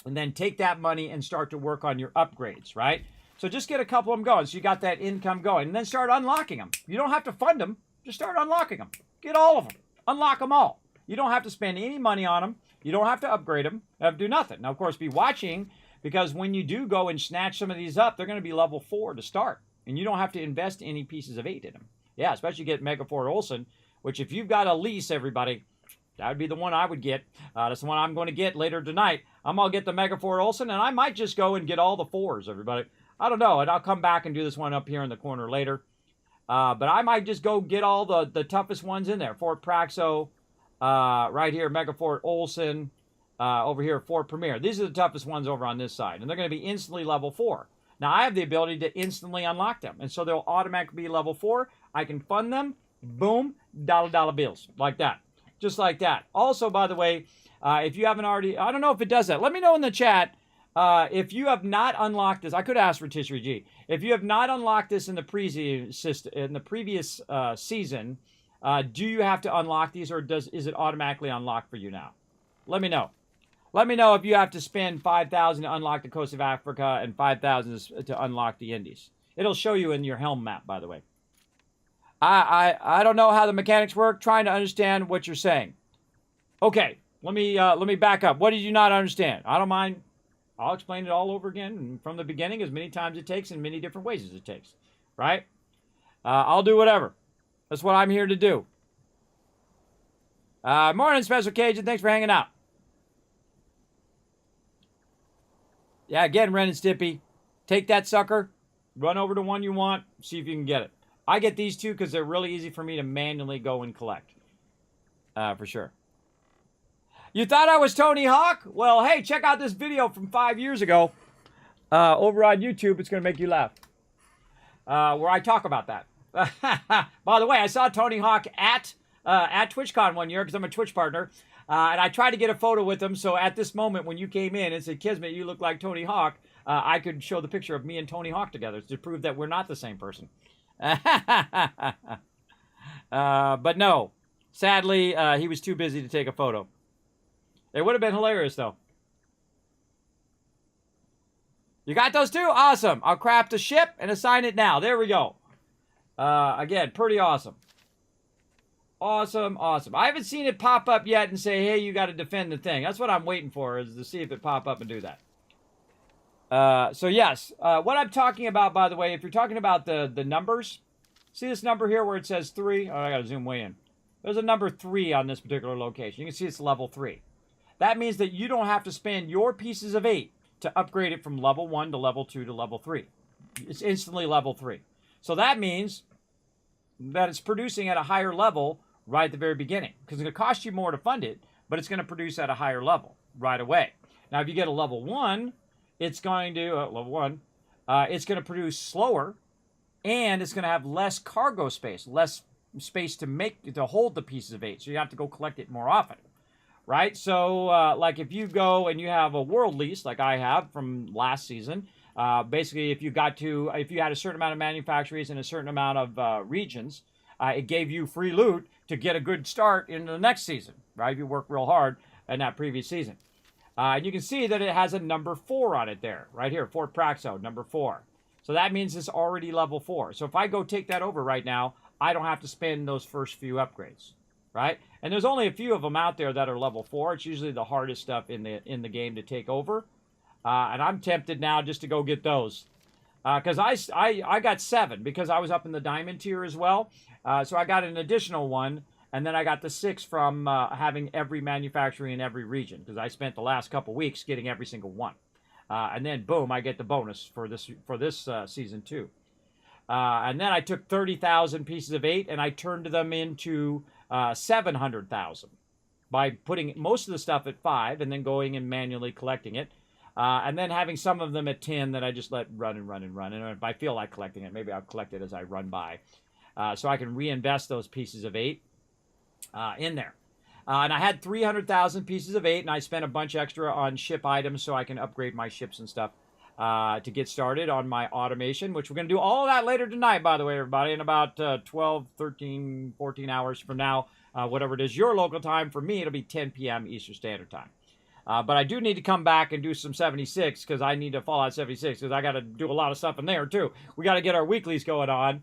And then take that money and start to work on your upgrades, right? So just get a couple of them going so you got that income going. And then start unlocking them. You don't have to fund them. Just start unlocking them. Get all of them. Unlock them all. You don't have to spend any money on them. You don't have to upgrade them. You have to do nothing. Now, of course, be watching because when you do go and snatch some of these up, they're going to be level 4 to start. And you don't have to invest any pieces of 8 in them. Yeah, especially get Megafort Olsen, which if you've got a lease, everybody, that would be the one I would get. That's the one I'm going to get later tonight. I'm going to get the Megafort Olsen, and I might just go and get all the 4s, everybody. I don't know, and I'll come back and do this one up here in the corner later. But I might just go get all the toughest ones in there. Fort Praxo, right here, Megafort Olsen, over here, Fort Premier. These are the toughest ones over on this side, and they're going to be instantly level 4. Now, I have the ability to instantly unlock them, and so they'll automatically be level 4. I can fund them, boom, dollar bills, like that. Just like that. Also, by the way, if you haven't already, I don't know if it does that. Let me know in the chat if you have not unlocked this. I could ask Rotisserie G. If you have not unlocked this in the previous season, do you have to unlock these, or is it automatically unlocked for you now? Let me know. Let me know if you have to spend 5,000 to unlock the coast of Africa and 5,000 to unlock the Indies. It'll show you in your helm map, by the way. I don't know how the mechanics work. Trying to understand what you're saying. Okay, let me back up. What did you not understand? I don't mind. I'll explain it all over again from the beginning as many times it takes in many different ways as it takes. Right? I'll do whatever. That's what I'm here to do. Morning, Special Cajun. Thanks for hanging out. Yeah, again, Ren and Stippy. Take that sucker. Run over to one you want. See if you can get it. I get these two because they're really easy for me to manually go and collect. For sure. You thought I was Tony Hawk? Well, hey, check out this video from 5 years ago. Over on YouTube. It's going to make you laugh. Where I talk about that. By the way, I saw Tony Hawk at TwitchCon one year because I'm a Twitch partner. And I tried to get a photo with him. So at this moment, when you came in and said, Kismet, you look like Tony Hawk, I could show the picture of me and Tony Hawk together to prove that we're not the same person. But no, sadly, he was too busy to take a photo. It would have been hilarious, though. You got those two? Awesome. I'll craft a ship and assign it now. There we go. Again, pretty awesome. Awesome, awesome. I haven't seen it pop up yet and say, hey, you got to defend the thing. That's what I'm waiting for, is to see if it pop up and do that. So yes, what I'm talking about, by the way, if you're talking about the numbers, see this number here where it says 3? Oh, I got to zoom way in. There's a number 3 on this particular location. You can see it's level 3. That means that you don't have to spend your pieces of 8 to upgrade it from level 1 to level 2 to level 3. It's instantly level 3. So that means that it's producing at a higher level right at the very beginning. Because it's going to cost you more to fund it, but it's going to produce at a higher level right away. Now, if you get a level 1, it's going to, it's going to produce slower, and it's going to have less cargo space, less space to hold the pieces of 8. So you have to go collect it more often. Right? So, like if you go and you have a world lease, like I have from last season, basically if you had a certain amount of manufactories and a certain amount of regions, it gave you free loot to get a good start in the next season, right? If you work real hard in that previous season. And you can see that it has a number 4 on it there, right here, Fort Praxo, number 4. So that means it's already level 4. So if I go take that over right now, I don't have to spend those first few upgrades. Right? And there's only a few of them out there that are level 4. It's usually the hardest stuff in the game to take over. And I'm tempted now just to go get those. Because I got 7 because I was up in the diamond tier as well. So I got an additional 1. And then I got the 6 from having every manufacturer in every region. Because I spent the last couple weeks getting every single one. And then boom, I get the bonus for this season too. And then I took 30,000 pieces of 8 and I turned them into 700,000 by putting most of the stuff at 5 and then going and manually collecting it. And then having some of them at 10 that I just let run and run and run. And if I feel like collecting it, maybe I'll collect it as I run by. So I can reinvest those pieces of 8 in there. And I had 300,000 pieces of 8 and I spent a bunch extra on ship items so I can upgrade my ships and stuff to get started on my automation, which we're going to do all of that later tonight, by the way, everybody, in about 12, 13, 14 hours from now, whatever it is your local time. For me, it'll be 10 p.m. Eastern Standard Time. But I do need to come back and do some 76 because I need to Fallout 76 because I got to do a lot of stuff in there, too. We got to get our weeklies going on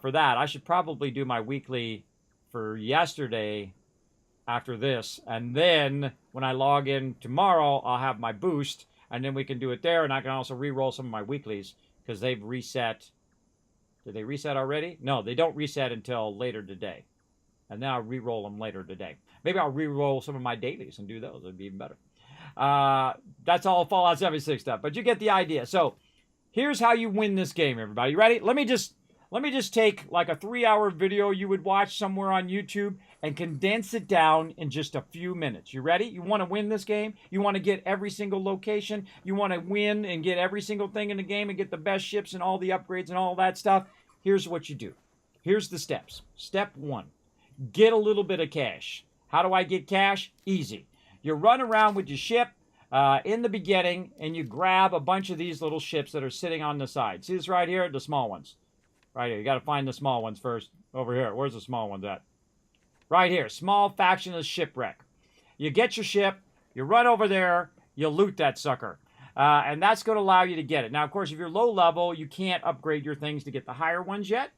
for that. I should probably do my weekly for yesterday after this. And then when I log in tomorrow, I'll have my boost. And then we can do it there, and I can also re-roll some of my weeklies because they've reset. Did they reset already? No, they don't reset until later today. And then I'll re-roll them later today. Maybe I'll re-roll some of my dailies and do those. It'd be even better. That's all Fallout 76 stuff. But you get the idea. So here's how you win this game, everybody. You ready? Let me just take like a 3-hour video you would watch somewhere on YouTube and condense it down in just a few minutes. You ready? You want to win this game? You want to get every single location? You want to win and get every single thing in the game and get the best ships and all the upgrades and all that stuff? Here's what you do. Here's the steps. Step 1. Get a little bit of cash. How do I get cash? Easy. You run around with your ship in the beginning and you grab a bunch of these little ships that are sitting on the side. See this right here? The small ones. Right here. You got to find the small ones first. Over here. Where's the small ones at? Right here. Small factionless shipwreck. You get your ship. You run over there. You loot that sucker. And that's going to allow you to get it. Now, of course, if you're low level, you can't upgrade your things to get the higher ones yet.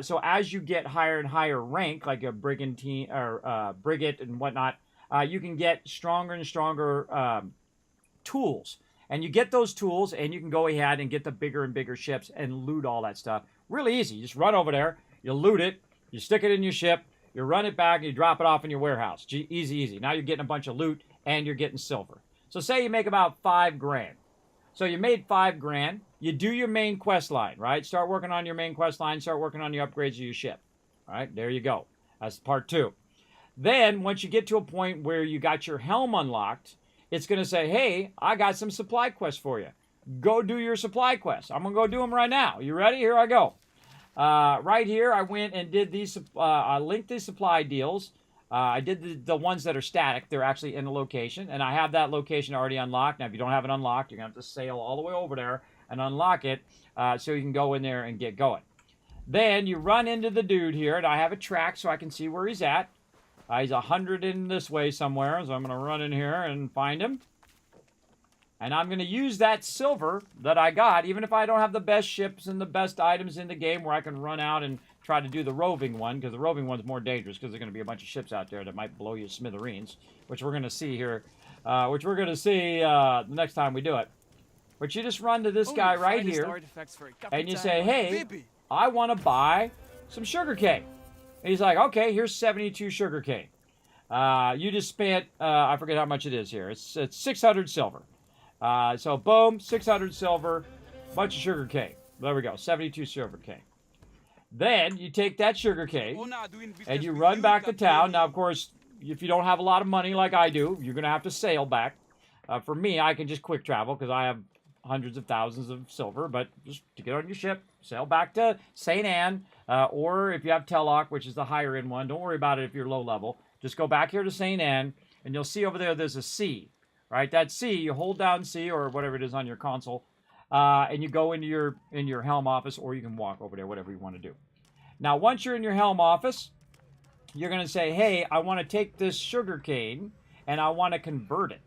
So as you get higher and higher rank, like a brigantine or brigate and whatnot, you can get stronger and stronger tools. And you get those tools, and you can go ahead and get the bigger and bigger ships and loot all that stuff. Really easy. You just run over there, you loot it, you stick it in your ship, you run it back, and you drop it off in your warehouse. Easy, easy. Now you're getting a bunch of loot, and you're getting silver. So say you make about $5,000. So you made $5,000. You do your main quest line, right? Start working on your main quest line. Start working on your upgrades of your ship. All right, there you go. That's part 2. Then, once you get to a point where you got your helm unlocked, it's going to say, hey, I got some supply quests for you. Go do your supply quests. I'm going to go do them right now. You ready? Here I go. Right here, I went and did these. I linked these supply deals. I did the ones that are static. They're actually in the location, and I have that location already unlocked. Now, if you don't have it unlocked, you're going to have to sail all the way over there and unlock it so you can go in there and get going. Then you run into the dude here, and I have a track so I can see where he's at. He's 100 in this way somewhere, so I'm going to run in here and find him. And I'm going to use that silver that I got, even if I don't have the best ships and the best items in the game where I can run out and try to do the roving one, because the roving one's more dangerous because there's going to be a bunch of ships out there that might blow you to smithereens, which we're going to see here, the next time we do it. But you just run to this guy right here, and you say, hey, I want to buy some sugarcane. And he's like, okay, here's 72 sugarcane. You just spent, I forget how much it is here. It's 600 silver. So boom, 600 silver, bunch of sugar cane. There we go, 72 sugar cane. Then you take that sugar cane and you run back to town. Now, of course, if you don't have a lot of money like I do, you're going to have to sail back. For me, I can just quick travel because I have hundreds of thousands of silver, but just to get on your ship, sail back to St. Anne, or if you have Telloc, which is the higher end one, don't worry about it if you're low level. Just go back here to St. Anne, and you'll see over there there's a C. Right, that C, you hold down C or whatever it is on your console, and you go into your helm office, or you can walk over there, whatever you want to do. Now, once you're in your helm office, you're going to say, hey, I want to take this sugar cane, and I want to convert it.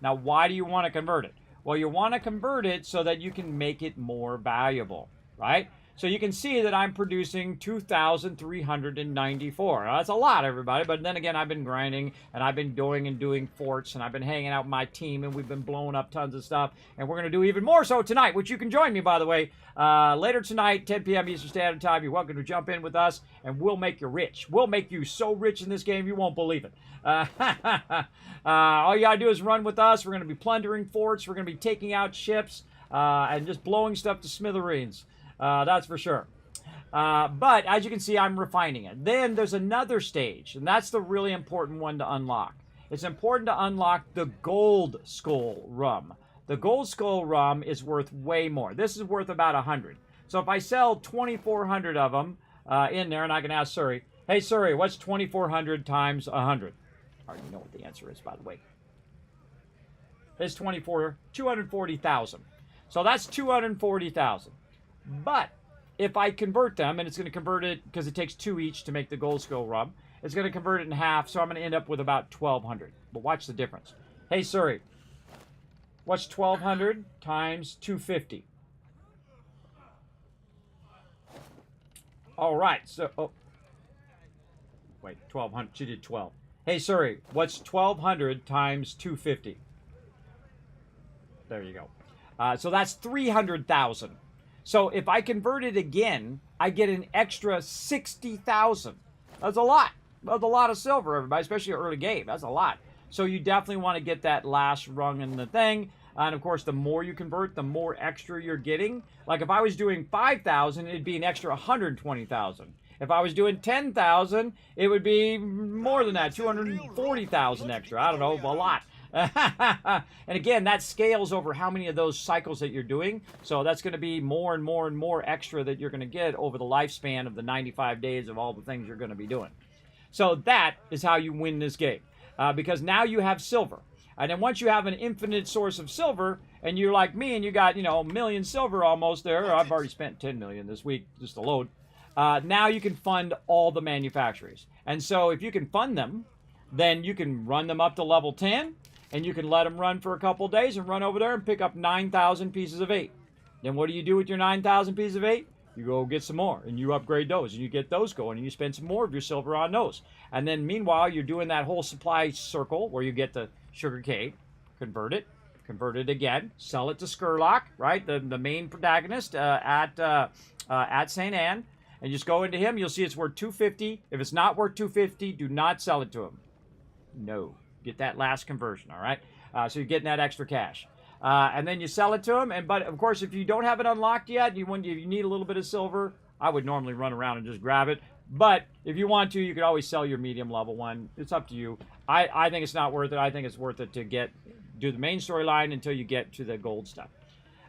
Now, why do you want to convert it? Well, you want to convert it so that you can make it more valuable, right? So you can see that I'm producing 2,394. Now, that's a lot, everybody, but then again, I've been grinding, and I've been doing forts, and I've been hanging out with my team, and we've been blowing up tons of stuff, and we're going to do even more so tonight, which you can join me, by the way, later tonight, 10 p.m. Eastern Standard Time. You're welcome to jump in with us, and we'll make you rich. We'll make you so rich in this game, you won't believe it. All you got to do is run with us. We're going to be plundering forts. We're going to be taking out ships, and just blowing stuff to smithereens. That's for sure. But as you can see, I'm refining it. Then there's another stage, and that's the really important one to unlock. It's important to unlock the Gold Skull rum. The Gold Skull rum is worth way more. This is worth about 100. So if I sell 2,400 of them in there, and I can ask Suri, hey Suri, what's 2,400 times 100? I already know what the answer is, by the way. It's 240,000. So that's 240,000. But if I convert them, and it's going to convert it because it takes 2 each to make the Gold Skull rum, it's going to convert it in half, so I'm going to end up with about 1,200. But watch the difference. Hey, Suri, what's 1,200 times 250? All right, so, wait, 1,200, she did 12. Hey, Suri, what's 1,200 times 250? There you go. So that's 300,000. So if I convert it again, I get an extra 60,000. That's a lot. That's a lot of silver, everybody, especially early game. That's a lot. So you definitely want to get that last rung in the thing. And of course, the more you convert, the more extra you're getting. Like if I was doing 5,000, it'd be an extra 120,000. If I was doing 10,000, it would be more than that, 240,000 extra. I don't know, a lot. And again, that scales over how many of those cycles that you're doing. So that's going to be more and more and more extra that you're going to get over the lifespan of the 95 days of all the things you're going to be doing. So that is how you win this game, because now you have silver. And then once you have an infinite source of silver, and you're like me, and you got, you know, a million silver almost there. I've already spent 10 million this week just to load. Now you can fund all the manufacturers. And so if you can fund them, then you can run them up to level 10, and you can let them run for a couple of days and run over there and pick up 9,000 pieces of 8. Then what do you do with your 9,000 pieces of 8? You go get some more, and you upgrade those, and you get those going, and you spend some more of your silver on those. And then meanwhile, you're doing that whole supply circle where you get the sugar cane, convert it again, sell it to Skurlock, right, the main protagonist at St. Anne, and just go into him. You'll see it's worth 250. If it's not worth 250, do not sell it to him. No, get that last conversion, all right? So you're getting that extra cash. And then you sell it to him. But of course, if you don't have it unlocked yet, you need a little bit of silver, I would normally run around and just grab it. But if you want to, you could always sell your medium level one. It's up to you. I think it's not worth it. I think it's worth it to do the main storyline until you get to the gold stuff.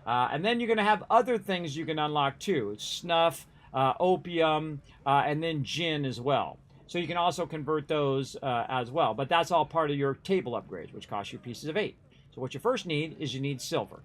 And then you're going to have other things you can unlock too. Snuff, opium, and then gin as well. So you can also convert those as well. But that's all part of your table upgrades, which cost you pieces of 8. So what you first need is you need silver.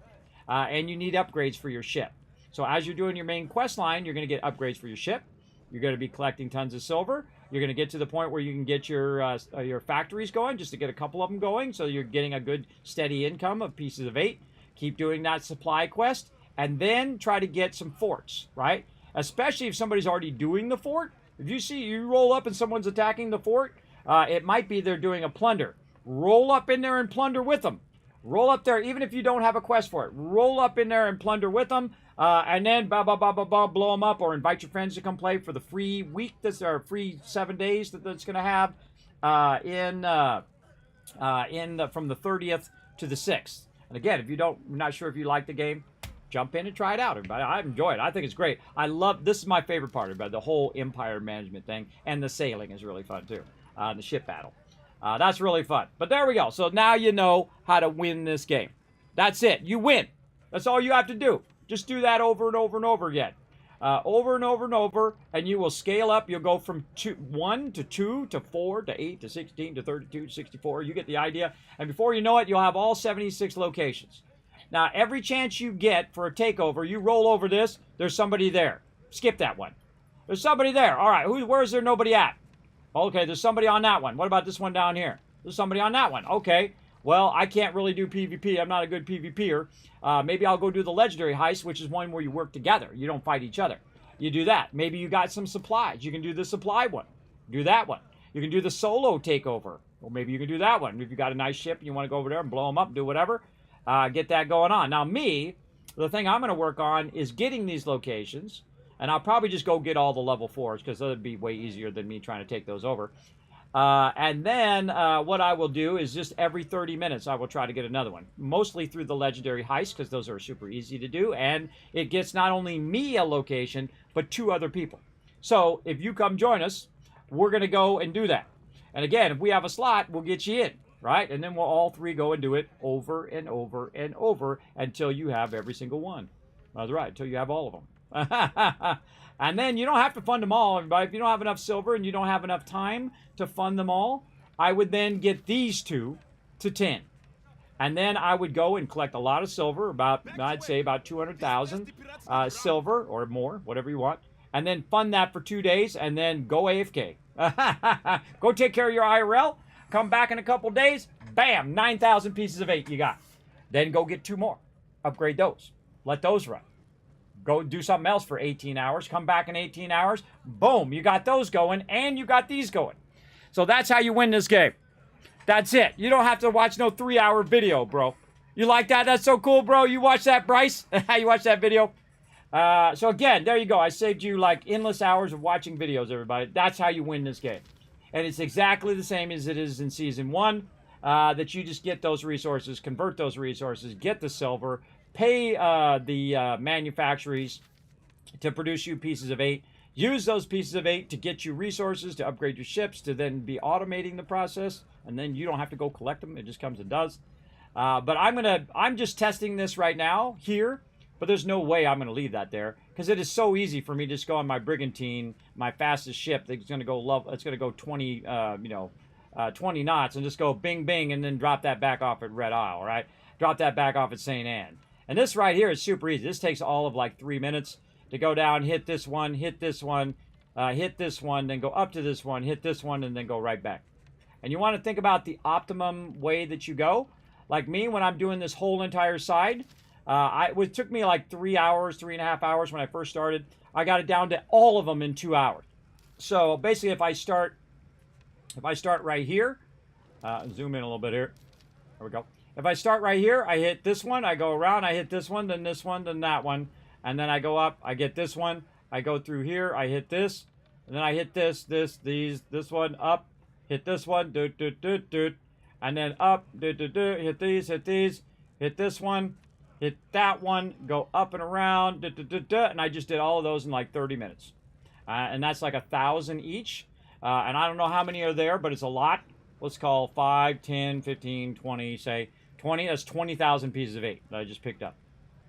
And you need upgrades for your ship. So as you're doing your main quest line, you're going to get upgrades for your ship. You're going to be collecting tons of silver. You're going to get to the point where you can get your factories going, just to get a couple of them going. So you're getting a good steady income of pieces of 8. Keep doing that supply quest. And then try to get some forts, right? Especially if somebody's already doing the fort. If you see you roll up and someone's attacking the fort, it might be they're doing a plunder. Roll up in there and plunder with them. Roll up there, even if you don't have a quest for it. Roll up in there and plunder with them, and then blow them up, or invite your friends to come play for the free week. This or free 7 days that's going to have from the 30th to the 6th. And again, if you're not sure if you like the game, jump in and try it out, everybody. I enjoy it. I think it's great. This is my favorite part about the whole empire management thing, and the sailing is really fun too. The ship battle. That's really fun. But there we go. So now you know how to win this game. That's it. You win. That's all you have to do. Just do that over and over and over again. Over and over and over, and you will scale up. You'll go from 1 to 2 to 4 to 8 to 16 to 32 to 64. You get the idea. And before you know it, you'll have all 76 locations. Now, every chance you get for a takeover, you roll over this, there's somebody there. Skip that one. There's somebody there. All right, where's there nobody at? Okay, there's somebody on that one. What about this one down here? There's somebody on that one. Okay, well, I can't really do PvP. I'm not a good PvPer. Maybe I'll go do the legendary heist, which is one where you work together. You don't fight each other. You do that. Maybe you got some supplies. You can do the supply one. Do that one. You can do the solo takeover. Or maybe you can do that one. If you got a nice ship and you want to go over there and blow them up, do whatever, get that going on. Now, the thing I'm going to work on is getting these locations. And I'll probably just go get all the level 4s, because that would be way easier than me trying to take those over. And then what I will do is just every 30 minutes I will try to get another one. Mostly through the legendary heist, because those are super easy to do. And it gets not only me a location, but 2 other people. So if you come join us, we're going to go and do that. And again, if we have a slot, we'll get you in, right? And then we'll all 3 go and do it over and over and over until you have every single one. That's right, until you have all of them. And then you don't have to fund them all, everybody. If you don't have enough silver and you don't have enough time to fund them all, I would then get these 2 to 10. And then I would go and collect a lot of silver, I'd say about 200,000 silver or more, whatever you want. And then fund that for 2 days and then go AFK. Go take care of your IRL, come back in a couple days, bam, 9,000 pieces of 8 you got. Then go get 2 more, upgrade those, let those run. Go do something else for 18 hours, come back in 18 hours, boom, you got those going, and you got these going. So that's how you win this game. That's it. You don't have to watch no 3-hour video, bro. You like that? That's so cool, bro. You watch that, Bryce? You watch that video? So again, there you go. I saved you like endless hours of watching videos, everybody. That's how you win this game. And it's exactly the same as it is in Season 1, that you just get those resources, convert those resources, get the silver, pay the manufacturers to produce you pieces of 8, use those pieces of 8 to get you resources, to upgrade your ships, to then be automating the process, and then you don't have to go collect them. It just comes and does. But I'm just testing this right now here, but there's no way I'm gonna leave that there because it is so easy for me to just go on my brigantine, my fastest ship that's gonna go it's gonna go 20 20 knots and just go bing bing and then drop that back off at Red Isle, right? Drop that back off at St. Anne. And this right here is super easy. This takes all of like 3 minutes to go down, hit this one, hit this one, then go up to this one, hit this one, and then go right back. And you want to think about the optimum way that you go. Like me, when I'm doing this whole entire side, it took me like 3 hours, 3.5 hours when I first started. I got it down to all of them in 2 hours. So basically, if I start right here, zoom in a little bit here. There we go. If I start right here, I hit this one, I go around, I hit this one, then that one, and then I go up, I get this one, I go through here, I hit this, and then I hit this one, up, hit this one, and then up, hit these, hit this one, hit that one, go up and around, and I just did all of those in like 30 minutes. And that's like 1,000 each. And I don't know how many are there, but it's a lot. Let's call 5, 10, 15, 20, say 20. That's 20,000 pieces of 8 that I just picked up.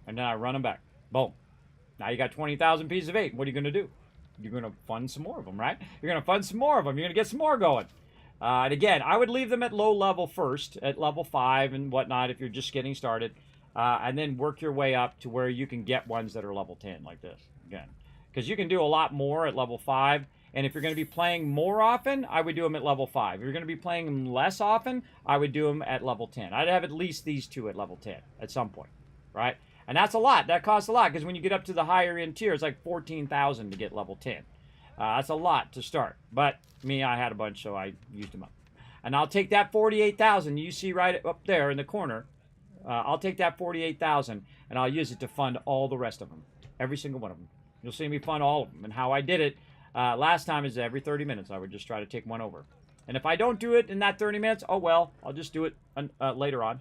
And then I run them back. Boom. Now you got 20,000 pieces of 8. What are you going to do? You're going to fund some more of them, right? You're going to fund some more of them. You're going to get some more going. And again, I would leave them at low level first, at level 5 and whatnot if you're just getting started. And then work your way up to where you can get ones that are level 10 like this. Again, because you can do a lot more at level 5. And if you're going to be playing more often, I would do them at level 5. If you're going to be playing them less often, I would do them at level 10. I'd have at least these two at level 10 at some point, right? And that's a lot. That costs a lot because when you get up to the higher end tier, it's like 14,000 to get level 10. That's a lot to start. But me, I had a bunch, so I used them up. And I'll take that 48,000 you see right up there in the corner. I'll take that 48,000 and I'll use it to fund all the rest of them. Every single one of them. You'll see me fund all of them. And how I did it last time is every 30 minutes I would just try to take one over. And if I don't do it in that 30 minutes, oh well, I'll just do it later on.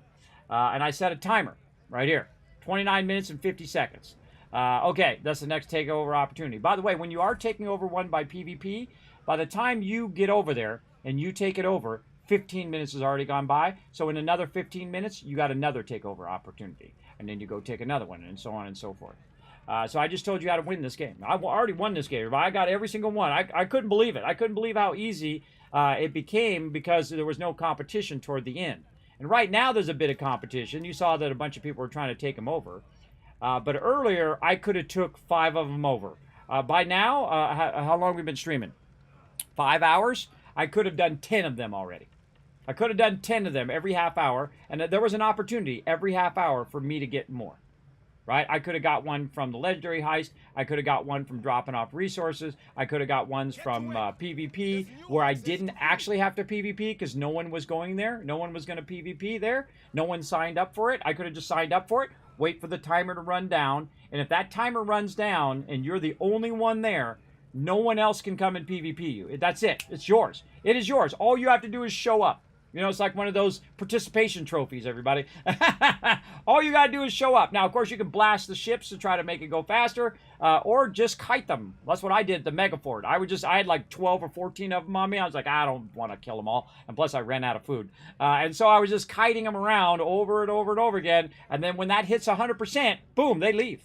And I set a timer right here. 29 minutes and 50 seconds. Okay, that's the next takeover opportunity. By the way, when you are taking over one by PvP, by the time you get over there and you take it over, 15 minutes has already gone by. So in another 15 minutes, you got another takeover opportunity. And then you go take another one and so on and so forth. So I just told you how to win this game. I already won this game. I got every single one. I couldn't believe it. I couldn't believe how easy it became because there was no competition toward the end. And right now there's a bit of competition. You saw that a bunch of people were trying to take them over. But earlier, I could have took 5 of them over. By now, how long have we been streaming? 5 hours? I could have done 10 of them already. I could have done 10 of them every half hour. And there was an opportunity every half hour for me to get more. Right? I could have got one from the legendary heist. I could have got one from dropping off resources. I could have got ones from PvP where I didn't actually have to PvP because no one was going there. No one was going to PvP there. No one signed up for it. I could have just signed up for it, wait for the timer to run down. And if that timer runs down and you're the only one there, no one else can come and PvP you. That's it. It's yours. It is yours. All you have to do is show up. You know, it's like one of those participation trophies, everybody. All you got to do is show up. Now, of course, you can blast the ships to try to make it go faster, or just kite them. That's what I did at the Megafort. I had like 12 or 14 of them on me. I was like, I don't want to kill them all. And plus, I ran out of food. And so I was just kiting them around over and over and over again. And then when that hits 100%, boom, they leave.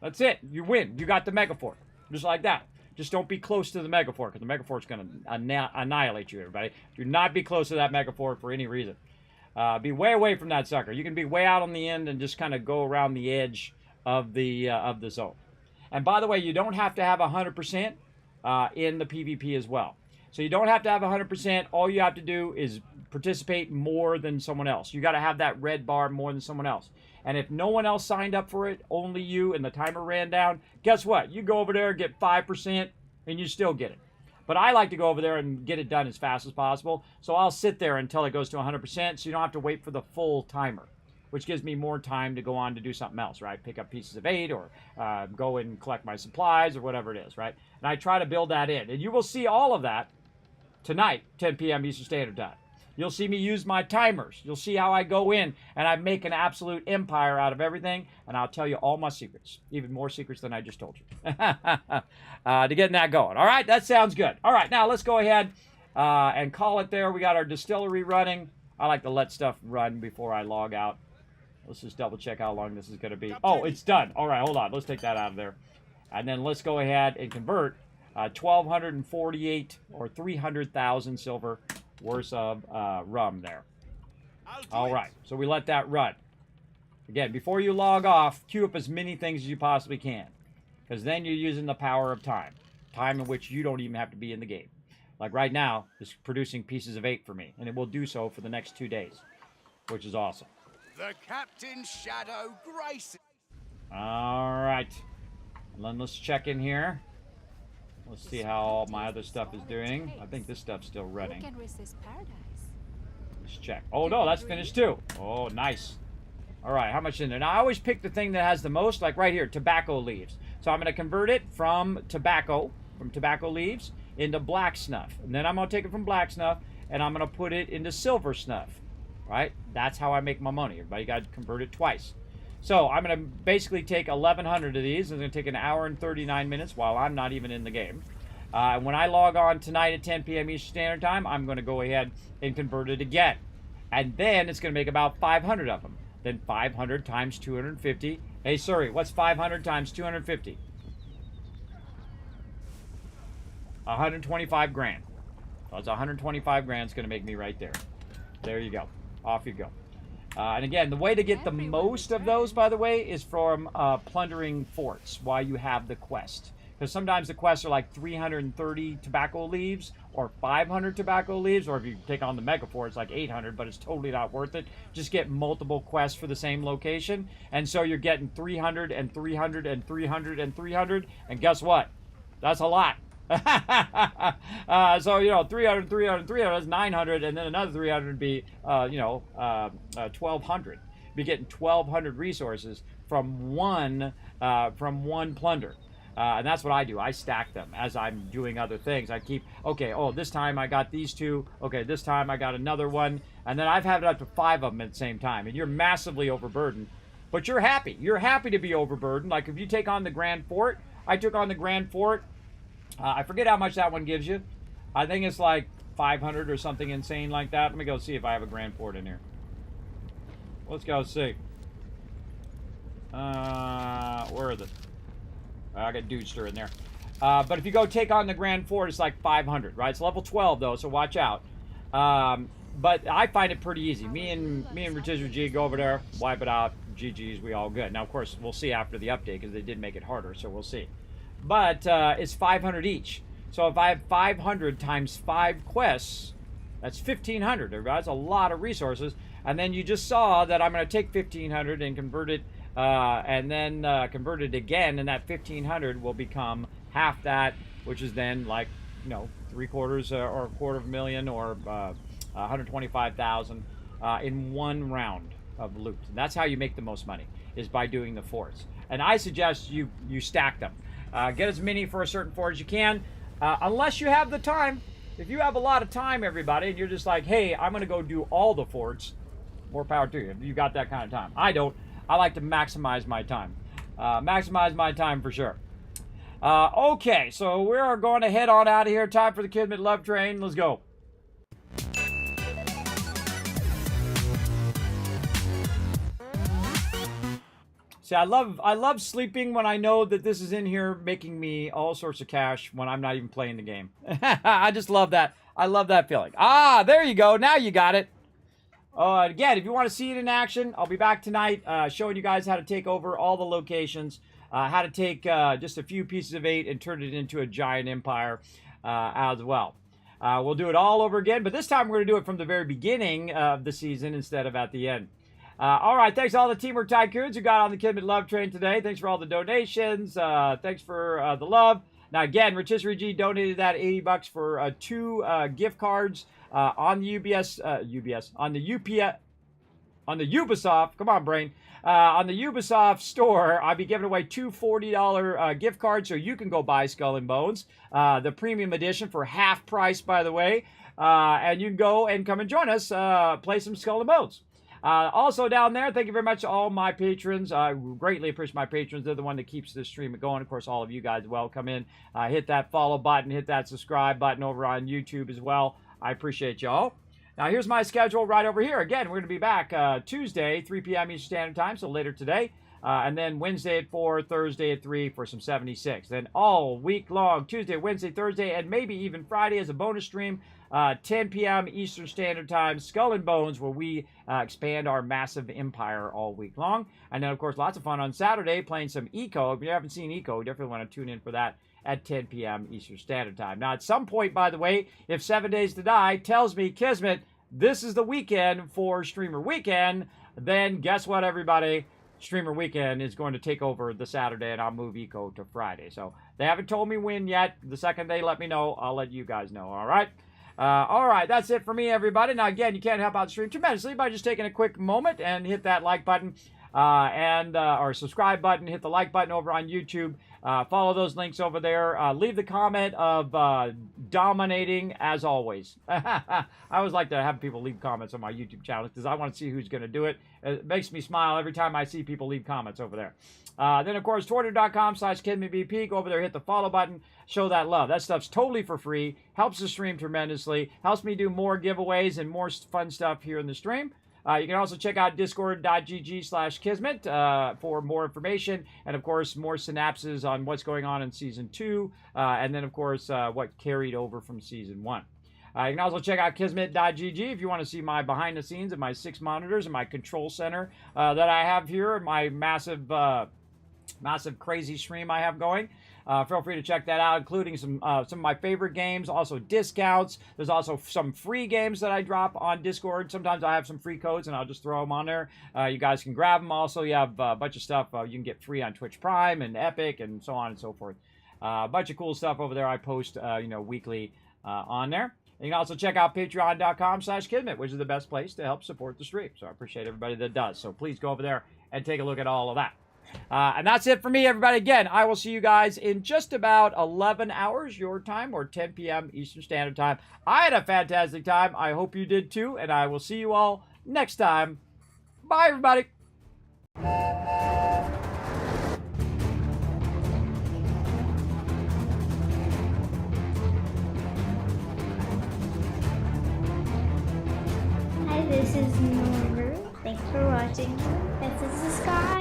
That's it. You win. You got the Megafort. Just like that. Just don't be close to the Megafort, because the Megafort's going to annihilate you, everybody. Do not be close to that Megafort for any reason. Be way away from that sucker. You can be way out on the end and just kind of go around the edge of the zone. And by the way, you don't have to have 100% in the PvP as well. So you don't have to have 100%. All you have to do is participate more than someone else. You got to have that red bar more than someone else. And if no one else signed up for it, only you, and the timer ran down, guess what? You go over there, get 5%, and you still get it. But I like to go over there and get it done as fast as possible. So I'll sit there until it goes to 100%, so you don't have to wait for the full timer. which gives me more time to go on to do something else, right? Pick up pieces of 8 or go and collect my supplies or whatever it is, right? And I try to build that in. And you will see all of that tonight, 10 p.m. Eastern Standard Time. You'll see me use my timers. You'll see how I go in and I make an absolute empire out of everything. And I'll tell you all my secrets, even more secrets than I just told you, to get that going. All right, that sounds good. All right, now let's go ahead and call it there. We got our distillery running. I like to let stuff run before I log out. Let's just double check how long this is going to be. Oh, it's done. All right, hold on. Let's take that out of there. And then let's go ahead and convert 1,248 or 300,000 silver worth of rum there. All right, so we let that run. Again, before you log off, queue up as many things as you possibly can, because then you're using the power of time. Time in which you don't even have to be in the game. Like right now, it's producing pieces of 8 for me, and it will do so for the next 2 days, which is awesome. The Captain's Shadow Grace. All right, and then let's check in here. Let's see how all my other stuff is doing. I think this stuff's still running. Let's check. Oh, no, that's finished too. Oh, nice. All right, how much in there? Now, I always pick the thing that has the most, like right here, tobacco leaves. So I'm going to convert it from tobacco leaves, into black snuff. And then I'm going to take it from black snuff, and I'm going to put it into silver snuff. Right? That's how I make my money. Everybody got to convert it twice. So I'm going to basically take 1,100 of these. It's going to take an hour and 39 minutes while I'm not even in the game. When I log on tonight at 10 p.m. Eastern Standard Time, I'm going to go ahead and convert it again. And then it's going to make about 500 of them. Then 500 times 250. Hey, sorry, what's 500 times 250? 125 grand. So it's 125 grand it's going to make me right there. There you go. Off you go. And again, the way to get the most of those, by the way, is from plundering forts while you have the quest. Because sometimes the quests are like 330 tobacco leaves or 500 tobacco leaves, or if you take on the mega fort, it's like 800, but it's totally not worth it. Just get multiple quests for the same location. And so you're getting 300 and 300 and 300 and 300. And guess what? That's a lot. So, you know, 300, 300, 300 is 900, and then another 300 would be, 1,200. Be getting 1,200 resources from one plunder. And that's what I do. I stack them as I'm doing other things. I keep, okay, oh, this time I got these 2. Okay, this time I got another one. And then I've had it up to 5 of them at the same time. And you're massively overburdened. But you're happy. You're happy to be overburdened. Like if you take on the Grand Fort, I took on the Grand Fort. I forget how much that one gives you. I think it's like 500 or something insane like that. Let me go see if I have a Grand Fort in here. Let's go see. Where is it? I got Dudester in there. But if you go take on the Grand Fort, it's like 500, right? It's level 12 though, so watch out. But I find it pretty easy. Me and Rotisserie G go over there, wipe it out. GG's, we all good. Now, of course, we'll see after the update because they did make it harder, so we'll see. But it's 500 each. So if I have 500 times 5 quests, that's 1,500. That's a lot of resources. And then you just saw that I'm going to take 1,500 and convert it, and then convert it again, and that 1,500 will become half that, which is then like, you know, 3/4 or 250,000 or 125,000 in one round of loot. And that's how you make the most money, is by doing the forts. And I suggest you stack them. Get as many for a certain fort as you can, unless you have the time. If you have a lot of time, everybody, and you're just like, hey, I'm going to go do all the forts, more power to you. If you got that kind of time. I don't. I like to maximize my time. Maximize my time for sure. Okay, so we are going to head on out of here. Time for the Kismet Love Train. Let's go. See, I love sleeping when I know that this is in here making me all sorts of cash when I'm not even playing the game. I just love that. I love that feeling. Ah, there you go. Now you got it. Again, if you want to see it in action, I'll be back tonight showing you guys how to take over all the locations, how to take just a few pieces of 8 and turn it into a giant empire as well. We'll do it all over again, but this time we're going to do it from the very beginning of the season instead of at the end. All right, thanks to all the Teamwork Tycoons who got on the Kismet Love Train today. Thanks for all the donations. Thanks for the love. Now, again, Rotisserie G donated that $80 for 2 gift cards on the on the Ubisoft, come on, brain, on the Ubisoft store, I'll be giving away two $40 gift cards so you can go buy Skull and Bones, the premium edition for half price, by the way. And you can go and come and join us, play some Skull and Bones. Also down there, thank you very much to all my patrons. I greatly appreciate my patrons. They're the one that keeps this stream going. Of course, all of you guys come in, hit that follow button, hit that subscribe button over on YouTube as well. I appreciate y'all. Now, here's my schedule right over here. Again, we're going to be back Tuesday, 3 p.m. Eastern Standard Time, so later today. And then Wednesday at 4, Thursday at 3 for some 76. Then all week long, Tuesday, Wednesday, Thursday, and maybe even Friday as a bonus stream, 10 p.m. Eastern Standard Time, Skull and Bones, where we expand our massive empire all week long. And then, of course, lots of fun on Saturday playing some Eco. If you haven't seen Eco, you definitely want to tune in for that at 10 p.m. Eastern Standard Time. Now, at some point, by the way, if 7 Days to Die tells me, Kismet, this is the weekend for Streamer Weekend, then guess what, everybody? Streamer Weekend is going to take over the Saturday, and I'll move Eco to Friday. So they haven't told me when yet. The second they let me know, I'll let you guys know, all right? All right, that's it for me, everybody. Now, again, you can't help out the stream tremendously by just taking a quick moment and hit that like button or subscribe button, hit the like button over on YouTube. Follow those links over there. Leave the comment of dominating as always. I always like to have people leave comments on my YouTube channel because I want to see who's going to do it. It makes me smile every time I see people leave comments over there. Then, of course, twitter.com/KismetVP. Go over there, hit the follow button, show that love. That stuff's totally for free. Helps the stream tremendously. Helps me do more giveaways and more fun stuff here in the stream. You can also check out discord.gg/Kismet for more information and, of course, more synapses on what's going on in Season 2 and then, of course, what carried over from Season 1. You can also check out Kismet.gg if you want to see my behind the scenes and my 6 monitors and my control center that I have here, my massive crazy stream I have going. Feel free to check that out, including some of my favorite games, also discounts. There's also some free games that I drop on Discord. Sometimes I have some free codes, and I'll just throw them on there. You guys can grab them. Also, you have a bunch of stuff you can get free on Twitch Prime and Epic and so on and so forth. A bunch of cool stuff over there I post, weekly on there. And you can also check out patreon.com/Kismet, which is the best place to help support the stream. So I appreciate everybody that does. So please go over there and take a look at all of that. And that's it for me, everybody. Again, I will see you guys in just about 11 hours your time, or 10 p.m. Eastern Standard Time. I had a fantastic time. I hope you did too, and I will see you all next time. Bye, everybody. Hi, this is Noru. Thanks for watching. This is the Sky.